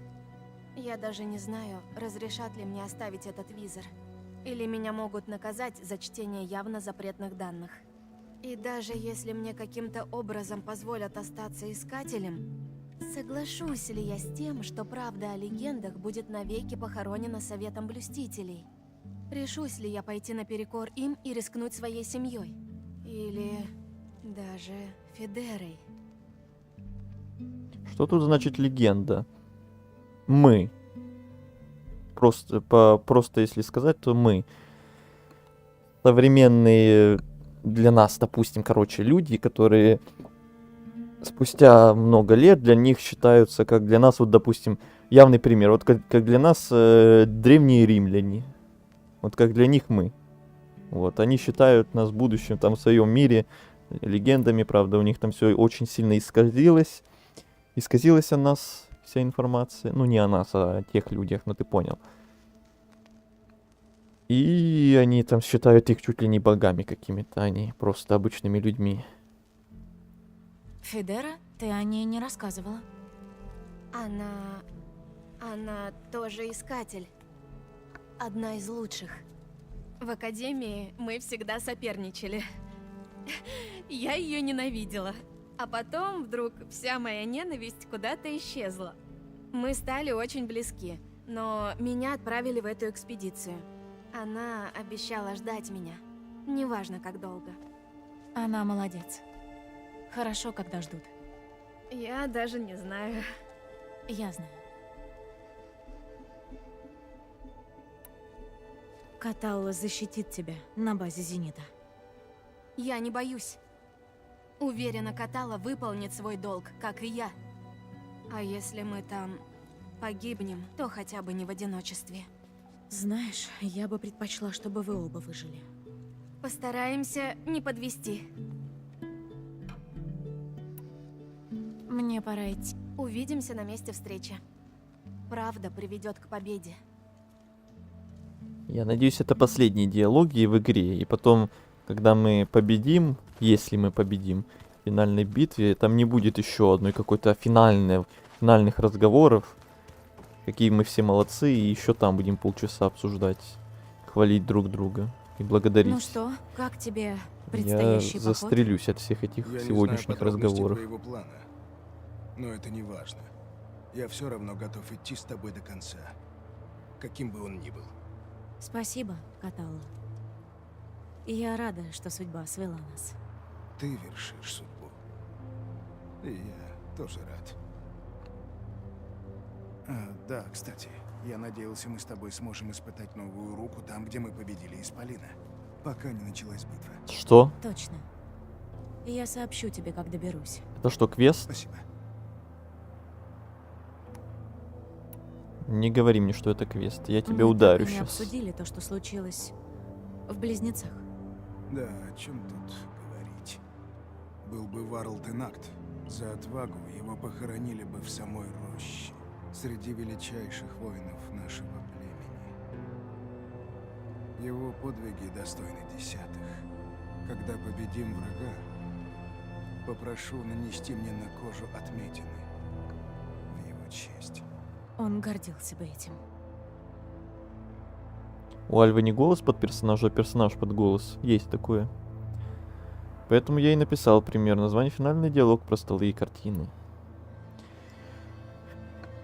я даже не знаю, разрешат ли мне оставить этот визор. Или меня могут наказать за чтение явно запретных данных. И даже если мне каким-то образом позволят остаться искателем, соглашусь ли я с тем, что правда о легендах будет навеки похоронена Советом Блюстителей? Решусь ли я пойти наперекор им и рискнуть своей семьей? Или даже Федерой? Что тут значит легенда? Мы. Просто если сказать, то мы. Современные для нас, допустим, люди, которые спустя много лет для них считаются, как для нас, вот, допустим, явный пример, вот как для нас древние римляне, вот как для них мы. Вот, они считают нас в будущем, там, в своем мире легендами, правда, у них там все очень сильно исказилось о нас вся информация, ну, не о нас, а о тех людях, ну, ты понял. И они там считают их чуть ли не богами какими-то, а не просто обычными людьми. Федера? Ты о ней не рассказывала. Она тоже искатель. Одна из лучших. В академии мы всегда соперничали. Я ее ненавидела. А потом вдруг вся моя ненависть куда-то исчезла. Мы стали очень близки, но меня отправили в эту экспедицию. Она обещала ждать меня. Неважно, как долго. Она молодец. Хорошо, когда ждут. Я даже не знаю. Я знаю. Каталла защитит тебя на базе Зенита. Я не боюсь. Уверена, Каталла выполнит свой долг, как и я. А если мы там погибнем, то хотя бы не в одиночестве. Знаешь, я бы предпочла, чтобы вы оба выжили. Постараемся не подвести. Мне пора идти. Увидимся на месте встречи. Правда приведет к победе. Я надеюсь, это последние диалоги в игре, и потом, когда мы победим, Если мы победим в финальной битве, там не будет еще одной какой-то финальных разговоров. Какие мы все молодцы, и еще там будем полчаса обсуждать, хвалить друг друга и благодарить. Ну что, как тебе предстоящий Я поход? застрелюсь от всех этих Я сегодняшних не знаю подробностей разговоров. твоего плана, но это не важно. Я все равно готов идти с тобой до конца, каким бы он ни был. Спасибо, Каталла. И я рада, что судьба свела нас. Ты вершишь судьбу. И я тоже рад. Да, кстати, я надеялся, мы с тобой сможем испытать новую руку там, где мы победили Исполина, пока не началась битва. Что? Точно. И я сообщу тебе, как доберусь. Это что, квест? Спасибо. Не говори мне, что это квест. Я тебя Мы ударю так и не сейчас. обсудили то, что случилось в Близнецах. Да, о чем тут говорить? Был бы Варл Тенакт, за отвагу его похоронили бы в самой роще, среди величайших воинов нашего племени. Его подвиги достойны десятых. Когда победим врага, попрошу нанести мне на кожу отметины в его честь. Он гордился бы этим. У Альвы не голос под персонажа, а персонаж под голос. Есть такое. Поэтому я и написал пример. Название финальный диалог про столы и картины.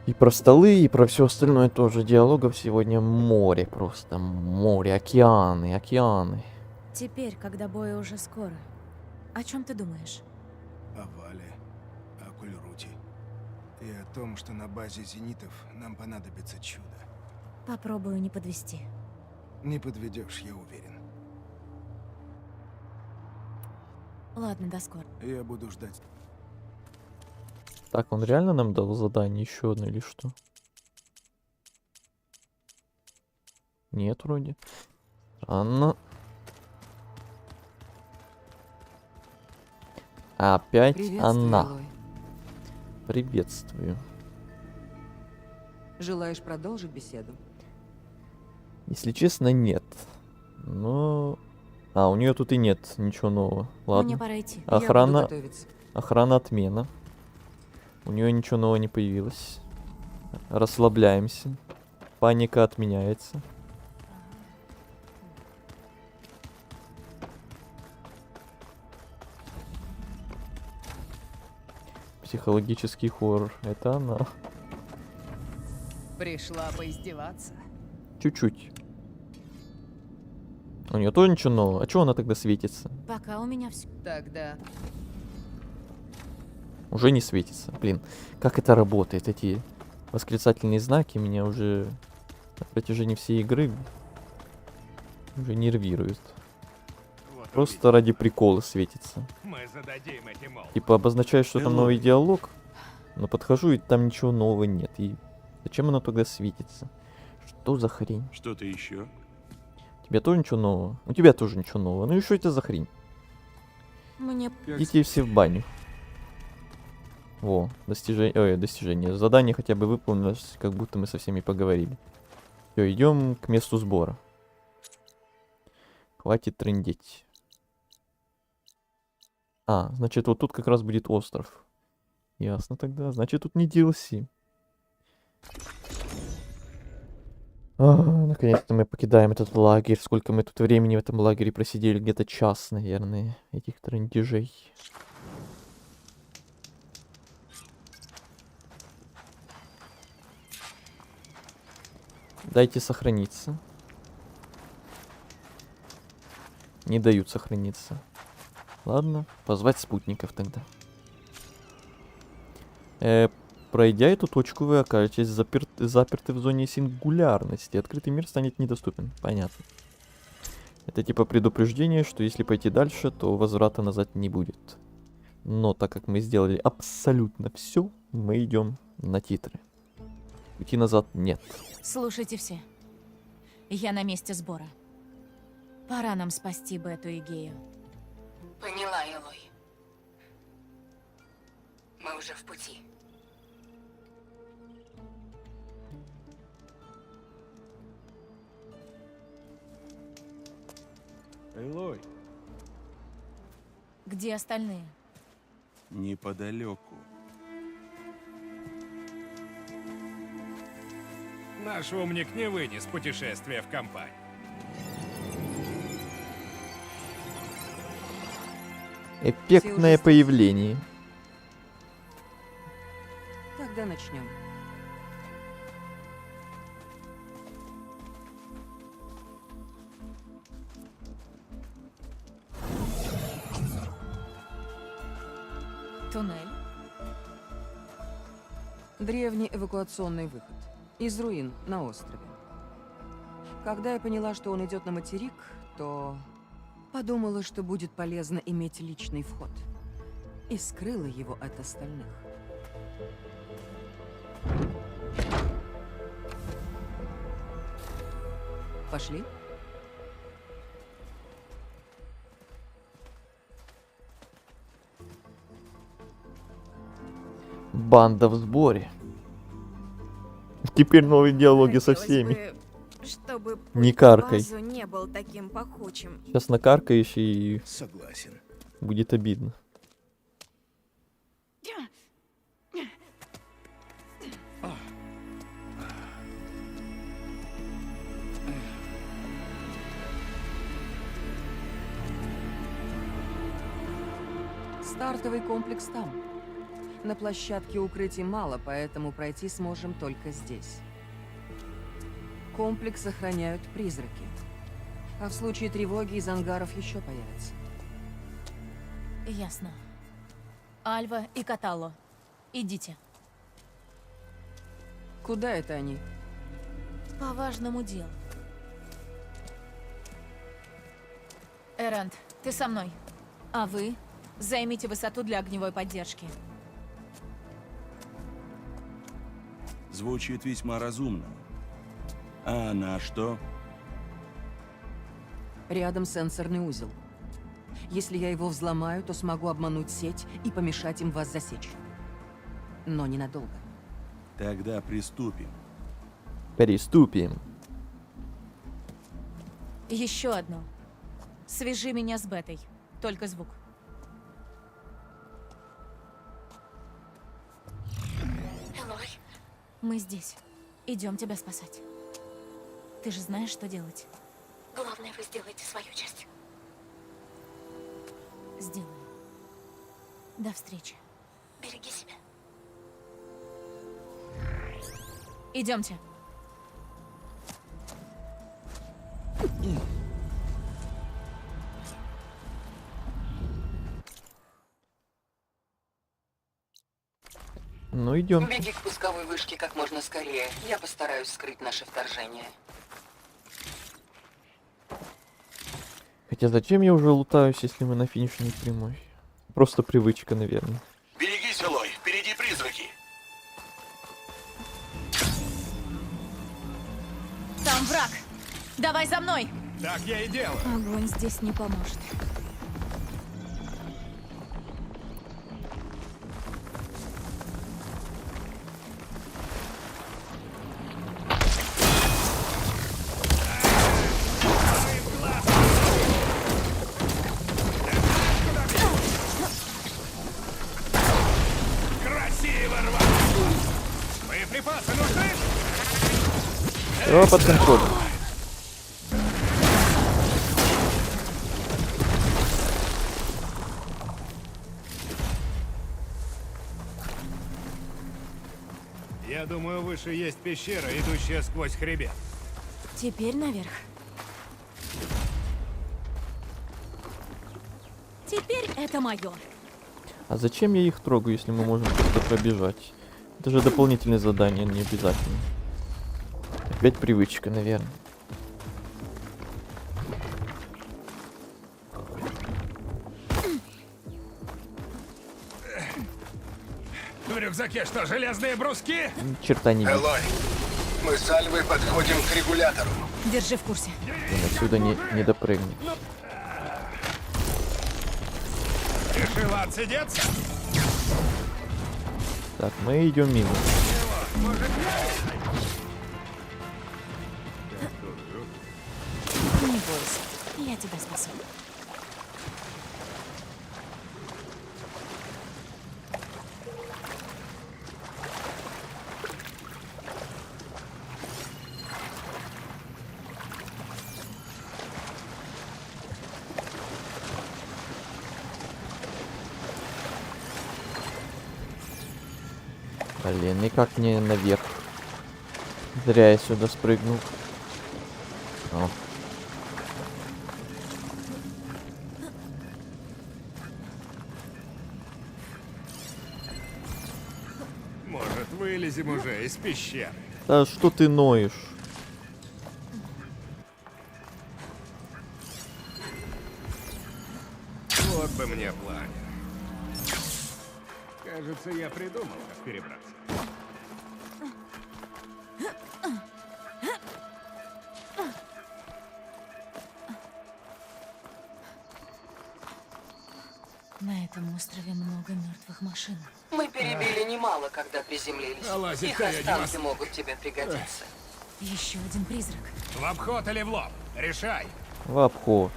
И про столы, и про все остальное тоже. Диалогов сегодня море просто. Море, океаны, океаны. Теперь, когда бой уже скоро, о чем ты думаешь? О Вале, о Кульруте и о том, что на базе зенитов нам понадобится чудо. Попробую не подвести. Не подведешь, я уверен. Ладно, до скорого. Я буду ждать. Так, он реально нам дал задание еще одно или что? Нет, вроде. Странно. Опять Приветствую, она. Элой. Приветствую. Желаешь продолжить беседу? Если честно, нет. Но... А, у нее тут и нет ничего нового. Ладно. Мне пора идти. Я буду Охрана... готовиться. Охрана отмена. У нее ничего нового не появилось. Расслабляемся. Паника отменяется. Психологический хоррор. Это она. Пришла поиздеваться. Чуть-чуть. У нее тоже ничего нового. А чего она тогда светится? Пока у меня все. Тогда Уже не светится. Блин, как это работает? Эти восклицательные знаки меня уже на протяжении всей игры уже нервируют. Вот Просто ради прикола светится. мы зададим эти молнии. Типа обозначает, что там Элой. новый диалог, но подхожу, и там ничего нового нет. И зачем оно тогда светится? Что за хрень? Что-то еще? У тебя тоже ничего нового? У тебя тоже ничего нового. Ну и что это за хрень? Мне... Идите все в баню. Во, достижение. Ой, достижение. Задание хотя бы выполнилось, как будто мы со всеми поговорили. Все, идем к месту сбора. Хватит трындеть. А, значит, вот тут как раз будет остров. Ясно тогда. Значит, тут не DLC. Наконец-то мы покидаем этот лагерь. Сколько мы тут времени в этом лагере просидели? Где-то час, наверное, этих трындежей. Дайте сохраниться. Не дают сохраниться. Ладно, позвать спутников тогда. Пройдя эту точку, вы окажетесь заперты в зоне сингулярности. Открытый мир станет недоступен. Понятно. Это типа предупреждение, что если пойти дальше, то возврата назад не будет. Но так как мы сделали абсолютно все, мы идем на титры. Пути назад нет. Слушайте все. Я на месте сбора. Пора нам спасти Бету и Гею. поняла, Элой. Мы уже в пути. Элой, Где остальные? Неподалеку. Наш умник не вынес путешествия в компании. Эффектное появление. Тогда начнем. Туннель. Древний эвакуационный выход. Из руин на острове. Когда я поняла, что он идет на материк, то подумала, что будет полезно иметь личный вход. И скрыла его от остальных. Пошли? Банда в сборе. Теперь новые диалоги со Хотелось всеми. бы, чтобы Не путь к каркай. базу не был таким пахучим. Сейчас накаркаешь и Согласен. будет обидно. Стартовый комплекс там. На площадке укрытий мало, поэтому пройти сможем только здесь. Комплекс охраняют призраки. А в случае тревоги из ангаров еще появятся. Ясно. Альва и Каталло. Идите. Куда это они? По важному делу. Эрант, ты со мной. А вы займите высоту для огневой поддержки. Звучит весьма разумно. А она что? Рядом сенсорный узел. Если я его взломаю, то смогу обмануть сеть и помешать им вас засечь. Но ненадолго. Тогда приступим. Приступим. Еще одно. Свяжи меня с Бетой. Только звук. Элой, Мы здесь. Идем тебя спасать. Ты же знаешь, что делать. главное, вы сделаете свою часть. Сделаем. До встречи. Береги себя. Идемте. Ну идем. Беги к пусковой вышке как можно скорее. Я постараюсь скрыть наше вторжение. Хотя зачем я уже лутаюсь, если мы на финишной прямой? Просто привычка, наверное. Берегись, Элой, впереди призраки. Там враг. Давай за мной. Так я и делаю. Огонь здесь не поможет. Красиво рвать! Боеприпасы нужны? Все под контролем. Я думаю, выше есть пещера, идущая сквозь хребет. Теперь наверх. Теперь это мое. А зачем я их трогаю, если мы можем просто пробежать? Это же дополнительное задание, не обязательно. Опять привычка, наверное. В рюкзаке что, железные бруски? Ни черта не видно. Элой, мы с Альвой подходим к регулятору. Держи в курсе. Он отсюда не допрыгнет. Решила отсидеться? Так, мы идем мимо. Не бойся, я тебя спасу. Блин, никак не наверх. Зря я сюда спрыгнул. О. Может, вылезем уже из пещеры? Да что ты ноешь? Вот бы мне план. Кажется, я придумал, как перебраться. На этом острове много мертвых машин. Мы перебили немало, когда приземлились. А лазить-то Их я не останки мос- могут тебе пригодиться. Еще один призрак. В обход или в лоб? Решай. В обход.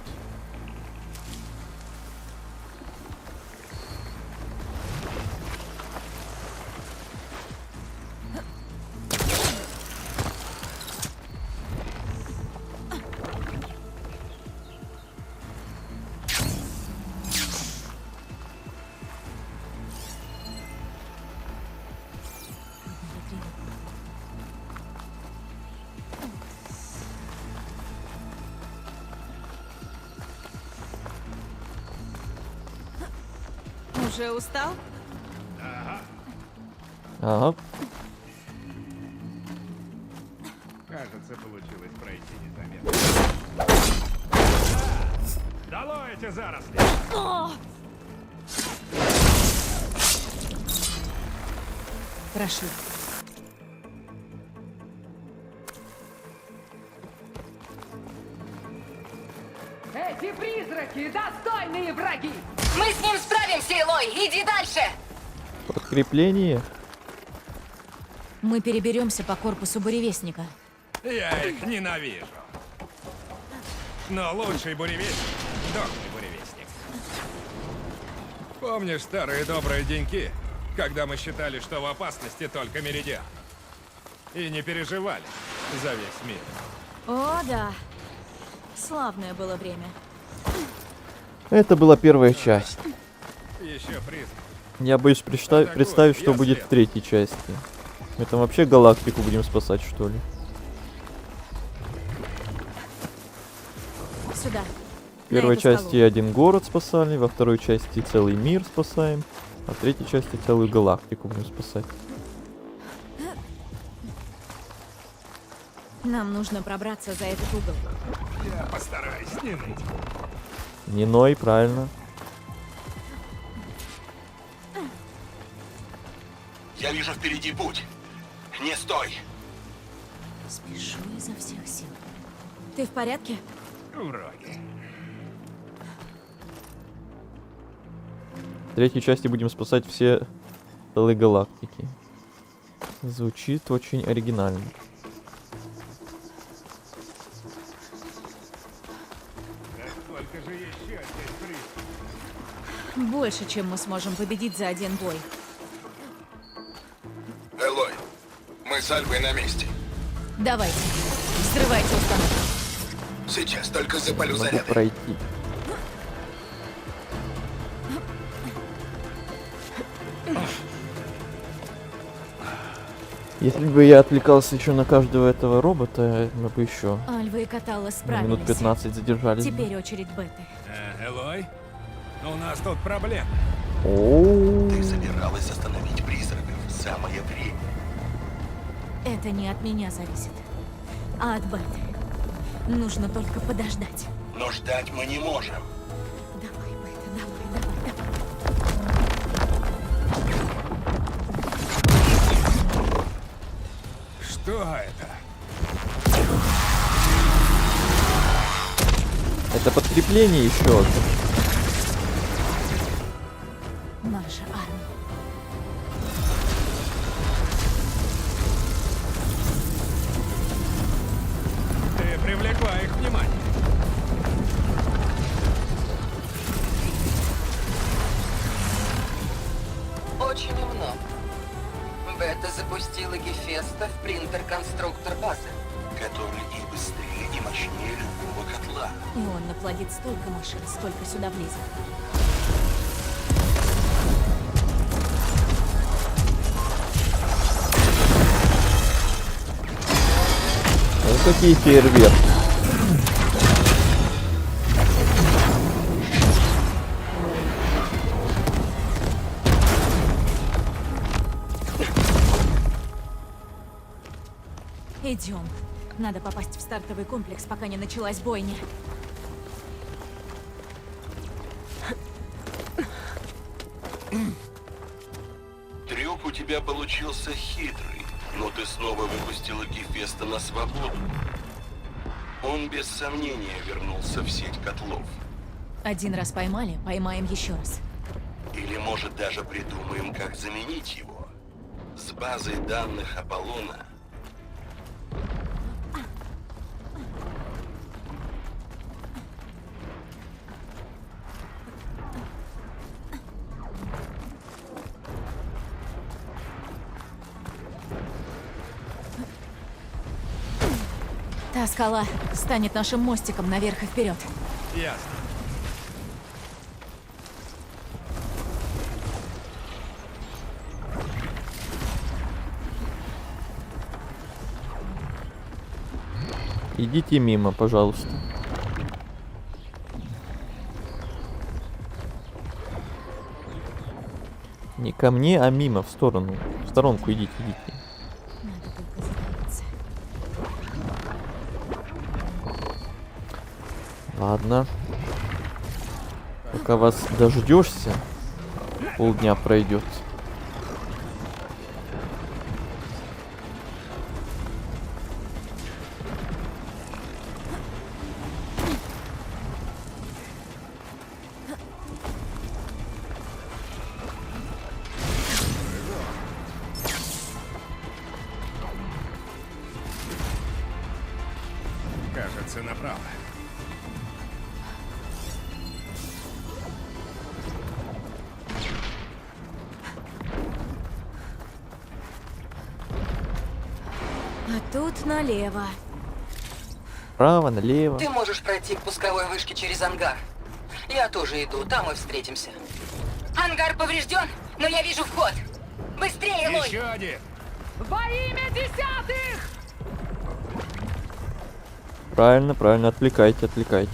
Уже устал? Ага. Кажется, получилось пройти незаметно. Долой эти заросли! Прошу. Эти призраки — достойные враги! Мы с ним справимся, Элой! Иди дальше! Подкрепление. Мы переберемся по корпусу буревестника. Я их ненавижу. Но лучший буревестник — дохлый буревестник. Помнишь старые добрые деньки, когда мы считали, что в опасности только Меридиан? И не переживали за весь мир. О, да. Славное было время. Это была первая часть. Еще призрак. Я боюсь представить, что будет в третьей части. Мы там вообще галактику будем спасать, что ли? Сюда. В первой эту части скалу. один город спасали, во второй части целый мир спасаем, а в третьей части целую галактику будем спасать. Нам нужно пробраться за этот угол. Я постараюсь не ныть. Не ной, правильно. Я вижу впереди путь. Не стой. Спешу изо всех сил. Ты в порядке? Вроде. В третьей части будем спасать все целые галактики. Звучит очень оригинально. Сколько же еще здесь призраков? Больше, чем мы сможем победить за один бой. Элой, мы с Альвой на месте. Давайте. Взрывайте установку. Сейчас только запалю Могу заряды. пройти. Если бы я отвлекался еще на каждого этого робота, мы бы еще Альва и Каталла справились. минут 15 задержались. Теперь очередь Беты. Элой? У нас тут проблема. Ты собиралась остановить призраков. Самое время. Это не от меня зависит, а от Беты. Нужно только подождать. Но ждать мы не можем. Давай, Бета, давай. Что это? Это подкрепление еще одно. Наша армия. Ты привлекла их внимание. Очень умно. Бета запустила Гефеста в принтер-конструктор базы. Который и быстрее, и мощнее любого котла. И он наплодит столько машин, сколько сюда влезет. какие фейерверки. Идем. Надо попасть в стартовый комплекс, пока не началась бойня. Трюк у тебя получился хитрый, но ты снова выпустила Гефеста на свободу. Он без сомнения вернулся в сеть котлов. Один раз поймали, поймаем еще раз. Или, может, даже придумаем, как заменить его. С базой данных Аполлона. Та скала станет нашим мостиком наверх и вперед. Ясно. Идите мимо, пожалуйста. Не ко мне, а мимо, в сторону. В сторонку идите, идите. Надо только затаиться. Ладно. Пока вас дождешься, полдня пройдет. Кажется, направо. А тут налево. Право, налево. Ты можешь пройти к пусковой вышке через ангар. Я тоже иду, там и встретимся. Ангар поврежден, но я вижу вход. Быстрее, Лой! Еще один. Во имя десятых! Правильно, правильно, отвлекайте, отвлекайте.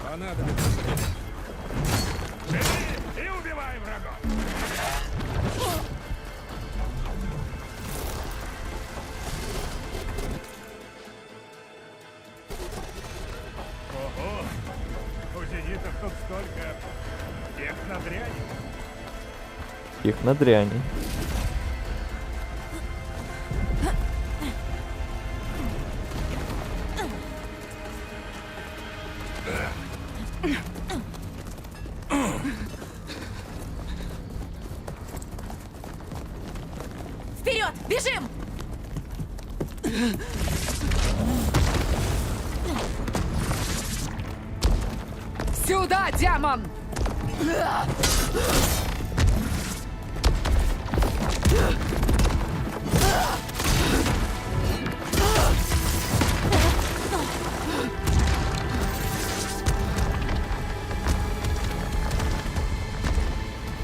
Понадобится. Живи и убивай врагов. Ого! У зенитов тут столько технодряни. Технодряни. Вперед! Бежим! Сюда, демон!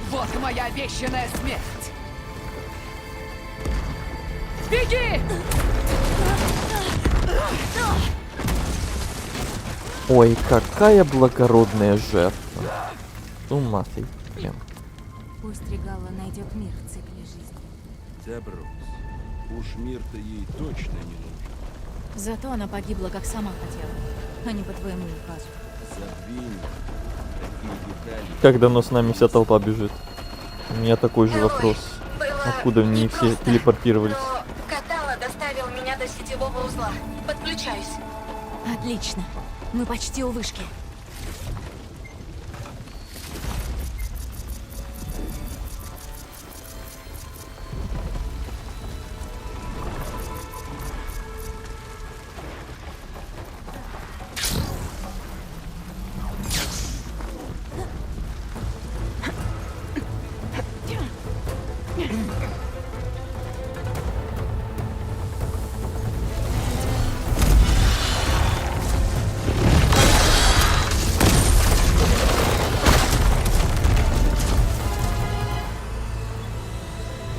Вот моя обещанная смерть! Беги! Ой, какая благородная жертва. С ума сойти прям. Пусть Регала найдет мир в цикле жизни. Да брось. Уж мир-то ей точно не нужен. Зато она погибла, как сама хотела, а не по твоему указу. Забвинь. Такие детали. Как давно с нами вся толпа бежит? У меня такой же вопрос. Откуда они все телепортировались? Катала доставил меня до сетевого узла. Подключаюсь. Отлично. Мы почти у вышки.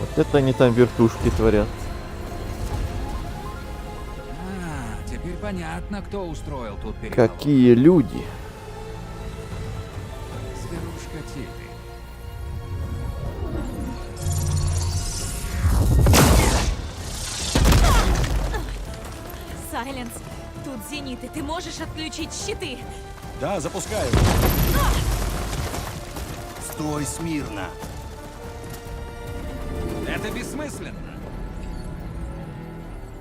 Вот это они там вертушки творят. Понятно, кто устроил тут переполох. Какие люди. Зверушка Тильды. Сайленс, тут зениты, ты можешь отключить щиты? Да, запускаю. Стой смирно. Это бессмысленно.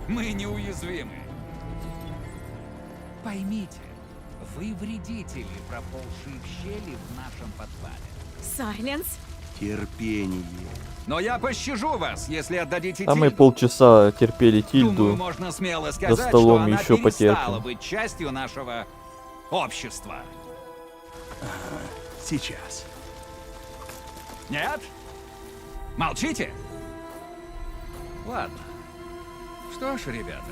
Мы неуязвимы. Поймите, вы вредители, проползшие в щели в нашем подвале. Сайленс? Терпение. Но я пощажу вас, если отдадите А мы Тильду. полчаса терпели Тильду. Думаю, можно смело За сказать, столом что она еще перестала потерпим. быть частью нашего общества. Сейчас. Нет? Молчите? Ладно. Что ж, ребята,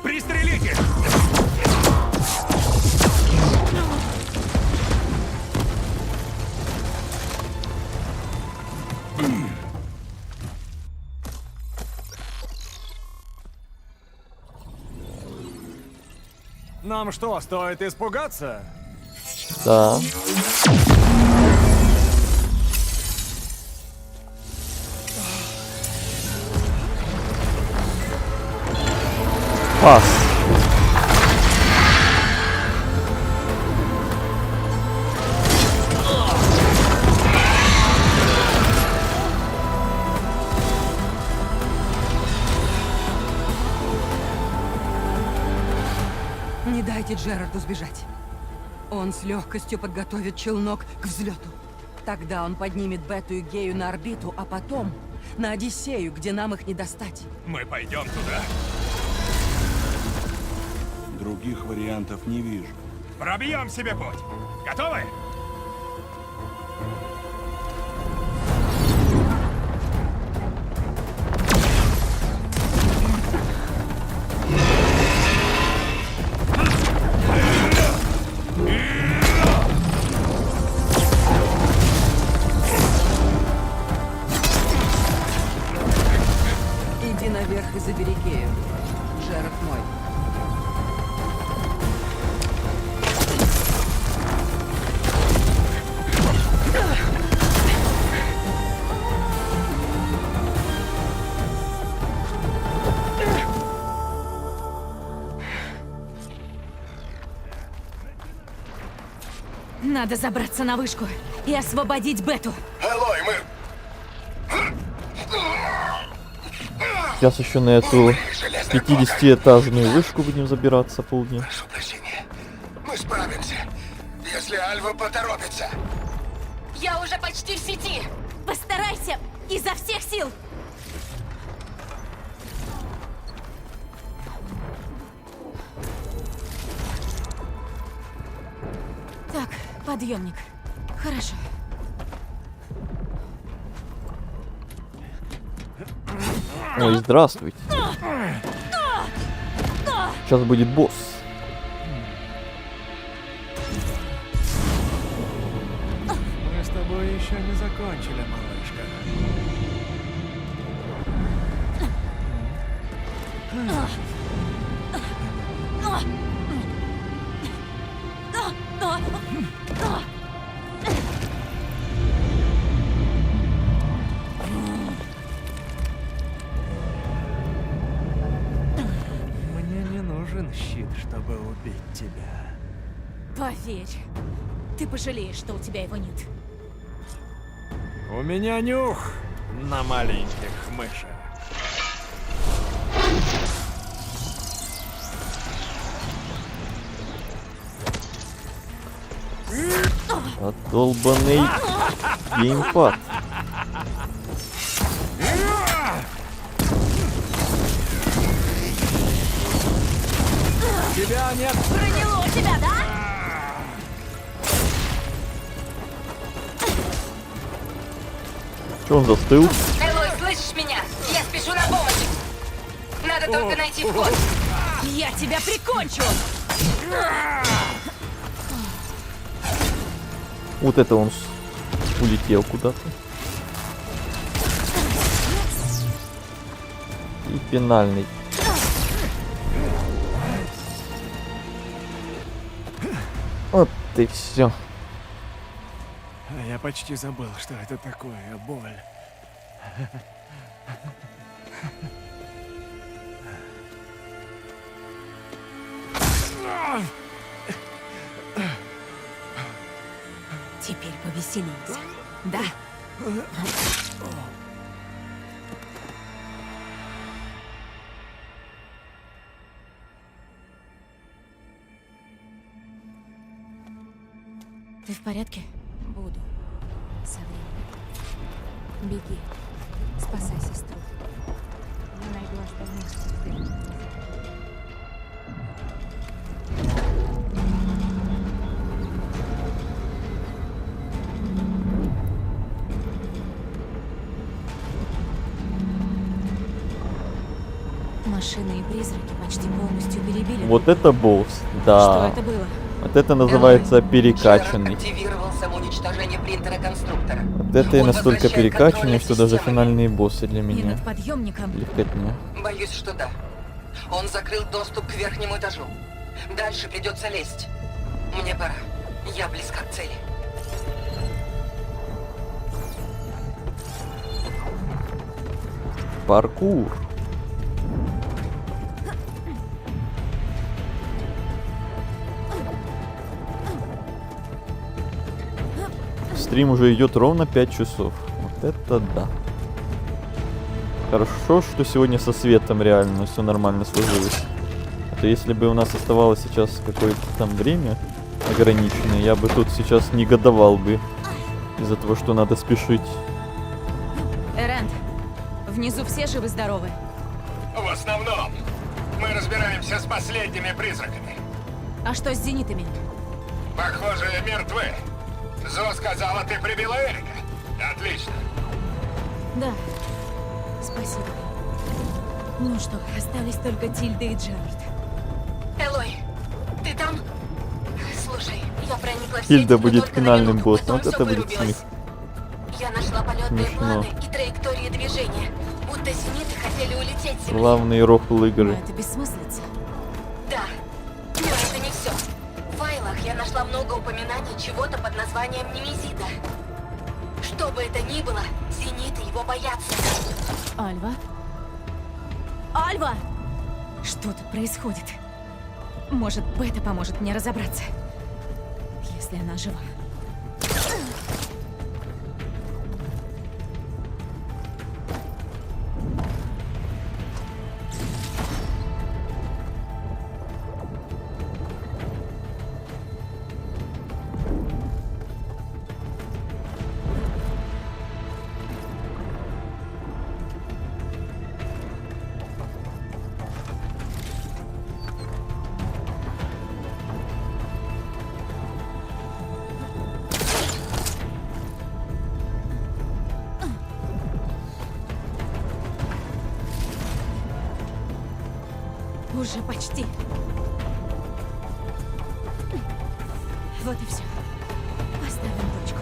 пристрелите! Нам что, стоит испугаться? Да. Пас. Не дайте Джерарду сбежать. Он с легкостью подготовит челнок к взлету. Тогда он поднимет Бету и Гею на орбиту, а потом на Одиссею, где нам их не достать. Мы пойдем туда. Других вариантов не вижу. Пробьем себе путь. Готовы? Иди наверх и забери Гею. Джерард мой. Надо забраться на вышку и освободить Бету. Элой, мы... Сейчас еще на эту 50-этажную вышку будем забираться полдня. Прошу прощения. Мы справимся, если Альва поторопится. Я уже почти в сети. Постарайся изо всех сил. Так, подъемник. Хорошо. Ой, здравствуйте. Сейчас будет босс. Мы с тобой еще не закончили, малышка. Мне не нужен щит, чтобы убить тебя. Поверь, ты пожалеешь, что у тебя его нет. У меня нюх на маленьких мышах. Отдолбанный геймпад. Тебя нет. Проняло тебя, да? Че он застыл? Элой, слышишь меня? Я спешу на помощь. Надо только найти вход. Я тебя прикончу! Вот это он улетел куда-то. И финальный. Вот и все. А я почти забыл, что это такое боль. Теперь повеселимся, да? Ты в порядке? Буду. Со временем. Беги. Спасай сестру. Я найду остальных. Машины и призраки почти полностью перебили. Вот это босс, Что да. это было? Вот это называется перекачанный. Активировал самоуничтожение принтера конструктора. Вот это и Он настолько возвращает перекачанный, контроль что даже системы. финальные боссы для И меня над подъемником. легкотня. Боюсь, что да. Он закрыл доступ к верхнему этажу. Дальше придется лезть. Мне пора. Я близка к цели. Паркур. Стрим уже идет ровно 5 часов. Вот это да. Хорошо, что сегодня со светом реально все нормально сложилось. А то если бы у нас оставалось сейчас какое-то там время ограниченное, я бы тут сейчас негодовал бы из-за того, что надо спешить. Эрент, внизу все живы-здоровы? В основном. Мы разбираемся с последними призраками. А что с зенитами? Похоже, мертвы. Зо сказала, ты прибила Эрика. Отлично. Да. Спасибо. Ну что, остались только Тильда и Джерард. Элой, ты там? Слушай, я проникла в сеть, Тильда но будет только на финальным минуту, боссом. потом Вот это всё будет вырубилось. смех. Я нашла полетные Смешно. планы и траектории движения. Будто зениты хотели улететь с Земли. Главный рофл игры. Это бессмыслица. Да. Но это не все. В файлах я нашла много упоминаний чего-то под названием Немезида. Что бы это ни было, зениты его боятся. Альва? Альва! Что тут происходит? Может, Бета поможет мне разобраться. Если она жива. Уже почти. Вот и все. Поставим точку.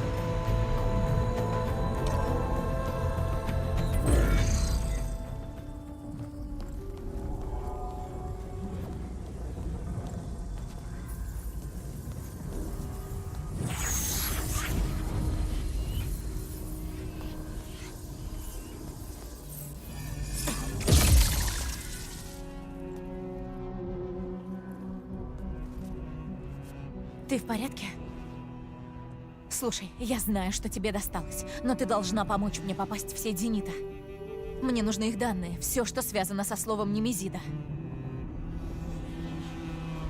Ты в порядке? Слушай, я знаю, что тебе досталось, но ты должна помочь мне попасть в сеть Зенита. Мне нужны их данные, все, что связано со словом Немезида.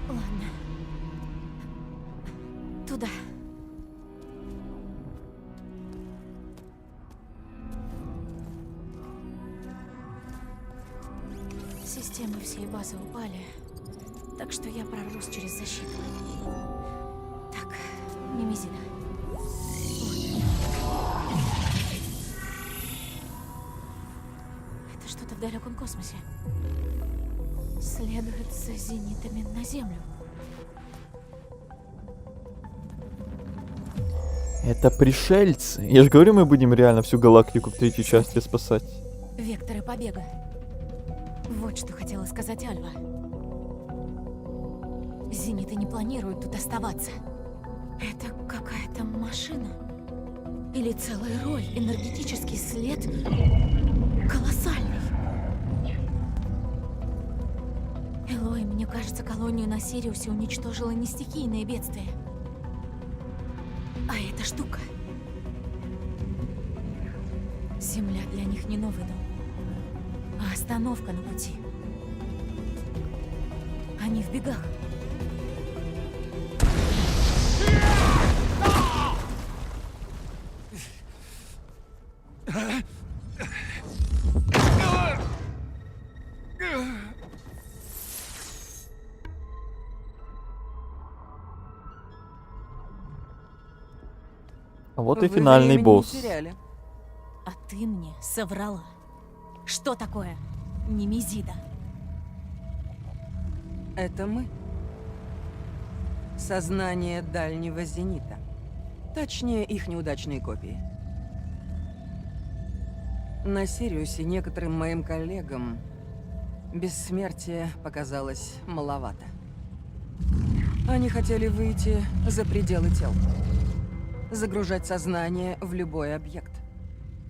Ладно. Туда. Системы всей базы упали, так что я прорвусь через защиту. Так, Немезида. Это что-то в далеком космосе. Следует за зенитами на Землю. Это пришельцы. Я же говорю, мы будем реально всю галактику в третьей части спасать. Векторы побега. Вот что хотела сказать Альва. Зениты не планируют тут оставаться. Это какая-то машина? Или целая роль? Энергетический след колоссальный. Элой, мне кажется, колонию на Сириусе уничтожило не стихийное бедствие, а эта штука. Земля для них не новый дом, а остановка на пути. Они в бегах. А вот и Вы финальный времени босс. не теряли. А ты мне соврала. Что такое Немезида? Это мы. Сознание дальнего зенита. Точнее, их неудачные копии. На Сириусе некоторым моим коллегам бессмертие показалось маловато. Они хотели выйти за пределы тел. Загружать сознание в любой объект.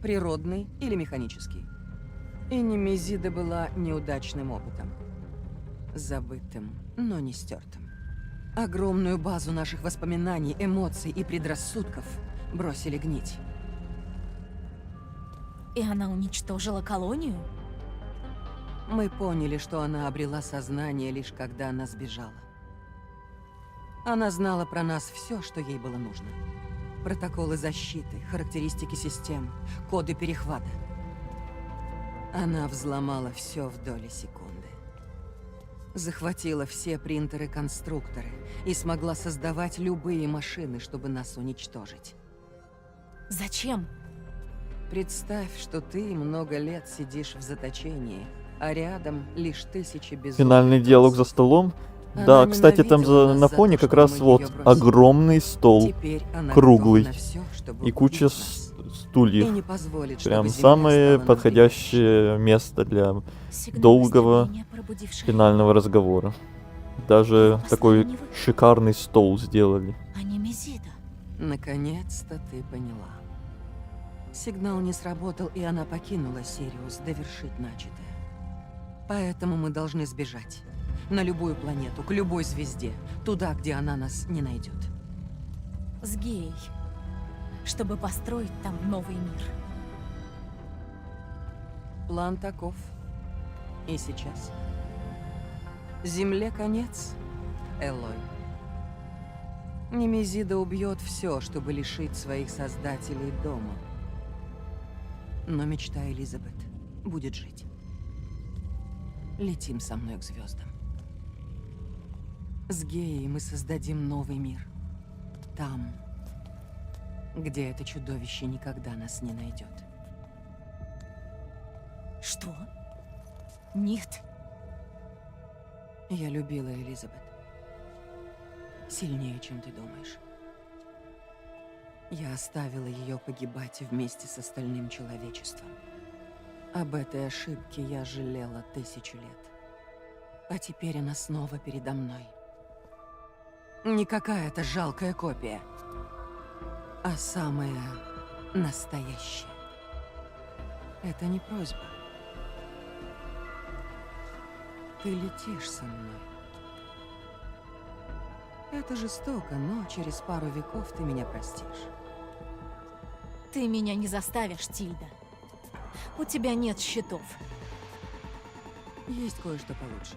Природный или механический. И Немезида была неудачным опытом. Забытым, но не стертым. Огромную базу наших воспоминаний, эмоций и предрассудков бросили гнить. И она уничтожила колонию? Мы поняли, что она обрела сознание лишь когда она сбежала. Она знала про нас все, что ей было нужно. Протоколы защиты, характеристики систем, коды перехвата. Она взломала все в доли секунды. Захватила все принтеры-конструкторы и смогла создавать любые машины, чтобы нас уничтожить. Зачем? Представь, что ты много лет сидишь в заточении, а рядом лишь тысячи безумных. Финальный диалог за столом. Да, кстати, там на фоне как раз вот огромный стол, круглый, и куча стульев. Прям самое подходящее место для долгого финального разговора. Даже такой шикарный стол сделали. А Немезида? Наконец-то ты поняла. Сигнал не сработал, и она покинула Сириус довершить начатое. Поэтому мы должны сбежать. На любую планету, к любой звезде. Туда, где она нас не найдет. С Геей. Чтобы построить там новый мир. План таков. И сейчас. Земле конец, Элой. Немезида убьет все, чтобы лишить своих создателей дома. Но мечта Элизабет будет жить. Летим со мной к звездам. С Геей мы создадим новый мир. Там, где это чудовище никогда нас не найдет. Что? Нет. Я любила Элизабет. Сильнее, чем ты думаешь. Я оставила ее погибать вместе с остальным человечеством. Об этой ошибке я жалела 1000 лет. А теперь она снова передо мной. Не какая-то жалкая копия, а самая настоящая. Это не просьба. Ты летишь со мной. Это жестоко, но через пару веков ты меня простишь. Ты меня не заставишь, Тильда. У тебя нет счетов. Есть кое-что получше.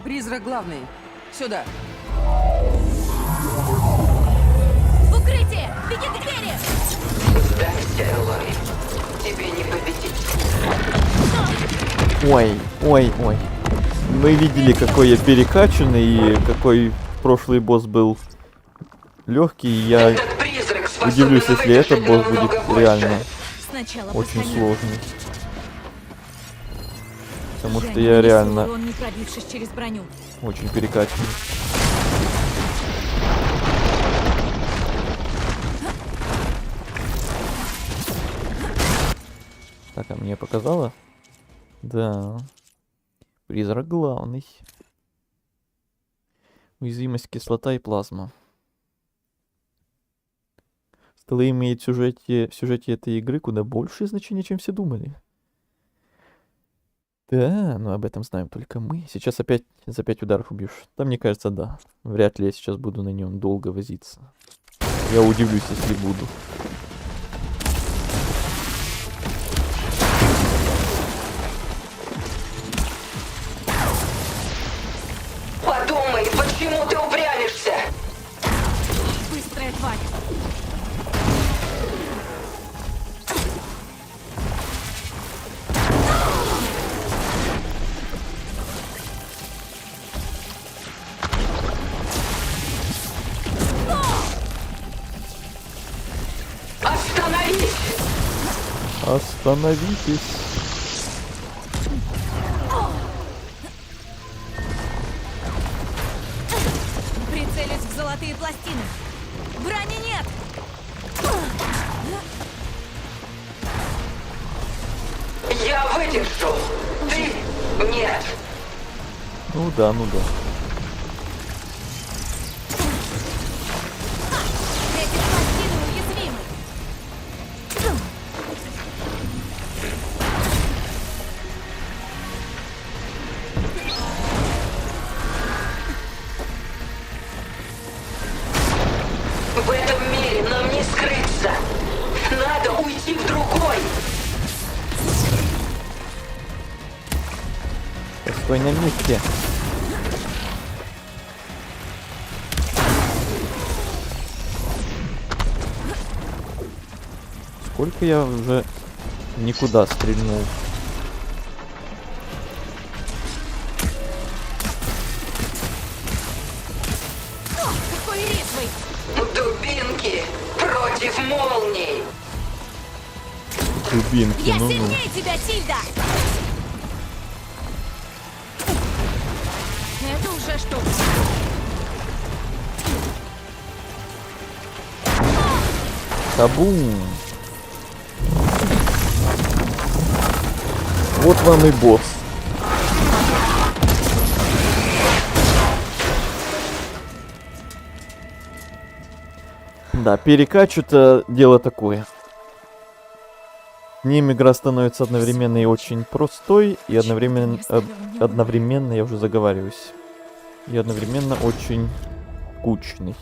Призрак главный. Сюда. В укрытие! Беги к двери! Сдайся, Элой. Тебе не победить. Ой, ой, ой. Мы видели, какой я перекачанный и какой прошлый босс был легкий. Я удивлюсь, если этот босс будет реально очень сложный. Потому что я реально не пробившись через броню. очень перекачанный. Так, а мне показало? Да. Призрак главный. Уязвимость, кислота и плазма. Стелла имеет в сюжете этой игры куда большее значение, чем все думали. Да, но об этом знаем только мы. Сейчас опять за 5 ударов убьешь. Да, мне кажется, да. Вряд ли я сейчас буду на нем долго возиться. Я удивлюсь, если буду. Подумай, почему ты упрямишься? Быстрая тварь! Остановись! Остановитесь! Прицелись в золотые пластины! Брони нет! Я выдержу! Ты нет! Ну да, ну да. Эти пластины уязвимы! В этом мире нам не скрыться! Надо уйти в другой! Постой на месте. Сколько я уже никуда стрельнул? Какой резвый! Дубинки против молний! Дубинки, Я ну-ну. сильнее тебя, Тильда! Это уже что-то. Табум. Вот вам и босс. Да, перекач это дело такое. С ним игра становится одновременно и очень простой, и одновременно я уже заговариваюсь. И одновременно очень скучный.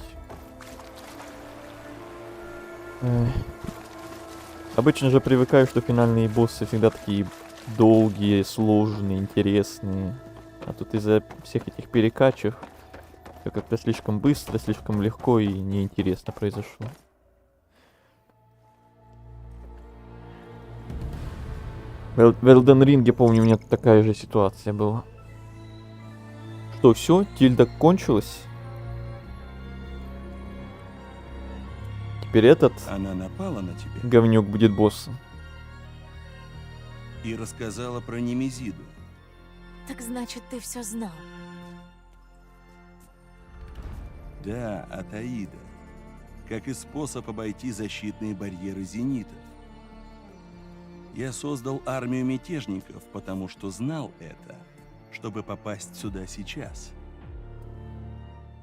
Обычно же привыкаю, что финальные боссы всегда такие долгие, сложные, интересные. А тут из-за всех этих перекачев все как-то слишком быстро, слишком легко и неинтересно произошло. В Elden Ring, помню, у меня такая же ситуация была. Что, все? Тильда кончилась? Теперь этот Она напала на тебя говнюк будет боссом. и рассказала про Немезиду. Так значит, ты все знал. Да, от Аида. Как и способ обойти защитные барьеры зенитов. Я создал армию мятежников, потому что знал это, чтобы попасть сюда сейчас.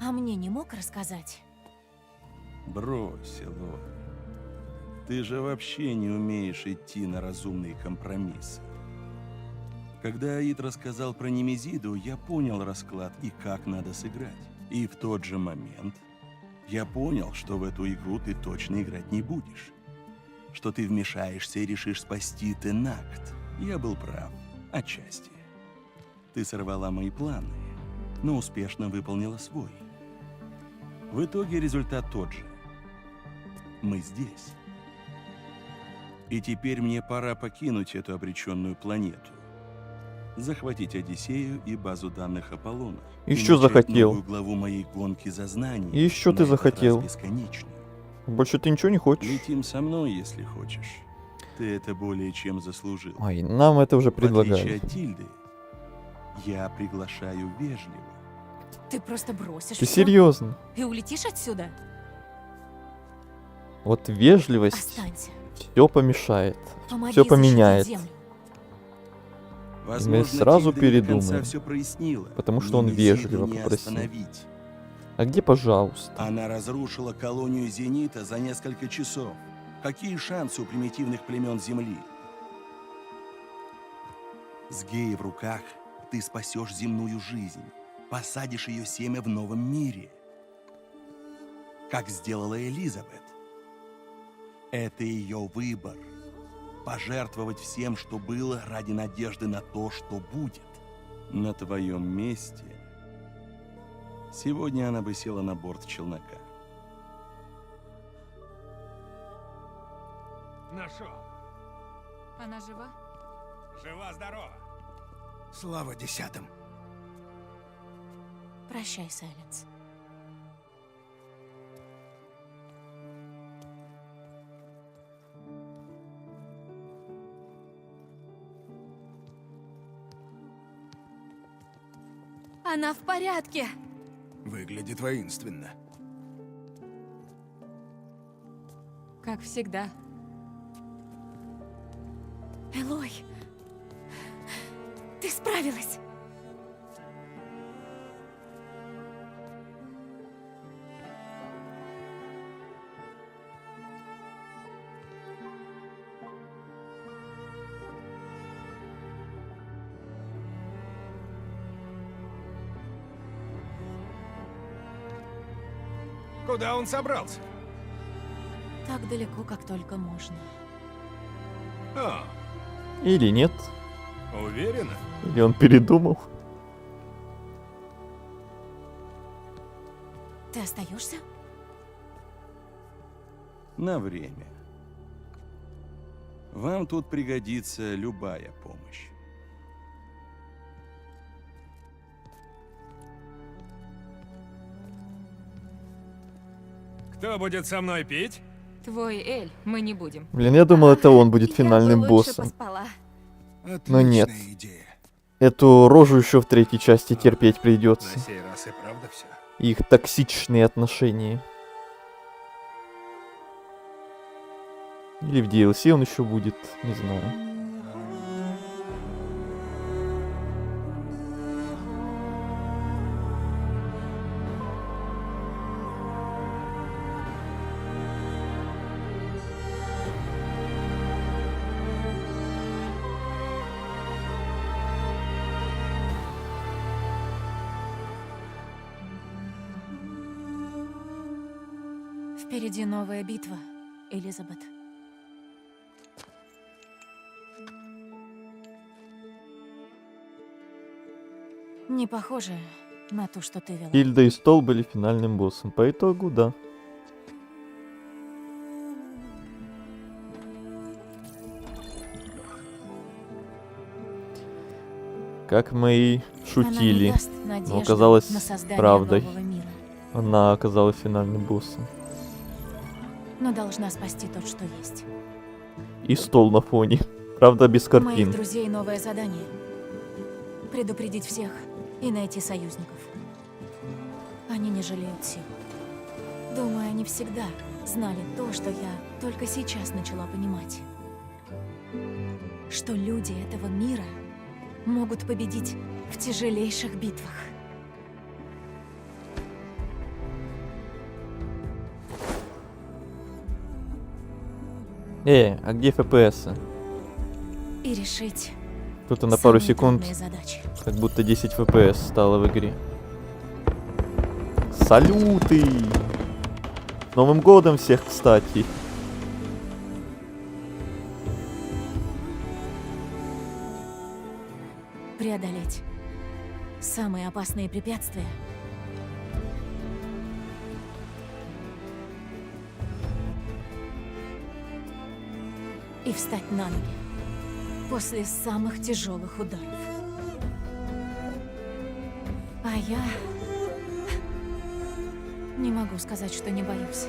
А мне не мог рассказать? Брось, Элой. Ты же вообще не умеешь идти на разумные компромиссы. Когда Аид рассказал про Немезиду, я понял расклад и как надо сыграть. И в тот же момент я понял, что в эту игру ты точно играть не будешь. Что ты вмешаешься и решишь спасти Тенакт. Я был прав. Отчасти. Ты сорвала мои планы, но успешно выполнила свой. В итоге результат тот же. Мы здесь. И теперь мне пора покинуть эту обреченную планету. Захватить Одиссею и базу данных Аполлона. Еще захотел. Новую главу моей гонки за знания. Еще ты захотел. Бесконечную. Больше ты ничего не хочешь? Летим со мной, если хочешь. Ты это более чем заслужил. Ой, нам это уже В отличие предлагали. от Тильды, я приглашаю вежливо. Ты просто бросишь Ты всё серьезно? и улетишь отсюда? Вот вежливость Останься. все помешает, Помоги все защитить поменяет. землю. И мы сразу Тильда не до конца передумаем, всё прояснила, потому что но он Немезиду вежливо не попросил. остановить. А где пожалуйста? Она разрушила колонию Зенита за несколько часов. Какие шансы у примитивных племен Земли? С Геей в руках ты спасешь земную жизнь, посадишь ее семя в новом мире. Как сделала Элизабет. Это ее выбор. Пожертвовать всем, что было, ради надежды на то, что будет. На твоем месте сегодня она бы села на борт челнока. Нашел. Она жива? Жива-здорова. Слава десятым. Прощай, Сайленс. Она в порядке. Выглядит воинственно. Как всегда. Элой, ты справилась. Куда он собрался? Так далеко, как только можно. О, Или нет? уверена? Или он передумал? Ты остаешься? На время. Вам тут пригодится любая помощь. Кто будет со мной пить? Твой Эль, мы не будем. Блин, я думал, это он будет Я финальным бы лучше боссом. поспала. Но нет. Отличная идея. Эту рожу еще в третьей части терпеть На придется. сей раз и правда все. Их токсичные отношения. Или в DLC он еще будет, не знаю. Впереди новая битва, Элизабет. Не похоже на то, что ты вела. Хильда и Стол были финальным боссом. По итогу, да. Как мы и шутили, Она не даст но надежды оказалось на создание правдой. нового мира. Она оказалась финальным боссом. Но должна спасти тот, что есть. И Стол на фоне. Правда, без У картин. моих друзей новое задание. Предупредить всех и найти союзников. Они не жалеют сил. Думаю, они всегда знали то, что я только сейчас начала понимать. Что люди этого мира могут победить в тяжелейших битвах. А где FPS? И решить Кто-то на пару самые секунд, трудные задачи. как будто 10 FPS стало в игре. Салюты! С Новым годом всех, кстати! Преодолеть самые опасные препятствия. И встать на ноги после самых тяжелых ударов. А я не могу сказать, что не боюсь.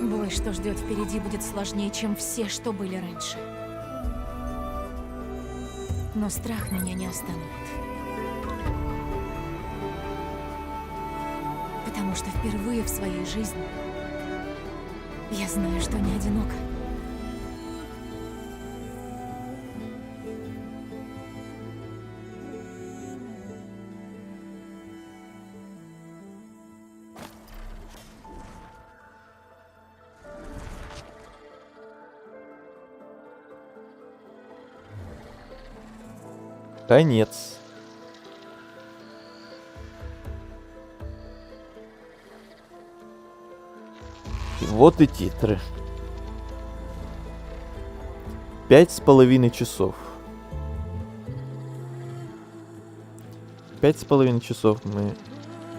Бой, что ждет впереди, будет сложнее, чем все, что были раньше. Но страх меня не остановит. Потому что впервые в своей жизни я знаю, что не одинока. Конец. И вот и титры. 5,5 часов. 5,5 часов мы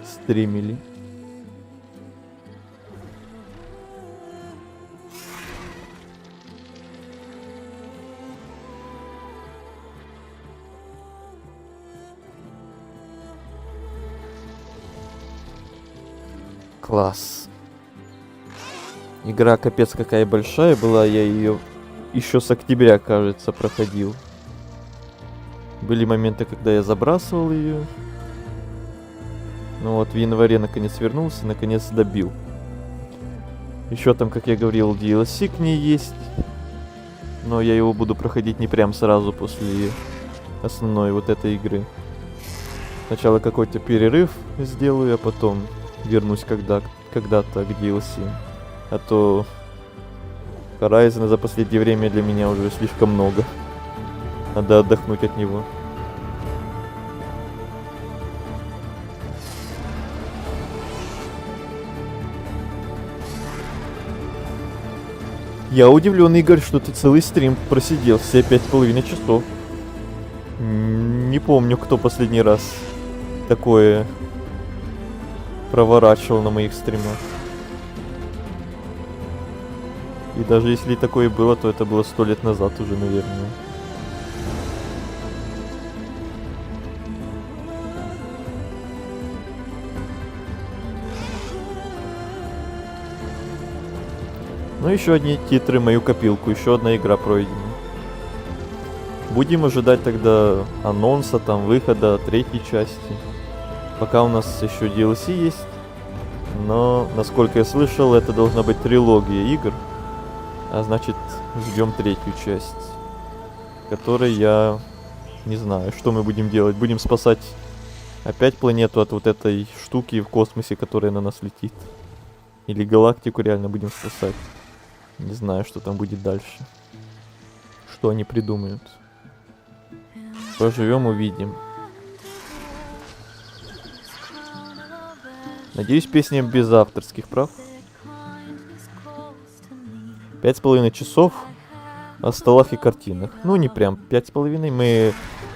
стримили. Класс. Игра капец какая большая была, я ее еще с октября, кажется, проходил. Были моменты, когда я забрасывал ее. Ну вот в январе наконец вернулся, наконец добил. Еще там, как я говорил, DLC к ней есть. Но я его буду проходить не прям сразу после основной вот этой игры. Сначала какой-то перерыв сделаю, а потом вернусь когда-то к DLC. А то Horizon за последнее время для меня уже слишком много. Надо отдохнуть от него. Я удивлен, Игорь, что ты целый стрим просидел все 5,5 часов. Не помню, кто последний раз такое проворачивал на моих стримах. И даже если такое было, то это было 100 лет назад уже, наверное. Ну, еще одни титры, мою копилку, еще одна игра пройдена. Будем ожидать тогда анонса, там, выхода третьей части. Пока у нас еще DLC есть. Но, насколько я слышал, это должна быть трилогия игр. А значит, ждем третью часть. В которой я не знаю, что мы будем делать. Будем спасать опять планету от вот этой штуки в космосе, которая на нас летит. Или галактику реально будем спасать. Не знаю, что там будет дальше. Что они придумают. Поживем, увидим. Надеюсь, песня без авторских прав. 5,5 часов о столах и картинах. Ну, не прям 5,5. Мы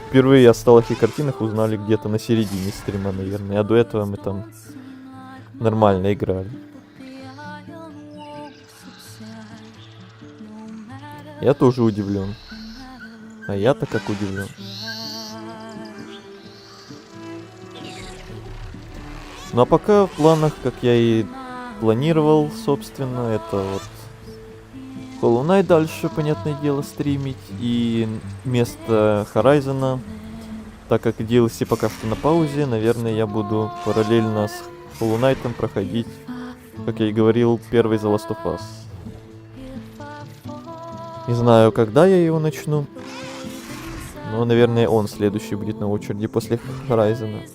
впервые о столах и картинах узнали где-то на середине стрима, наверное. А до этого мы там нормально играли. Я тоже удивлен. А я-то как удивлен. Ну а пока в планах, как я и планировал, собственно, это вот Hollow Knight дальше, понятное дело, стримить. И вместо Horizon, так как DLC пока что на паузе, наверное, я буду параллельно с Hollow Knight проходить, как я и говорил, первый The Last of Us. Не знаю, когда я его начну. Но, наверное, он следующий будет на очереди после Horizon.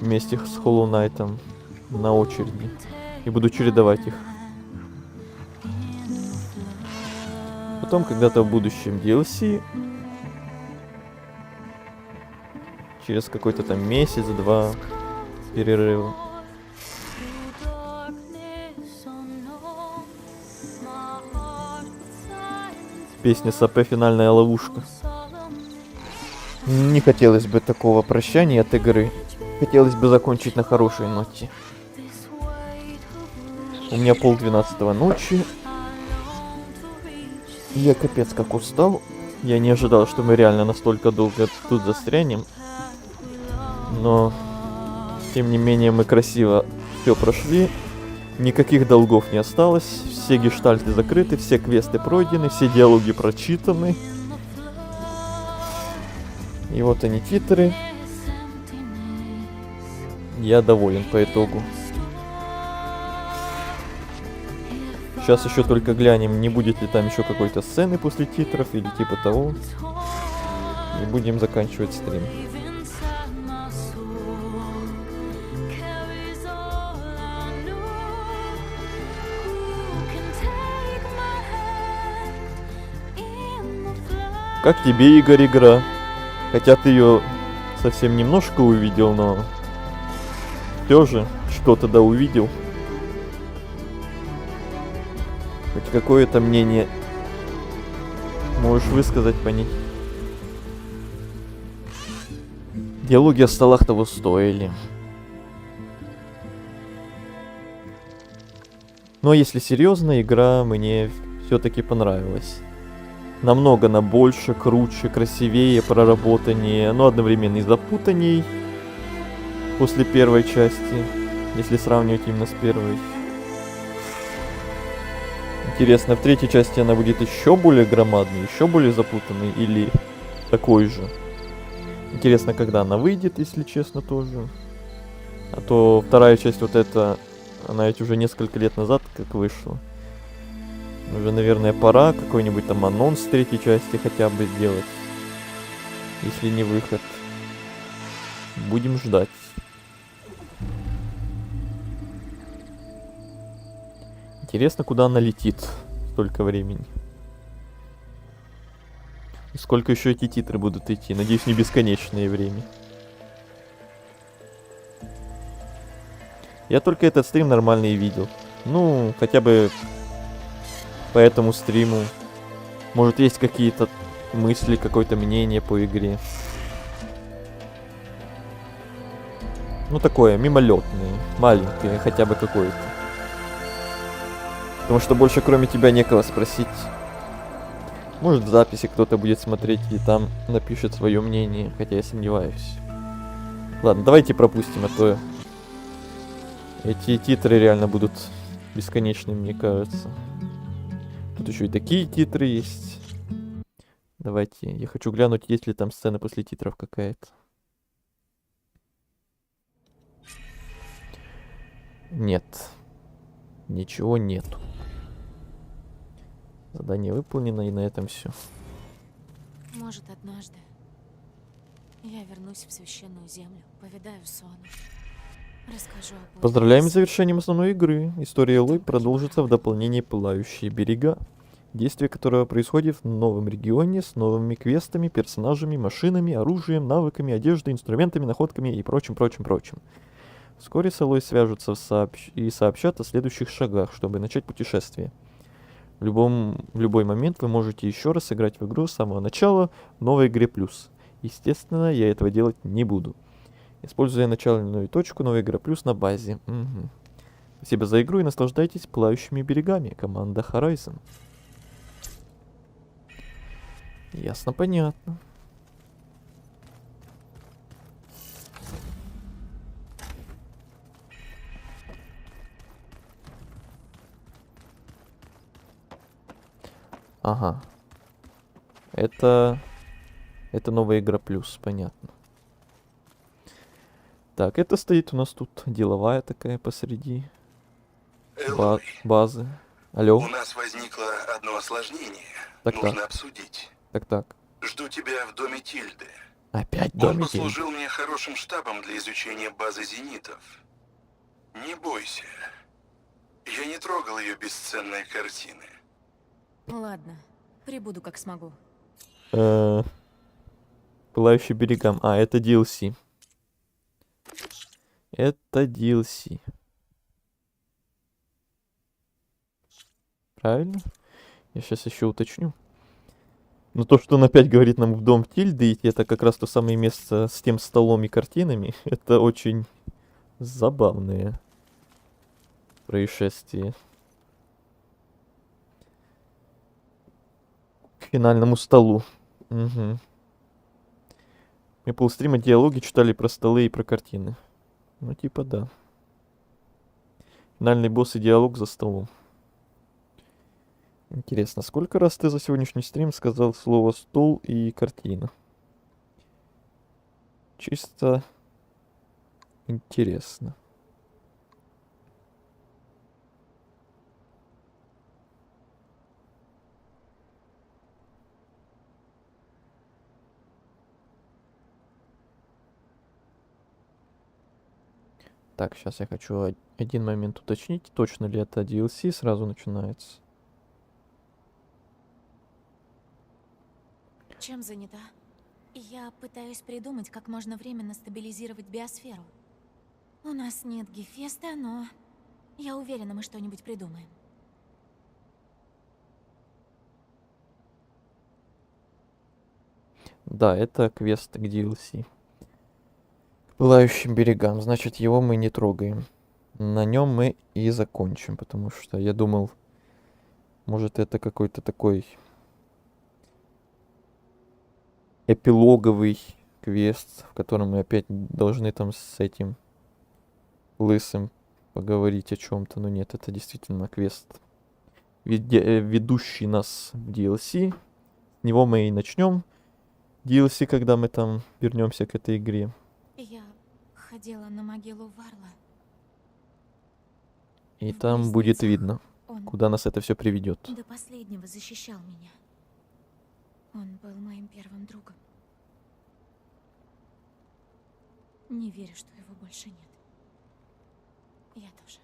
Вместе с Hollow Knight на очереди. И буду чередовать их. Потом когда-то в будущем DLC. Через какой-то там месяц-два перерыва. Песня САП «Финальная ловушка». Не хотелось бы такого прощания от игры. Хотелось бы закончить на хорошей ноте. У меня 11:30 ночи. Я капец как устал. Я не ожидал, что мы реально настолько долго тут застрянем. Но, тем не менее, мы красиво все прошли. Никаких долгов не осталось. Все гештальты закрыты, все квесты пройдены, все диалоги прочитаны. И вот они, титры. Я доволен по итогу. Сейчас еще только глянем, не будет ли там еще какой-то сцены после титров или типа того. И будем заканчивать стрим. Как тебе, Игорь, игра? Хотя ты ее совсем немножко увидел, но все же что-то да увидел. Хоть какое-то мнение можешь высказать по ней. Диалоги о столах того стоили. Но если серьезно, игра мне все-таки понравилась. Намного на больше, круче, красивее, проработаннее, но одновременно и запутанней после первой части, если сравнивать именно с первой. Интересно, в третьей части она будет еще более громадной, еще более запутанной или такой же? Интересно, когда она выйдет, если честно, тоже. А то вторая часть вот эта, она ведь уже несколько лет назад как вышла. Уже, наверное, пора какой-нибудь там анонс третьей части хотя бы сделать. Если не выход. Будем ждать. Интересно, куда она летит столько времени. И сколько еще эти титры будут идти? Надеюсь, не бесконечное время. Я только этот стрим нормально и видел. Ну, хотя бы по этому стриму. Может, есть какие-то мысли, какое-то мнение по игре. Ну, такое, мимолетное, маленькое, хотя бы какое-то. Потому что больше кроме тебя некого спросить. Может, в записи кто-то будет смотреть и там напишет свое мнение, хотя я сомневаюсь. Ладно, давайте пропустим, а то эти титры реально будут бесконечными, мне кажется. Тут еще и такие титры есть. Давайте, я хочу глянуть, есть ли там сцена после титров какая-то. Нет. Ничего нету. Задание выполнено, и на этом все. Может, однажды я вернусь в священную землю, повидаю Сону. Расскажу о Боге. Поздравляем с завершением основной игры. История Элой продолжится в дополнении «Пылающие берега», действие которого происходит в новом регионе с новыми квестами, персонажами, машинами, оружием, навыками, одеждой, инструментами, находками и прочим. Вскоре с Элой свяжутся и сообщат о следующих шагах, чтобы начать путешествие. В любой момент вы можете еще раз играть в игру с самого начала в новой игре плюс. Естественно, я этого делать не буду. Используя начальную точку, новая игра плюс на базе. Угу. Спасибо за игру и наслаждайтесь пылающими берегами. Команда Horizon. Ясно, понятно. Ага. Это новая игра плюс, понятно. Так, это стоит у нас тут деловая такая посреди базы. Алло. У нас возникло одно осложнение. Так, Нужно обсудить. Так. Жду тебя в доме Тильды. Опять Он доме послужил мне хорошим штабом для изучения базы зенитов. Не бойся. Я не трогал ее бесценные картины. Ладно, прибуду как смогу. Пылающие берегам. А, это DLC. Это DLC. Правильно? Я сейчас еще уточню. Но то, что он опять говорит нам в дом Тильды идти, это как раз то самое место с тем столом и картинами. Это очень забавное происшествие. К финальному столу. Угу. Мы полстрима диалоги читали про столы и про картины. Ну, типа да. Финальный босс и диалог за столом. Интересно, сколько раз ты за сегодняшний стрим сказал слово «стол» и «картина»? Чисто интересно. Так, сейчас я хочу один момент уточнить, точно ли это DLC сразу начинается. Чем занята? Я пытаюсь придумать, как можно временно стабилизировать биосферу. У нас нет Гефеста, но я уверена, мы что-нибудь придумаем. Да, это квест к DLC. К пылающим берегам. Значит, его мы не трогаем. На нем мы и закончим, потому что я думал, может, это какой-то такой эпилоговый квест, в котором мы опять должны там с этим лысым поговорить о чем-то. Но нет, это действительно квест, ведущий нас в DLC. С него мы и начнем DLC, когда мы там вернемся к этой игре. Я ходила на могилу Варла. И там будет видно, куда нас это все приведет. До последнего защищал меня. Он был моим первым другом. Не верю, что его больше нет. Я тоже.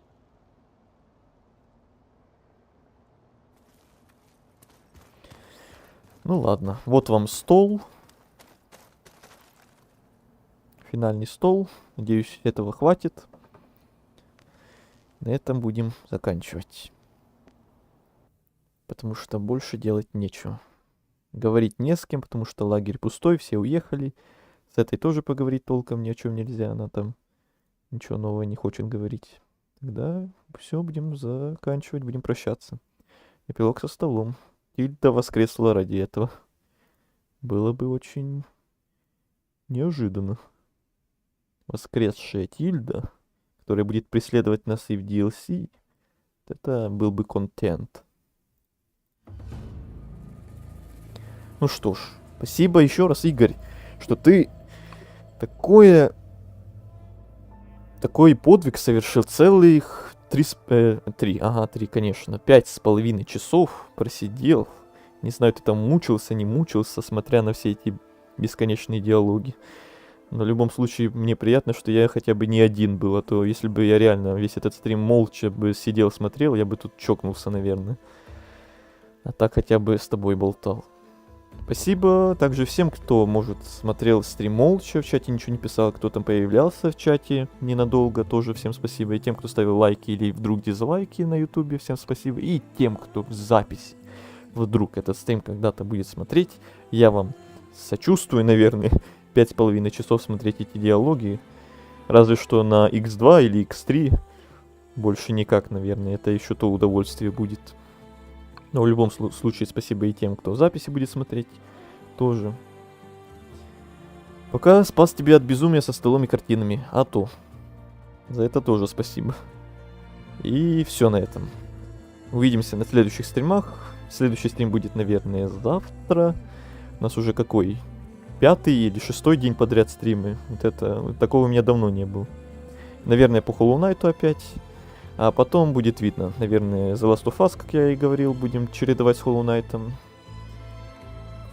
Ну ладно, вот вам стол. Финальный стол. Надеюсь, этого хватит. На этом будем заканчивать. Потому что больше делать нечего. Говорить не с кем, потому что лагерь пустой, все уехали. С этой тоже поговорить толком ни о чем нельзя. Она там ничего нового не хочет говорить. Тогда все, будем заканчивать, будем прощаться. Эпилог со столом. Тильда воскресла ради этого. Было бы очень неожиданно. Воскресшая Тильда, которая будет преследовать нас и в DLC, это был бы контент. Ну что ж, спасибо еще раз, Игорь, что ты такой подвиг совершил. Целых 3, конечно, 5,5 часов просидел. Не знаю, ты там мучился, не мучился, смотря на все эти бесконечные диалоги. Но в любом случае, мне приятно, что я хотя бы не один был, а то если бы я реально весь этот стрим молча бы сидел, смотрел, я бы тут чокнулся, наверное. А так хотя бы с тобой болтал. Спасибо также всем, кто, может, смотрел стрим молча, в чате ничего не писал, кто там появлялся в чате ненадолго, тоже всем спасибо. И тем, кто ставил лайки или вдруг дизлайки на ютубе, всем спасибо. И тем, кто в запись вдруг этот стрим когда-то будет смотреть, я вам сочувствую, наверное. 5,5 часов смотреть эти диалоги. Разве что на X2 или X3. Больше никак, наверное. Это еще то удовольствие будет. Но в любом случае спасибо и тем, кто в записи будет смотреть. Тоже. Пока спас тебя от безумия со столом и картинами. А то. За это тоже спасибо. И все на этом. Увидимся на следующих стримах. Следующий стрим будет, наверное, завтра. У нас уже какой? 5-й или 6-й день подряд стримы. Такого у меня давно не было. Наверное, по Hollow Knight'у опять. А потом будет видно. Наверное, The Last of Us, как я и говорил, будем чередовать с Hollow Knight'ом.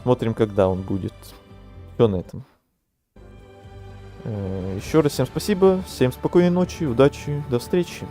Смотрим, когда он будет. Все на этом. Еще раз всем спасибо. Всем спокойной ночи, удачи, до встречи.